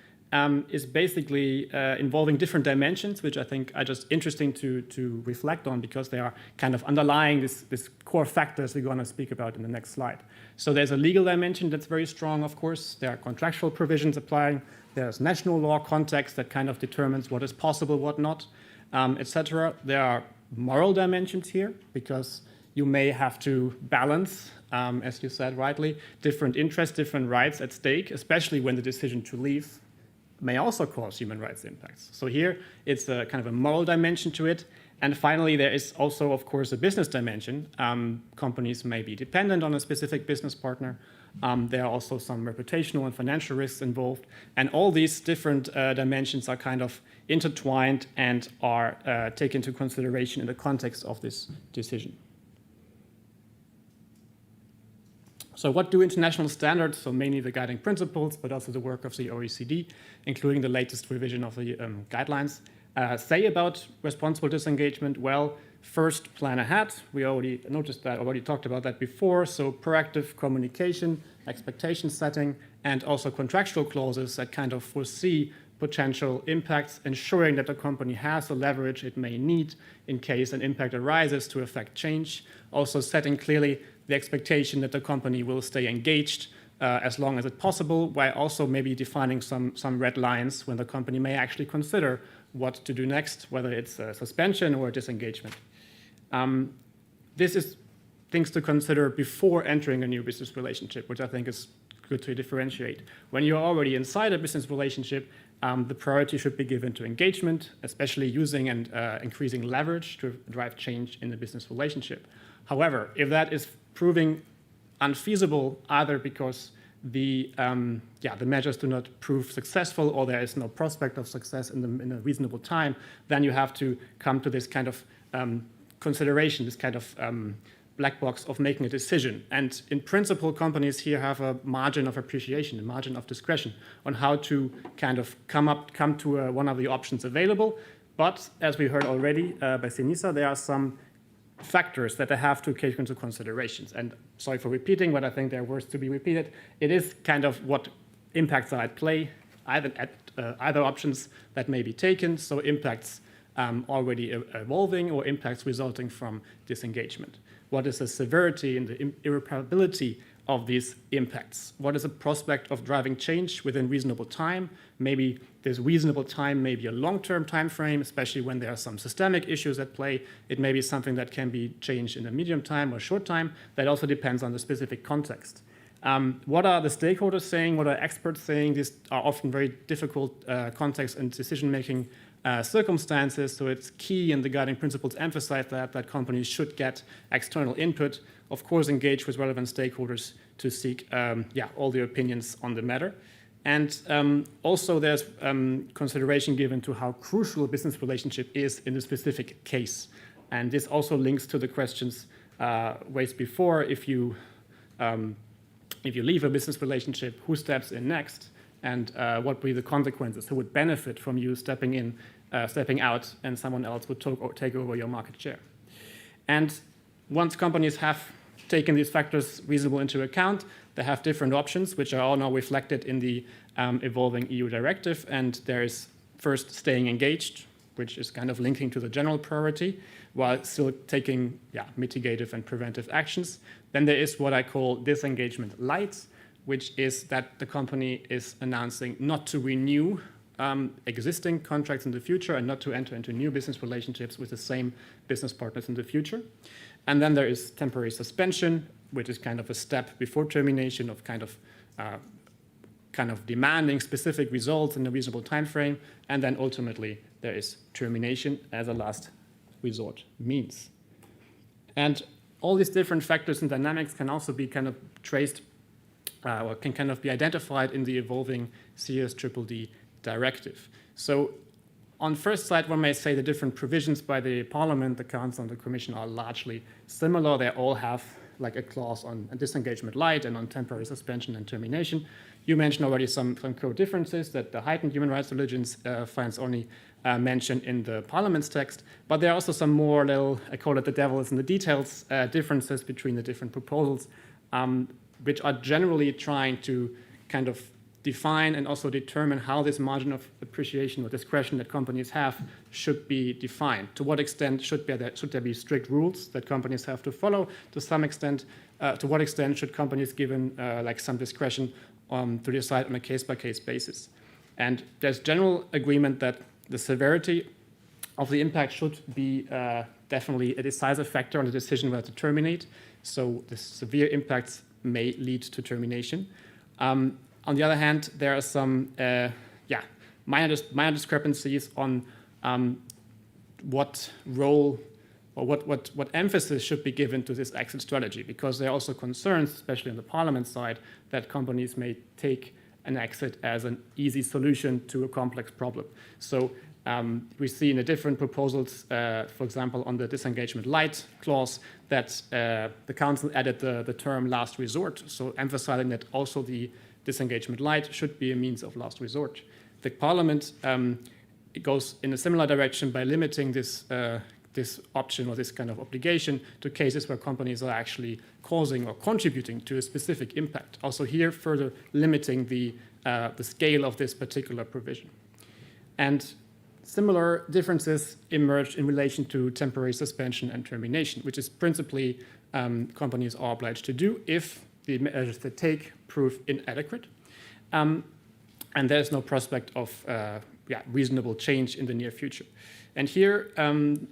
is basically involving different dimensions, which I think are just interesting to reflect on, because they are kind of underlying this core factors we're going to speak about in the next slide. So there's a legal dimension that's very strong, of course. There are contractual provisions applying. There's national law context that kind of determines what is possible, what not, etc. There are moral dimensions here, because you may have to balance, as you said rightly, different interests, different rights at stake, especially when the decision to leave may also cause human rights impacts. So here it's a kind of a moral dimension to it. And finally, there is also, of course, a business dimension. Companies may be dependent on a specific business partner. There are also some reputational and financial risks involved. And all these different dimensions are kind of intertwined and are taken into consideration in the context of this decision. So what do international standards, so mainly the guiding principles, but also the work of the OECD, including the latest revision of the guidelines, say about responsible disengagement? Well, first, plan ahead. We already noticed that, already talked about that before. So proactive communication, expectation setting, and also contractual clauses that kind of foresee potential impacts, ensuring that the company has the leverage it may need in case an impact arises to affect change. Also setting clearly the expectation that the company will stay engaged as long as it's possible, while also maybe defining some red lines when the company may actually consider what to do next, whether it's a suspension or a disengagement. This is things to consider before entering a new business relationship, which I think is good to differentiate. When you're already inside a business relationship, the priority should be given to engagement, especially using and increasing leverage to drive change in the business relationship. However, if that is proving unfeasible, either because the measures do not prove successful or there is no prospect of success in a reasonable time, then you have to come to this kind of consideration, this kind of black box of making a decision. And in principle, companies here have a margin of appreciation, a margin of discretion on how to kind of come to one of the options available. But as we heard already by Sinisa, there are some factors that they have to take into considerations. And sorry for repeating, but I think they're worth to be repeated. It is kind of what impacts are at play, either options that may be taken, so impacts already evolving or impacts resulting from disengagement. What is the severity and the irreparability of these impacts? What is the prospect of driving change within reasonable time? Maybe this reasonable time may be a long-term time frame, especially when there are some systemic issues at play. It may be something that can be changed in a medium time or short time. That also depends on the specific context. What are the stakeholders saying? What are experts saying? These are often very difficult context and decision-making circumstances, so it's key, and the guiding principles emphasize that companies should get external input, of course engage with relevant stakeholders to seek all the opinions on the matter. And also there's consideration given to how crucial a business relationship is in a specific case. And this also links to the questions raised before. If you leave a business relationship, who steps in next? And what would be the consequences? Who would benefit from you stepping out, and someone else would take over your market share? And once companies have taken these factors reasonably into account, they have different options, which are all now reflected in the evolving EU directive. And there is first staying engaged, which is kind of linking to the general priority, while still taking mitigative and preventive actions. Then there is what I call disengagement light, which is that the company is announcing not to renew existing contracts in the future and not to enter into new business relationships with the same business partners in the future. And then there is temporary suspension, which is kind of a step before termination of kind of demanding specific results in a reasonable time frame. And then ultimately there is termination as a last resort means. And all these different factors and dynamics can also be kind of traced or can kind of be identified in the evolving CSDD directive. So on first sight, one may say the different provisions by the Parliament, the Council, and the Commission are largely similar. They all have like a clause on disengagement light and on temporary suspension and termination. You mentioned already some core differences that the heightened human rights diligence finds only mentioned in the Parliament's text, but there are also some more little, I call it the devil is in the details, differences between the different proposals, which are generally trying to kind of define and also determine how this margin of appreciation or discretion that companies have should be defined. To what extent should there be strict rules that companies have to follow? To some extent, to what extent should companies given like some discretion to decide on a case-by-case basis? And there's general agreement that the severity of the impact should be definitely a decisive factor on the decision whether to terminate. So the severe impacts may lead to termination. On the other hand, there are some minor discrepancies on what role or what emphasis should be given to this exit strategy, because there are also concerns, especially on the Parliament side, that companies may take an exit as an easy solution to a complex problem. So we see in the different proposals, for example, on the disengagement light clause, that the Council added the term last resort, so emphasizing that also the disengagement light should be a means of last resort. The Parliament it goes in a similar direction by limiting this option or this kind of obligation to cases where companies are actually causing or contributing to a specific impact. Also here, further limiting the scale of this particular provision. And similar differences emerged in relation to temporary suspension and termination, which is principally companies are obliged to do if the measures they take prove inadequate. And there's no prospect of reasonable change in the near future. And here,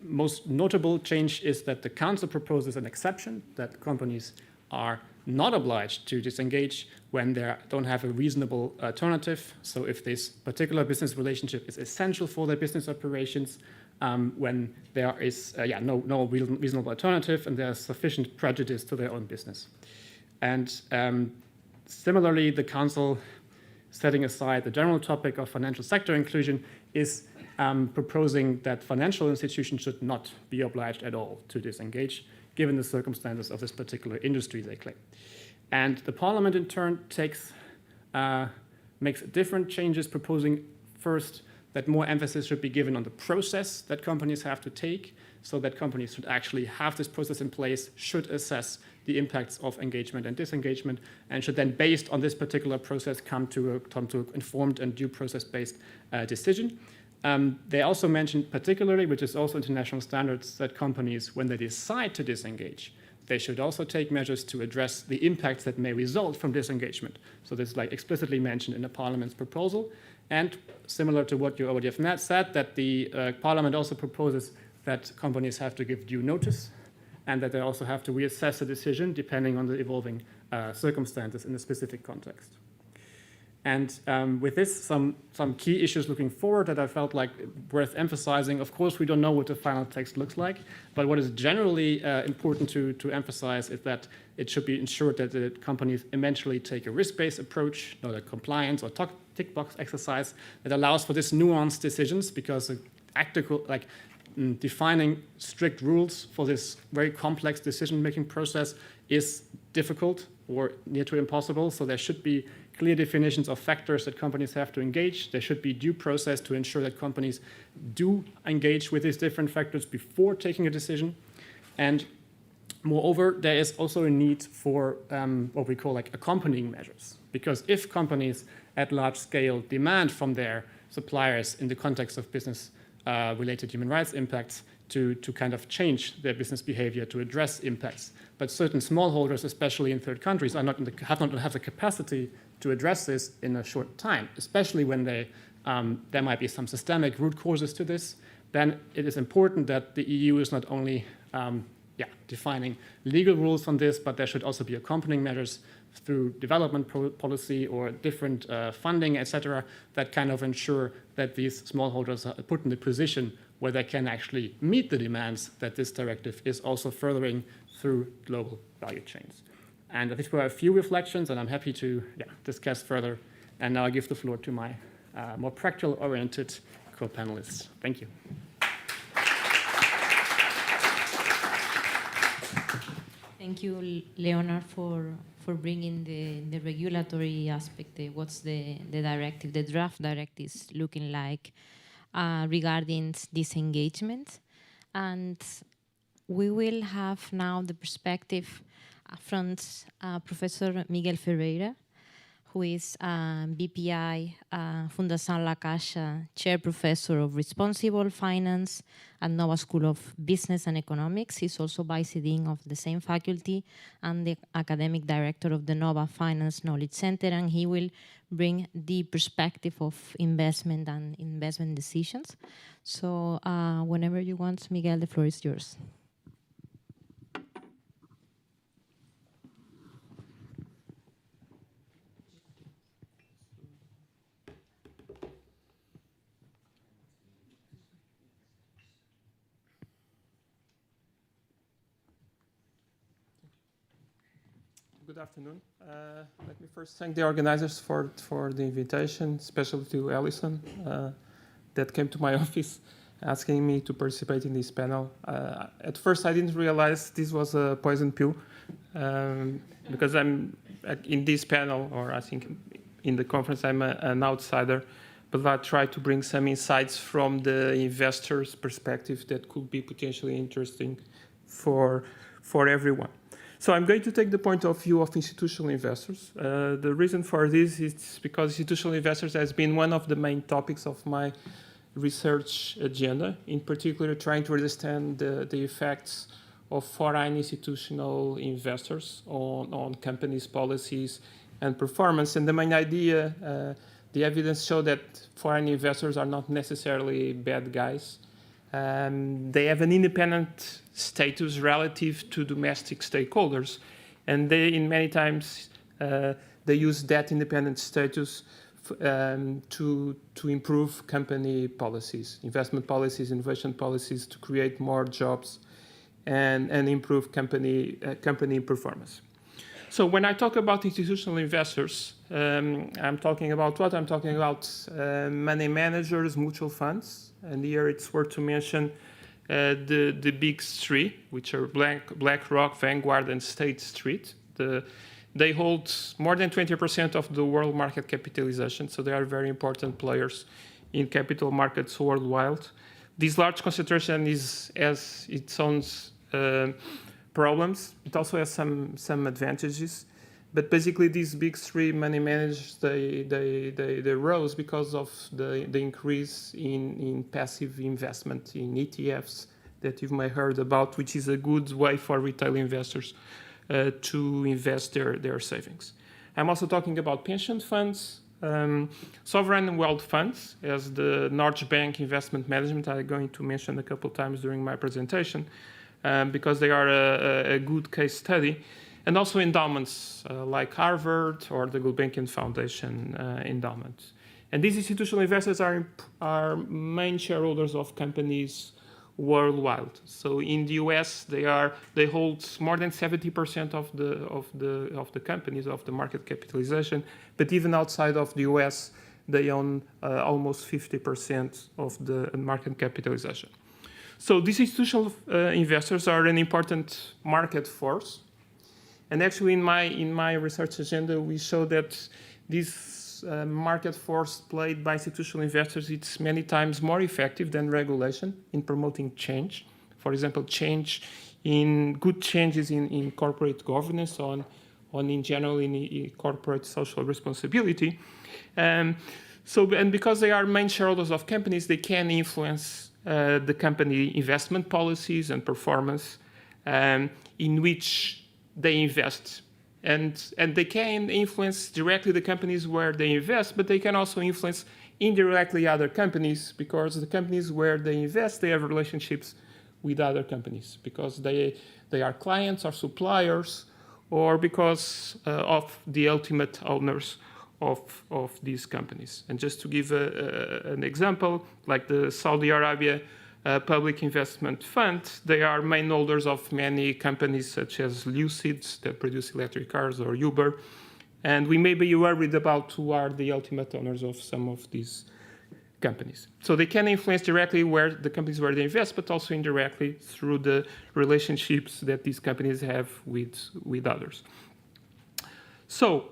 most notable change is that the Council proposes an exception that companies are not obliged to disengage when they don't have a reasonable alternative. So if this particular business relationship is essential for their business operations, when there is no reasonable alternative and there's sufficient prejudice to their own business. And similarly, the Council, setting aside the general topic of financial sector inclusion, is proposing that financial institutions should not be obliged at all to disengage, given the circumstances of this particular industry, they claim. And the Parliament, in turn, makes different changes, proposing first that more emphasis should be given on the process that companies have to take, so that companies should actually have this process in place, should assess the impacts of engagement and disengagement, and should then, based on this particular process, come to an informed and due process-based decision. They also mentioned particularly, which is also international standards, that companies, when they decide to disengage, they should also take measures to address the impacts that may result from disengagement. So this is like explicitly mentioned in the Parliament's proposal. And similar to what you already have said, that the Parliament also proposes that companies have to give due notice and that they also have to reassess the decision depending on the evolving circumstances in the specific context. And with this, some key issues looking forward that I felt like worth emphasizing. Of course, we don't know what the final text looks like, but what is generally important to emphasize is that it should be ensured that the companies eventually take a risk-based approach, not a compliance or tick box exercise that allows for this nuanced decisions, because defining strict rules for this very complex decision-making process is difficult or near to impossible. So there should be clear definitions of factors that companies have to engage. There should be due process to ensure that companies do engage with these different factors before taking a decision. And moreover, there is also a need for what we call like accompanying measures. Because if companies at large scale demand from their suppliers in the context of business related human rights impacts to kind of change their business behavior to address impacts, but certain smallholders, especially in third countries, have not have the capacity to address this in a short time, especially when there might be some systemic root causes to this, then it is important that the EU is not only defining legal rules on this, but there should also be accompanying measures through development policy or different funding, etc., that kind of ensure that these smallholders are put in the position where they can actually meet the demands that this directive is also furthering through global value chains. And these were a few reflections, and I'm happy to discuss further. And now I give the floor to my more practical-oriented co-panelists. Thank you. Thank you, Leonard, for bringing the regulatory aspect, what's the directive, the draft directive is looking like regarding disengagement. And we will have now the perspective from Professor Miguel Ferreira, who is BPI Fundação La Caixa Chair Professor of Responsible Finance at Nova School of Business and Economics. He's also Vice Dean of the same faculty and the Academic Director of the Nova Finance Knowledge Center, and he will bring the perspective of investment and investment decisions. So whenever you want, Miguel, the floor is yours. Good afternoon. Let me first thank the organizers for the invitation, especially to Alison, that came to my office asking me to participate in this panel. At first, I didn't realize this was a poison pill because I'm in this panel, or I think in the conference, I'm an outsider, but I try to bring some insights from the investor's perspective that could be potentially interesting for everyone. So I'm going to take the point of view of institutional investors. The reason for this is because institutional investors has been one of the main topics of my research agenda, in particular trying to understand the effects of foreign institutional investors on companies' policies and performance. And the main idea, the evidence show that foreign investors are not necessarily bad guys. They have an independent status relative to domestic stakeholders, and they, in many times, they use that independent status to improve company policies, investment policies, innovation policies, to create more jobs and improve company performance. So when I talk about institutional investors, I'm talking about what? I'm talking about money managers, mutual funds, and here it's worth to mention the big three, which are BlackRock, Vanguard, and State Street. They hold more than 20% of the world market capitalization, so they are very important players in capital markets worldwide. This large concentration is, as it sounds, problems. It also has some advantages. But basically, these big three money managers, they rose because of the increase in passive investment in ETFs that you may have heard about, which is a good way for retail investors to invest their savings. I'm also talking about pension funds, sovereign wealth funds, as the Norge Bank Investment Management I'm going to mention a couple times during my presentation, because they are a good case study. And also endowments like Harvard or the Gulbenkian Foundation endowment. And these institutional investors are main shareholders of companies worldwide. So in the US, they hold more than 70% of the companies, of the market capitalization. But even outside of the US, they own almost 50% of the market capitalization. So these institutional investors are an important market force. And actually, in my research agenda, we show that this market force played by institutional investors, it's many times more effective than regulation in promoting change. For example, good changes in corporate governance, in general in corporate social responsibility. And because they are main shareholders of companies, they can influence the company investment policies and performance in which they invest. And they can influence directly the companies where they invest, but they can also influence indirectly other companies, because the companies where they invest, they have relationships with other companies, because they are clients or suppliers, or because of the ultimate owners of these companies. And just to give an example, like the Saudi Arabia Public Investment Fund, they are main holders of many companies such as Lucid, that produce electric cars, or Uber. And we may be worried about who are the ultimate owners of some of these companies. So they can influence directly the companies where they invest, but also indirectly through the relationships that these companies have with others. So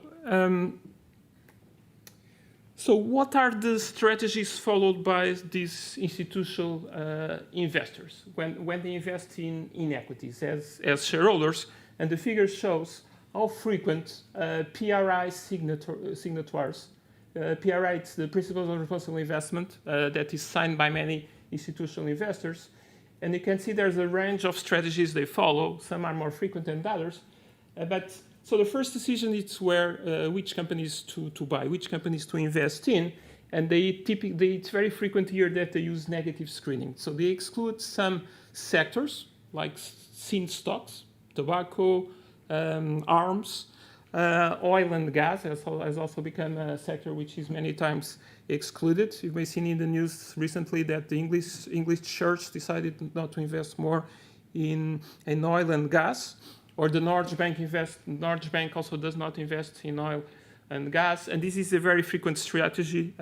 what are the strategies followed by these institutional investors when they invest in equities as shareholders? And the figure shows how frequent PRI signatories, PRI, it's the Principles of Responsible Investment, that is signed by many institutional investors. And you can see there's a range of strategies they follow. Some are more frequent than others. So the first decision is which companies to buy, which companies to invest in, and it's very frequent here that they use negative screening. So they exclude some sectors like seen stocks, tobacco, arms, oil and gas has also become a sector which is many times excluded. You may have seen in the news recently that the English church decided not to invest more in oil and gas. Or the Norge Bank also does not invest in oil and gas. And this is a very frequent strategy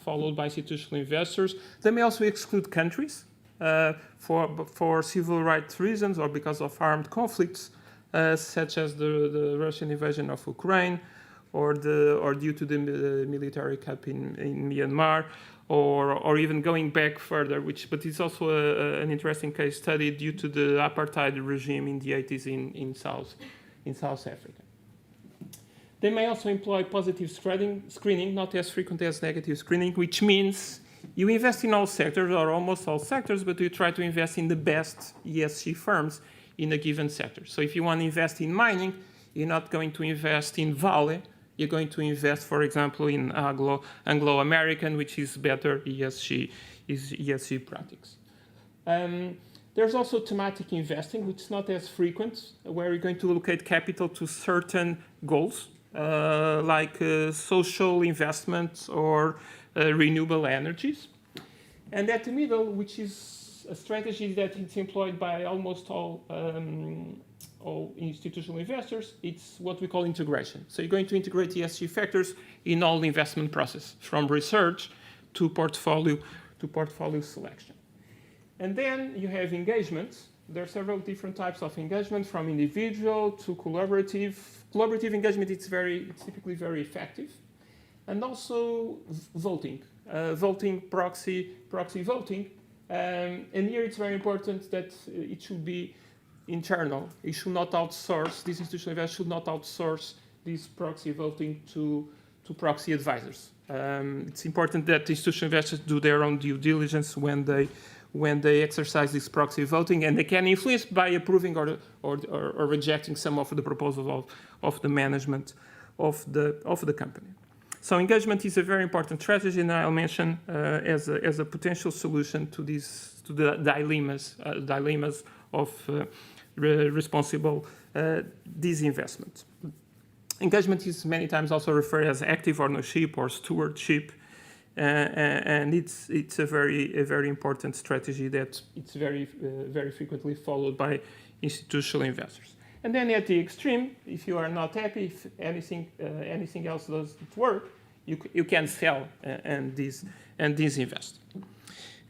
followed by institutional investors. They may also exclude countries for civil rights reasons or because of armed conflicts, such as the Russian invasion of Ukraine, or due to the military coup in Myanmar, or even going back further, but it's also an interesting case study due to the apartheid regime in the 80s in South Africa. They may also employ positive screening, not as frequent as negative screening, which means you invest in all sectors or almost all sectors, but you try to invest in the best ESG firms in a given sector. So if you want to invest in mining, you're not going to invest in Vale. You're going to invest, for example, in Anglo-American, which is better ESG practice. There's also thematic investing, which is not as frequent, where you're going to allocate capital to certain goals, like social investments or renewable energies. And at the middle, which is a strategy that is employed by almost all institutional investors, it's what we call integration. So you're going to integrate ESG factors in all the investment process, from research to portfolio selection. And then you have engagement. There are several different types of engagement, from individual to collaborative. Collaborative engagement, it's typically very effective. And also voting, proxy voting. And here it's very important that it should be internal. It should not outsource, this institutional investor should not outsource this proxy voting to proxy advisors. It's important that institutional investors do their own due diligence when they exercise this proxy voting, and they can influence by approving or rejecting some of the proposals of the management of the company. So engagement is a very important strategy, and I'll mention as a potential solution to the dilemmas of responsible disinvestment. Engagement is many times also referred as active ownership or stewardship, and it's a very important strategy that it's very frequently followed by institutional investors. And then at the extreme, if you are not happy, if anything else doesn't work, you can sell and disinvest.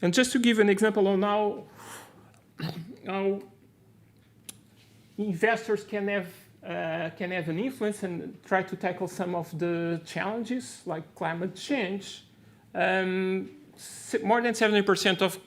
And just to give an example on how investors can have an influence and try to tackle some of the challenges like climate change. More than 70% of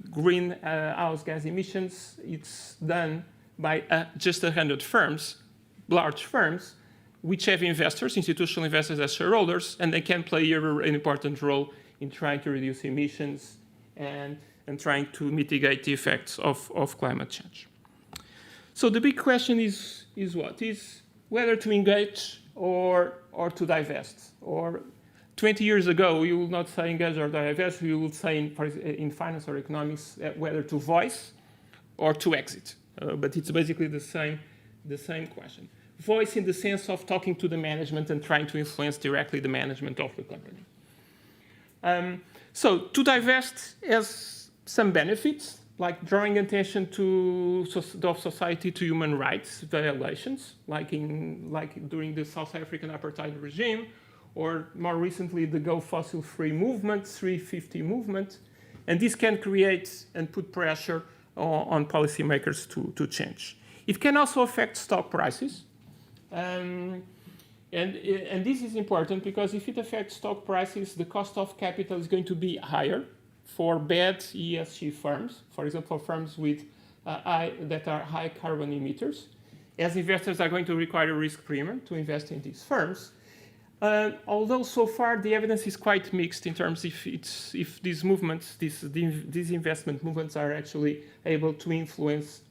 greenhouse gas emissions, it's done by just 100 firms, large firms, which have investors, institutional investors as shareholders, and they can play an important role in trying to reduce emissions and trying to mitigate the effects of climate change. So the big question is what? Is whether to engage or to divest. Or 20 years ago, you will not say engage or divest, you will say in finance or economics whether to voice or to exit. But it's basically the same question. Voice in the sense of talking to the management and trying to influence directly the management of the company. So to divest has some benefits, like drawing attention of society to human rights violations, like during the South African apartheid regime, or more recently the Go Fossil Free movement, 350 movement. And this can create and put pressure on policymakers to change. It can also affect stock prices. And this is important because if it affects stock prices, the cost of capital is going to be higher for bad ESG firms, for example, firms with that are high carbon emitters, as investors are going to require a risk premium to invest in these firms. Although so far the evidence is quite mixed in terms if these movements, these investment movements are actually able to influence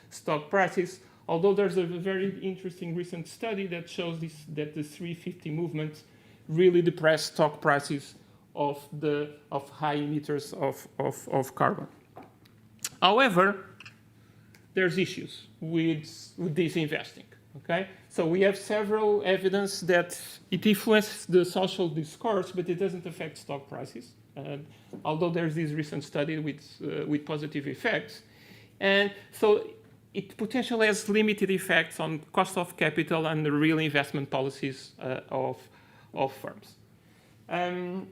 stock prices. Although there's a very interesting recent study that shows that the 350 movement really depressed stock prices of high emitters of carbon. However, there's issues with this investing. Okay, so we have several evidence that it influences the social discourse, but it doesn't affect stock prices. Although there's this recent study with positive effects, and so it potentially has limited effects on cost of capital and the real investment policies of firms. And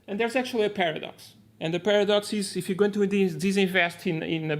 there's actually a paradox. And the paradox is if you're going to disinvest in a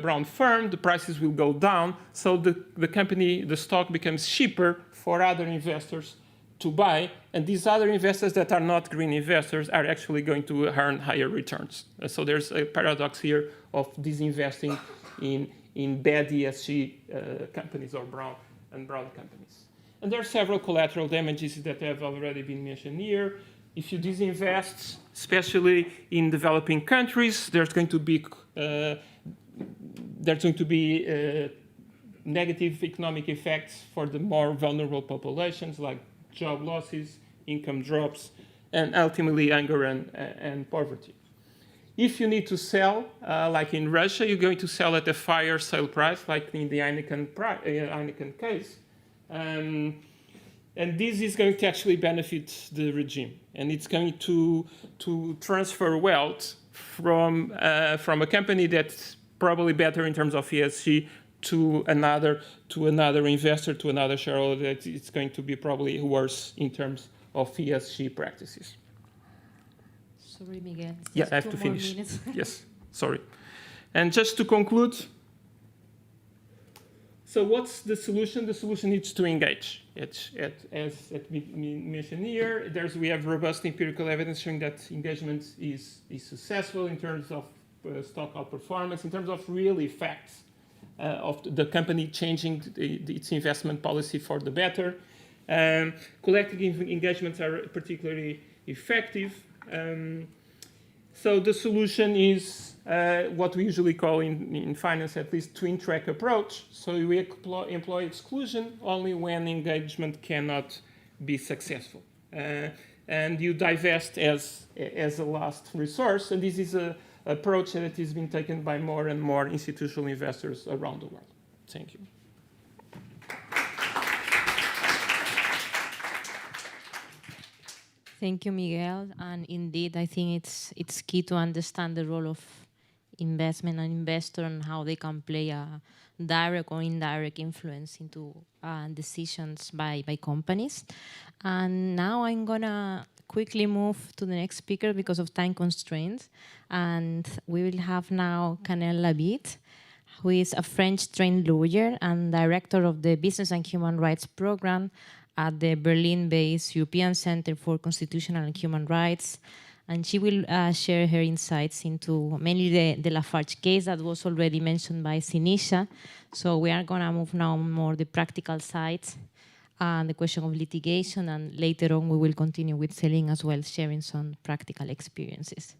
brown firm, the prices will go down, so the company, the stock becomes cheaper for other investors to buy, and these other investors that are not green investors are actually going to earn higher returns. So there's a paradox here of disinvesting in bad ESG companies or brown companies. And there are several collateral damages that have already been mentioned here. If you disinvest, especially in developing countries, there's going to be negative economic effects for the more vulnerable populations, like job losses, income drops, and ultimately hunger and poverty. If you need to sell, like in Russia, you're going to sell at a fire sale price, like in the Heineken case. And this is going to actually benefit the regime, and it's going to transfer wealth from a company that's probably better in terms of ESG to another investor, to another shareholder that it's going to be probably worse in terms of ESG practices. Sorry, Miguel. Yeah, I have to finish. Yes, sorry. And just to conclude. So what's the solution? The solution is to engage. As we mentioned here, we have robust empirical evidence showing that engagement is successful in terms of stock outperformance, in terms of real effects the company changing its investment policy for the better. Collective engagements are particularly effective. So the solution is what we usually call in finance, at least, twin track approach. So we employ exclusion only when engagement cannot be successful. And you divest as a last resource. And this is an approach that has been taken by more and more institutional investors around the world. Thank you. Thank you, Miguel. And indeed, I think it's key to understand the role of investment and investor and how they can play a direct or indirect influence into decisions by companies. And now I'm gonna quickly move to the next speaker because of time constraints. And we will have now Canel Labit, who is a French-trained lawyer and director of the Business and Human Rights Program at the Berlin-based European Center for Constitutional and Human Rights. And she will share her insights into mainly the Lafarge case that was already mentioned by Sinisha. So we are gonna move now more the practical sides and the question of litigation, and later on we will continue with Celine as well, sharing some practical experiences.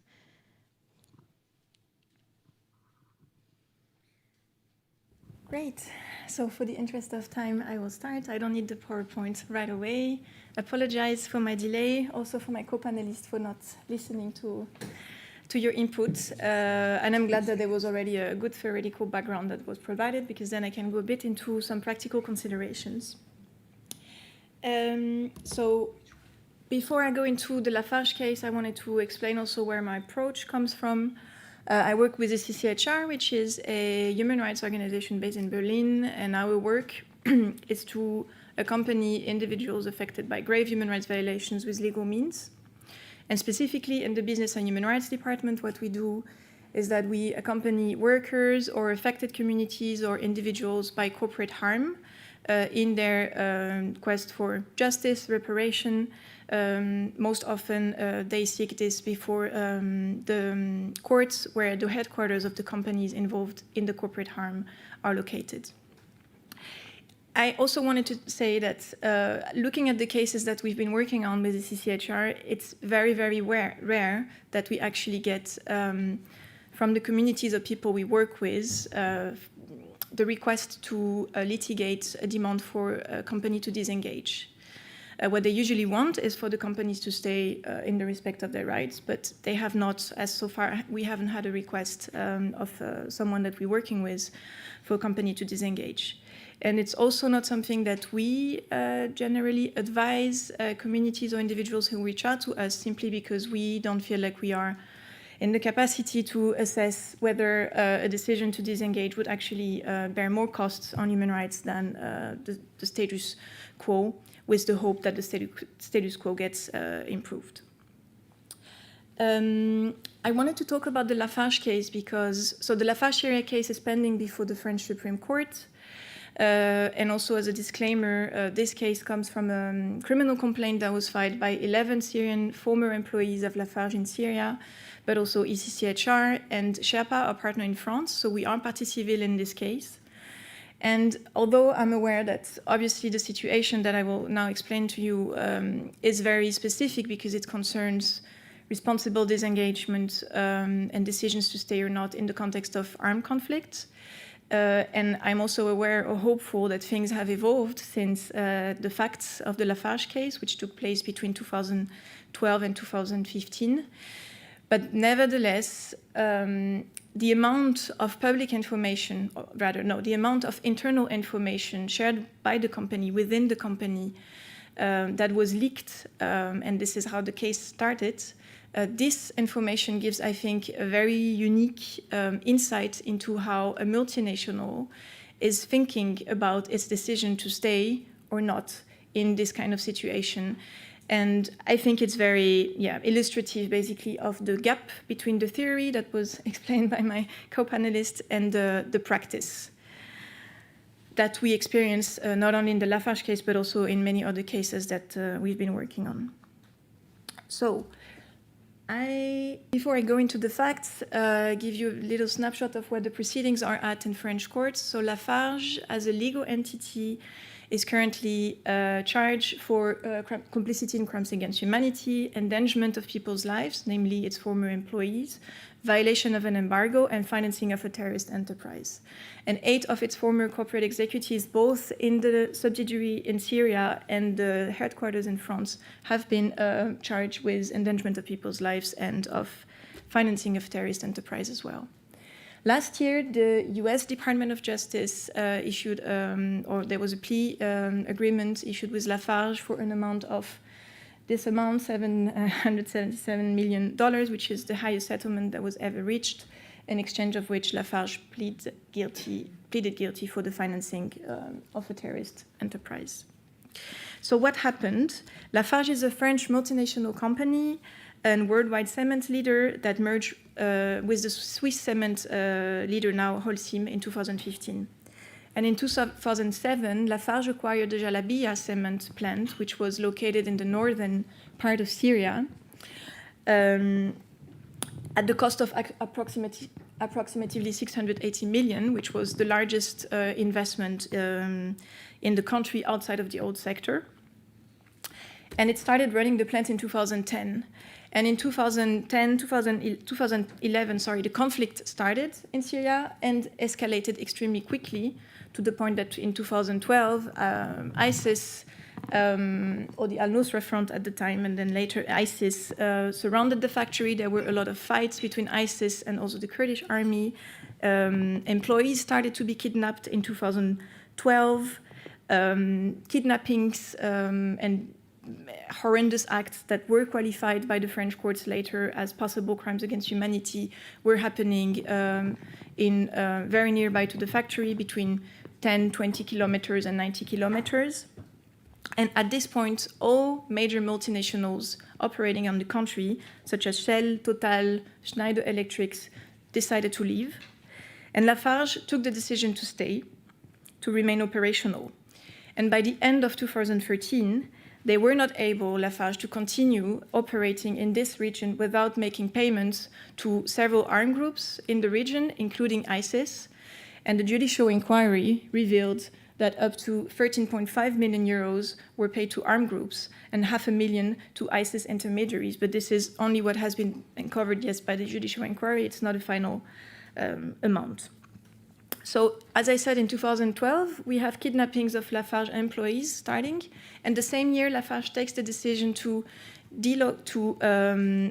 Great. So for the interest of time, I will start. I don't need the PowerPoint right away. Apologize for my delay, also for my co-panelists for not listening to your input. And I'm glad that there was already a good theoretical background that was provided, because then I can go a bit into some practical considerations. So before I go into the Lafarge case, I wanted to explain also where my approach comes from. I work with the CCHR, which is a human rights organization based in Berlin, and our work is to accompany individuals affected by grave human rights violations with legal means. And specifically in the Business and Human Rights Department, what we do is that we accompany workers or affected communities or individuals by corporate harm in their quest for justice, reparation. Most often they seek this before the courts where the headquarters of the companies involved in the corporate harm are located. I also wanted to say that looking at the cases that we've been working on with the CCHR, it's very, very rare that we actually get from the communities of people we work with the request to litigate a demand for a company to disengage. What they usually want is for the companies to stay in the respect of their rights, but they have not, as so far, we haven't had a request of someone that we're working with for a company to disengage. And it's also not something that we generally advise communities or individuals who reach out to us, simply because we don't feel like we are in the capacity to assess whether a decision to disengage would actually bear more costs on human rights than the status quo, with the hope that the status quo gets improved. I wanted to talk about the Lafarge case because, so the Lafarge area case is pending before the French Supreme Court. And also as a disclaimer, this case comes from a criminal complaint that was filed by 11 Syrian former employees of Lafarge in Syria, but also ECCHR and Sherpa, our partner in France. So we are partie civile in this case. And although I'm aware that obviously the situation that I will now explain to you is very specific because it concerns responsible disengagement and decisions to stay or not in the context of armed conflict. And I'm also aware or hopeful that things have evolved since the facts of the Lafarge case, which took place between 2012 and 2015. But nevertheless, the amount of public information, or rather, no, the amount of internal information shared by the company, within the company, that was leaked, and this is how the case started, this information gives, I think, a very unique insight into how a multinational is thinking about its decision to stay or not in this kind of situation. And I think it's very illustrative, basically, of the gap between the theory that was explained by my co-panelist and the practice that we experience not only in the Lafarge case, but also in many other cases that we've been working on. So Before I go into the facts, give you a little snapshot of where the proceedings are at in French courts. So Lafarge, as a legal entity, is currently charged for complicity in crimes against humanity, endangerment of people's lives, namely its former employees, violation of an embargo, and financing of a terrorist enterprise. And 8 of its former corporate executives, both in the subsidiary in Syria and the headquarters in France, have been charged with endangerment of people's lives and of financing of terrorist enterprise as well. Last year, the US Department of Justice issued, or there was a plea agreement issued with Lafarge for an amount of this amount, $777 million, which is the highest settlement that was ever reached, in exchange of which Lafarge pleaded guilty for the financing of a terrorist enterprise. So what happened? Lafarge is a French multinational company and worldwide cement leader that merged with the Swiss cement leader now, Holcim, in 2015. And in 2007, Lafarge acquired the Jalabiyah cement plant, which was located in the northern part of Syria, at the cost of approximately 680 million, which was the largest investment in the country outside of the oil sector. And it started running the plant in 2010. And in 2011, the conflict started in Syria and escalated extremely quickly, to the point that in 2012, ISIS, or the Al-Nusra Front at the time, and then later ISIS, surrounded the factory. There were a lot of fights between ISIS and also the Kurdish army. Employees started to be kidnapped in 2012. Kidnappings and horrendous acts that were qualified by the French courts later as possible crimes against humanity were happening in very nearby to the factory, between 10, 20 kilometers and 90 kilometers. And at this point, all major multinationals operating on the country, such as Shell, Total, Schneider Electric, decided to leave. And Lafarge took the decision to stay, to remain operational. And by the end of 2013, they were not able, Lafarge, to continue operating in this region without making payments to several armed groups in the region, including ISIS. And the judicial inquiry revealed that up to 13.5 million euros were paid to armed groups and $500,000 to ISIS intermediaries. But this is only what has been uncovered, yes, by the judicial inquiry. It's not a final amount. So, as I said, in 2012, we have kidnappings of Lafarge employees starting. And the same year, Lafarge takes the decision to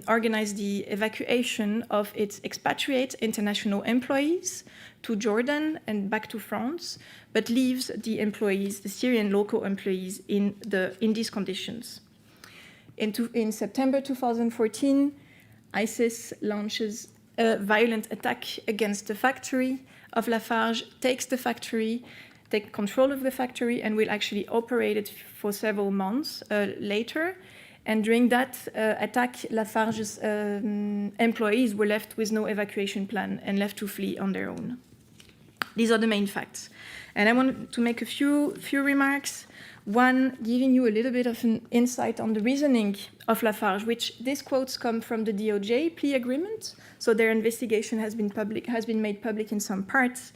organize the evacuation of its expatriate international employees to Jordan and back to France, but leaves the employees, the Syrian local employees, in these conditions. In September 2014, ISIS launches a violent attack against the factory of Lafarge, takes the factory, take control of the factory, and will actually operate it for several months later. And during that attack, Lafarge's employees were left with no evacuation plan and left to flee on their own. These are the main facts. And I want to make a few remarks. One, giving you a little bit of an insight on the reasoning of Lafarge, which these quotes come from the DOJ plea agreement. So their investigation has been made public in some parts.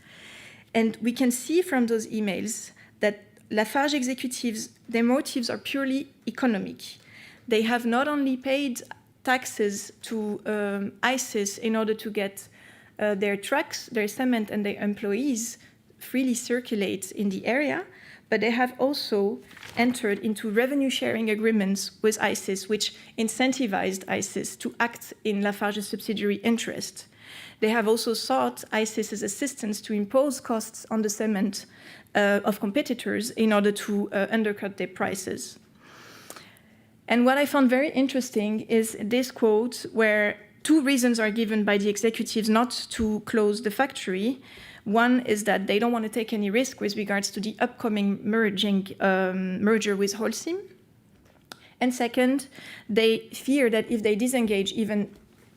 And we can see from those emails that Lafarge executives, their motives are purely economic. They have not only paid taxes to ISIS in order to get their trucks, their cement, and their employees freely circulate in the area, but they have also entered into revenue-sharing agreements with ISIS, which incentivized ISIS to act in Lafarge's subsidiary interest. They have also sought ISIS's assistance to impose costs on the cement of competitors in order to undercut their prices. And what I found very interesting is this quote, where 2 reasons are given by the executives not to close the factory. One is that they don't want to take any risk with regards to the upcoming merger with Holcim. And second, they fear that if they disengage even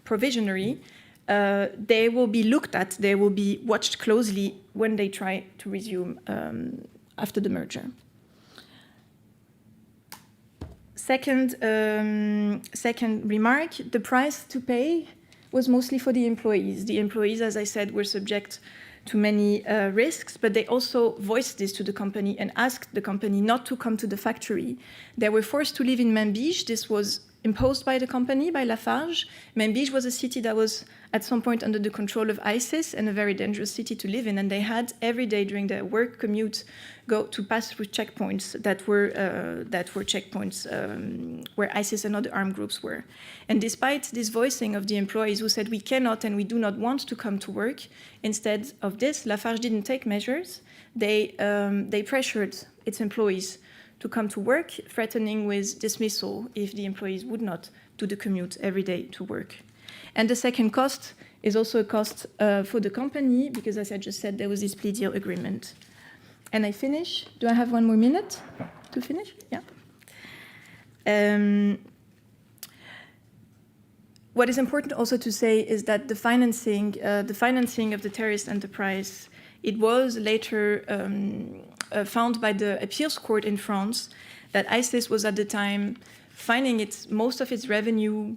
provisionally, they will be looked at, they will be watched closely when they try to resume after the merger. Second remark, the price to pay was mostly for the employees. The employees, as I said, were subject to many risks, but they also voiced this to the company and asked the company not to come to the factory. They were forced to live in Manbij. This was imposed by the company, by Lafarge. Manbij was a city that was at some point under the control of ISIS and a very dangerous city to live in, and they had every day during their work commute go to pass through checkpoints that were checkpoints where ISIS and other armed groups were. And despite this voicing of the employees who said we cannot and we do not want to come to work, instead of this, Lafarge didn't take measures. They pressured its employees to come to work, threatening with dismissal if the employees would not do the commute every day to work. And the second cost is also a cost for the company, because as I just said, there was this plea deal agreement. And I finish. Do I have 1 more minute to finish? Yeah. What is important also to say is that the financing of the terrorist enterprise, it was later found by the appeals court in France that ISIS was at the time finding most of its revenue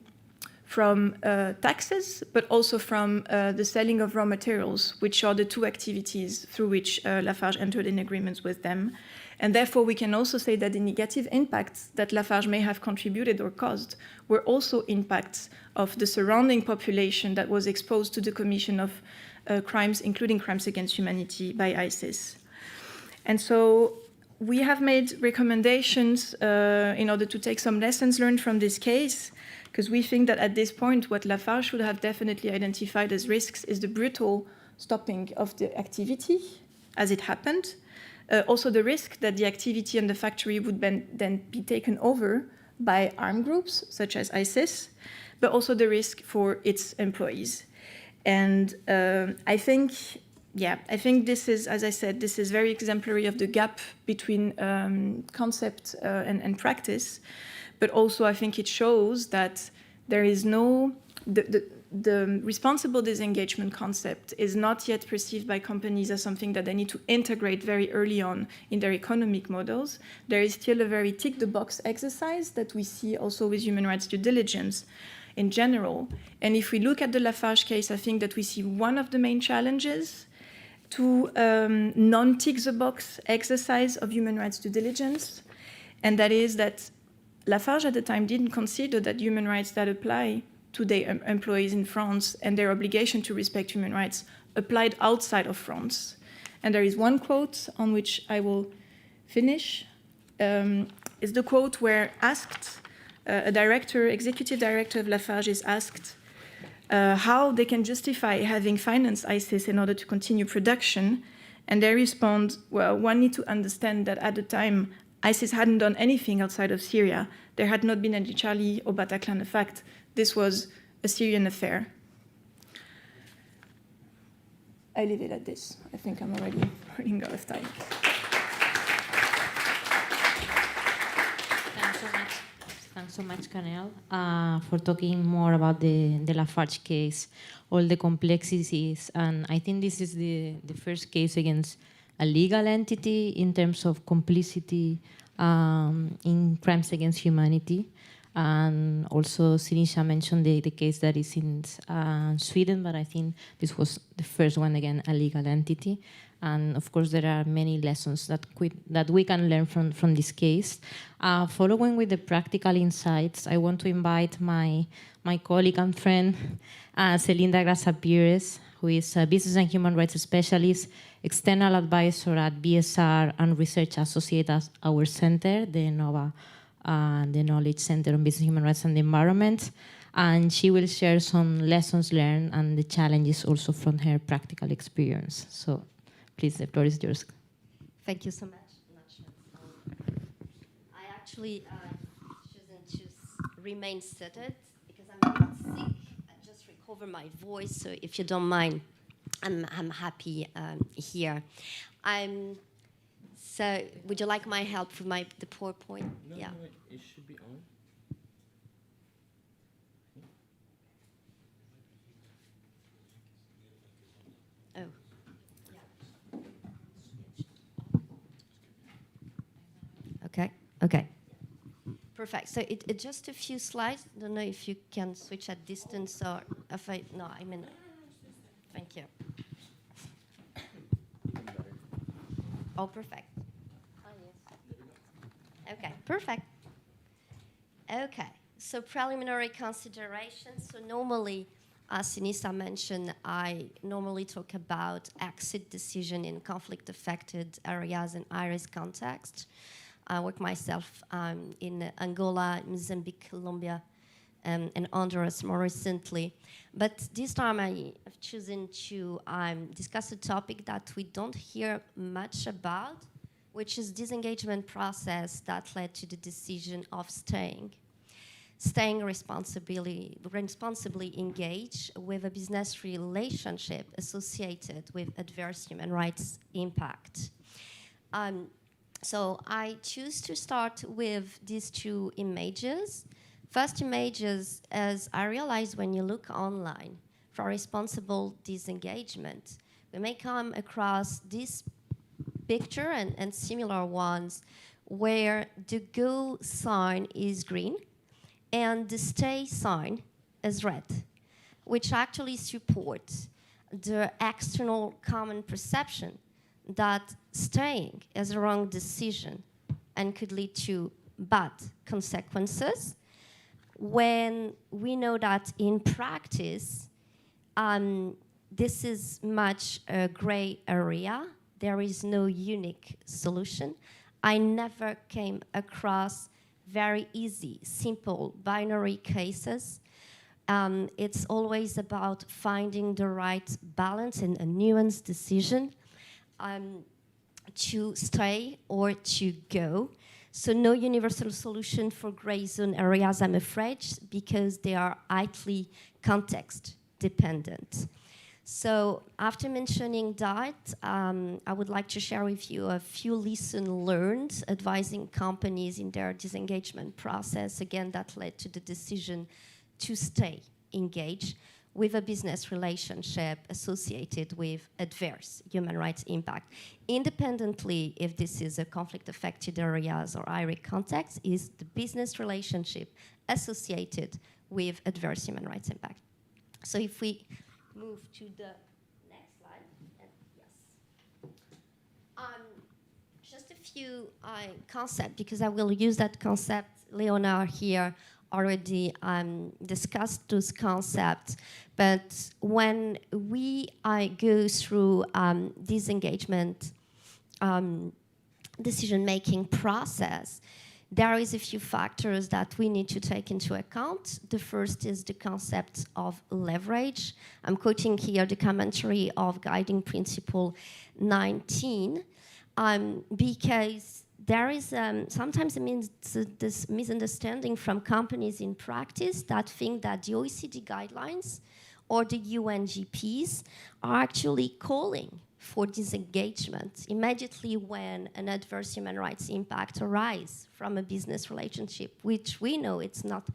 from taxes, but also from the selling of raw materials, which are the two activities through which Lafarge entered in agreements with them. And therefore, we can also say that the negative impacts that Lafarge may have contributed or caused were also impacts of the surrounding population that was exposed to the commission of crimes, including crimes against humanity by ISIS. And so we have made recommendations in order to take some lessons learned from this case, because we think that at this point, what Lafarge should have definitely identified as risks is the brutal stopping of the activity as it happened. Also the risk that the activity in the factory would then be taken over by armed groups, such as ISIS, but also the risk for its employees. And I think this is, as I said, this is very exemplary of the gap between concept and practice. But also, I think it shows that there is the responsible disengagement concept is not yet perceived by companies as something that they need to integrate very early on in their economic models. There is still a very tick-the-box exercise that we see also with human rights due diligence in general. And if we look at the Lafarge case, I think that we see one of the main challenges to non-tick-the-box exercise of human rights due diligence, and that is that Lafarge at the time didn't consider that human rights that apply to their employees in France and their obligation to respect human rights applied outside of France. And there is one quote on which I will finish. Is the quote where asked, executive director of Lafarge is asked how they can justify having financed ISIS in order to continue production. And they respond, well, one need to understand that at the time, ISIS hadn't done anything outside of Syria. There had not been any Charlie or Bataclan effect. This was a Syrian affair. I leave it at this. I think I'm already running out of time. Thanks so much, Canel, for talking more about the Lafarge case, all the complexities. And I think this is the first case against a legal entity in terms of complicity in crimes against humanity. And also, Sinisha mentioned the case that is in Sweden, but I think this was the first one, again, a legal entity. And of course, there are many lessons that we can learn from this case. Following with the practical insights, I want to invite my colleague and friend, Celinda Grasa Pires, who is a business and human rights specialist, external advisor at BSR and research associate at our center, the NOVA, the Knowledge Center on Business, Human Rights and the Environment. And she will share some lessons learned and the challenges also from her practical experience. So please, the floor is yours. Thank you so much. I actually choose remain seated because I'm a bit sick. I just recover my voice, so if you don't mind, I'm happy here. So, would you like my help for the PowerPoint? No, yeah. no, it should be on. Oh. Okay. Perfect. So it just a few slides. I don't know if you can switch at distance or if I, no, I mean, thank you. Oh, perfect. Oh, yes. Okay, perfect. Okay, so preliminary considerations. So normally, as Sinisa mentioned, I normally talk about exit decision in conflict-affected areas and high-risk context. I work myself in Angola, Mozambique, Colombia, and Honduras more recently. But this time I have chosen to discuss a topic that we don't hear much about, which is disengagement process that led to the decision of staying responsibly engaged with a business relationship associated with adverse human rights impact. So I choose to start with these two images. First images, as I realized when you look online for responsible disengagement, we may come across this picture and similar ones where the go sign is green and the stay sign is red, which actually supports the external common perception that staying is a wrong decision and could lead to bad consequences, when we know that in practice, this is much a gray area. There is no unique solution. I never came across very easy, simple, binary cases. It's always about finding the right balance and a nuanced decision to stay or to go. So no universal solution for gray zone areas, I'm afraid, because they are highly context dependent. So after mentioning that, I would like to share with you a few lessons learned advising companies in their disengagement process, again, that led to the decision to stay engaged with a business relationship associated with adverse human rights impact. Independently, if this is a conflict-affected areas or high-risk context, is the business relationship associated with adverse human rights impact. So if we move to the next slide, yes. Just a few concepts, because I will use that concept. Leonard here already discussed those concepts, but when we go through disengagement decision-making process, there is a few factors that we need to take into account. The first is the concept of leverage. I'm quoting here the commentary of Guiding Principle 19, because there is sometimes this misunderstanding from companies in practice that think that the OECD guidelines or the UNGPs are actually calling for disengagement immediately when an adverse human rights impact arises from a business relationship, which we know it's not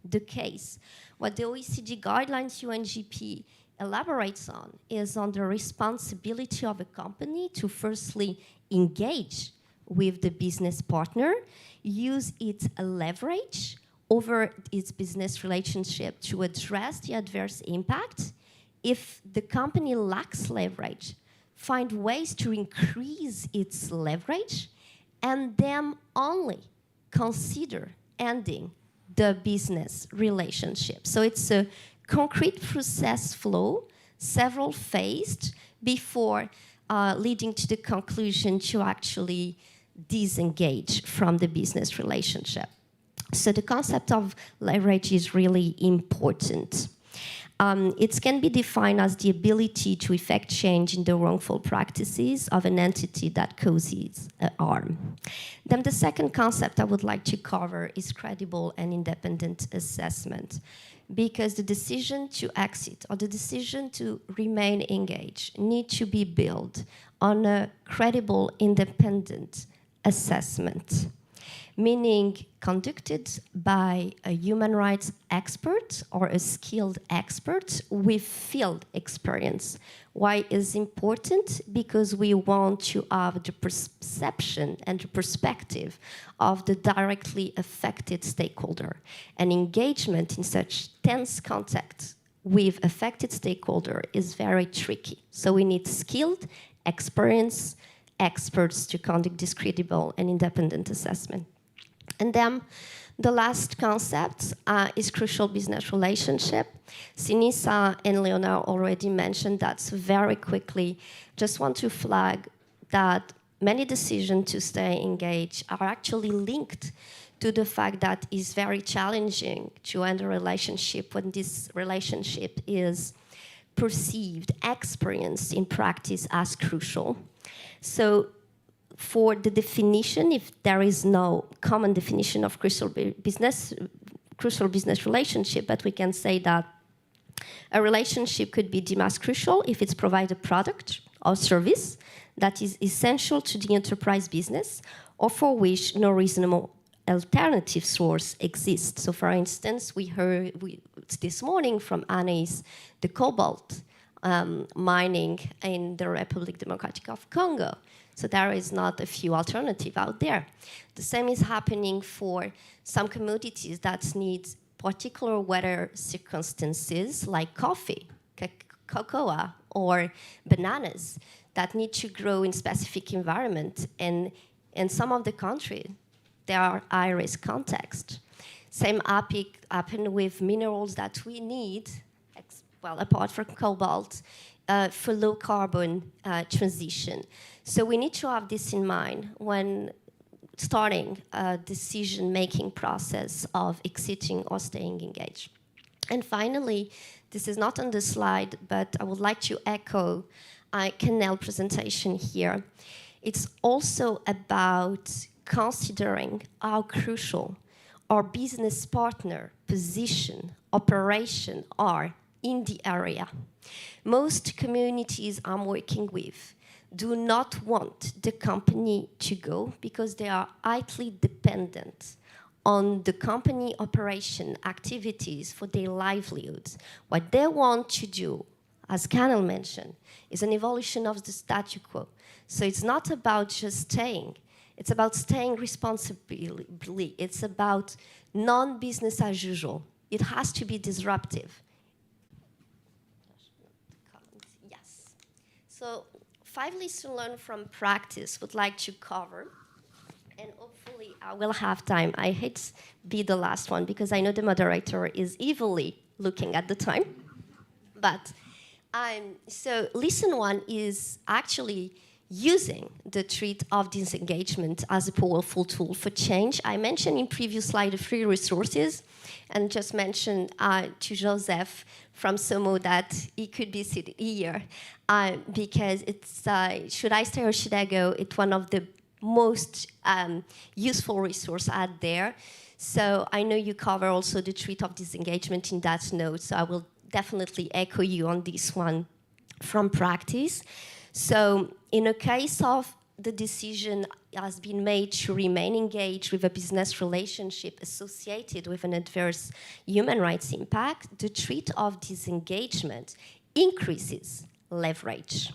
the case. What the OECD guidelines UNGP elaborates on is on the responsibility of a company to firstly engage with the business partner, use its leverage over its business relationship to address the adverse impact. If the company lacks leverage, find ways to increase its leverage, and then only consider ending the business relationship. So it's a concrete process flow, several phased, before leading to the conclusion to actually disengage from the business relationship. So the concept of leverage is really important. It can be defined as the ability to effect change in the wrongful practices of an entity that causes harm. Then the second concept I would like to cover is credible and independent assessment, because the decision to exit or the decision to remain engaged need to be built on a credible, independent assessment. meaning conducted by a human rights expert or a skilled expert with field experience. Why is important? Because we want to have the perception and the perspective of the directly affected stakeholder. And engagement in such tense context with affected stakeholder is very tricky. So we need skilled, experienced experts to conduct this credible and independent assessment. And then the last concept is crucial business relationship. Sinisa and Leonard already mentioned that, so very quickly, just want to flag that many decisions to stay engaged are actually linked to the fact that it's very challenging to end a relationship when this relationship is perceived, experienced in practice as crucial. So for the definition, if there is no common definition of crucial business relationship, but we can say that a relationship could be deemed as crucial if it's provide a product or service that is essential to the enterprise business or for which no reasonable alternative source exists. So for instance, we heard this morning from Anais the cobalt mining in the Republic Democratic of Congo. So there is not a few alternatives out there. The same is happening for some commodities that need particular weather circumstances like coffee, cocoa, or bananas that need to grow in specific environment. And in some of the countries, there are high-risk contexts. Same happen with minerals that we need, well, apart from cobalt, for low carbon transition. So we need to have this in mind when starting a decision-making process of exiting or staying engaged. And finally, this is not on the slide, but I would like to echo Canel's presentation here. It's also about considering how crucial our business partner position, operation are in the area. Most communities I'm working with do not want the company to go because they are highly dependent on the company operation activities for their livelihoods. What they want to do, as Canel mentioned, is an evolution of the statu quo. So it's not about just staying. It's about staying responsibly. It's about non-business as usual. It has to be disruptive. Yes. So 5 lessons learned from practice would like to cover. And hopefully I will have time. I hate to be the last one because I know the moderator is evilly looking at the time. But so lesson 1 is actually using the threat of disengagement as a powerful tool for change. I mentioned in previous slide the free resources and just mentioned to Joseph from SOMO that he could be sitting here because it's, should I stay or should I go? It's one of the most useful resource out there. So I know you cover also the threat of disengagement in that note, so I will definitely echo you on this one from practice. So in a case of the decision has been made to remain engaged with a business relationship associated with an adverse human rights impact, the threat of disengagement increases leverage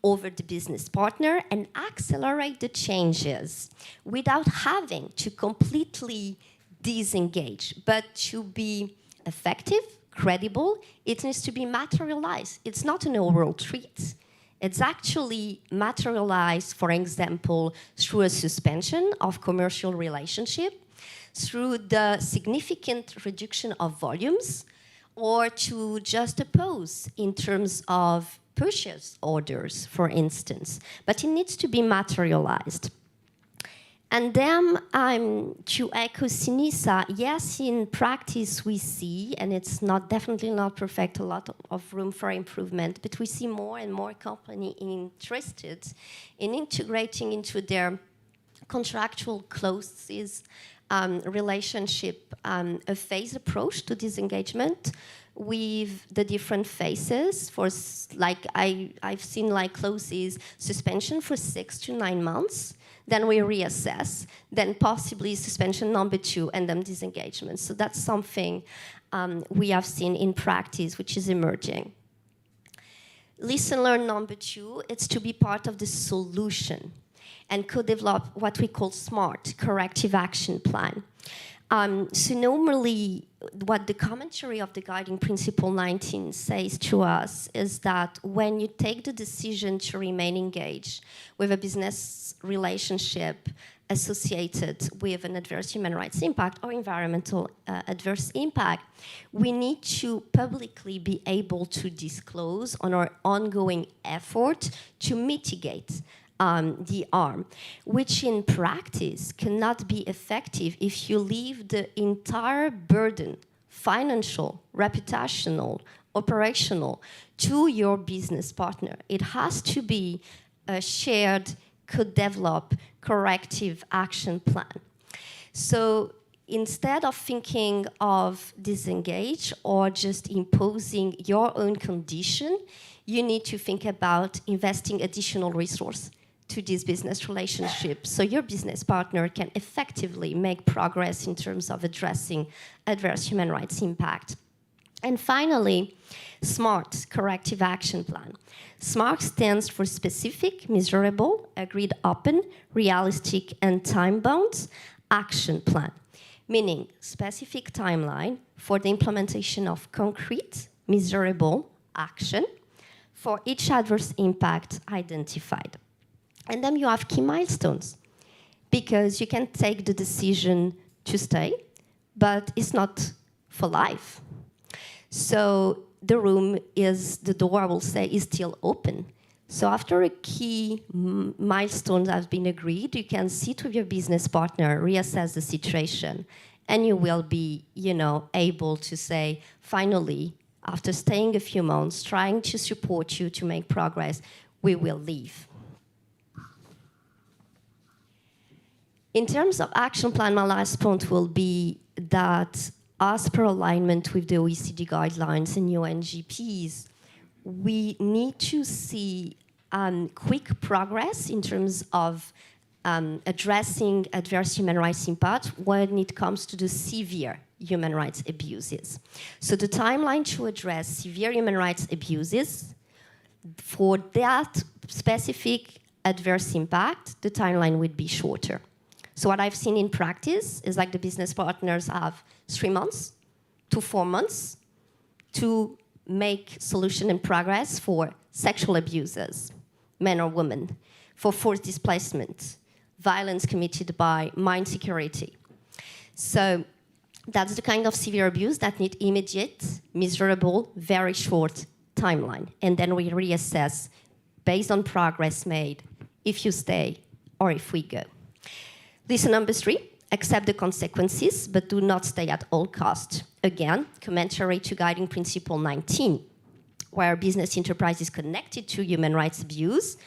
over the business partner and accelerate the changes without having to completely disengage, but to be effective, credible, it needs to be materialized. It's not an overall threat. It's actually materialized, for example, through a suspension of commercial relationship, through the significant reduction of volumes, or to just a pause in terms of purchase orders, for instance. But it needs to be materialized. And then to echo Sinisa, yes, in practice we see, and it's not definitely not perfect, a lot of room for improvement, but we see more and more companies interested in integrating into their contractual clauses relationship, a phase approach to disengagement with the different phases. For I've seen like clauses suspension for 6 to 9 months, then we reassess, then possibly suspension number 2, and then disengagement. So that's something we have seen in practice, which is emerging. Listen, learn number 2, it's to be part of the solution and co-develop what we call SMART, corrective action plan. So normally, what the commentary of the guiding principle 19 says to us is that when you take the decision to remain engaged with a business relationship associated with an adverse human rights impact or environmental adverse impact, we need to publicly be able to disclose on our ongoing effort to mitigate the harm, which in practice cannot be effective if you leave the entire burden, financial, reputational, operational, to your business partner. It has to be a shared, co-developed corrective action plan. So instead of thinking of disengage or just imposing your own condition, you need to think about investing additional resource to this business relationship so your business partner can effectively make progress in terms of addressing adverse human rights impact. And finally, SMART, corrective action plan. SMART stands for specific, measurable, agreed upon, realistic, and time-bound action plan, meaning specific timeline for the implementation of concrete, measurable action for each adverse impact identified. And then you have key milestones, because you can take the decision to stay, but it's not for life. So the door, I will say, is still open. So after a key milestone has been agreed, you can sit with your business partner, reassess the situation, and you will be, able to say, finally, after staying a few months, trying to support you to make progress, we will leave. In terms of action plan, my last point will be that as per alignment with the OECD guidelines and UNGPs, we need to see quick progress in terms of addressing adverse human rights impact when it comes to the severe human rights abuses. So the timeline to address severe human rights abuses, for that specific adverse impact, the timeline would be shorter. So what I've seen in practice is like the business partners have 3 months to 4 months to make solution and progress for sexual abuses, men or women, for forced displacement, violence committed by mine security. So that's the kind of severe abuse that need immediate, measurable, very short timeline. And then we reassess based on progress made if you stay or if we go. Lesson number 3, accept the consequences, but do not stay at all costs. Again, commentary to guiding principle 19, where business enterprise is connected to human rights abuse,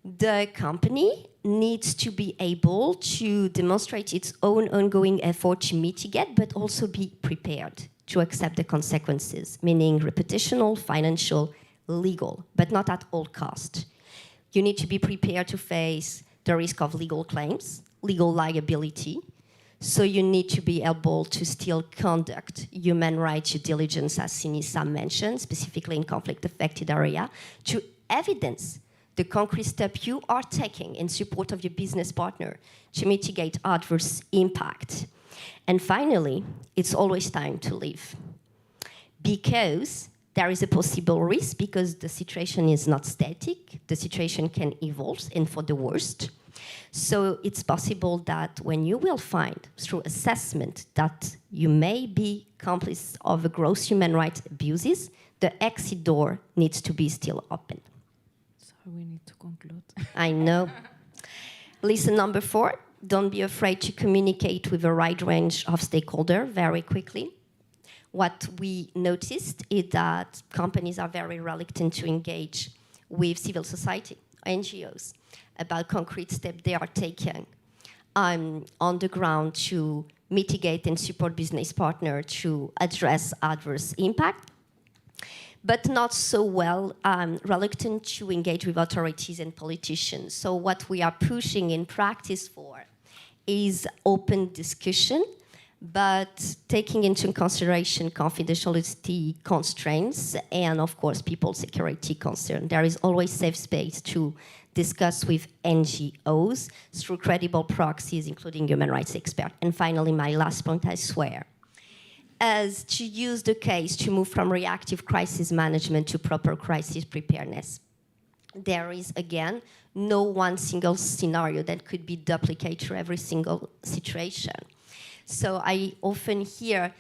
the company needs to be able to demonstrate its own ongoing effort to mitigate, but also be prepared to accept the consequences, meaning reputational, financial, legal, but not at all cost. You need to be prepared to face the risk of legal claims, legal liability. So you need to be able to still conduct human rights due diligence, as Sinisa mentioned, specifically in conflict-affected area, to evidence the concrete step you are taking in support of your business partner to mitigate adverse impact. And finally, it's always time to leave, because there is a possible risk, because the situation is not static, the situation can evolve, and for the worst. So it's possible that when you will find, through assessment, that you may be accomplice of gross human rights abuses, the exit door needs to be still open. So we need to conclude. I know. Lesson number 4, don't be afraid to communicate with a wide range of stakeholders very quickly. What we noticed is that companies are very reluctant to engage with civil society, NGOs, about concrete steps they are taking on the ground to mitigate and support business partners to address adverse impact, but not so well reluctant to engage with authorities and politicians. So what we are pushing in practice for is open discussion, but taking into consideration confidentiality constraints and, of course, people's security concern. There is always safe space to discuss with NGOs through credible proxies, including human rights experts. And finally, my last point, I swear, as to use the case to move from reactive crisis management to proper crisis preparedness. There is, again, no one single scenario that could be duplicated for every single situation. So I often hear,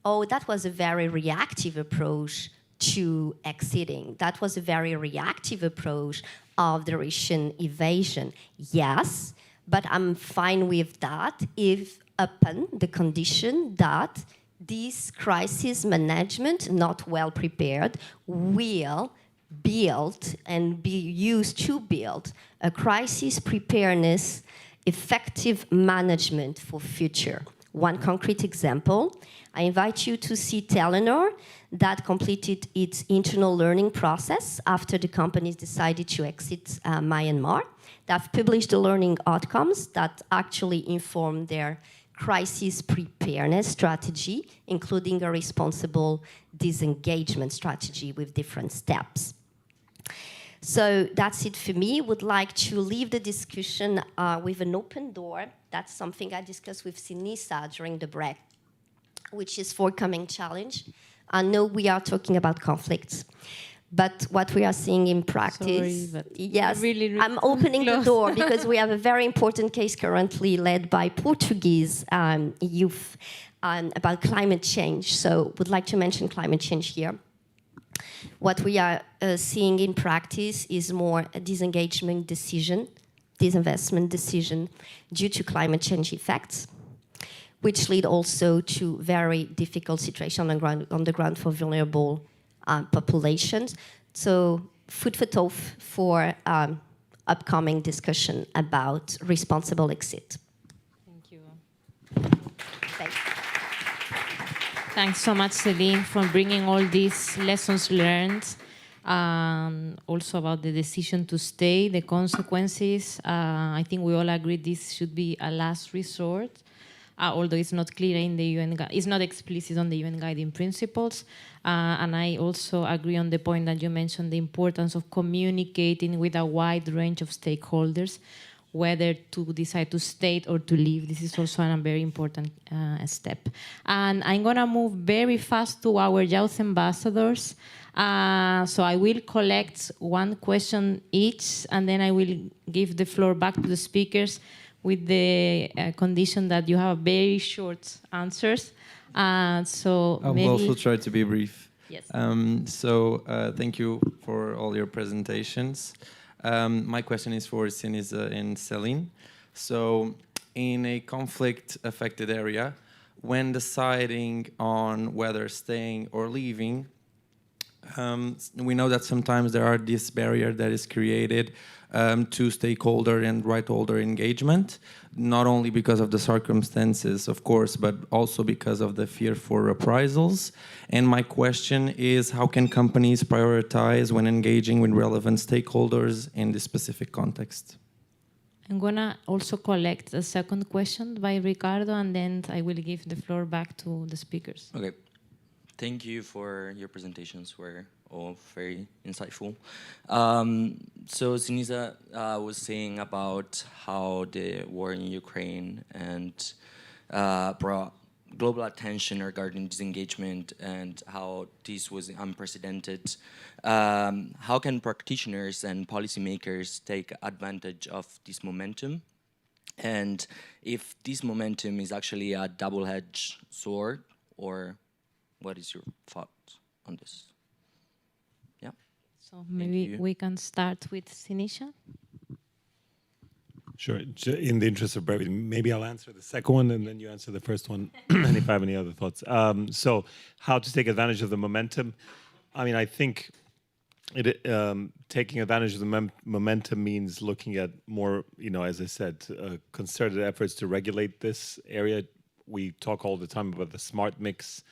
oh, that was a very reactive approach to exiting. That was a very reactive approach of the Russian invasion. Yes, but I'm fine with that if upon the condition that this crisis management, not well prepared, will build and be used to build a crisis preparedness effective management for future. One concrete example, I invite you to see Telenor that completed its internal learning process after the companies decided to exit Myanmar. They've published the learning outcomes that actually inform their crisis preparedness strategy, including a responsible disengagement strategy with different steps. So that's it for me. Would like to leave the discussion with an open door. That's something I discussed with Sinisa during the break, which is forthcoming challenge. I know we are talking about conflicts, but what we are seeing in practice, Sorry, yes, really I'm opening the door because we have a very important case currently led by Portuguese youth about climate change. So would like to mention climate change here. What we are seeing in practice is more a disengagement decision, disinvestment decision due to climate change effects, which lead also to very difficult situation on the ground for vulnerable populations. So food for thought for upcoming discussion about responsible exit. Thank you. Thanks. Thanks so much, Celine, for bringing all these lessons learned. Also about the decision to stay, the consequences. I think we all agree this should be a last resort, although it's not clear in the UN, it's not explicit on the UN guiding principles. And I also agree on the point that you mentioned, the importance of communicating with a wide range of stakeholders, whether to decide to stay or to leave. This is also a very important step. And I'm gonna move very fast to our youth ambassadors. So I will collect one question each, and then I will give the floor back to the speakers with the condition that you have very short answers. So I will also try to be brief. Yes. Thank you for all your presentations. My question is for Sinisa and Celine. So in a conflict-affected area, when deciding on whether staying or leaving, we know that sometimes there are this barrier that is created to stakeholder and right holder engagement, not only because of the circumstances, of course, but also because of the fear for reprisals. And my question is, how can companies prioritize when engaging with relevant stakeholders in this specific context? I'm gonna also collect a second question by Ricardo, and then I will give the floor back to the speakers. Okay. Thank you for your presentations, were all very insightful. So Sinisa was saying about how the war in Ukraine and brought global attention regarding disengagement and how this was unprecedented. How can practitioners and policymakers take advantage of this momentum? And if this momentum is actually a double-edged sword, or what is your thought on this? Yeah. So maybe we can start with Sinisha. Sure. In the interest of brevity, maybe I'll answer the second one and then you answer the first one, and if I have any other thoughts. So how to take advantage of the momentum? I mean, I think taking advantage of the momentum means looking at more, as I said, concerted efforts to regulate this area. We talk all the time about the smart mix.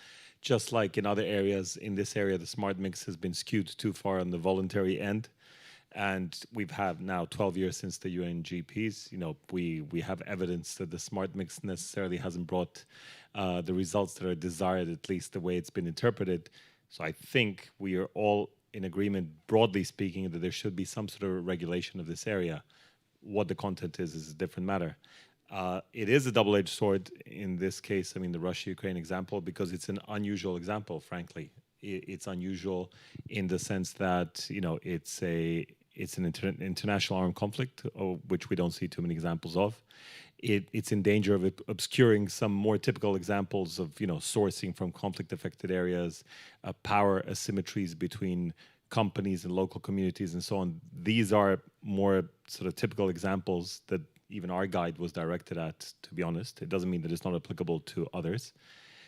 Just like in other areas, in this area, the smart mix has been skewed too far on the voluntary end. And we've had now 12 years since the UNGPs. We have evidence that the smart mix necessarily hasn't brought the results that are desired, at least the way it's been interpreted. So I think we are all in agreement, broadly speaking, that there should be some sort of regulation of this area. What the content is a different matter. It is a double-edged sword in this case, the Russia-Ukraine example, because it's an unusual example, frankly. It's unusual in the sense that, it's an international armed conflict, which we don't see too many examples of. It's in danger of obscuring some more typical examples of, sourcing from conflict-affected areas, power asymmetries between companies and local communities and so on. These are more sort of typical examples that even our guide was directed at, to be honest. It doesn't mean that it's not applicable to others.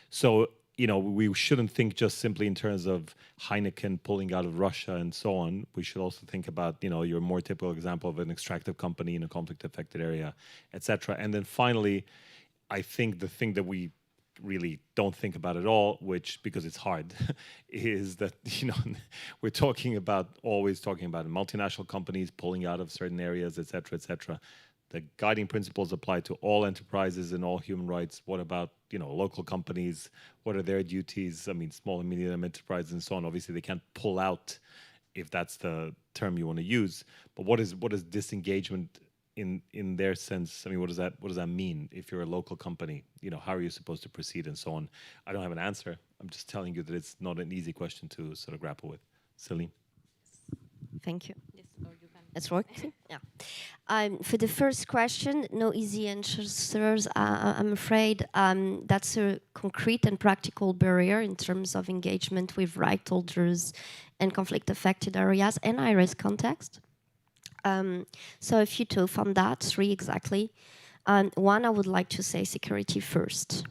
So, we shouldn't think just simply in terms of Heineken pulling out of Russia and so on. We should also think about, your more typical example of an extractive company in a conflict-affected area, etc. And then finally, I think the thing that we really don't think about at all, because it's hard, is that, we're always talking about multinational companies pulling out of certain areas, etc., etc. The guiding principles apply to all enterprises and all human rights. What about, local companies? What are their duties? Small and medium enterprises and so on. Obviously, they can't pull out, if that's the term you want to use. But what is disengagement in their sense? What does that mean? If you're a local company, how are you supposed to proceed and so on? I don't have an answer. I'm just telling you that it's not an easy question to sort of grapple with. Celine. Thank you. That's working. Yeah. For the first question, no easy answers. I'm afraid that's a concrete and practical barrier in terms of engagement with right holders and conflict-affected areas and high-risk context. So a few thoughts on that, 3 exactly. One, I would like to say security first.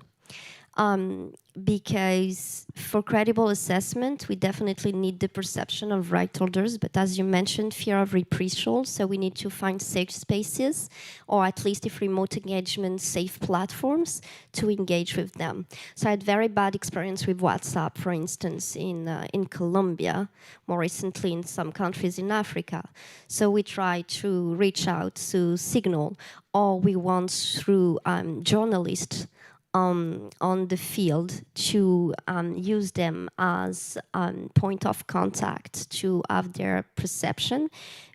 Because for credible assessment, we definitely need the perception of right holders, but as you mentioned, fear of reprisal, so we need to find safe spaces, or at least if remote engagement, safe platforms to engage with them. So I had very bad experience with WhatsApp, for instance, in Colombia, more recently in some countries in Africa. So we try to reach out to Signal, or we want through journalists on the field to use them as point of contact to have their perception,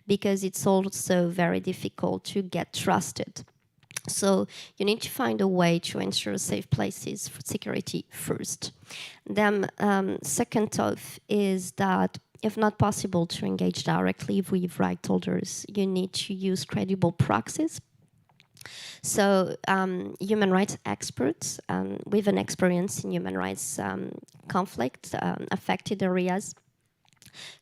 because it's also very difficult to get trusted. So you need to find a way to ensure safe places for security first. Then second thought is that if not possible to engage directly with right holders, you need to use credible proxies. So human rights experts with an experience in human rights conflict affected areas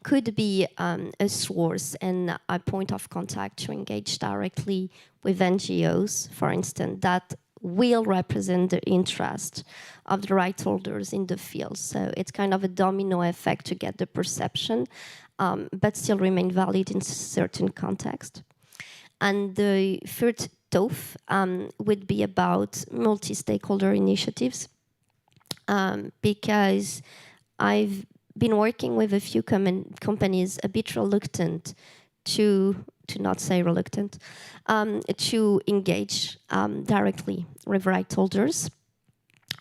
could be a source and a point of contact to engage directly with NGOs, for instance, that will represent the interest of the right holders in the field. So it's kind of a domino effect to get the perception, but still remain valid in certain context. And the third TOF would be about multi-stakeholder initiatives, because I've been working with a few companies a bit reluctant to not say reluctant, to engage directly with right holders,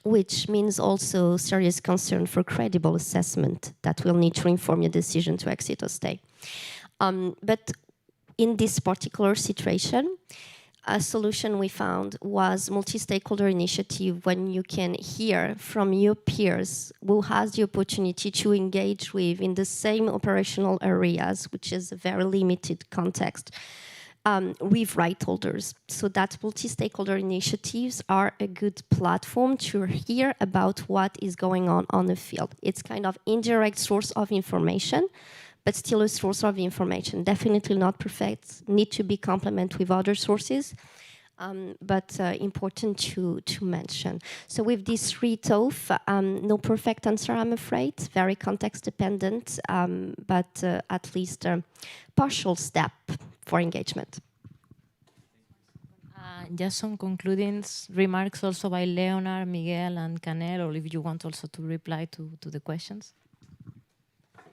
which means also serious concern for credible assessment that will need to inform your decision to exit or stay. But in this particular situation, a solution we found was multi-stakeholder initiative, when you can hear from your peers who has the opportunity to engage with in the same operational areas, which is a very limited context, with right holders. So that multi-stakeholder initiatives are a good platform to hear about what is going on the field. It's kind of indirect source of information, but still a source of information. Definitely not perfect, need to be complemented with other sources. but important to mention. So with this three TOEF, no perfect answer, I'm afraid, very context dependent, but at least a partial step for engagement. Just some concluding remarks also by Leonard, Miguel, and Canel, or if you want also to reply to the questions.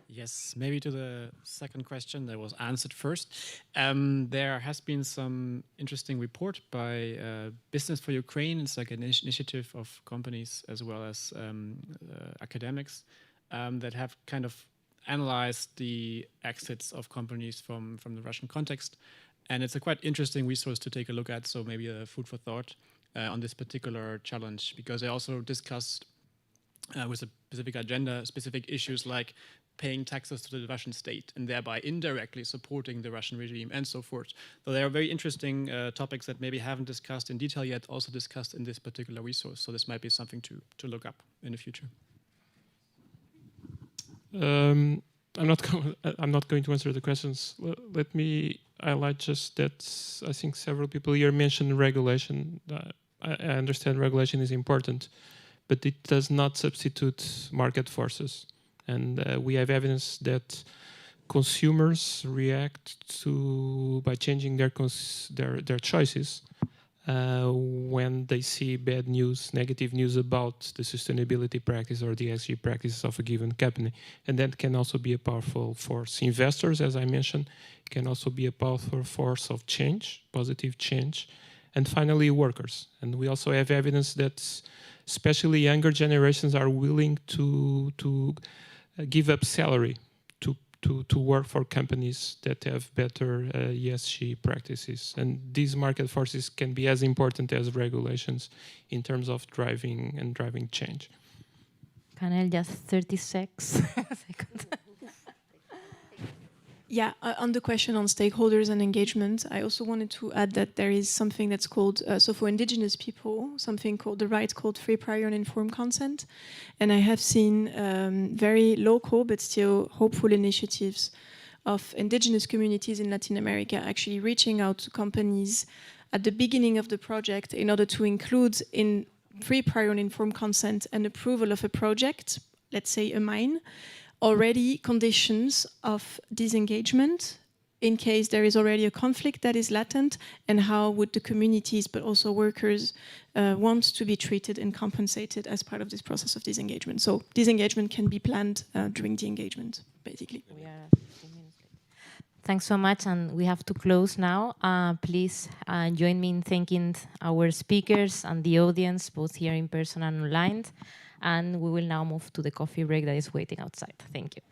Yes, maybe to the second question that was answered first. There has been some interesting report by Business for Ukraine. It's like an initiative of companies as well as academics that have kind of analyzed the exits of companies from the Russian context. And it's a quite interesting resource to take a look at, so maybe a food for thought on this particular challenge, because they also discussed with a specific agenda, specific issues like paying taxes to the Russian state and thereby indirectly supporting the Russian regime and so forth. So there are very interesting topics that maybe haven't discussed in detail yet, also discussed in this particular resource. So this might be something to look up in the future. I'm not going to answer the questions. Let me highlight just that I think several people here mentioned regulation. I understand regulation is important, but it does not substitute market forces. And we have evidence that consumers react by changing their choices when they see bad news, negative news about the sustainability practice or the ESG practices of a given company. And that can also be a powerful force. Investors, as I mentioned, can also be a powerful force of change, positive change. And finally, workers. And we also have evidence that especially younger generations are willing to give up salary to work for companies that have better ESG practices. And these market forces can be as important as regulations in terms of driving change. Canel, just 36 seconds. Yeah, on the question on stakeholders and engagement, I also wanted to add that there is something that's called, so for indigenous people, something called the right called free, prior and informed consent. And I have seen very local but still hopeful initiatives of indigenous communities in Latin America actually reaching out to companies at the beginning of the project in order to include in free, prior and informed consent and approval of a project, let's say a mine, already conditions of disengagement in case there is already a conflict that is latent, and how would the communities but also workers want to be treated and compensated as part of this process of disengagement. So disengagement can be planned during the engagement, basically. Thanks so much, and we have to close now. Please join me in thanking our speakers and the audience, both here in person and online. And we will now move to the coffee break that is waiting outside. Thank you.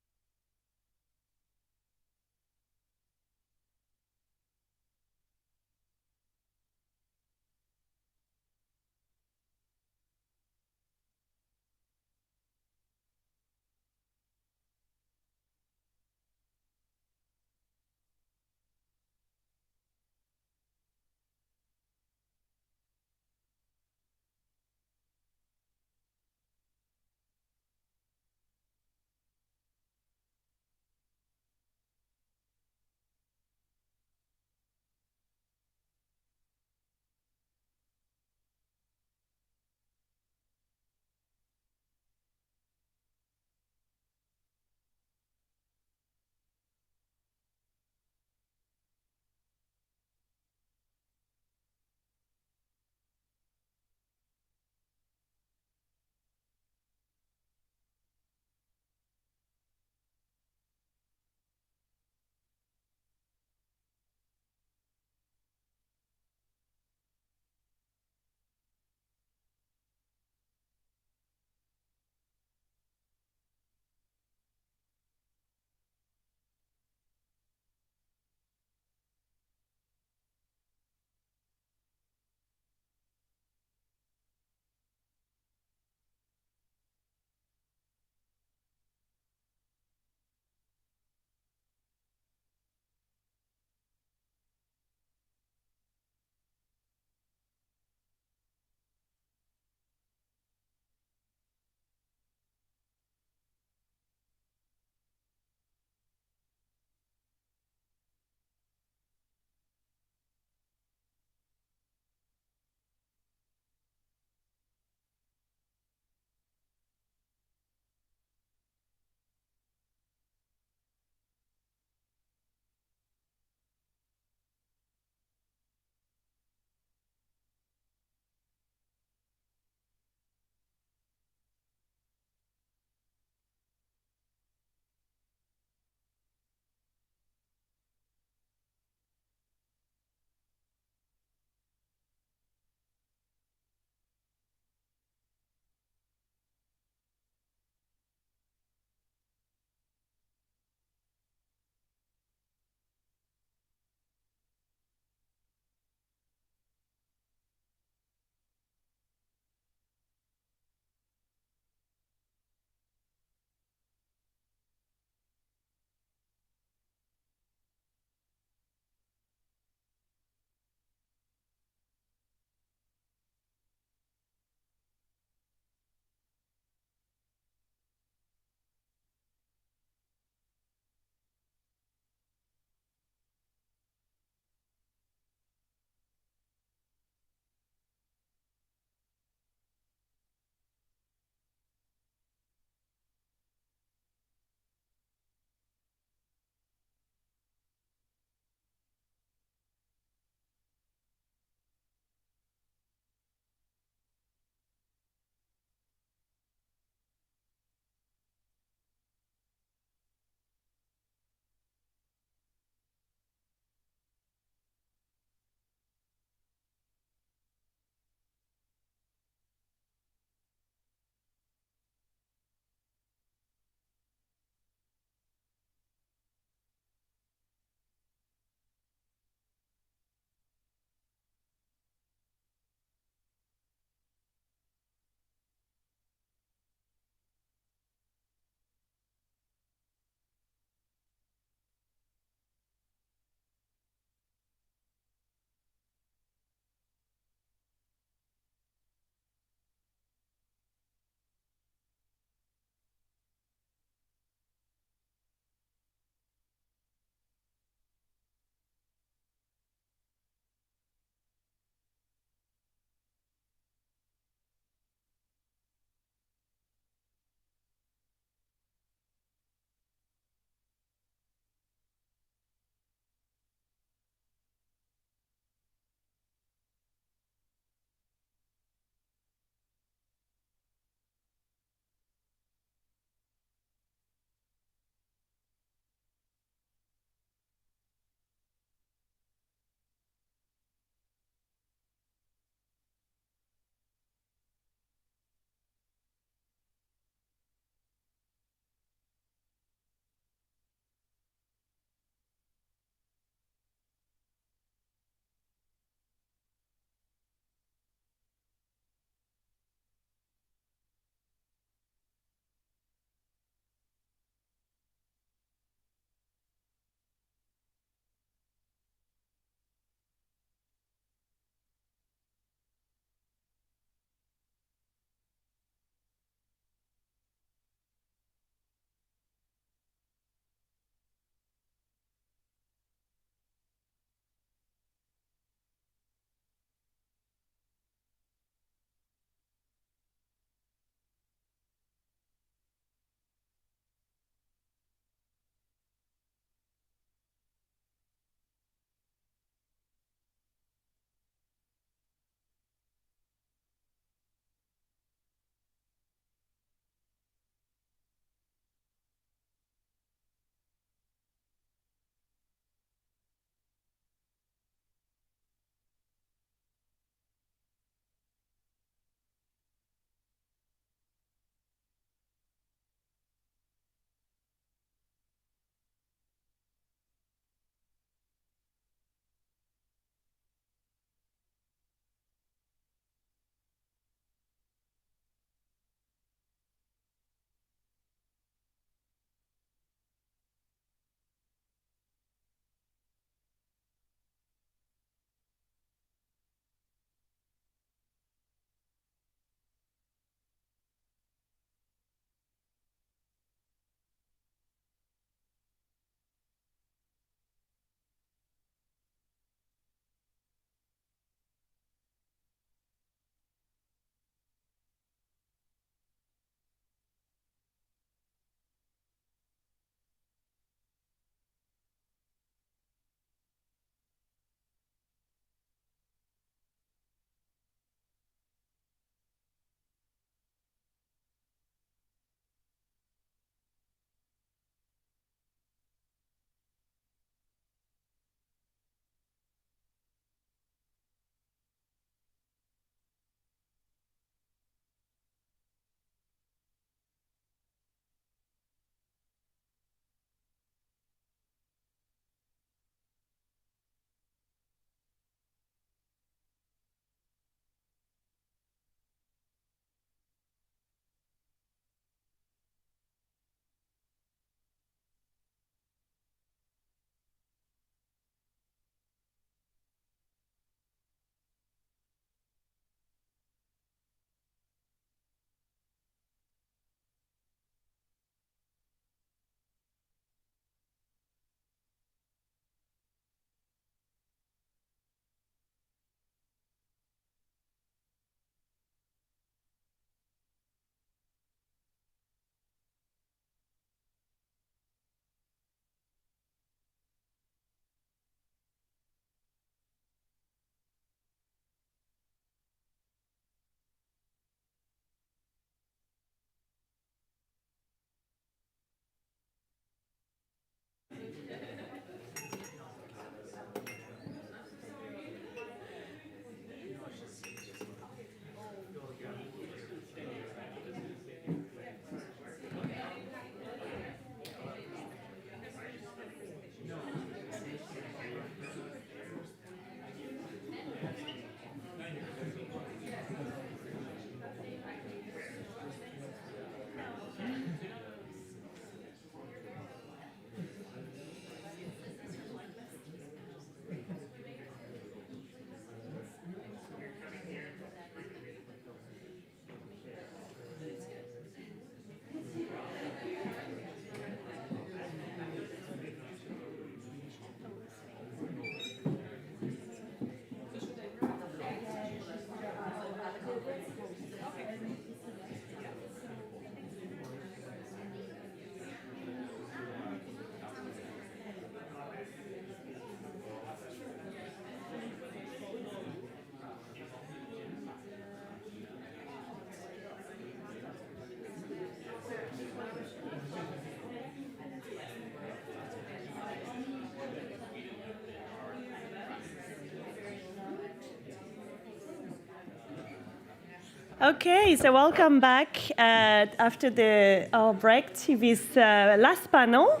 Okay, so welcome back after our break to this last panel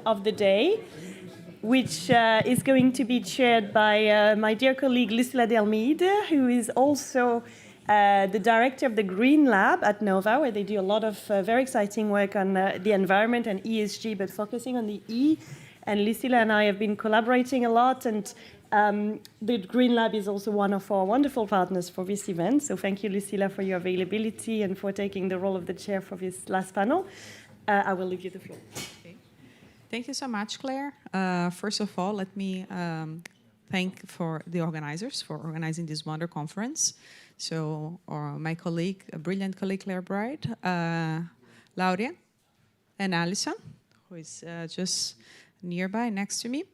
of the day, which is going to be chaired by my dear colleague Lucila de Almeida, who is also the director of the Green Lab at NOVA, where they do a lot of very exciting work on the environment and ESG, but focusing on the E. And Lucila and I have been collaborating a lot, and the Green Lab is also one of our wonderful partners for this event. So thank you, Lucila, for your availability and for taking the role of the chair for this last panel. I will leave you the floor. Okay. Thank you so much, Claire. First of all, let me thank for the organizers for organizing this wonderful conference. So my colleague, a brilliant colleague, Claire Bright, Lauria, and Alison, who is just nearby, next to me.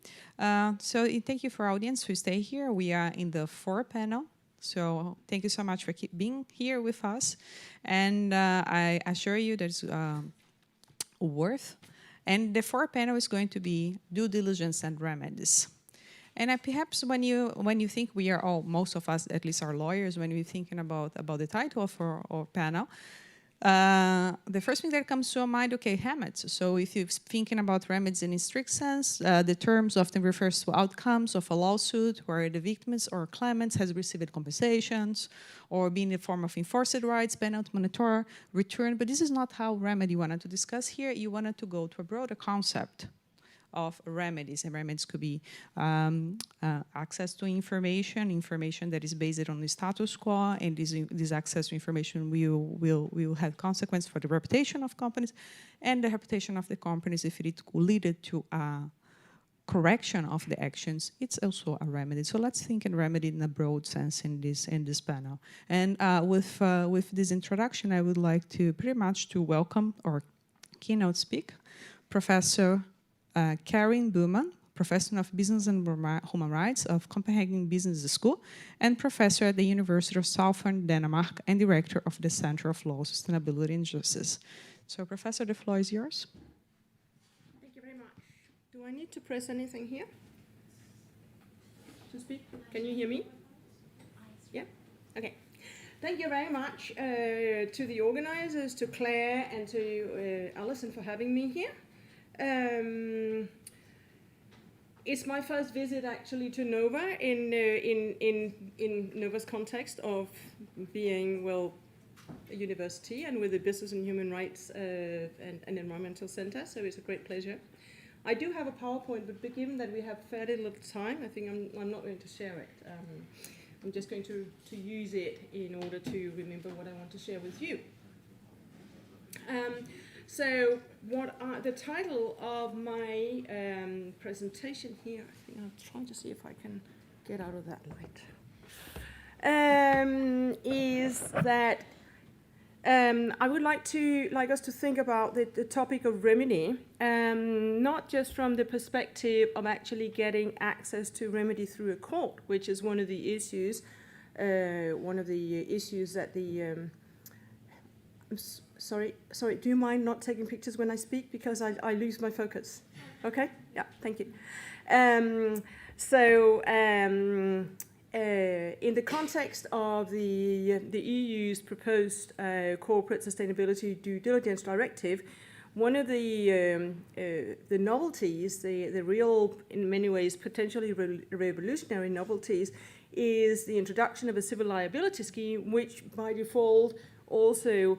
So thank you for our audience who stay here. We are in the 4th panel. So thank you so much for being here with us. And I assure you there's worth. And the 4th panel is going to be due diligence and remedies. And perhaps when you think we are all, most of us, at least are lawyers, when we're thinking about the title of our panel, the first thing that comes to our mind, okay, remedies. So if you're thinking about remedies in a strict sense, the terms often refers to outcomes of a lawsuit where the victims or claimants has received compensations or been in the form of enforced rights, penalty, monetary return. But this is not how remedy wanted to discuss here. You wanted to go to a broader concept of remedies, and remedies could be access to information that is based on the status quo, and this access to information will have consequence for the reputation of companies and the reputation of the companies. If it lead to a correction of the actions, it's also a remedy. So let's think in remedy in a broad sense in this panel. And with this introduction, I would like to pretty much to welcome our keynote speaker, Professor Karin Bouwman, Professor of Business and Human Rights of Copenhagen Business School, and Professor at the University of Southern Denmark, and Director of the Center of Law, Sustainability and Justice. So, Professor, the floor is yours. Thank you very much. Do I need to press anything here to speak? Can you hear me? Yeah? Okay. Thank you very much to the organizers, to Claire, and to Alison for having me here. It's my first visit actually to NOVA in NOVA's context of being, well, a university and with the Business and Human Rights and Environmental Center, so it's a great pleasure. I do have a PowerPoint, but given that we have fairly little time, I think I'm not going to share it. I'm just going to use it in order to remember what I want to share with you. So the title of my presentation here, I think I'll try to see if I can get out of that light, is that I would like us to think about the topic of remedy, not just from the perspective of actually getting access to remedy through a court, which is one of the issues that the Sorry, do you mind not taking pictures when I speak? Because I lose my focus. Okay? Yeah, thank you. In the context of the EU's proposed Corporate Sustainability Due Diligence Directive, one of the novelties, the real, in many ways, potentially revolutionary novelties, is the introduction of a civil liability scheme, which by default also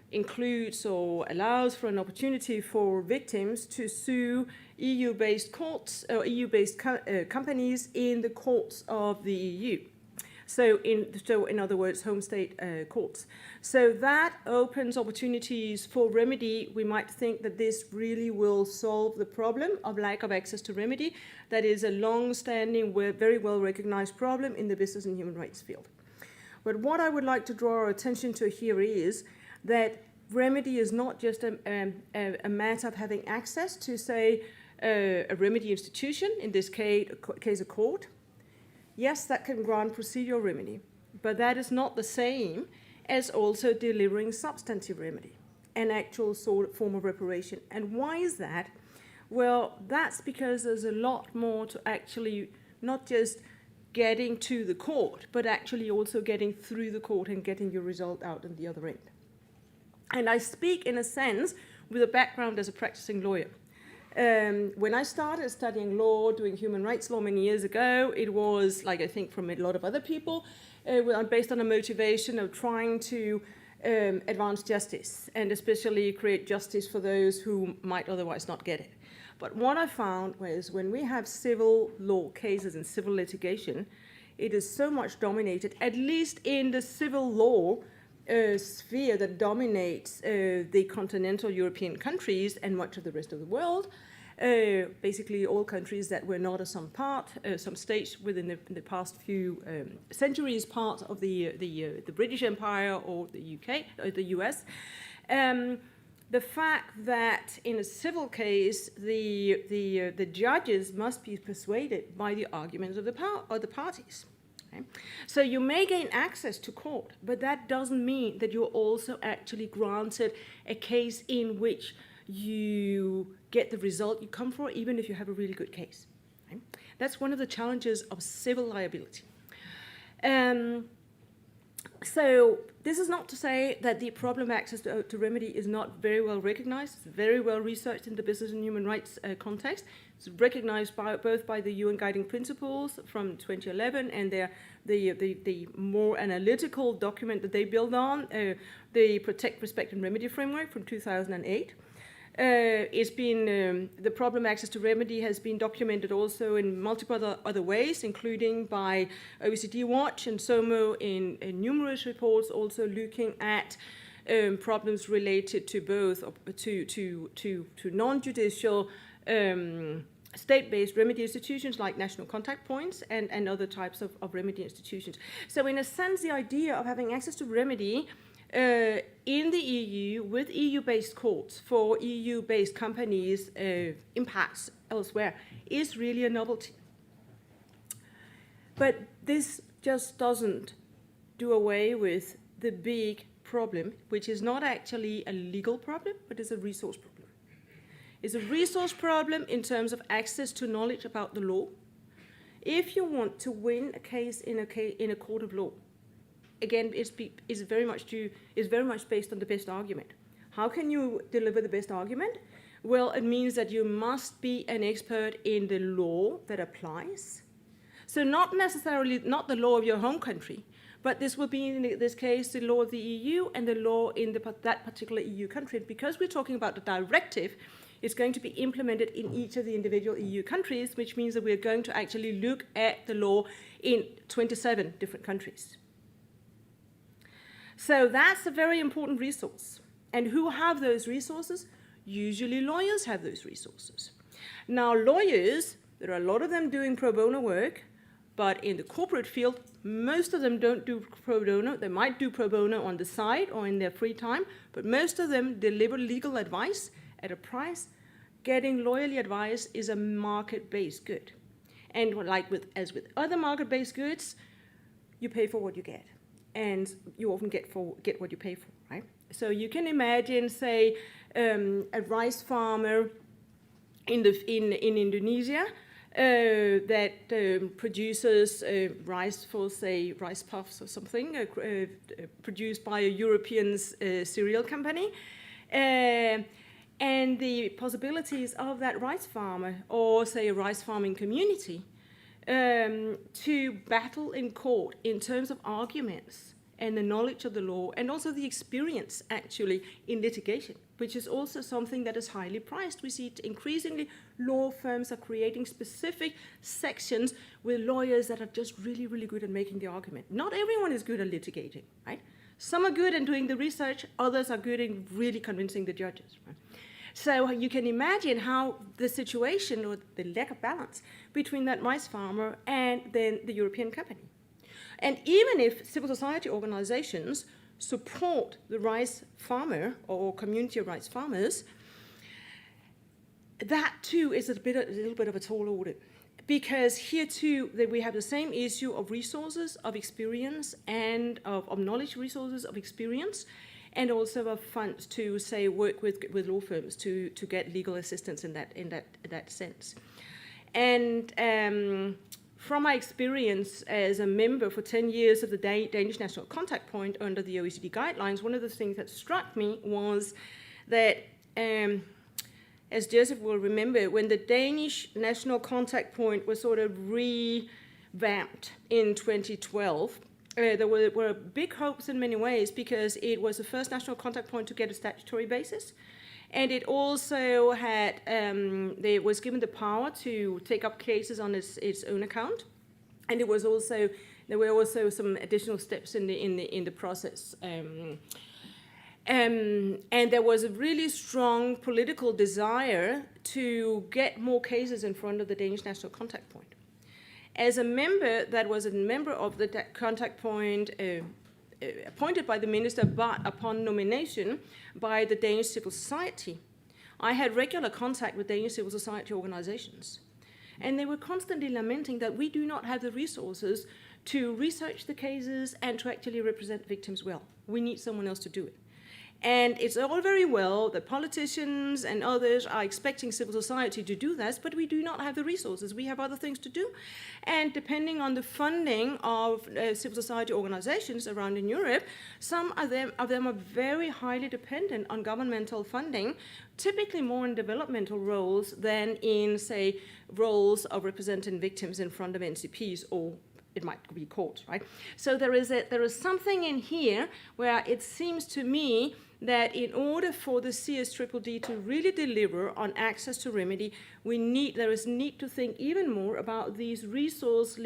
includes or allows for an opportunity for victims to sue EU-based courts or EU-based companies in the courts of the EU. So in other words, home state courts. So that opens opportunities for remedy. We might think that this really will solve the problem of lack of access to remedy. That is a long-standing, very well-recognized problem in the business and human rights field. But what I would like to draw our attention to here is that remedy is not just a matter of having access to, say, a remedy institution, in this case a court. Yes, that can grant procedural remedy, but that is not the same as also delivering substantive remedy, an actual sort of form of reparation. And why is that? Well, that's because there's a lot more to actually not just getting to the court, but actually also getting through the court and getting your result out on the other end. And I speak, in a sense, with a background as a practicing lawyer. When I started studying law, doing human rights law many years ago, it was, like I think from a lot of other people, based on a motivation of trying to advance justice, and especially create justice for those who might otherwise not get it. But what I found was when we have civil law cases and civil litigation, it is so much dominated, at least in the civil law sphere that dominates the continental European countries and much of the rest of the world, basically all countries that were not some states within the past few centuries, part of the British Empire or the UK or the US. The fact that in a civil case the judges must be persuaded by the arguments of the parties. Okay? So you may gain access to court, but that doesn't mean that you're also actually granted a case in which you get the result you come for, even if you have a really good case. Okay? That's one of the challenges of civil liability. So this is not to say that the problem of access to remedy is not very well recognized. It's very well researched in the business and human rights context. It's recognized both by the UN Guiding Principles from 2011 and the more analytical document that they build on, the Protect, Respect and Remedy Framework from 2008. It's been the problem of access to remedy has been documented also in multiple other ways, including by OECD Watch and SOMO in numerous reports, also looking at problems related to both to non-judicial state-based remedy institutions like national contact points and other types of remedy institutions. So in a sense, the idea of having access to remedy in the EU with EU-based courts for EU-based companies' impacts elsewhere is really a novelty. But this just doesn't do away with the big problem, which is not actually a legal problem, but is a resource problem. It's a resource problem in terms of access to knowledge about the law. If you want to win a case in a court of law, again, it's very much based on the best argument. How can you deliver the best argument? Well, it means that you must be an expert in the law that applies. So not necessarily not the law of your home country, but this will be in this case the law of the EU and the law in that particular EU country. Because we're talking about the directive, it's going to be implemented in each of the individual EU countries, which means that we're going to actually look at the law in 27 different countries. So that's a very important resource. And who have those resources? Usually lawyers have those resources. Now lawyers, there are a lot of them doing pro bono work, but in the corporate field, most of them don't do pro bono. They might do pro bono on the side or in their free time, but most of them deliver legal advice at a price. Getting lawyerly advice is a market-based good. And as with other market-based goods, you pay for what you get. And you often get what you pay for, right? So you can imagine, say, a rice farmer in Indonesia that produces rice for, say, rice puffs or something, produced by a European cereal company. And the possibilities of that rice farmer, or say a rice farming community, to battle in court in terms of arguments and the knowledge of the law, and also the experience actually in litigation, which is also something that is highly prized. We see it increasingly, law firms are creating specific sections with lawyers that are just really, really good at making the argument. Not everyone is good at litigating, right? Some are good at doing the research, others are good in really convincing the judges, right? So you can imagine how the situation or the lack of balance between that rice farmer and then the European company. And even if civil society organizations support the rice farmer or community of rice farmers, that too is a little bit of a tall order. Because here too, we have the same issue of resources, of experience, and of knowledge resources, of experience, and also of funds to, say, work with law firms to get legal assistance in that sense. And from my experience as a member for 10 years of the Danish National Contact Point under the OECD guidelines, one of the things that struck me was that, as Joseph will remember, when the Danish National Contact Point was sort of revamped in 2012, there were big hopes in many ways because it was the first national contact point to get a statutory basis. And it also had, it was given the power to take up cases on its own account. And it was also, there were also some additional steps in the process. And there was a really strong political desire to get more cases in front of the Danish National Contact Point. As a member that was a member of the contact point, appointed by the minister, but upon nomination by the Danish civil society, I had regular contact with Danish civil society organizations. And they were constantly lamenting that we do not have the resources to research the cases and to actually represent victims well. We need someone else to do it. And it's all very well that politicians and others are expecting civil society to do this, but we do not have the resources. We have other things to do. And depending on the funding of civil society organizations around in Europe, some of them are very highly dependent on governmental funding, typically more in developmental roles than in, say, roles of representing victims in front of NCPs or it might be court, right? So there is something in here where it seems to me that in order for the CSDD to really deliver on access to remedy, there is need to think even more about these resource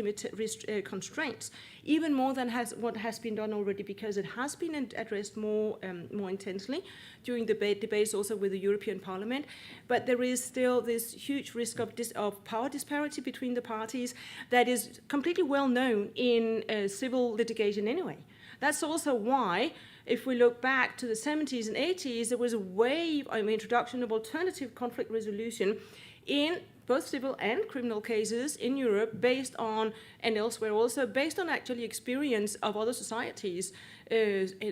constraints, even more than what has been done already, because it has been addressed more intensely during debates also with the European Parliament. But there is still this huge risk of power disparity between the parties that is completely well known in civil litigation anyway. That's also why, if we look back to the 70s and 80s, there was a wave of introduction of alternative conflict resolution in both civil and criminal cases in Europe based on, and elsewhere also, based on actually experience of other societies,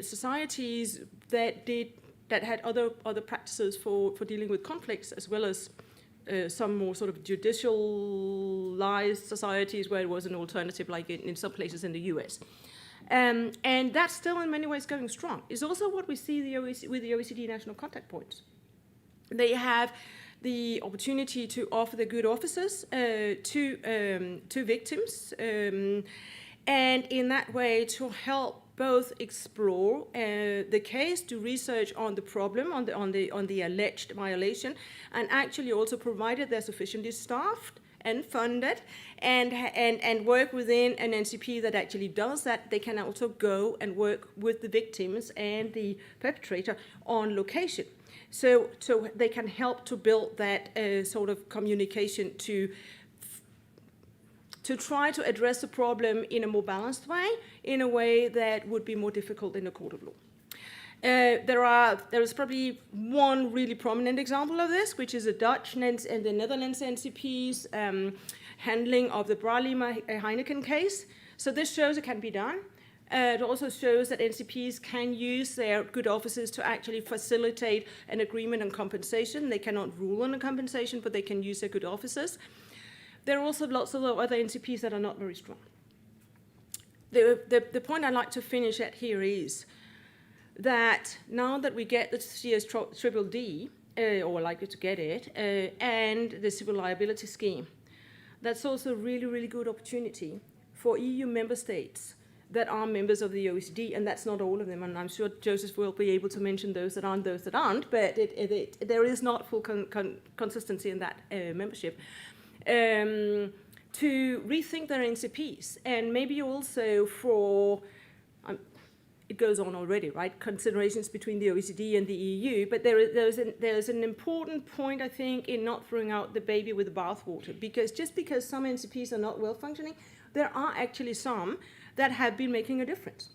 societies that had other practices for dealing with conflicts, as well as some more sort of judicialized societies where it was an alternative, like in some places in the US. And that's still in many ways going strong. It's also what we see with the OECD national contact points. They have the opportunity to offer the good officers to victims, and in that way to help both explore the case, do research on the problem, on the alleged violation, and actually also provided they're sufficiently staffed and funded and work within an NCP that actually does that, they can also go and work with the victims and the perpetrator on location. So they can help to build that sort of communication to try to address the problem in a more balanced way, in a way that would be more difficult in a court of law. There is probably one really prominent example of this, which is the Dutch and the Netherlands NCP's handling of the Bra-Lima-Heineken case. So this shows it can be done. It also shows that NCPs can use their good officers to actually facilitate an agreement on compensation. They cannot rule on a compensation, but they can use their good officers. There are also lots of other NCPs that are not very strong. The point I'd like to finish at here is that now that we get the CSDD, or likely to get it, and the civil liability scheme, that's also a really, really good opportunity for EU member states that are members of the OECD, and that's not all of them, and I'm sure Joseph will be able to mention those that aren't, but there is not full consistency in that membership, to rethink their NCPs, and maybe also for, it goes on already, right, considerations between the OECD and the EU, but there's an important point, I think, in not throwing out the baby with the bathwater, because just because some NCPs are not well functioning, there are actually some that have been making a difference.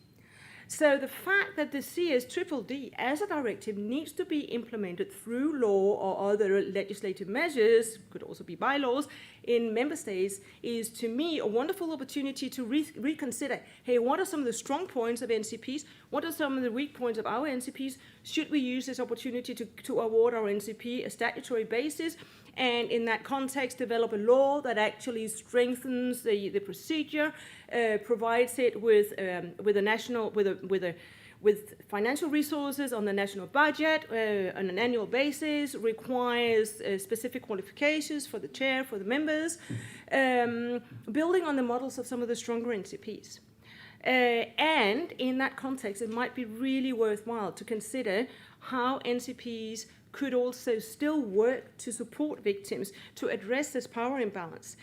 So the fact that the CSDD as a directive needs to be implemented through law or other legislative measures, could also be bylaws, in member states is to me a wonderful opportunity to reconsider, hey, what are some of the strong points of NCPs? What are some of the weak points of our NCPs? Should we use this opportunity to award our NCP a statutory basis? and in that context develop a law that actually strengthens the procedure, provides it with financial resources on the national budget on an annual basis, requires specific qualifications for the chair, for the members, building on the models of some of the stronger NCPs. And in that context, it might be really worthwhile to consider how NCPs could also still work to support victims to address this power imbalance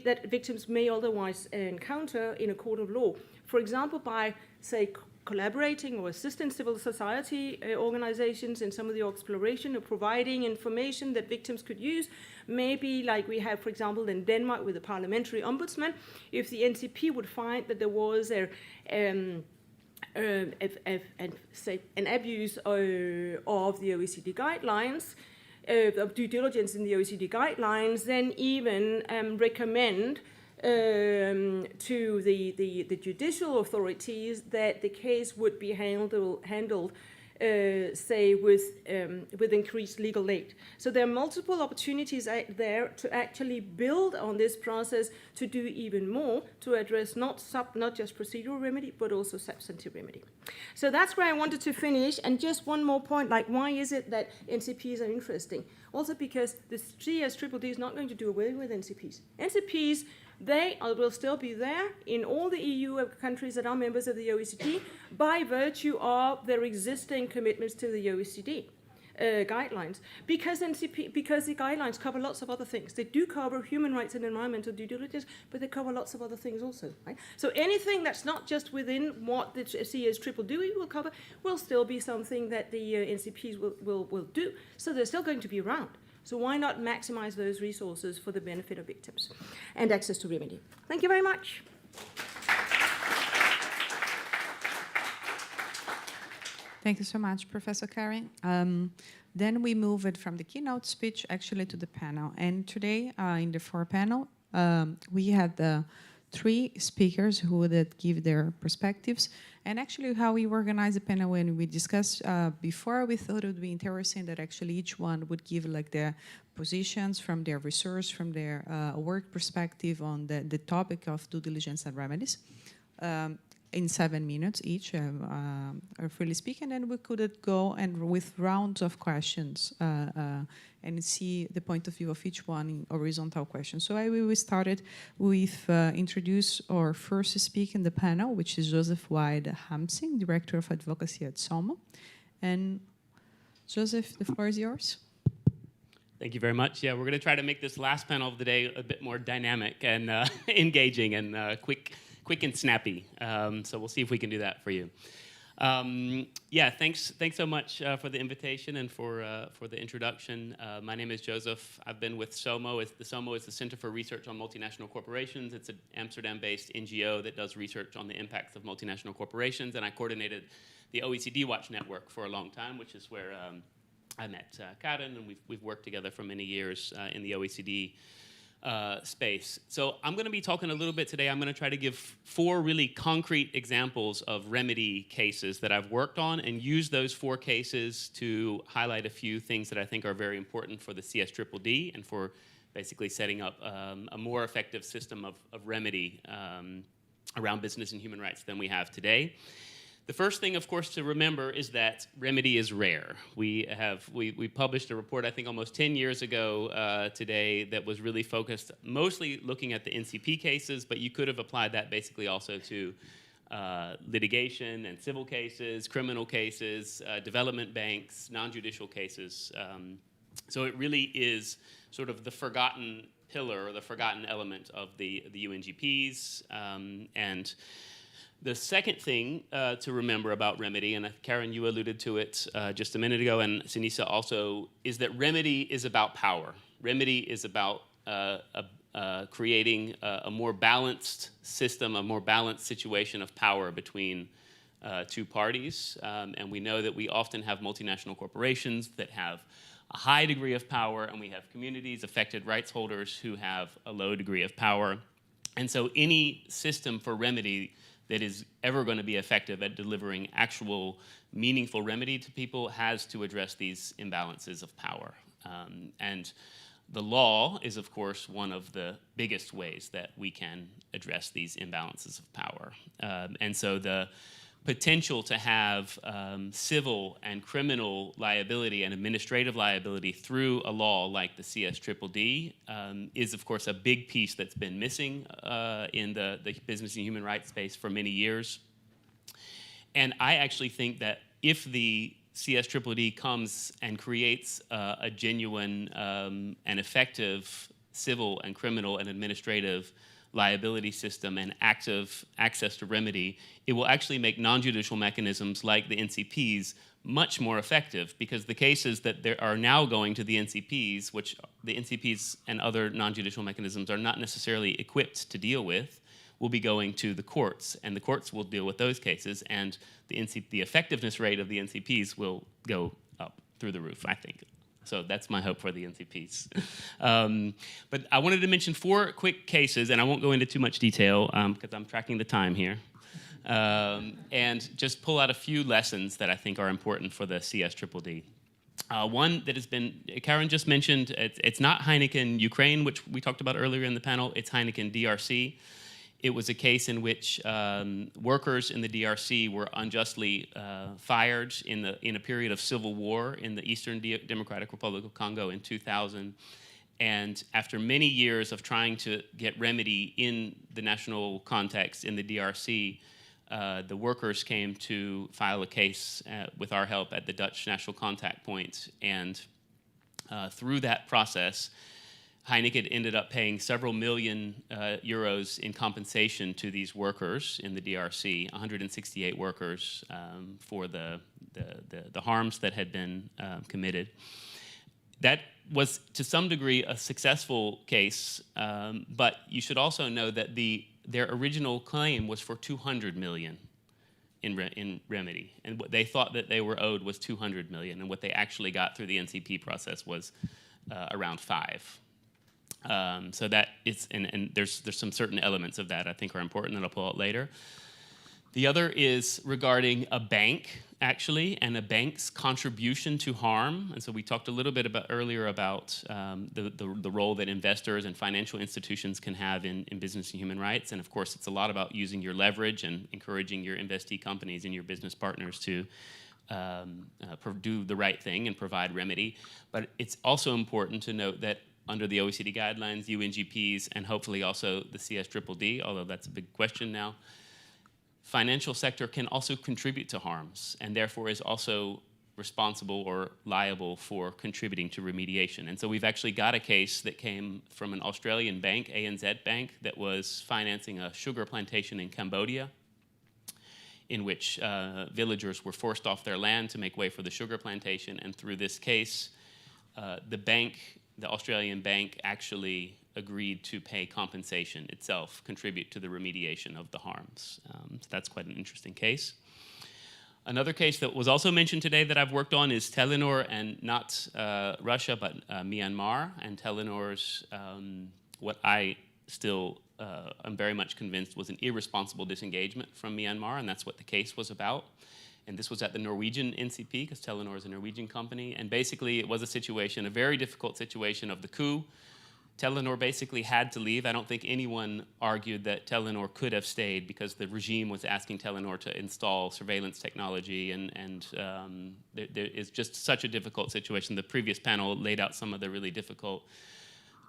that victims may otherwise encounter in a court of law. For example, by, say, collaborating or assisting civil society organizations in some of the exploration of providing information that victims could use. Maybe like we have, for example, in Denmark with the parliamentary ombudsman, if the NCP would find that there was an abuse of the OECD guidelines, of due diligence in the OECD guidelines, then even recommend to the judicial authorities that the case would be handled say, with increased legal aid. So there are multiple opportunities out there to actually build on this process to do even more to address not just procedural remedy, but also substantive remedy. So that's where I wanted to finish. And just one more point, like why is it that NCPs are interesting? Also because the CSDD is not going to do away with NCPs. NCPs, they will still be there in all the EU countries that are members of the OECD by virtue of their existing commitments to the OECD guidelines. Because the guidelines cover lots of other things. They do cover human rights and environmental due diligence, but they cover lots of other things also. Right? So anything that's not just within what the CSDD will cover will still be something that the NCPs will do. So they're still going to be around. So why not maximize those resources for the benefit of victims and access to remedy? Thank you very much. Thank you so much, Professor Carey. Then we move it from the keynote speech actually to the panel. And today in the four panel, we had the three speakers who would give their perspectives. And actually how we organized the panel when we discussed before, we thought it would be interesting that actually each one would give like their positions from their research, from their work perspective on the topic of due diligence and remedies. In 7 minutes each, are freely speaking, and we could go and with rounds of questions and see the point of view of each one in horizontal questions. So we started with introduce our first speaker in the panel, which is Joseph Wyde-Hamsing, Director of Advocacy at SOMO. And Joseph, the floor is yours. Thank you very much. Yeah, we're going to try to make this last panel of the day a bit more dynamic and engaging and quick and snappy. So we'll see if we can do that for you. Yeah, thanks so much for the invitation and for the introduction. My name is Joseph. I've been with SOMO. The SOMO is the Center for Research on Multinational Corporations. It's an Amsterdam-based NGO that does research on the impacts of multinational corporations, and I coordinated the OECD Watch Network for a long time, which is where I met Karen, and we've worked together for many years in the OECD space. So I'm going to be talking a little bit today. I'm going to try to give 4 really concrete examples of remedy cases that I've worked on and use those 4 cases to highlight a few things that I think are very important for the CSDD and for basically setting up a more effective system of remedy around business and human rights than we have today. The first thing, of course, to remember is that remedy is rare. We published a report, I think, almost 10 years ago today that was really focused mostly looking at the NCP cases, but you could have applied that basically also to litigation and civil cases, criminal cases, development banks, non-judicial cases. So it really is sort of the forgotten pillar or the forgotten element of the UNGPs. And the second thing to remember about remedy, and Karen, you alluded to it just a minute ago, and Sinisa also, is that remedy is about power. Remedy is about creating a more balanced system, a more balanced situation of power between 2 parties. And we know that we often have multinational corporations that have a high degree of power, and we have communities, affected rights holders who have a low degree of power. And so any system for remedy that is ever going to be effective at delivering actual meaningful remedy to people has to address these imbalances of power. And the law is, of course, one of the biggest ways that we can address these imbalances of power. And so the potential to have civil and criminal liability and administrative liability through a law like the CSDD is, of course, a big piece that's been missing in the business and human rights space for many years. And I actually think that if the CSDD comes and creates a genuine and effective civil and criminal and administrative liability system and active access to remedy, it will actually make non-judicial mechanisms like the NCPs much more effective, because the cases that there are now going to the NCPs, which the NCPs and other non-judicial mechanisms are not necessarily equipped to deal with, will be going to the courts, and the courts will deal with those cases, and the effectiveness rate of the NCPs will go up through the roof, I think. So that's my hope for the NCPs. But I wanted to mention 4 quick cases, and I won't go into too much detail because I'm tracking the time here, and just pull out a few lessons that I think are important for the CSDD. One that has been, Karen just mentioned, it's not Heineken Ukraine, which we talked about earlier in the panel, it's Heineken DRC. It was a case in which workers in the DRC were unjustly fired in a period of civil war in the Eastern Democratic Republic of Congo in 2000. And after many years of trying to get remedy in the national context in the DRC, the workers came to file a case with our help at the Dutch National Contact Point. And through that process, Heineken ended up paying several million euros in compensation to these workers in the DRC, 168 workers, for the harms that had been committed. That was, to some degree, a successful case, but you should also know that their original claim was for 200 million in remedy, and what they thought that they were owed was 200 million, and what they actually got through the NCP process was around 5. So that it's, and there's some certain elements of that I think are important that I'll pull out later. The other is regarding a bank, actually, and a bank's contribution to harm. And so we talked a little bit earlier about the role that investors and financial institutions can have in business and human rights. And of course, it's a lot about using your leverage and encouraging your investee companies and your business partners to do the right thing and provide remedy. But it's also important to note that under the OECD guidelines, UNGPs, and hopefully also the CSDD, although that's a big question now, financial sector can also contribute to harms and therefore is also responsible or liable for contributing to remediation. And so we've actually got a case that came from an Australian bank, ANZ Bank, that was financing a sugar plantation in Cambodia, in which villagers were forced off their land to make way for the sugar plantation. And through this case, the Australian bank actually agreed to pay compensation itself, contribute to the remediation of the harms. So that's quite an interesting case. Another case that was also mentioned today that I've worked on is Telenor, and not Russia, but Myanmar. And Telenor's, what I still am very much convinced was an irresponsible disengagement from Myanmar, and that's what the case was about. And this was at the Norwegian NCP, because Telenor is a Norwegian company. And basically, it was a situation, a very difficult situation of the coup. Telenor basically had to leave. I don't think anyone argued that Telenor could have stayed, because the regime was asking Telenor to install surveillance technology, and there is just such a difficult situation. The previous panel laid out some of the really difficult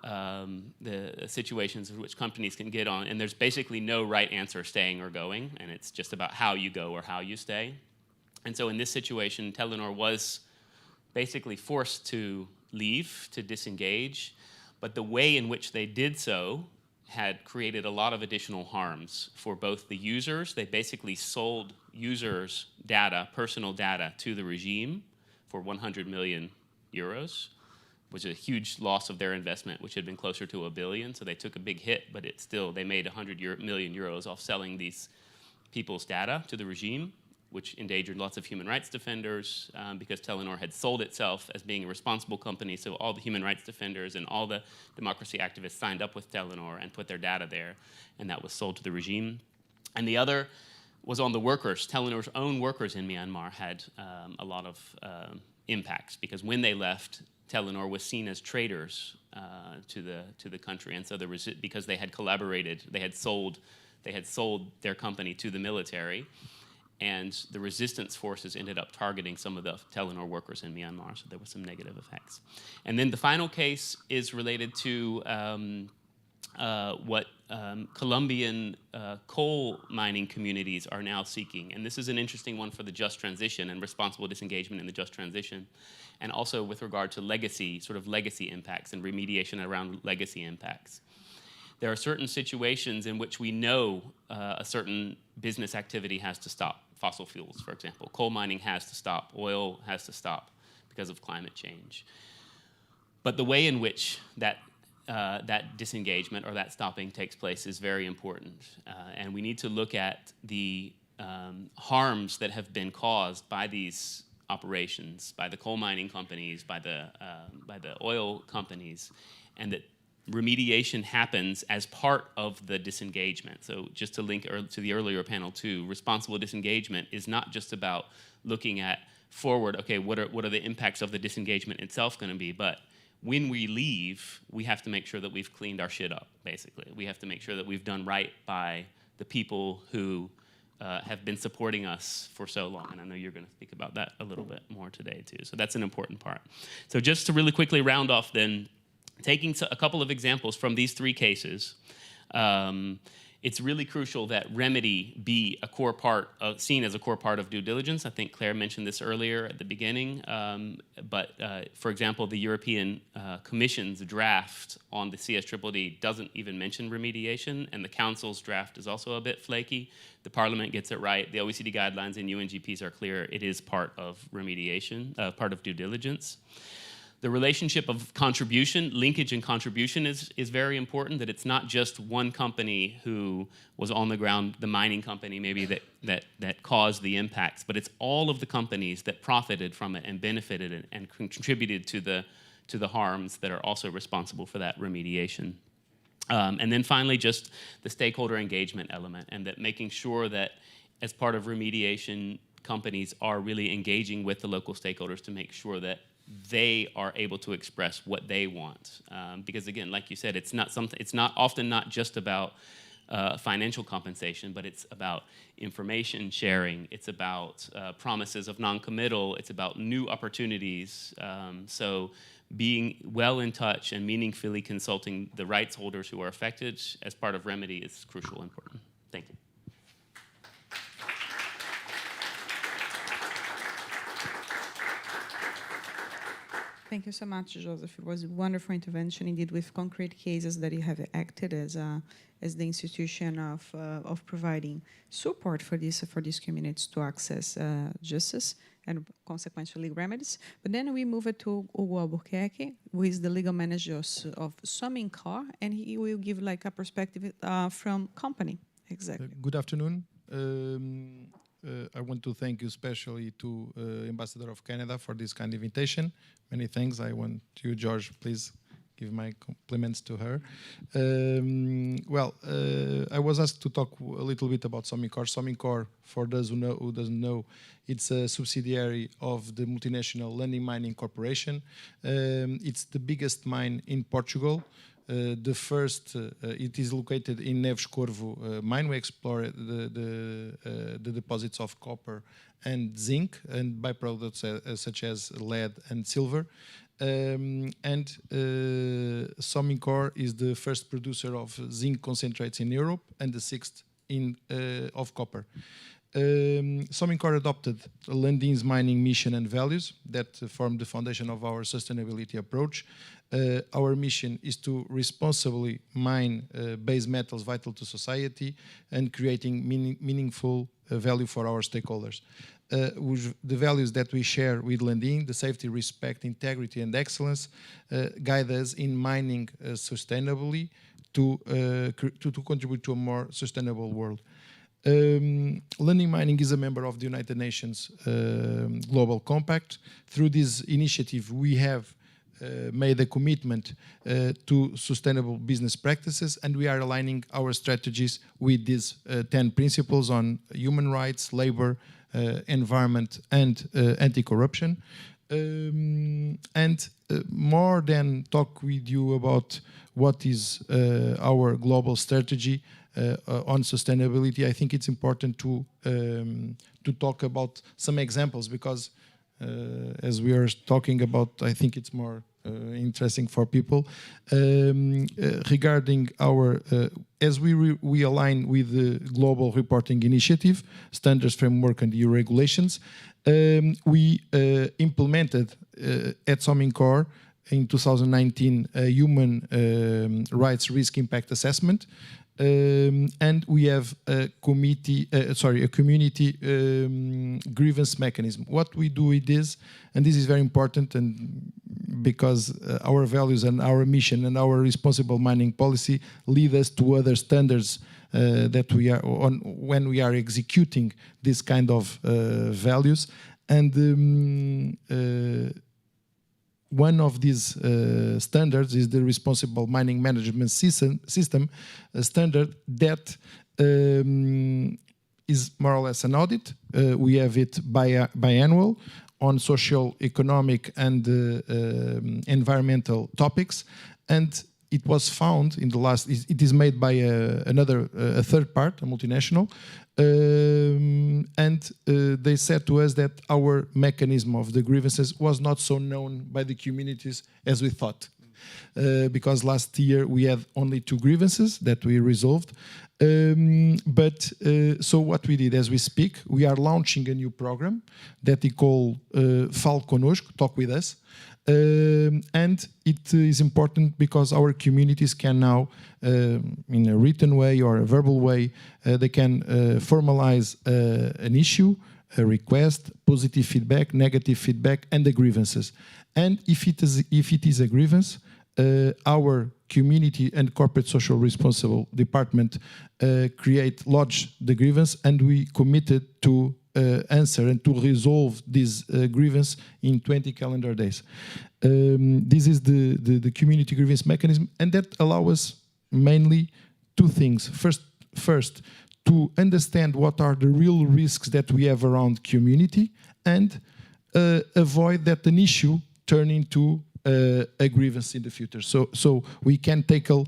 the situations in which companies can get on, and there's basically no right answer, staying or going, and it's just about how you go or how you stay. And so in this situation, Telenor was basically forced to leave, to disengage, but the way in which they did so had created a lot of additional harms for both the users. They basically sold users' data, personal data, to the regime for 100 million euros, which is a huge loss of their investment, which had been closer to $1 billion. So they took a big hit, but they made 100 million euros off selling these people's data to the regime, which endangered lots of human rights defenders, because Telenor had sold itself as being a responsible company. So all the human rights defenders and all the democracy activists signed up with Telenor and put their data there, and that was sold to the regime. And the other was on the workers. Telenor's own workers in Myanmar had a lot of impacts, because when they left, Telenor was seen as traitors to the country, and so there was, because they had collaborated, they had sold their company to the military, and the resistance forces ended up targeting some of the Telenor workers in Myanmar, so there were some negative effects. And then the final case is related to what Colombian coal mining communities are now seeking. And this is an interesting one for the just transition and responsible disengagement in the just transition, and also with regard to legacy, sort of legacy impacts and remediation around legacy impacts. There are certain situations in which we know a certain business activity has to stop. Fossil fuels, for example. Coal mining has to stop. Oil has to stop because of climate change. But the way in which that disengagement or that stopping takes place is very important. And we need to look at the harms that have been caused by these operations, by the coal mining companies, by the oil companies, and that remediation happens as part of the disengagement. So just to link to the earlier panel too, responsible disengagement is not just about looking at forward, okay, what are the impacts of the disengagement itself going to be, but when we leave, we have to make sure that we've cleaned our shit up, basically. We have to make sure that we've done right by the people who have been supporting us for so long. And I know you're going to speak about that a little bit more today too. So that's an important part. So just to really quickly round off then, taking a couple of examples from these three cases, it's really crucial that remedy be a core part seen as a core part of due diligence. I think Claire mentioned this earlier at the beginning, but for example, the European Commission's draft on the CSDD doesn't even mention remediation, and the Council's draft is also a bit flaky. The Parliament gets it right. The OECD guidelines and UNGPs are clear. It is part of remediation, part of due diligence. The relationship of contribution, linkage and contribution is very important, that it's not just one company who was on the ground, the mining company maybe that caused the impacts, but it's all of the companies that profited from it and benefited and contributed to the harms that are also responsible for that remediation. And then finally, just the stakeholder engagement element, and that making sure that as part of remediation, companies are really engaging with the local stakeholders to make sure that they are able to express what they want, because again, like you said, it's often not just about financial compensation, but it's about information sharing. It's about promises of non-committal. It's about new opportunities. So being well in touch and meaningfully consulting the rights holders who are affected as part of remedy is crucial and important. Thank you. Thank you so much, Joseph. It was a wonderful intervention indeed, with concrete cases that you have acted as the institution of providing support for these communities to access justice and consequently remedies. But then we move it to Hugo Albuquerque, who is the legal manager of Somincor, and he will give like a perspective from company. Exactly. Good afternoon. I want to thank you especially to Ambassador of Canada for this kind of invitation. Many thanks. I want you, George, please give my compliments to her. I was asked to talk a little bit about Somincor. Somincor, for those who doesn't know, it's a subsidiary of the multinational Lundin Mining Corporation. It's the biggest mine in Portugal. The first, it is located in Neves Corvo mine. We explore the deposits of copper and zinc and byproducts such as lead and silver. Somincor is the first producer of zinc concentrates in Europe and the sixth of copper. Somincor adopted Lundin's mining mission and values that form the foundation of our sustainability approach. Our mission is to responsibly mine base metals vital to society and creating meaningful value for our stakeholders. The values that we share with Lundin, the safety, respect, integrity, and excellence, guide us in mining sustainably to contribute to a more sustainable world. Lundin Mining is a member of the United Nations Global Compact. Through this initiative, we have made a commitment to sustainable business practices, and we are aligning our strategies with these 10 principles on human rights, labor, environment, and anti-corruption. And more than talk with you about what is our global strategy on sustainability, I think it's important to talk about some examples, because as we are talking about, I think it's more interesting for people regarding our as we align with the Global Reporting Initiative, Standards Framework and EU regulations. We implemented at SOMINCOR in 2019 a human rights risk impact assessment, and we have a community grievance mechanism. What we do with this, and this is very important, and because our values and our mission and our responsible mining policy lead us to other standards that we are on when we are executing this kind of values. And one of these standards is the responsible mining management system, a standard that is more or less an audit. We have it biannual on social, economic, and environmental topics, and it was found in the last. It is made by a third part, a multinational, and they said to us that our mechanism of the grievances was not so known by the communities as we thought. Because last year we had only 2 grievances that we resolved. So what we did as we speak, we are launching a new program that we call Fale Connosco, Talk With Us. And it is important because our communities can now, in a written way or a verbal way, they can formalize an issue, a request, positive feedback, negative feedback, and the grievances. And if it is a grievance, our community and corporate social responsible department lodge the grievance, and we committed to answer and to resolve this grievance in 20 calendar days. This is the community grievance mechanism, and that allows us mainly 2 things. First, to understand what are the real risks that we have around community, and avoid that an issue turn into a grievance in the future. So we can tackle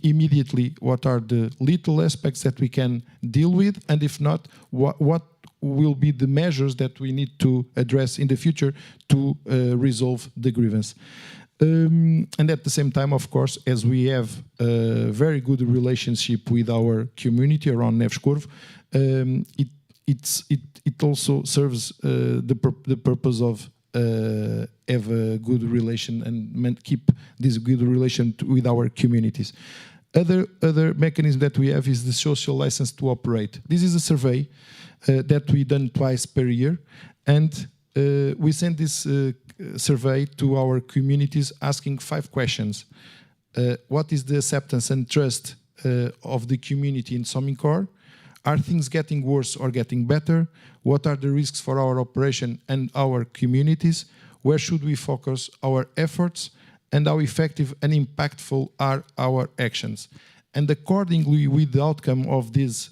immediately what are the little aspects that we can deal with, and if not, what will be the measures that we need to address in the future to resolve the grievance. And at the same time, of course, as we have a very good relationship with our community around Neves Corvo, it also serves the purpose of have a good relation and keep this good relation with our communities. Other mechanism that we have is the social license to operate. This is a survey that we done twice per year, and we send this survey to our communities asking 5 questions. What is the acceptance and trust of the community in SOMINCOR? Are things getting worse or getting better? What are the risks for our operation and our communities? Where should we focus our efforts? And how effective and impactful are our actions? And accordingly, with the outcome of this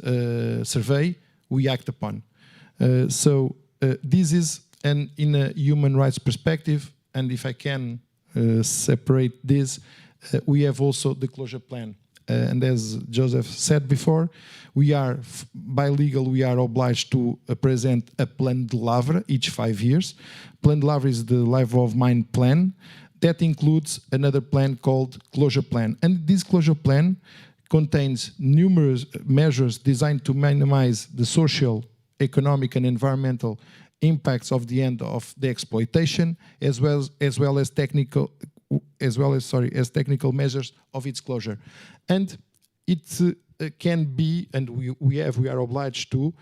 survey, we act upon. This is, and in a human rights perspective, and if I can separate this, we have also the closure plan. And as Joseph said before, we are, by legal, we are obliged to present a plan de lavra each 5 years. Plan de lavra is the life of mine plan. That includes another plan called closure plan. And this closure plan contains numerous measures designed to minimize the social, economic, and environmental impacts of the end of the exploitation, as well as technical measures of its closure. And it can be, and we are obliged to,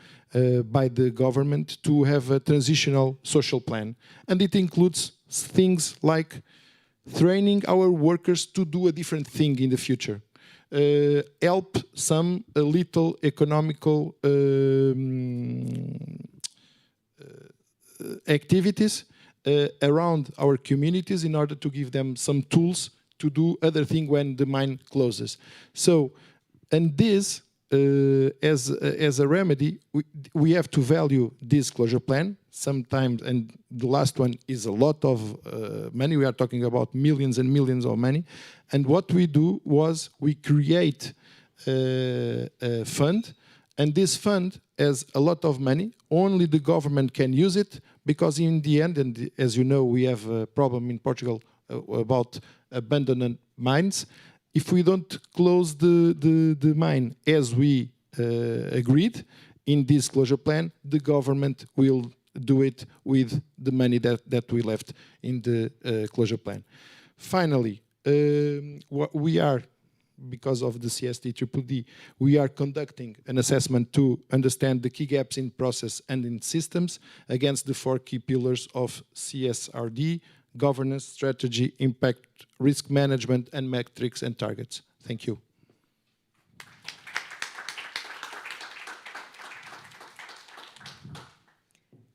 by the government, to have a transitional social plan. And it includes things like training our workers to do a different thing in the future, help some little economical activities around our communities in order to give them some tools to do other things when the mine closes. So, and this, as a remedy, we have to value this closure plan sometimes, and the last one is a lot of money. We are talking about millions and millions of money. And what we do was we create a fund, and this fund has a lot of money. Only the government can use it, because in the end, and as you know, we have a problem in Portugal about abandoned mines. If we don't close the mine as we agreed in this closure plan, the government will do it with the money that we left in the closure plan. Finally, what we are, because of the CSDD, we are conducting an assessment to understand the key gaps in process and in systems against the 4 key pillars of CSRD: governance, strategy, impact, risk management, and metrics and targets. Thank you.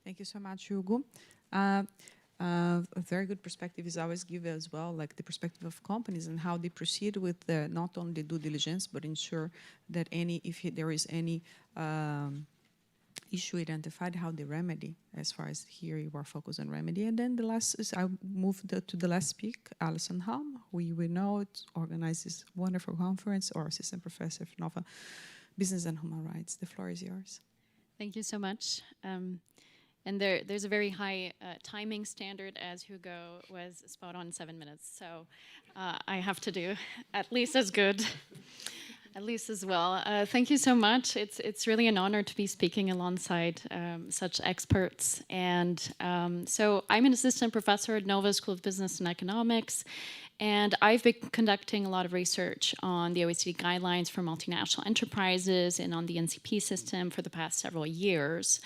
Thank you so much, Hugo. A very good perspective is always given as well, like the perspective of companies and how they proceed with not only due diligence, but ensure that if there is any issue identified, how they remedy. As far as here, you are focused on remedy. And then the last is, I move to the last speaker, Alison Halm, who we know organizes this wonderful conference, or assistant professor of Nova Business and Human Rights. The floor is yours. Thank you so much. And there's a very high timing standard, as Hugo was spot on 7 minutes. So I have to do at least as good, at least as well. Thank you so much. It's really an honor to be speaking alongside such experts. And so I'm an assistant professor at Nova School of Business and Economics. And I've been conducting a lot of research on the OECD guidelines for multinational enterprises and on the NCP system for the past several years.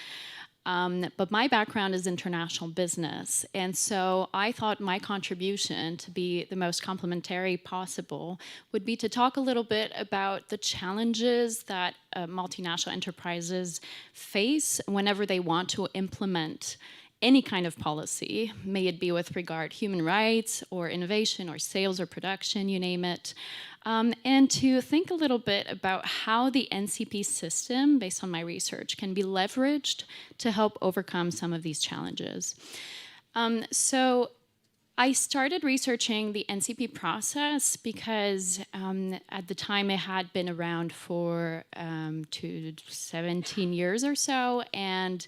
But my background is international business, and so I thought my contribution, to be the most complementary possible, would be to talk a little bit about the challenges that multinational enterprises face whenever they want to implement any kind of policy, may it be with regard human rights or innovation or sales or production, you name it. And to think a little bit about how the NCP system, based on my research, can be leveraged to help overcome some of these challenges. So I started researching the NCP process because at the time it had been around for 17 years or so, and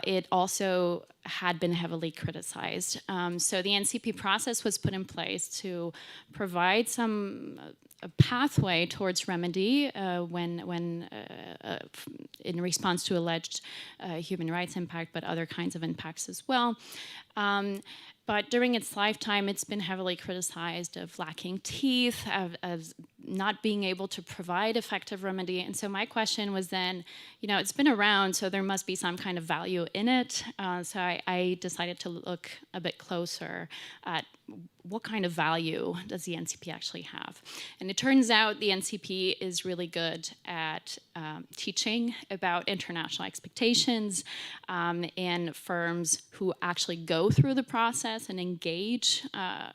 it also had been heavily criticized. So the NCP process was put in place to provide a pathway towards remedy when in response to alleged human rights impact, but other kinds of impacts as well. But during its lifetime, it's been heavily criticized of lacking teeth, of not being able to provide effective remedy. And so my question was then, it's been around, so there must be some kind of value in it. So I decided to look a bit closer at what kind of value does the NCP actually have. And it turns out the NCP is really good at teaching about international expectations, and firms who actually go through the process and engage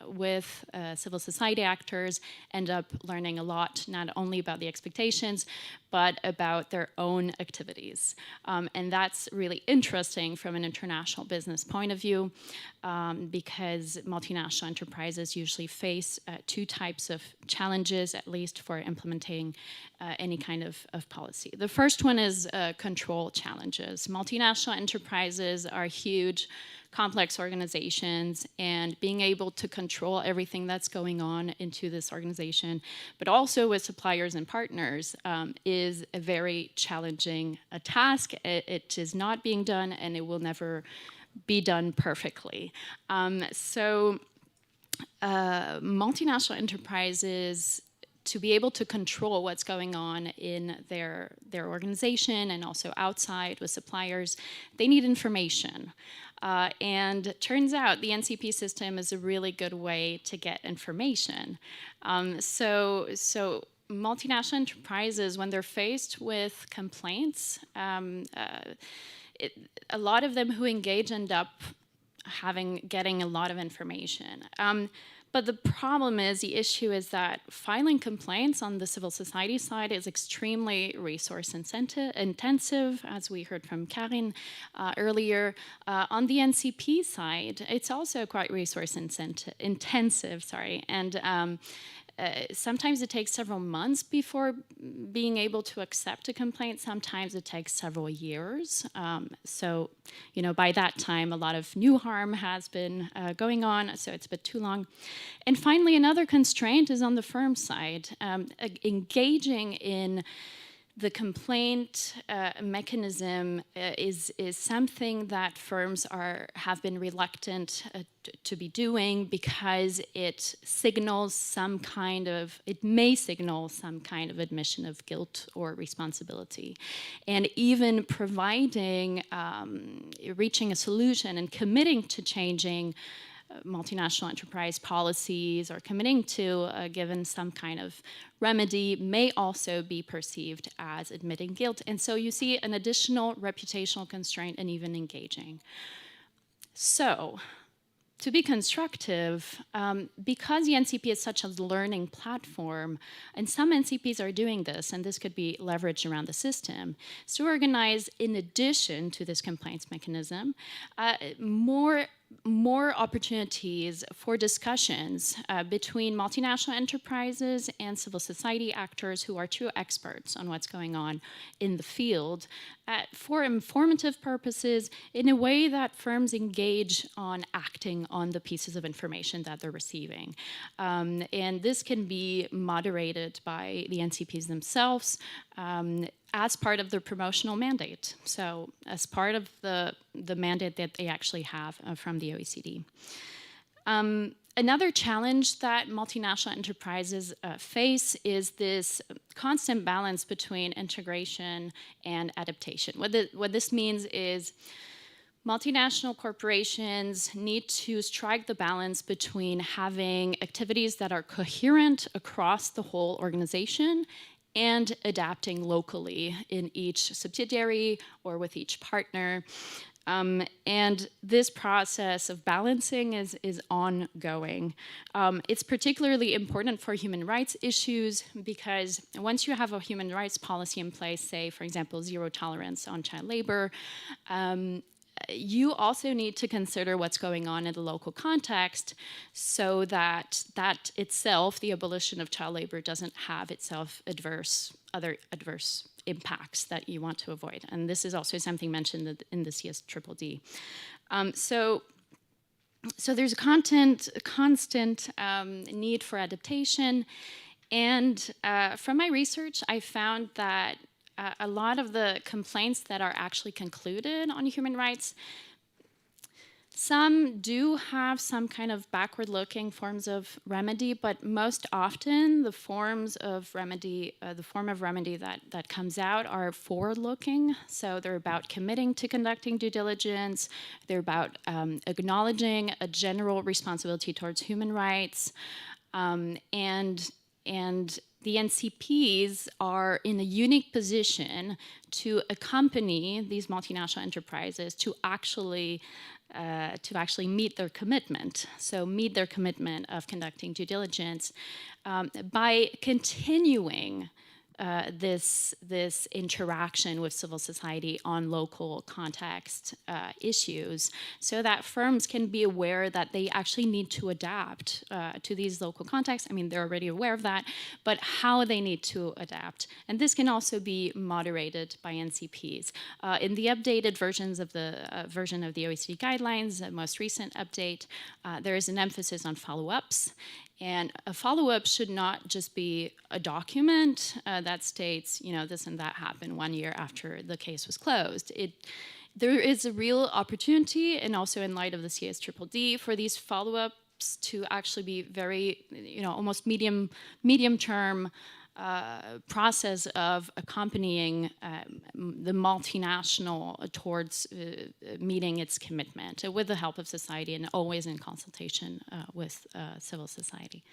with civil society actors end up learning a lot, not only about the expectations, but about their own activities. And that's really interesting from an international business point of view, because multinational enterprises usually face 2 types of challenges, at least for implementing any kind of policy. The first one is control challenges. Multinational enterprises are huge, complex organizations, and being able to control everything that's going on into this organization, but also with suppliers and partners, is a very challenging task. It is not being done, and it will never be done perfectly. So multinational enterprises, to be able to control what's going on in their organization and also outside with suppliers, they need information. And turns out the NCP system is a really good way to get information. So multinational enterprises, when they're faced with complaints, a lot of them who engage end up getting a lot of information. But the problem is, the issue is that filing complaints on the civil society side is extremely resource intensive, as we heard from Karin earlier. On the NCP side, it's also quite resource intensive, and sometimes it takes several months before being able to accept a complaint. Sometimes it takes several years. So, by that time, a lot of new harm has been going on, so it's a bit too long. And finally, another constraint is on the firm side. Engaging in the complaint mechanism is something that firms have been reluctant to be doing because it may signal some kind of admission of guilt or responsibility. And even reaching a solution and committing to changing multinational enterprise policies or committing to given some kind of remedy may also be perceived as admitting guilt. And so you see an additional reputational constraint in even engaging. So, to be constructive, because the NCP is such a learning platform, and some NCPs are doing this, and this could be leveraged around the system, to organize, in addition to this complaints mechanism, more opportunities for discussions between multinational enterprises and civil society actors who are true experts on what's going on in the field for informative purposes in a way that firms engage on acting on the pieces of information that they're receiving. And this can be moderated by the NCPs themselves as part of their promotional mandate. So as part of the mandate that they actually have from the OECD. Another challenge that multinational enterprises face is this constant balance between integration and adaptation. What this means is multinational corporations need to strike the balance between having activities that are coherent across the whole organization and adapting locally in each subsidiary or with each partner. And this process of balancing is ongoing. It's particularly important for human rights issues because once you have a human rights policy in place, say, for example, zero tolerance on child labor, you also need to consider what's going on in the local context so that itself, the abolition of child labor, doesn't have itself other adverse impacts that you want to avoid. And this is also something mentioned in the CSDD. So there's a constant need for adaptation. And from my research, I found that a lot of the complaints that are actually concluded on human rights, some do have some kind of backward-looking forms of remedy, but most often the form of remedy that comes out are forward-looking. So they're about committing to conducting due diligence. They're about acknowledging a general responsibility towards human rights, and the NCPs are in a unique position to accompany these multinational enterprises to actually meet their commitment. So meet their commitment of conducting due diligence by continuing this interaction with civil society on local context issues so that firms can be aware that they actually need to adapt to these local contexts. I mean, they're already aware of that, but how they need to adapt. And this can also be moderated by NCPs. In the updated version of the OECD guidelines, the most recent update, there is an emphasis on follow-ups. And a follow-up should not just be a document that states, this and that happened 1 year after the case was closed. There is a real opportunity, and also in light of the CSDD, for these follow-ups to actually be very, almost medium-term process of accompanying the multinational towards meeting its commitment with the help of society and always in consultation with civil society.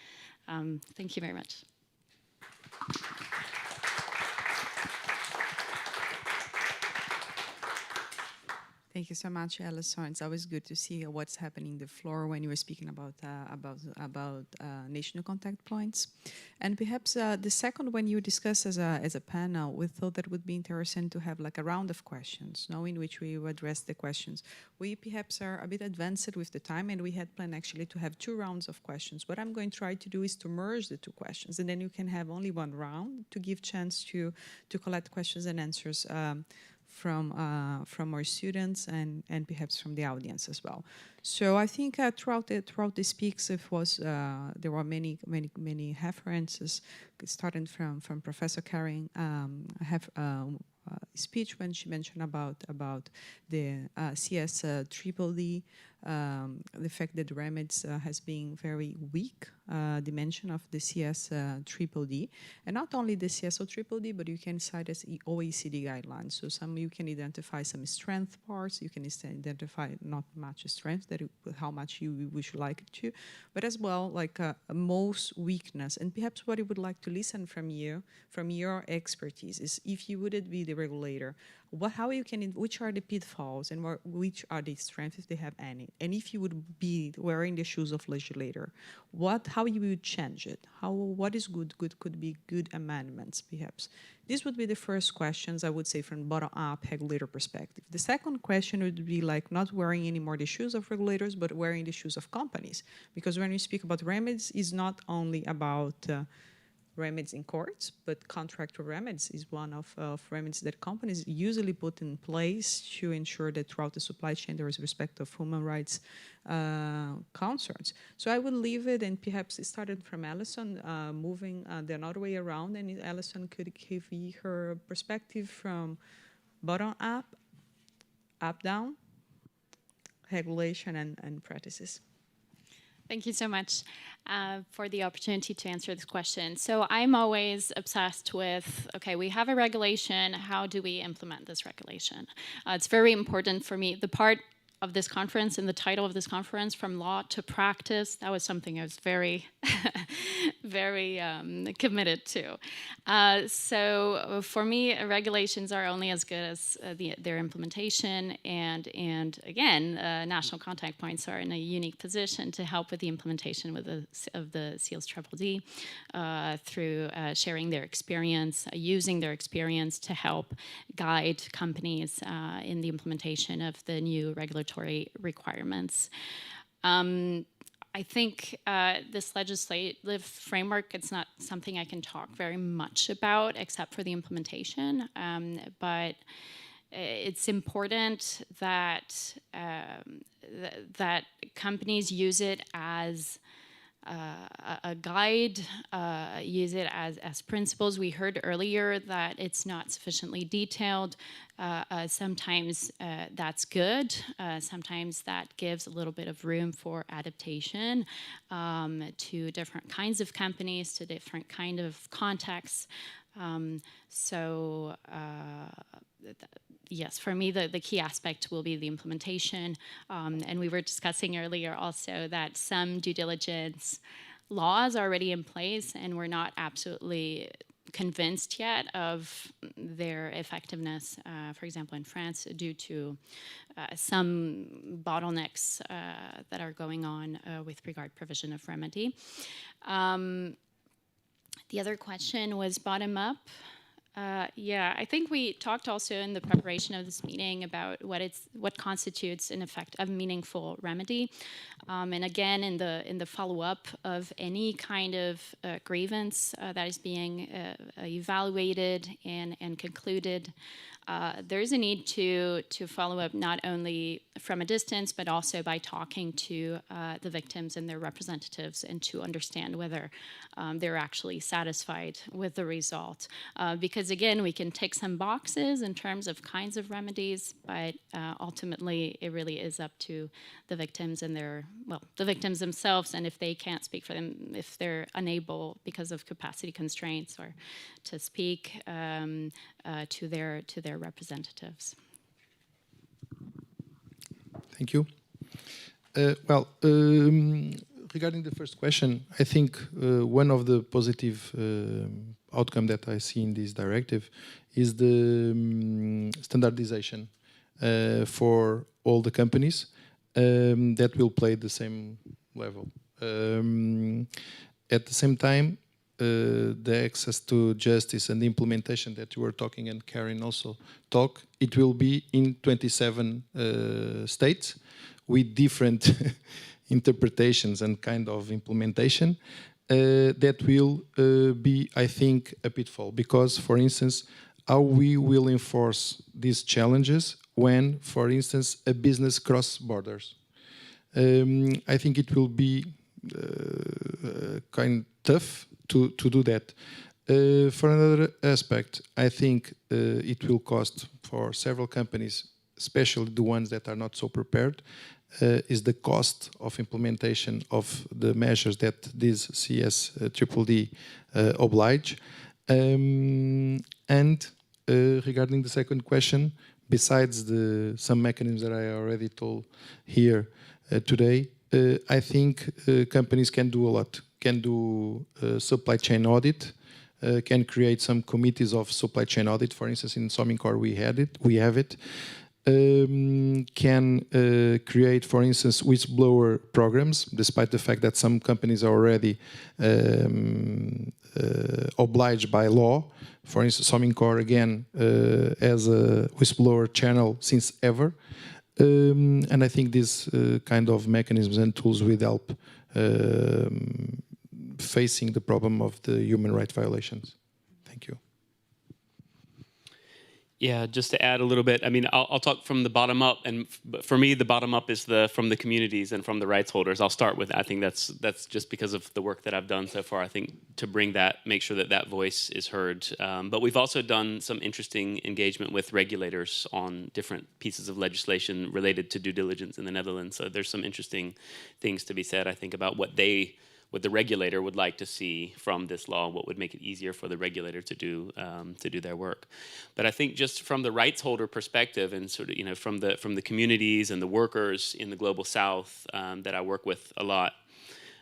Thank you very much. Thank you so much, Alison. It's always good to see what's happening on the floor when you were speaking about national contact points. And perhaps the second, when you discuss as a panel, we thought that would be interesting to have like a round of questions, in which we will address the questions. We perhaps are a bit advanced with the time, and we had planned actually to have 2 rounds of questions. What I'm going to try to do is to merge the 2 questions, and then you can have only 1 round to give chance to collect questions and answers from our students and perhaps from the audience as well. So I think throughout the speaks, there were many references, starting from Professor Karen. I have speech when she mentioned about the CSDD, the fact that remedies has been very weak dimension of the CSDD, and not only the CSDD, but you can cite as OECD guidelines. So you can identify some strength parts, you can identify not much strength, how much you would like it to, but as well like most weakness. And perhaps what I would like to listen from you, from your expertise, is if you wouldn't be the regulator, which are the pitfalls and which are the strengths if they have any? And if you would be wearing the shoes of legislator, how you would change it? What is good could be good amendments, perhaps. This would be the first questions, I would say, from bottom-up regulator perspective. The second question would be like not wearing anymore the shoes of regulators, but wearing the shoes of companies. Because when you speak about remedies, it's not only about remedies in courts, but contractual remedies is one of remedies that companies usually put in place to ensure that throughout the supply chain there is respect of human rights concerns. So I would leave it, and perhaps it started from Alison, moving the other way around, and Alison could give her perspective from bottom up, up down, regulation and practices. Thank you so much for the opportunity to answer this question. So I'm always obsessed with, okay, we have a regulation, how do we implement this regulation? It's very important for me. The part of this conference and the title of this conference, From Law to Practice, that was something I was very, very committed to. So for me, regulations are only as good as their implementation, and again, national contact points are in a unique position to help with the implementation of the CSDD through sharing their experience, using their experience to help guide companies in the implementation of the new regulatory requirements. I think this legislative framework, it's not something I can talk very much about except for the implementation, but it's important that that companies use it as a guide, use it as principles. We heard earlier that it's not sufficiently detailed. Sometimes that's good. Sometimes that gives a little bit of room for adaptation to different kinds of companies, to different kind of contexts. Yes, for me, the key aspect will be the implementation. And we were discussing earlier also that some due diligence laws are already in place, and we're not absolutely convinced yet of their effectiveness, for example, in France, due to some bottlenecks that are going on with regard provision of remedy. The other question was bottom up. Yeah, I think we talked also in the preparation of this meeting about what constitutes a meaningful remedy, and again in the follow-up of any kind of grievance that is being evaluated and concluded. There's a need to follow up not only from a distance, but also by talking to the victims and their representatives, and to understand whether they're actually satisfied with the result. Because again, we can tick some boxes in terms of kinds of remedies, but ultimately it really is up to the victims and the victims themselves, and if they can't speak for them, if they're unable because of capacity constraints or to speak to their representatives. Thank you. Regarding the first question, I think one of the positive outcome that I see in this directive is the standardization for all the companies that will play the same level. At the same time, the access to justice and the implementation that you were talking and Karen also talk, it will be in 27 states with different interpretations and kind of implementation. That will be, I think, a pitfall because, for instance, how we will enforce these challenges when, for instance, a business cross borders. I think it will be kind of tough to do that. For another aspect, I think it will cost for several companies, especially the ones that are not so prepared, is the cost of implementation of the measures that this CSDD oblige. And regarding the second question, besides some mechanisms that I already told here today, I think companies can do a lot. Can do supply chain audit, can create some committees of supply chain audit. For instance, in Somincor we have it. Can create, for instance, whistleblower programs, despite the fact that some companies are already obliged by law. For instance, Somincor again as a whistleblower channel since ever. And I think these kind of mechanisms and tools will help facing the problem of the human rights violations. Thank you. Yeah, just to add a little bit, I mean, I'll talk from the bottom up, and for me, the bottom up is from the communities and from the rights holders. I'll start with, I think that's just because of the work that I've done so far. I think to bring that, make sure that voice is heard. But we've also done some interesting engagement with regulators on different pieces of legislation related to due diligence in the Netherlands. So there's some interesting things to be said, I think, about what the regulator would like to see from this law, what would make it easier for the regulator to do their work. But I think just from the rights holder perspective, and sort of from the communities and the workers in the global South that I work with a lot,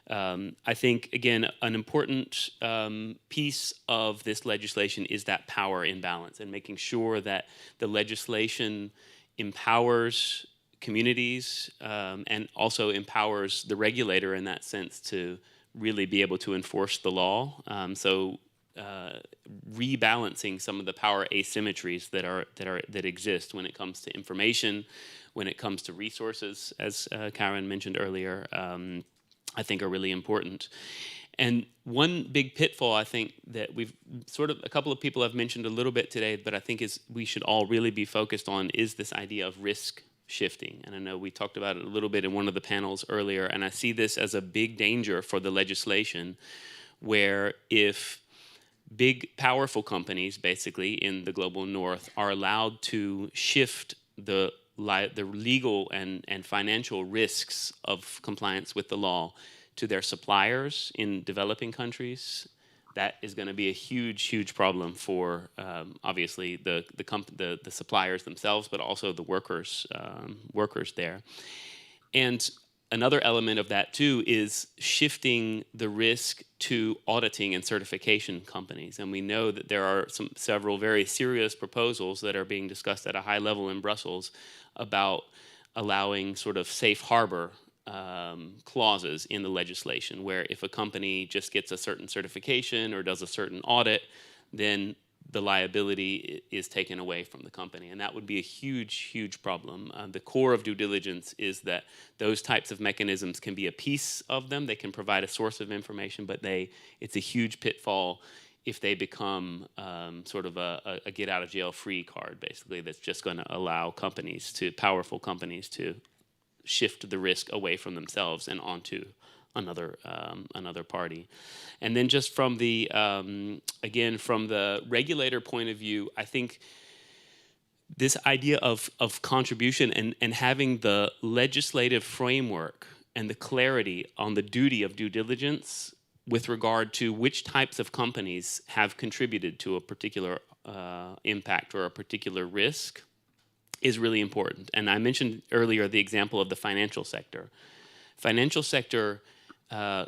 I think again an important piece of this legislation is that power imbalance and making sure that the legislation empowers communities and also empowers the regulator in that sense to really be able to enforce the law. So rebalancing some of the power asymmetries that exist when it comes to information, when it comes to resources, as Karen mentioned earlier, I think are really important. And one big pitfall I think that a couple of people have mentioned a little bit today, but I think we should all really be focused on is this idea of risk shifting. And I know we talked about it a little bit in one of the panels earlier, and I see this as a big danger for the legislation, where if big, powerful companies, basically in the global north, are allowed to shift the legal and financial risks of compliance with the law to their suppliers in developing countries, that is going to be a huge, huge problem for obviously the suppliers themselves, but also the workers there. And another element of that too is shifting the risk to auditing and certification companies. And we know that there are several very serious proposals that are being discussed at a high level in Brussels about allowing sort of safe harbor clauses in the legislation, where if a company just gets a certain certification or does a certain audit, then the liability is taken away from the company. And that would be a huge, huge problem. The core of due diligence is that those types of mechanisms can be a piece of them. They can provide a source of information, but it's a huge pitfall if they become sort of a get out of jail free card, basically, that's just going to allow powerful companies to shift the risk away from themselves and onto another party. And then just from the again, from the regulator point of view, I think this idea of contribution and having the legislative framework and the clarity on the duty of due diligence with regard to which types of companies have contributed to a particular impact or a particular risk is really important. And I mentioned earlier the example of the financial sector. Financial sector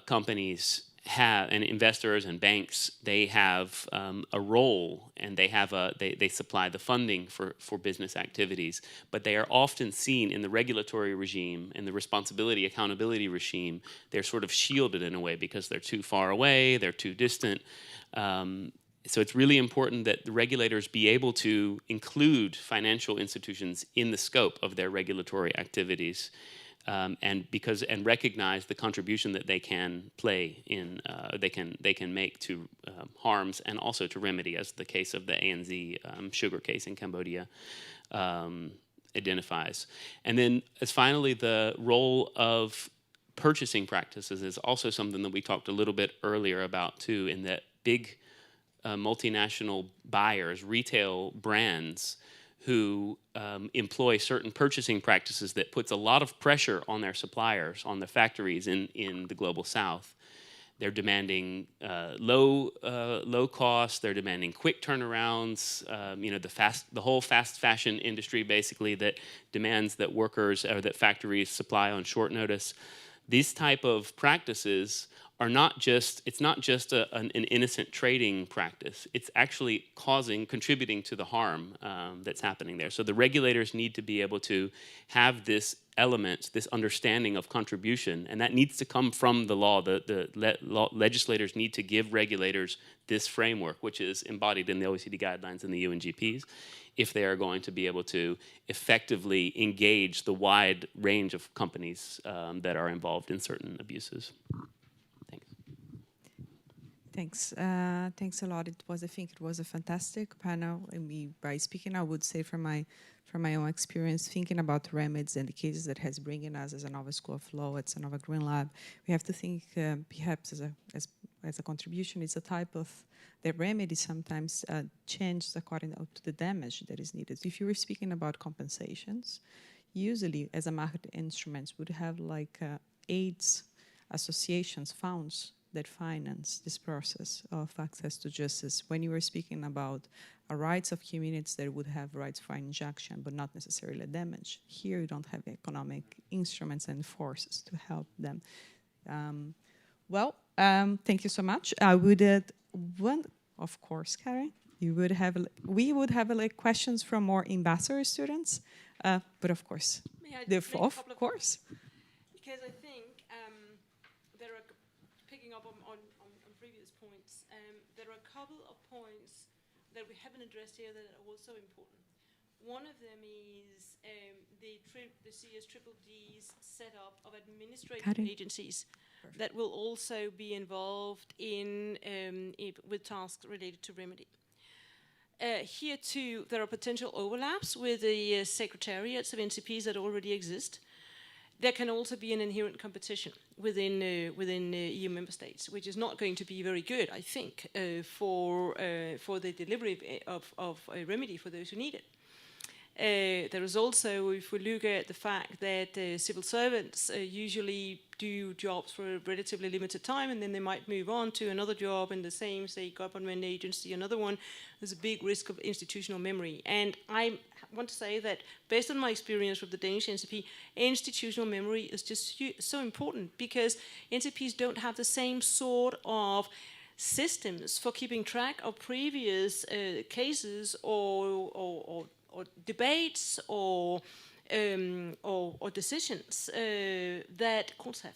companies and investors and banks, they have a role, and they supply the funding for business activities, but they are often seen in the regulatory regime, in the responsibility accountability regime, they're sort of shielded in a way because they're too far away, they're too distant. So it's really important that the regulators be able to include financial institutions in the scope of their regulatory activities. And recognize the contribution that they can play in, they can make to harms and also to remedy, as the case of the ANZ sugar case in Cambodia identifies. And then, as finally, the role of purchasing practices is also something that we talked a little bit earlier about too, in that big multinational buyers, retail brands, who employ certain purchasing practices that puts a lot of pressure on their suppliers, on the factories in the global south. They're demanding low cost. They're demanding quick turnarounds. The whole fast fashion industry basically that demands that workers or that factories supply on short notice. These type of practices are not just, it's not just an innocent trading practice. It's actually contributing to the harm that's happening there. So the regulators need to be able to have this element, this understanding of contribution, and that needs to come from the law. Legislators need to give regulators this framework, which is embodied in the OECD guidelines and the UNGPs, if they are going to be able to effectively engage the wide range of companies that are involved in certain abuses. Thanks. Thanks a lot. I think it was a fantastic panel. And by speaking, I would say from my own experience, thinking about remedies and the cases that has bringing us as a Nova School of Law, at Nova Green Lab, we have to think perhaps as a contribution, it's a type of the remedy sometimes changes according to the damage that is needed. If you were speaking about compensations, usually as a market instruments would have like aids, associations, funds that finance this process of access to justice. When you were speaking about rights of communities that would have rights for injunction, but not necessarily damage, here you don't have economic instruments and forces to help them. Thank you so much. I would of course, Karen, we would have questions from more ambassador students, but of course, of course. Because I think there are, picking up on previous points, there are a couple of points that we haven't addressed here that are also important. One of them is the CSDD's setup of administrative agencies that will also be involved with tasks related to remedy. Here too, there are potential overlaps with the secretariats of NCPs that already exist. There can also be an inherent competition within EU member states, which is not going to be very good, I think, for the delivery of a remedy for those who need it. There is also, if we look at the fact that civil servants usually do jobs for a relatively limited time, and then they might move on to another job in the same, say, government agency, another one, there's a big risk of institutional memory. And I want to say that, based on my experience with the Danish NCP, institutional memory is just so important, because NCPs don't have the same sort of systems for keeping track of previous cases or debates or decisions that courts have.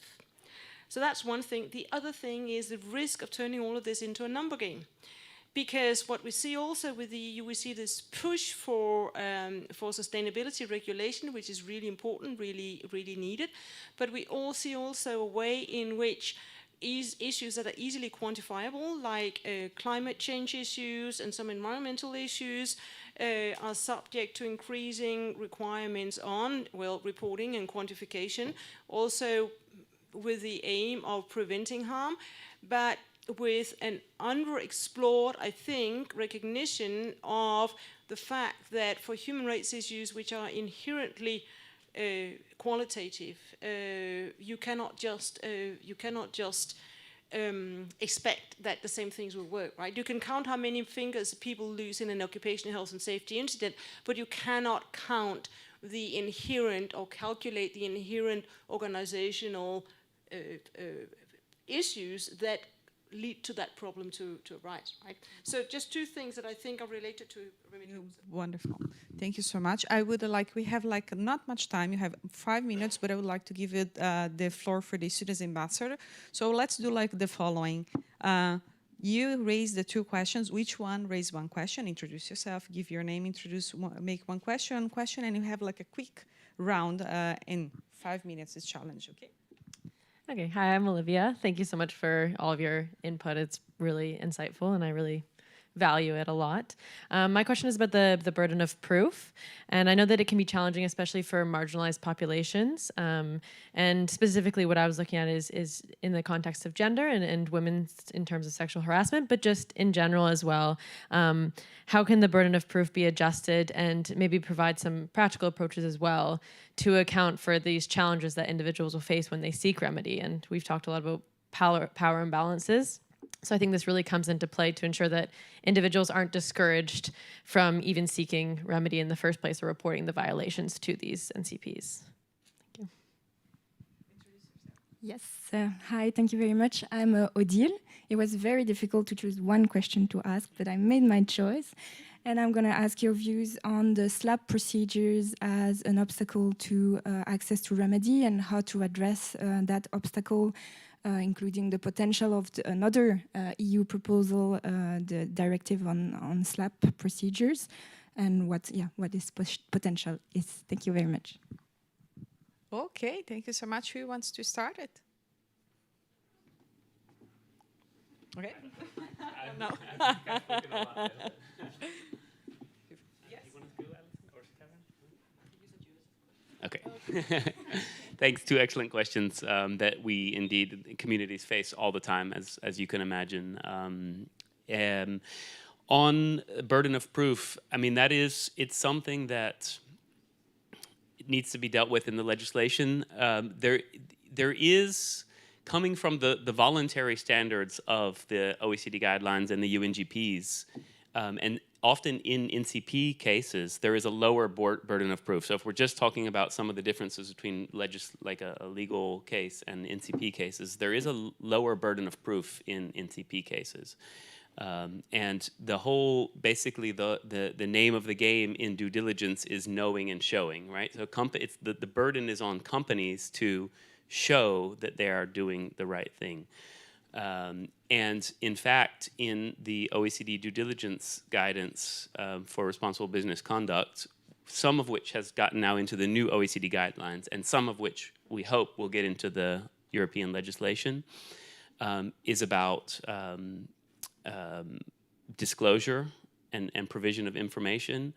So that's one thing. The other thing is the risk of turning all of this into a number game. Because what we see also with the EU, we see this push for sustainability regulation, which is really important, really needed. But we all see also a way in which issues that are easily quantifiable, like climate change issues and some environmental issues, are subject to increasing requirements on, well, reporting and quantification, also with the aim of preventing harm, but with an underexplored, I think, recognition of the fact that for human rights issues which are inherently qualitative, you cannot just expect that the same things will work, right? You can count how many fingers people lose in an occupational health and safety incident, but you cannot count the inherent or calculate the inherent organizational issues that lead to that problem to arise, right? So just two things that I think are related to remedial. Wonderful. Thank you so much. I would like, we have like not much time. You have 5 minutes, but I would like to give it the floor for the students ambassador. So let's do like the following. You raise the 2 questions. Each one raise 1 question. Introduce yourself, give your name, make 1 question, and you have like a quick round in 5 minutes. It's challenge, okay? Okay, hi, I'm Olivia. Thank you so much for all of your input. It's really insightful, and I really value it a lot. My question is about the burden of proof, and I know that it can be challenging, especially for marginalized populations. And specifically, what I was looking at is in the context of gender and women in terms of sexual harassment, but just in general as well. How can the burden of proof be adjusted, and maybe provide some practical approaches as well to account for these challenges that individuals will face when they seek remedy? And we've talked a lot about power imbalances. So I think this really comes into play to ensure that individuals aren't discouraged from even seeking remedy in the first place or reporting the violations to these NCPs. Thank you. Yes, hi, thank you very much. I'm Odile. It was very difficult to choose 1 question to ask, but I made my choice. And I'm going to ask your views on the SLAP procedures as an obstacle to access to remedy, and how to address that obstacle, including the potential of another EU proposal, the directive on SLAP procedures, and what this potential is. Thank you very much. Okay, thank you so much. Who wants to start it? Okay. No. Okay. Thanks. 2 excellent questions that we indeed communities face all the time, as you can imagine. On burden of proof, I mean, it's something that needs to be dealt with in the legislation. There is, coming from the voluntary standards of the OECD guidelines and the UNGPs, and often in NCP cases, there is a lower burden of proof. So if we're just talking about some of the differences between like a legal case and NCP cases, there is a lower burden of proof in NCP cases. And basically the name of the game in due diligence is knowing and showing, right? So the burden is on companies to show that they are doing the right thing. And in fact, in the OECD due diligence guidance for responsible business conduct, some of which has gotten now into the new OECD guidelines, and some of which we hope will get into the European legislation, is about disclosure and provision of information.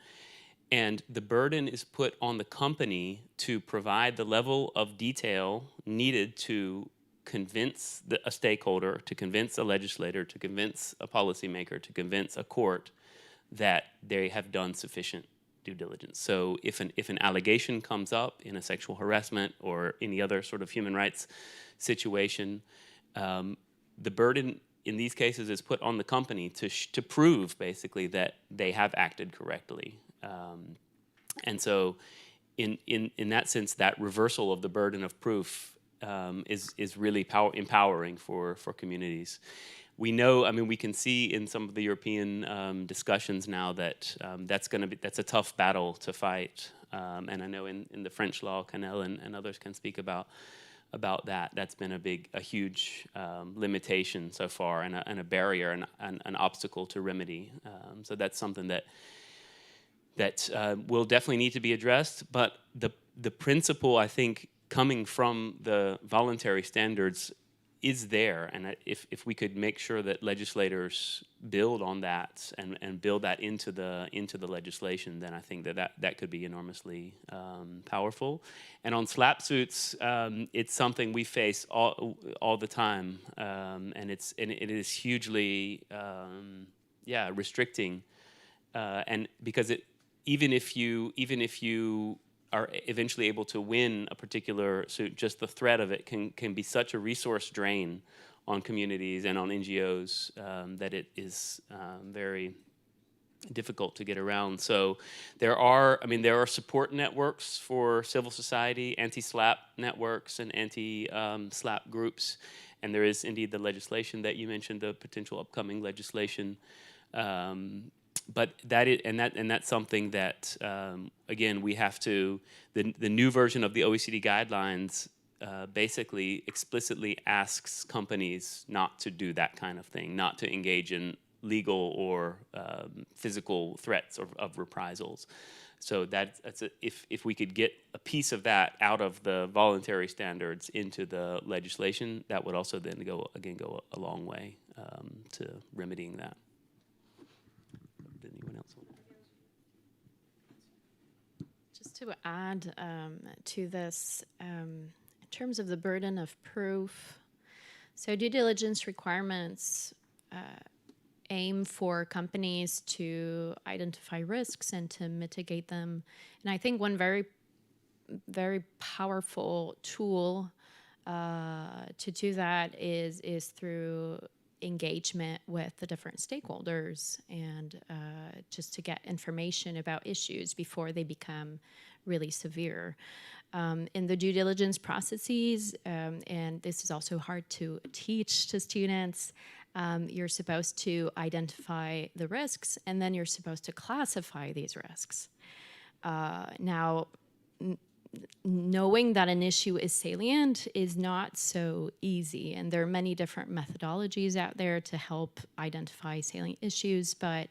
And the burden is put on the company to provide the level of detail needed to convince a stakeholder, to convince a legislator, to convince a policymaker, to convince a court that they have done sufficient due diligence. So if an allegation comes up in a sexual harassment or any other sort of human rights situation, the burden in these cases is put on the company to prove basically that they have acted correctly. And so in that sense, that reversal of the burden of proof is really empowering for communities. We know, I mean, we can see in some of the European discussions now that that's a tough battle to fight. And I know in the French law, Canel and others can speak about that. That's been a huge limitation so far, and a barrier and an obstacle to remedy. So that's something that will definitely need to be addressed. But the principle, I think, coming from the voluntary standards is there, and if we could make sure that legislators build on that and build that into the legislation, then I think that could be enormously powerful. And on SLAP suits, it's something we face all the time, and it is hugely restricting, and because even if you are eventually able to win a particular suit, just the threat of it can be such a resource drain on communities and on NGOs that it is very difficult to get around. So there are support networks for civil society, anti-SLAP networks and anti-SLAP groups, And there is indeed the legislation that you mentioned, the potential upcoming legislation. But that's something that, again, we have to, the new version of the OECD guidelines basically explicitly asks companies not to do that kind of thing, not to engage in legal or physical threats of reprisals. So if we could get a piece of that out of the voluntary standards into the legislation, that would also then go a long way to remedying that. Did anyone else want to? Just to add to this, in terms of the burden of proof, so due diligence requirements aim for companies to identify risks and to mitigate them. And I think one very, very powerful tool to do that is through engagement with the different stakeholders and just to get information about issues before they become really severe. In the due diligence processes, and this is also hard to teach to students, you're supposed to identify the risks, and then you're supposed to classify these risks. Now, knowing that an issue is salient is not so easy, and there are many different methodologies out there to help identify salient issues, but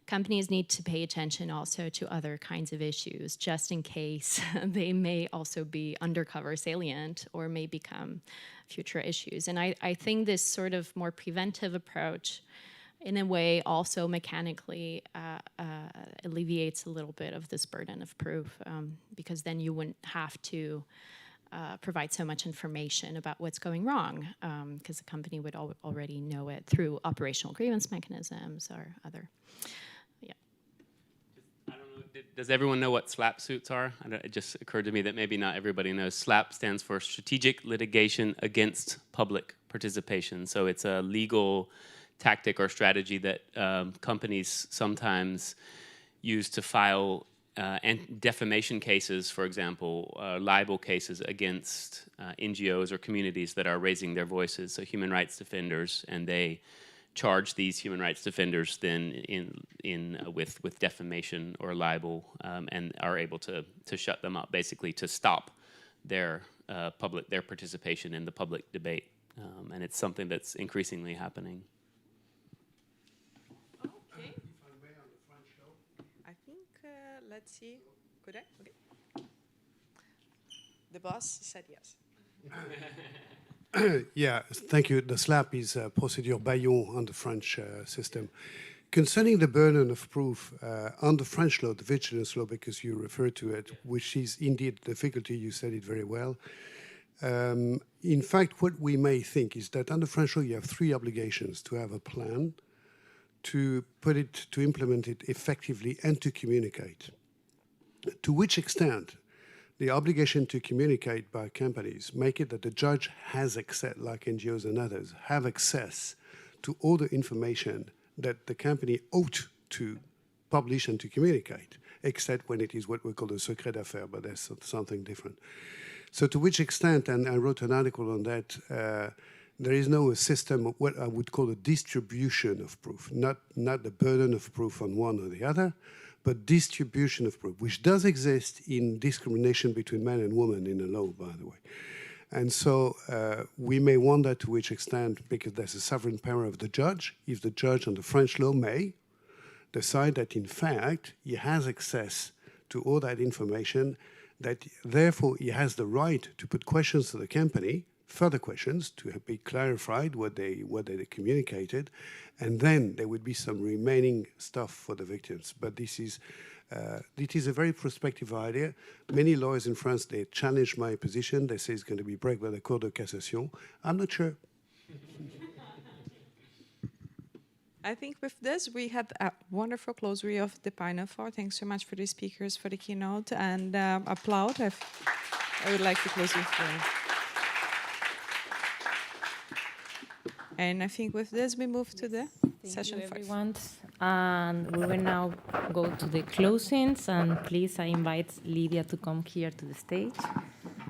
companies need to pay attention also to other kinds of issues, just in case they may also be undercover salient or may become future issues. And I think this sort of more preventive approach, in a way, also mechanically alleviates a little bit of this burden of proof, because then you wouldn't have to provide so much information about what's going wrong, because the company would already know it through operational grievance mechanisms or other. Does everyone know what SLAP suits are? It just occurred to me that maybe not everybody knows. SLAP stands for Strategic Litigation Against Public Participation. So it's a legal tactic or strategy that companies sometimes use to file defamation cases, for example, libel cases against NGOs or communities that are raising their voices, so human rights defenders, and they charge these human rights defenders then with defamation or libel, and are able to shut them up, basically to stop their participation in the public debate, and it's something that's increasingly happening. Okay. I think let's see. Could I? Okay. The boss said yes. Yeah, thank you. The SLAP is Procedure Bayon on the French system. Concerning the burden of proof, on the French law, the vigilance law, because you referred to it, which is indeed a difficulty, you said it very well. In fact, what we may think is that under French law, you have three obligations: to have a plan, to implement it effectively, and to communicate. To which extent the obligation to communicate by companies make it that the judge has access, like NGOs and others, have access to all the information that the company ought to publish and to communicate, except when it is what we call the secret d'affaires, but that's something different. So to which extent, and I wrote an article on that, there is no system of what I would call a distribution of proof, not the burden of proof on one or the other, but distribution of proof, which does exist in discrimination between men and women in the law, by the way. And so we may wonder to which extent, because there's a sovereign power of the judge, if the judge under French law may decide that in fact he has access to all that information, that therefore he has the right to put questions to the company, further questions to be clarified what they communicated, and then there would be some remaining stuff for the victims. But this is it is a very prospective idea. Many lawyers in France, they challenge my position. They say it's going to be broken by the Cour de Cassation. I'm not sure. I think with this, we had a wonderful closure of the panel. Thanks so much for the speakers, for the keynote, and applaud. I would like to close with and I think with this, we move to the session 5. Thank you, everyone. And we will now go to the closings. And please, I invite Lydia to come here to the stage.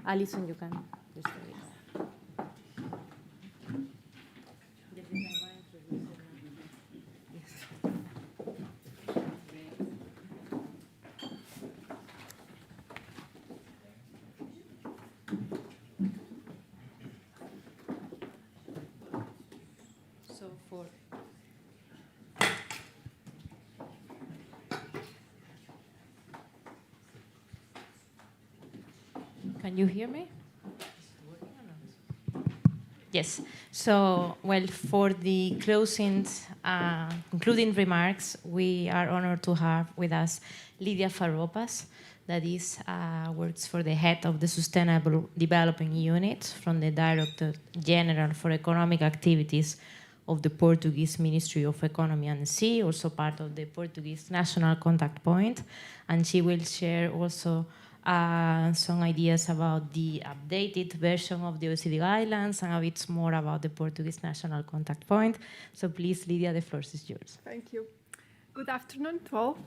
Alison, you can. Can you hear me? Yes. So, well, for the closing, concluding remarks, we are honored to have with us Lydia Farropas, that is works for the head of the Sustainable Development Unit from the Director General for Economic Activities of the Portuguese Ministry of Economy and Sea, also part of the Portuguese National Contact Point, and she will share also some ideas about the updated version of the OECD guidelines and a bit more about the Portuguese National Contact Point. So please, Lydia, the floor is yours. Thank you. Good afternoon to all.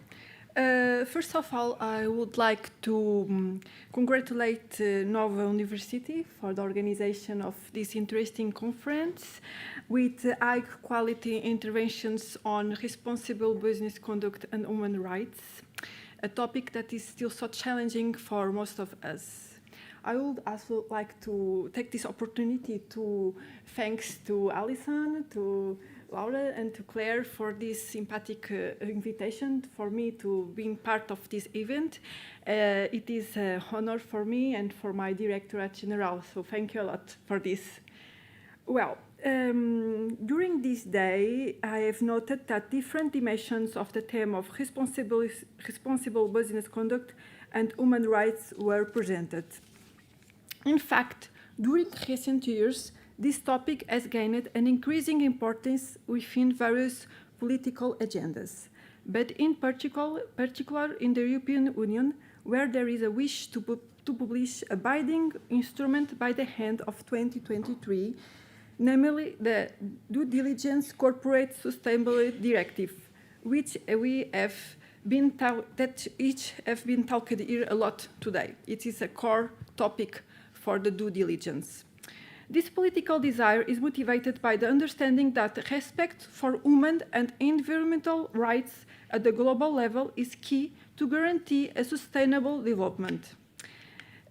First of all, I would like to congratulate Nova University for the organization of this interesting conference with high-quality interventions on responsible business conduct and human rights, a topic that is still so challenging for most of us. I would also like to take this opportunity to thanks to Alison, to Laura and to Claire for this sympathetic invitation for me to being part of this event. It is an honor for me and for my Directorate General, so thank you a lot for this. Well, during this day, I have noted that different dimensions of the theme of responsible business conduct and human rights were presented. In fact, during recent years, this topic has gained an increasing importance within various political agendas, but in particular in the European Union, where there is a wish to publish a binding instrument by the end of 2023, namely the Due Diligence Corporate Sustainability Directive, which we have been talked here a lot today. It is a core topic for the due diligence. This political desire is motivated by the understanding that respect for human and environmental rights at the global level is key to guarantee a sustainable development.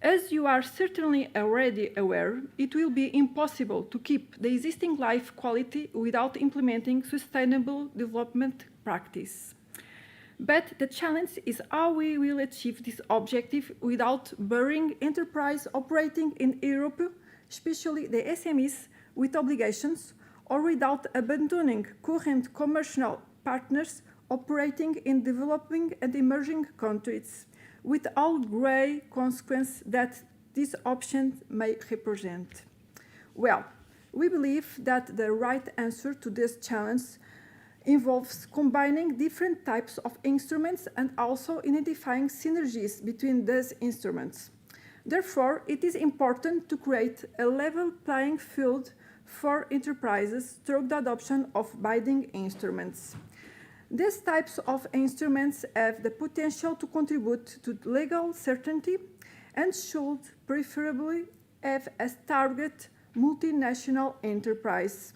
As you are certainly already aware, it will be impossible to keep the existing life quality without implementing sustainable development practice. But the challenge is how we will achieve this objective without burying enterprise operating in Europe, especially the SMEs with obligations, or without abandoning current commercial partners operating in developing and emerging countries, with all grey consequences that this option may represent. Well, we believe that the right answer to this challenge involves combining different types of instruments and also identifying synergies between these instruments. Therefore, it is important to create a level playing field for enterprises through the adoption of binding instruments. These types of instruments have the potential to contribute to legal certainty and should preferably have as target multinational enterprise,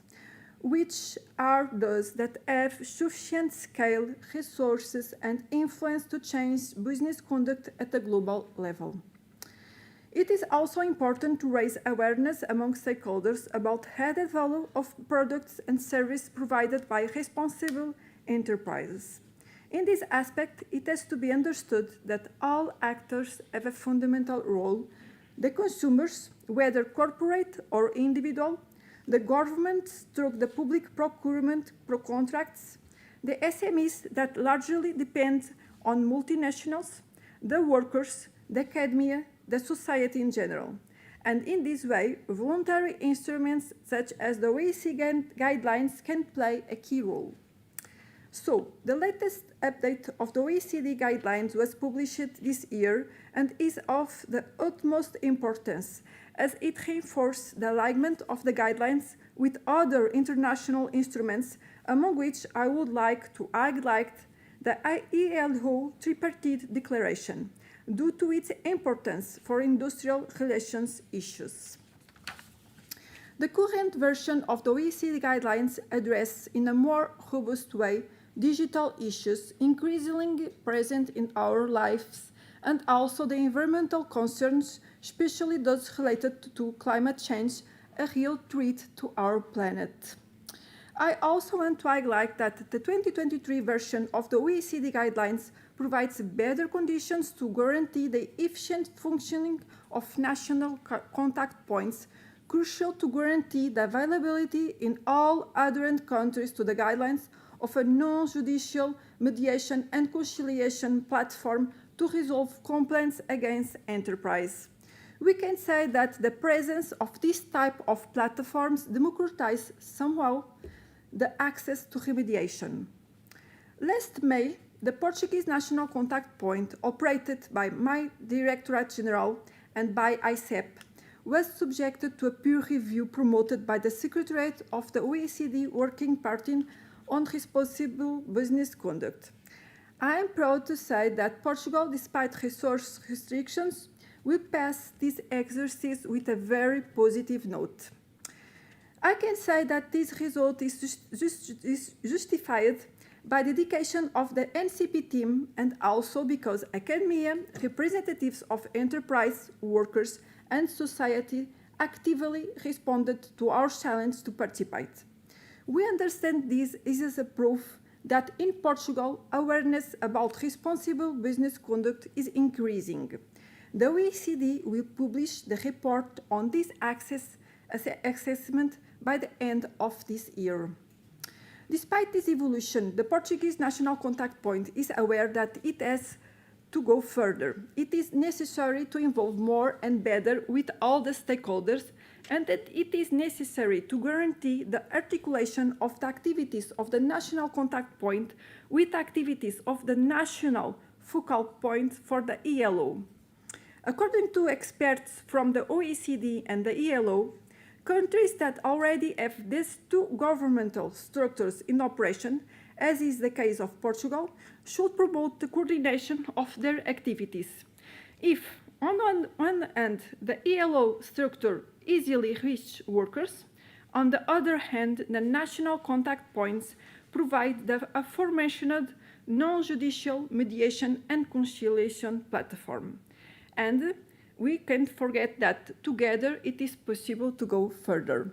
which are those that have sufficient scale, resources, and influence to change business conduct at a global level. It is also important to raise awareness among stakeholders about added value of products and services provided by responsible enterprises. In this aspect, it has to be understood that all actors have a fundamental role: the consumers, whether corporate or individual, the government through the public procurement contracts, the SMEs that largely depend on multinationals, the workers, the academia, the society in general. And in this way, voluntary instruments such as the OECD guidelines can play a key role. So, the latest update of the OECD guidelines was published this year and is of the utmost importance, as it reinforces the alignment of the guidelines with other international instruments, among which I would like to highlight the ILO Tripartite Declaration, due to its importance for industrial relations issues. The current version of the OECD guidelines addresses in a more robust way digital issues increasingly present in our lives, and also the environmental concerns, especially those related to climate change, a real threat to our planet. I also want to highlight that the 2023 version of the OECD guidelines provides better conditions to guarantee the efficient functioning of national contact points, crucial to guarantee the availability in all adherent countries to the guidelines of a non-judicial mediation and conciliation platform to resolve complaints against enterprise. We can say that the presence of this type of platforms democratizes somehow the access to remediation. Last May, the Portuguese National Contact Point, operated by my Directorate General and by ICEP, was subjected to a peer review promoted by the Secretariat of the OECD Working Party on Responsible Business Conduct. I am proud to say that Portugal, despite resource restrictions, will pass this exercise with a very positive note. I can say that this result is justified by the dedication of the NCP team and also because academia, representatives of enterprise, workers, and society actively responded to our challenge to participate. We understand this is a proof that in Portugal, awareness about responsible business conduct is increasing. The OECD will publish the report on this assessment by the end of this year. Despite this evolution, the Portuguese National Contact Point is aware that it has to go further. It is necessary to involve more and better with all the stakeholders, and that it is necessary to guarantee the articulation of the activities of the National Contact Point with activities of the National Focal Point for the ELO. According to experts from the OECD and the ELO, countries that already have these two governmental structures in operation, as is the case of Portugal, should promote the coordination of their activities. If, on one hand, the ELO structure easily reaches workers, on the other hand, the national contact points provide the aforementioned non-judicial mediation and conciliation platform. And we can't forget that together it is possible to go further.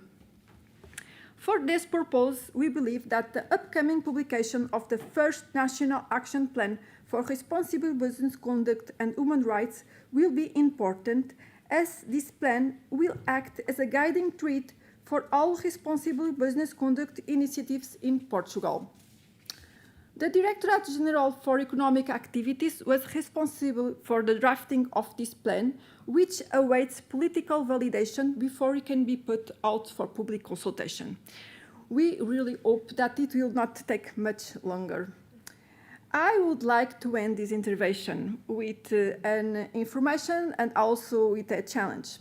For this purpose, we believe that the upcoming publication of the first National Action Plan for Responsible Business Conduct and Human Rights will be important, as this plan will act as a guiding thread for all responsible business conduct initiatives in Portugal. The Directorate General for Economic Activities was responsible for the drafting of this plan, which awaits political validation before it can be put out for public consultation. We really hope that it will not take much longer. I would like to end this intervention with an information and also with a challenge.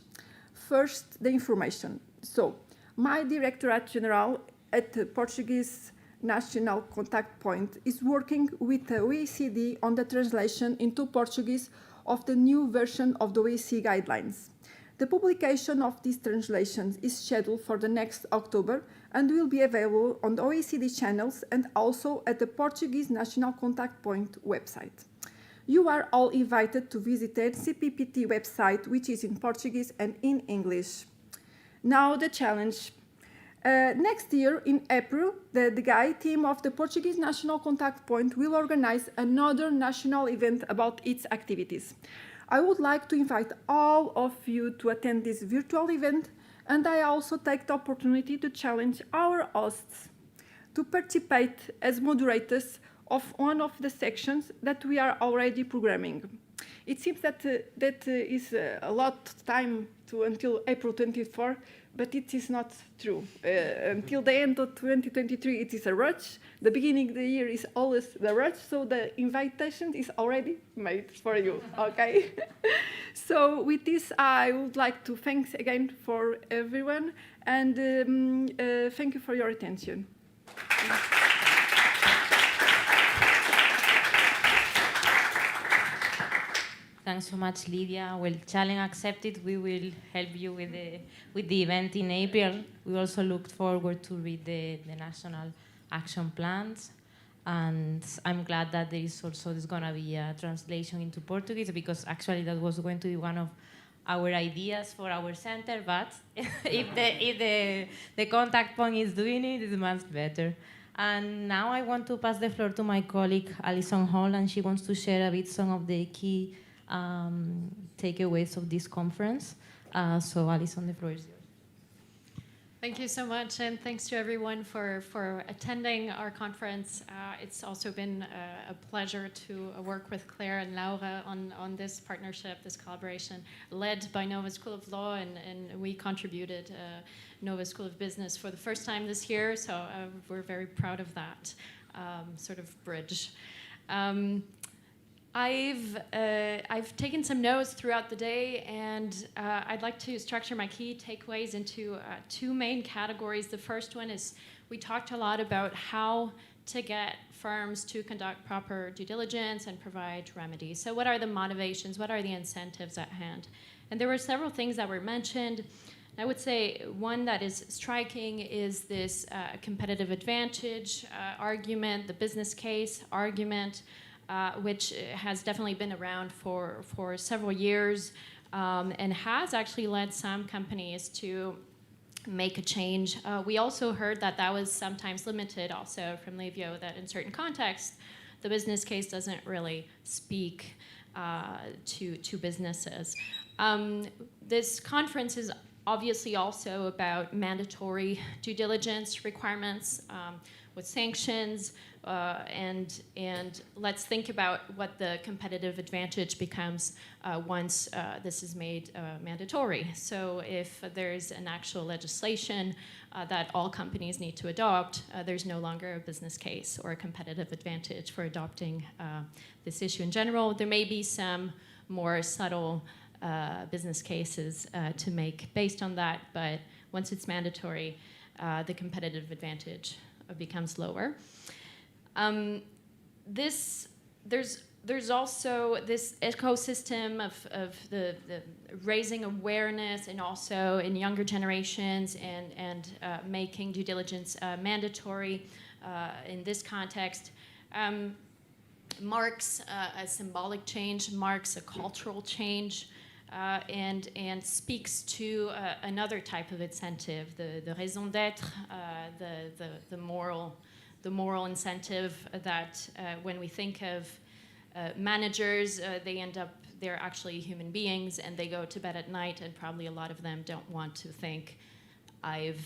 First, the information. So, my Directorate General at the Portuguese National Contact Point is working with the OECD on the translation into Portuguese of the new version of the OECD guidelines. The publication of these translations is scheduled for the next October and will be available on the OECD channels and also at the Portuguese National Contact Point website. You are all invited to visit the CPPT website, which is in Portuguese and in English. Now the challenge. Next year, in April, the GAI team of the Portuguese National Contact Point will organize another national event about its activities. I would like to invite all of you to attend this virtual event, and I also take the opportunity to challenge our hosts to participate as moderators of one of the sections that we are already programming. It seems that that is a lot of time until April 24, but it is not true. Until the end of 2023, it is a rush. The beginning of the year is always the rush, so the invitation is already made for you, okay? So with this, I would like to thank again for everyone, and thank you for your attention. Thanks so much, Lydia. Well, challenge accepted. We will help you with the event in April. We also looked forward to read the national action plans. And I'm glad that there's going to be a translation into Portuguese, because actually that was going to be one of our ideas for our center, but if the contact point is doing it, it's much better. And now I want to pass the floor to my colleague, Alison Hall, and she wants to share a bit some of the key takeaways of this conference. So Alison, the floor is yours. Thank you so much, and thanks to everyone for attending our conference. It's also been a pleasure to work with Claire and Laura on this partnership, this collaboration, led by Nova School of Law, and we contributed Nova School of Business for the first time this year, so we're very proud of that sort of bridge. I've taken some notes throughout the day, and I'd like to structure my key takeaways into two main categories. The first one is we talked a lot about how to get firms to conduct proper due diligence and provide remedies. So what are the motivations? What are the incentives at hand? And there were several things that were mentioned. I would say one that is striking is this competitive advantage argument, the business case argument, which has definitely been around for several years and has actually led some companies to make a change. We also heard that that was sometimes limited also from Livio, that in certain contexts, the business case doesn't really speak to businesses. This conference is obviously also about mandatory due diligence requirements with sanctions, and let's think about what the competitive advantage becomes once this is made mandatory. So if there's an actual legislation that all companies need to adopt, there's no longer a business case or a competitive advantage for adopting this issue in general. There may be some more subtle business cases to make based on that, but once it's mandatory, the competitive advantage becomes lower. There's also this ecosystem of the raising awareness, and also in younger generations, and making due diligence mandatory in this context. Marks a symbolic change, marks a cultural change, and speaks to another type of incentive, the raison d'être, the moral incentive that when we think of managers, they're actually human beings, and they go to bed at night, and probably a lot of them don't want to think, I've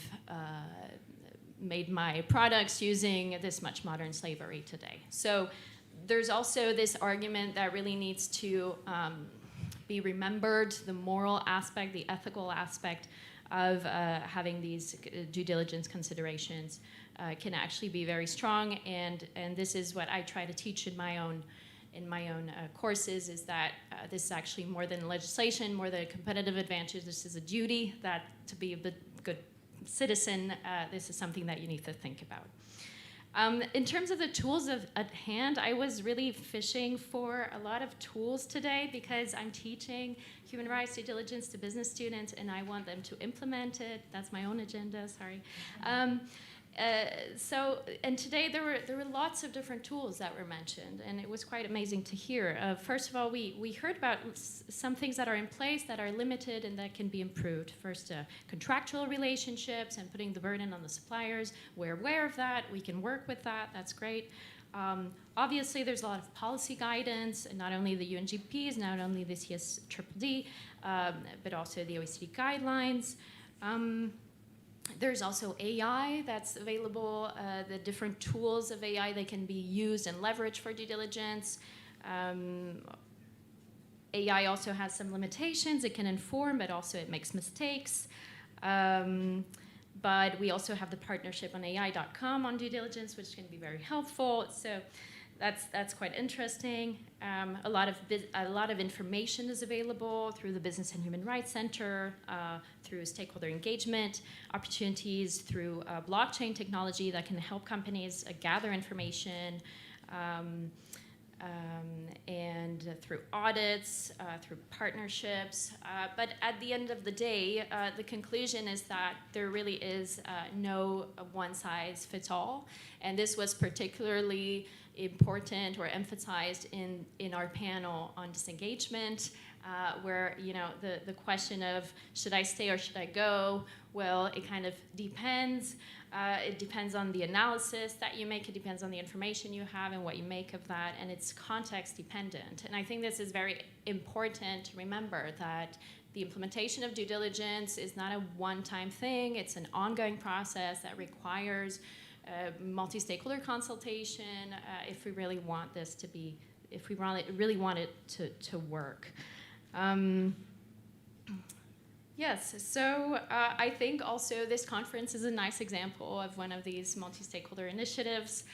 made my products using this much modern slavery today. So there's also this argument that really needs to be remembered, the moral aspect, the ethical aspect of having these due diligence considerations can actually be very strong, and this is what I try to teach in my own courses, is that this is actually more than legislation, more than a competitive advantage. This is a duty that to be a good citizen, this is something that you need to think about. In terms of the tools at hand, I was really fishing for a lot of tools today because I'm teaching human rights due diligence to business students, and I want them to implement it. That's my own agenda, sorry. And today there were lots of different tools that were mentioned, and it was quite amazing to hear. First of all, we heard about some things that are in place that are limited and that can be improved. First, contractual relationships and putting the burden on the suppliers. We're aware of that. We can work with that. That's great. Obviously, there's a lot of policy guidance, and not only the UNGPs, not only the CSDD, but also the OECD guidelines. There's also AI that's available, the different tools of AI that can be used and leveraged for due diligence. AI also has some limitations. It can inform, but also it makes mistakes. But we also have the partnership on AI.com on due diligence, which can be very helpful. So that's quite interesting. A lot of information is available through the Business and Human Rights Center, through stakeholder engagement opportunities, through blockchain technology that can help companies gather information, and through audits, through partnerships. But at the end of the day, the conclusion is that there really is no one-size-fits-all. And this was particularly important or emphasized in our panel on disengagement, where the question of should I stay or should I go? Well, it kind of depends. It depends on the analysis that you make. It depends on the information you have and what you make of that, and it's context dependent. And I think this is very important to remember, that the implementation of due diligence is not a one-time thing. It's an ongoing process that requires multi-stakeholder consultation if we really want this to be, if we really want it to work. Yes, so I think also this conference is a nice example of one of these multi-stakeholder initiatives,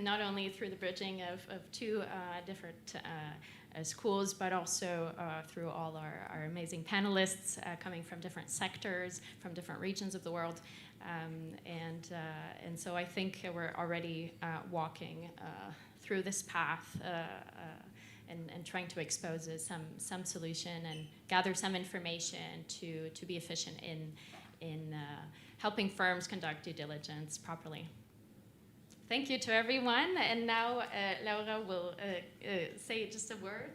not only through the bridging of two different schools, but also through all our amazing panelists coming from different sectors, from different regions of the world. And so I think we're already walking through this path and trying to expose some solution and gather some information to be efficient in helping firms conduct due diligence properly. Thank you to everyone. And now Laura will say just a word.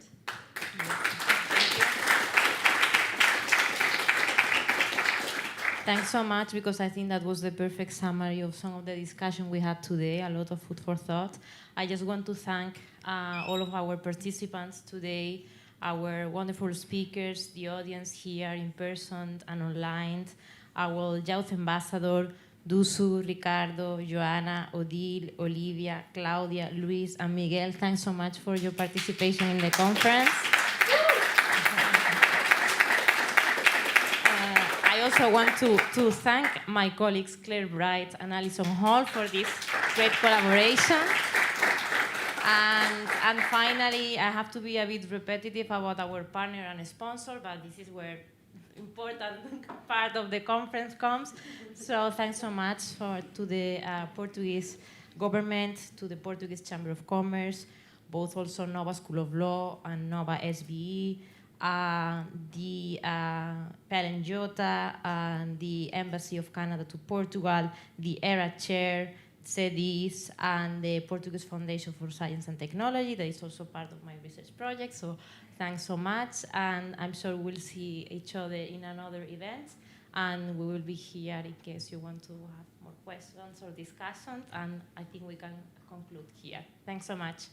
Thanks so much, because I think that was the perfect summary of some of the discussion we had today, a lot of food for thought. I just want to thank all of our participants today, our wonderful speakers, the audience here in person and online, our youth ambassador, Dusu, Ricardo, Joanna, Odile, Olivia, Claudia, Luis, and Miguel. Thanks so much for your participation in the conference. I also want to thank my colleagues Claire Bright and Alison Hall for this great collaboration. And finally, I have to be a bit repetitive about our partner and sponsor, but this is where important part of the conference comes. So thanks so much to the Portuguese government, to the Portuguese Chamber of Commerce, both also Nova School of Law and Nova SBE, the PLNJ, and the Embassy of Canada to Portugal, the ERA Chair, CEDIS, and the Portuguese Foundation for Science and Technology. That is also part of my research project. So thanks so much, and I'm sure we'll see each other in another event, and we will be here in case you want to have more questions or discussions, and I think we can conclude here. Thanks so much.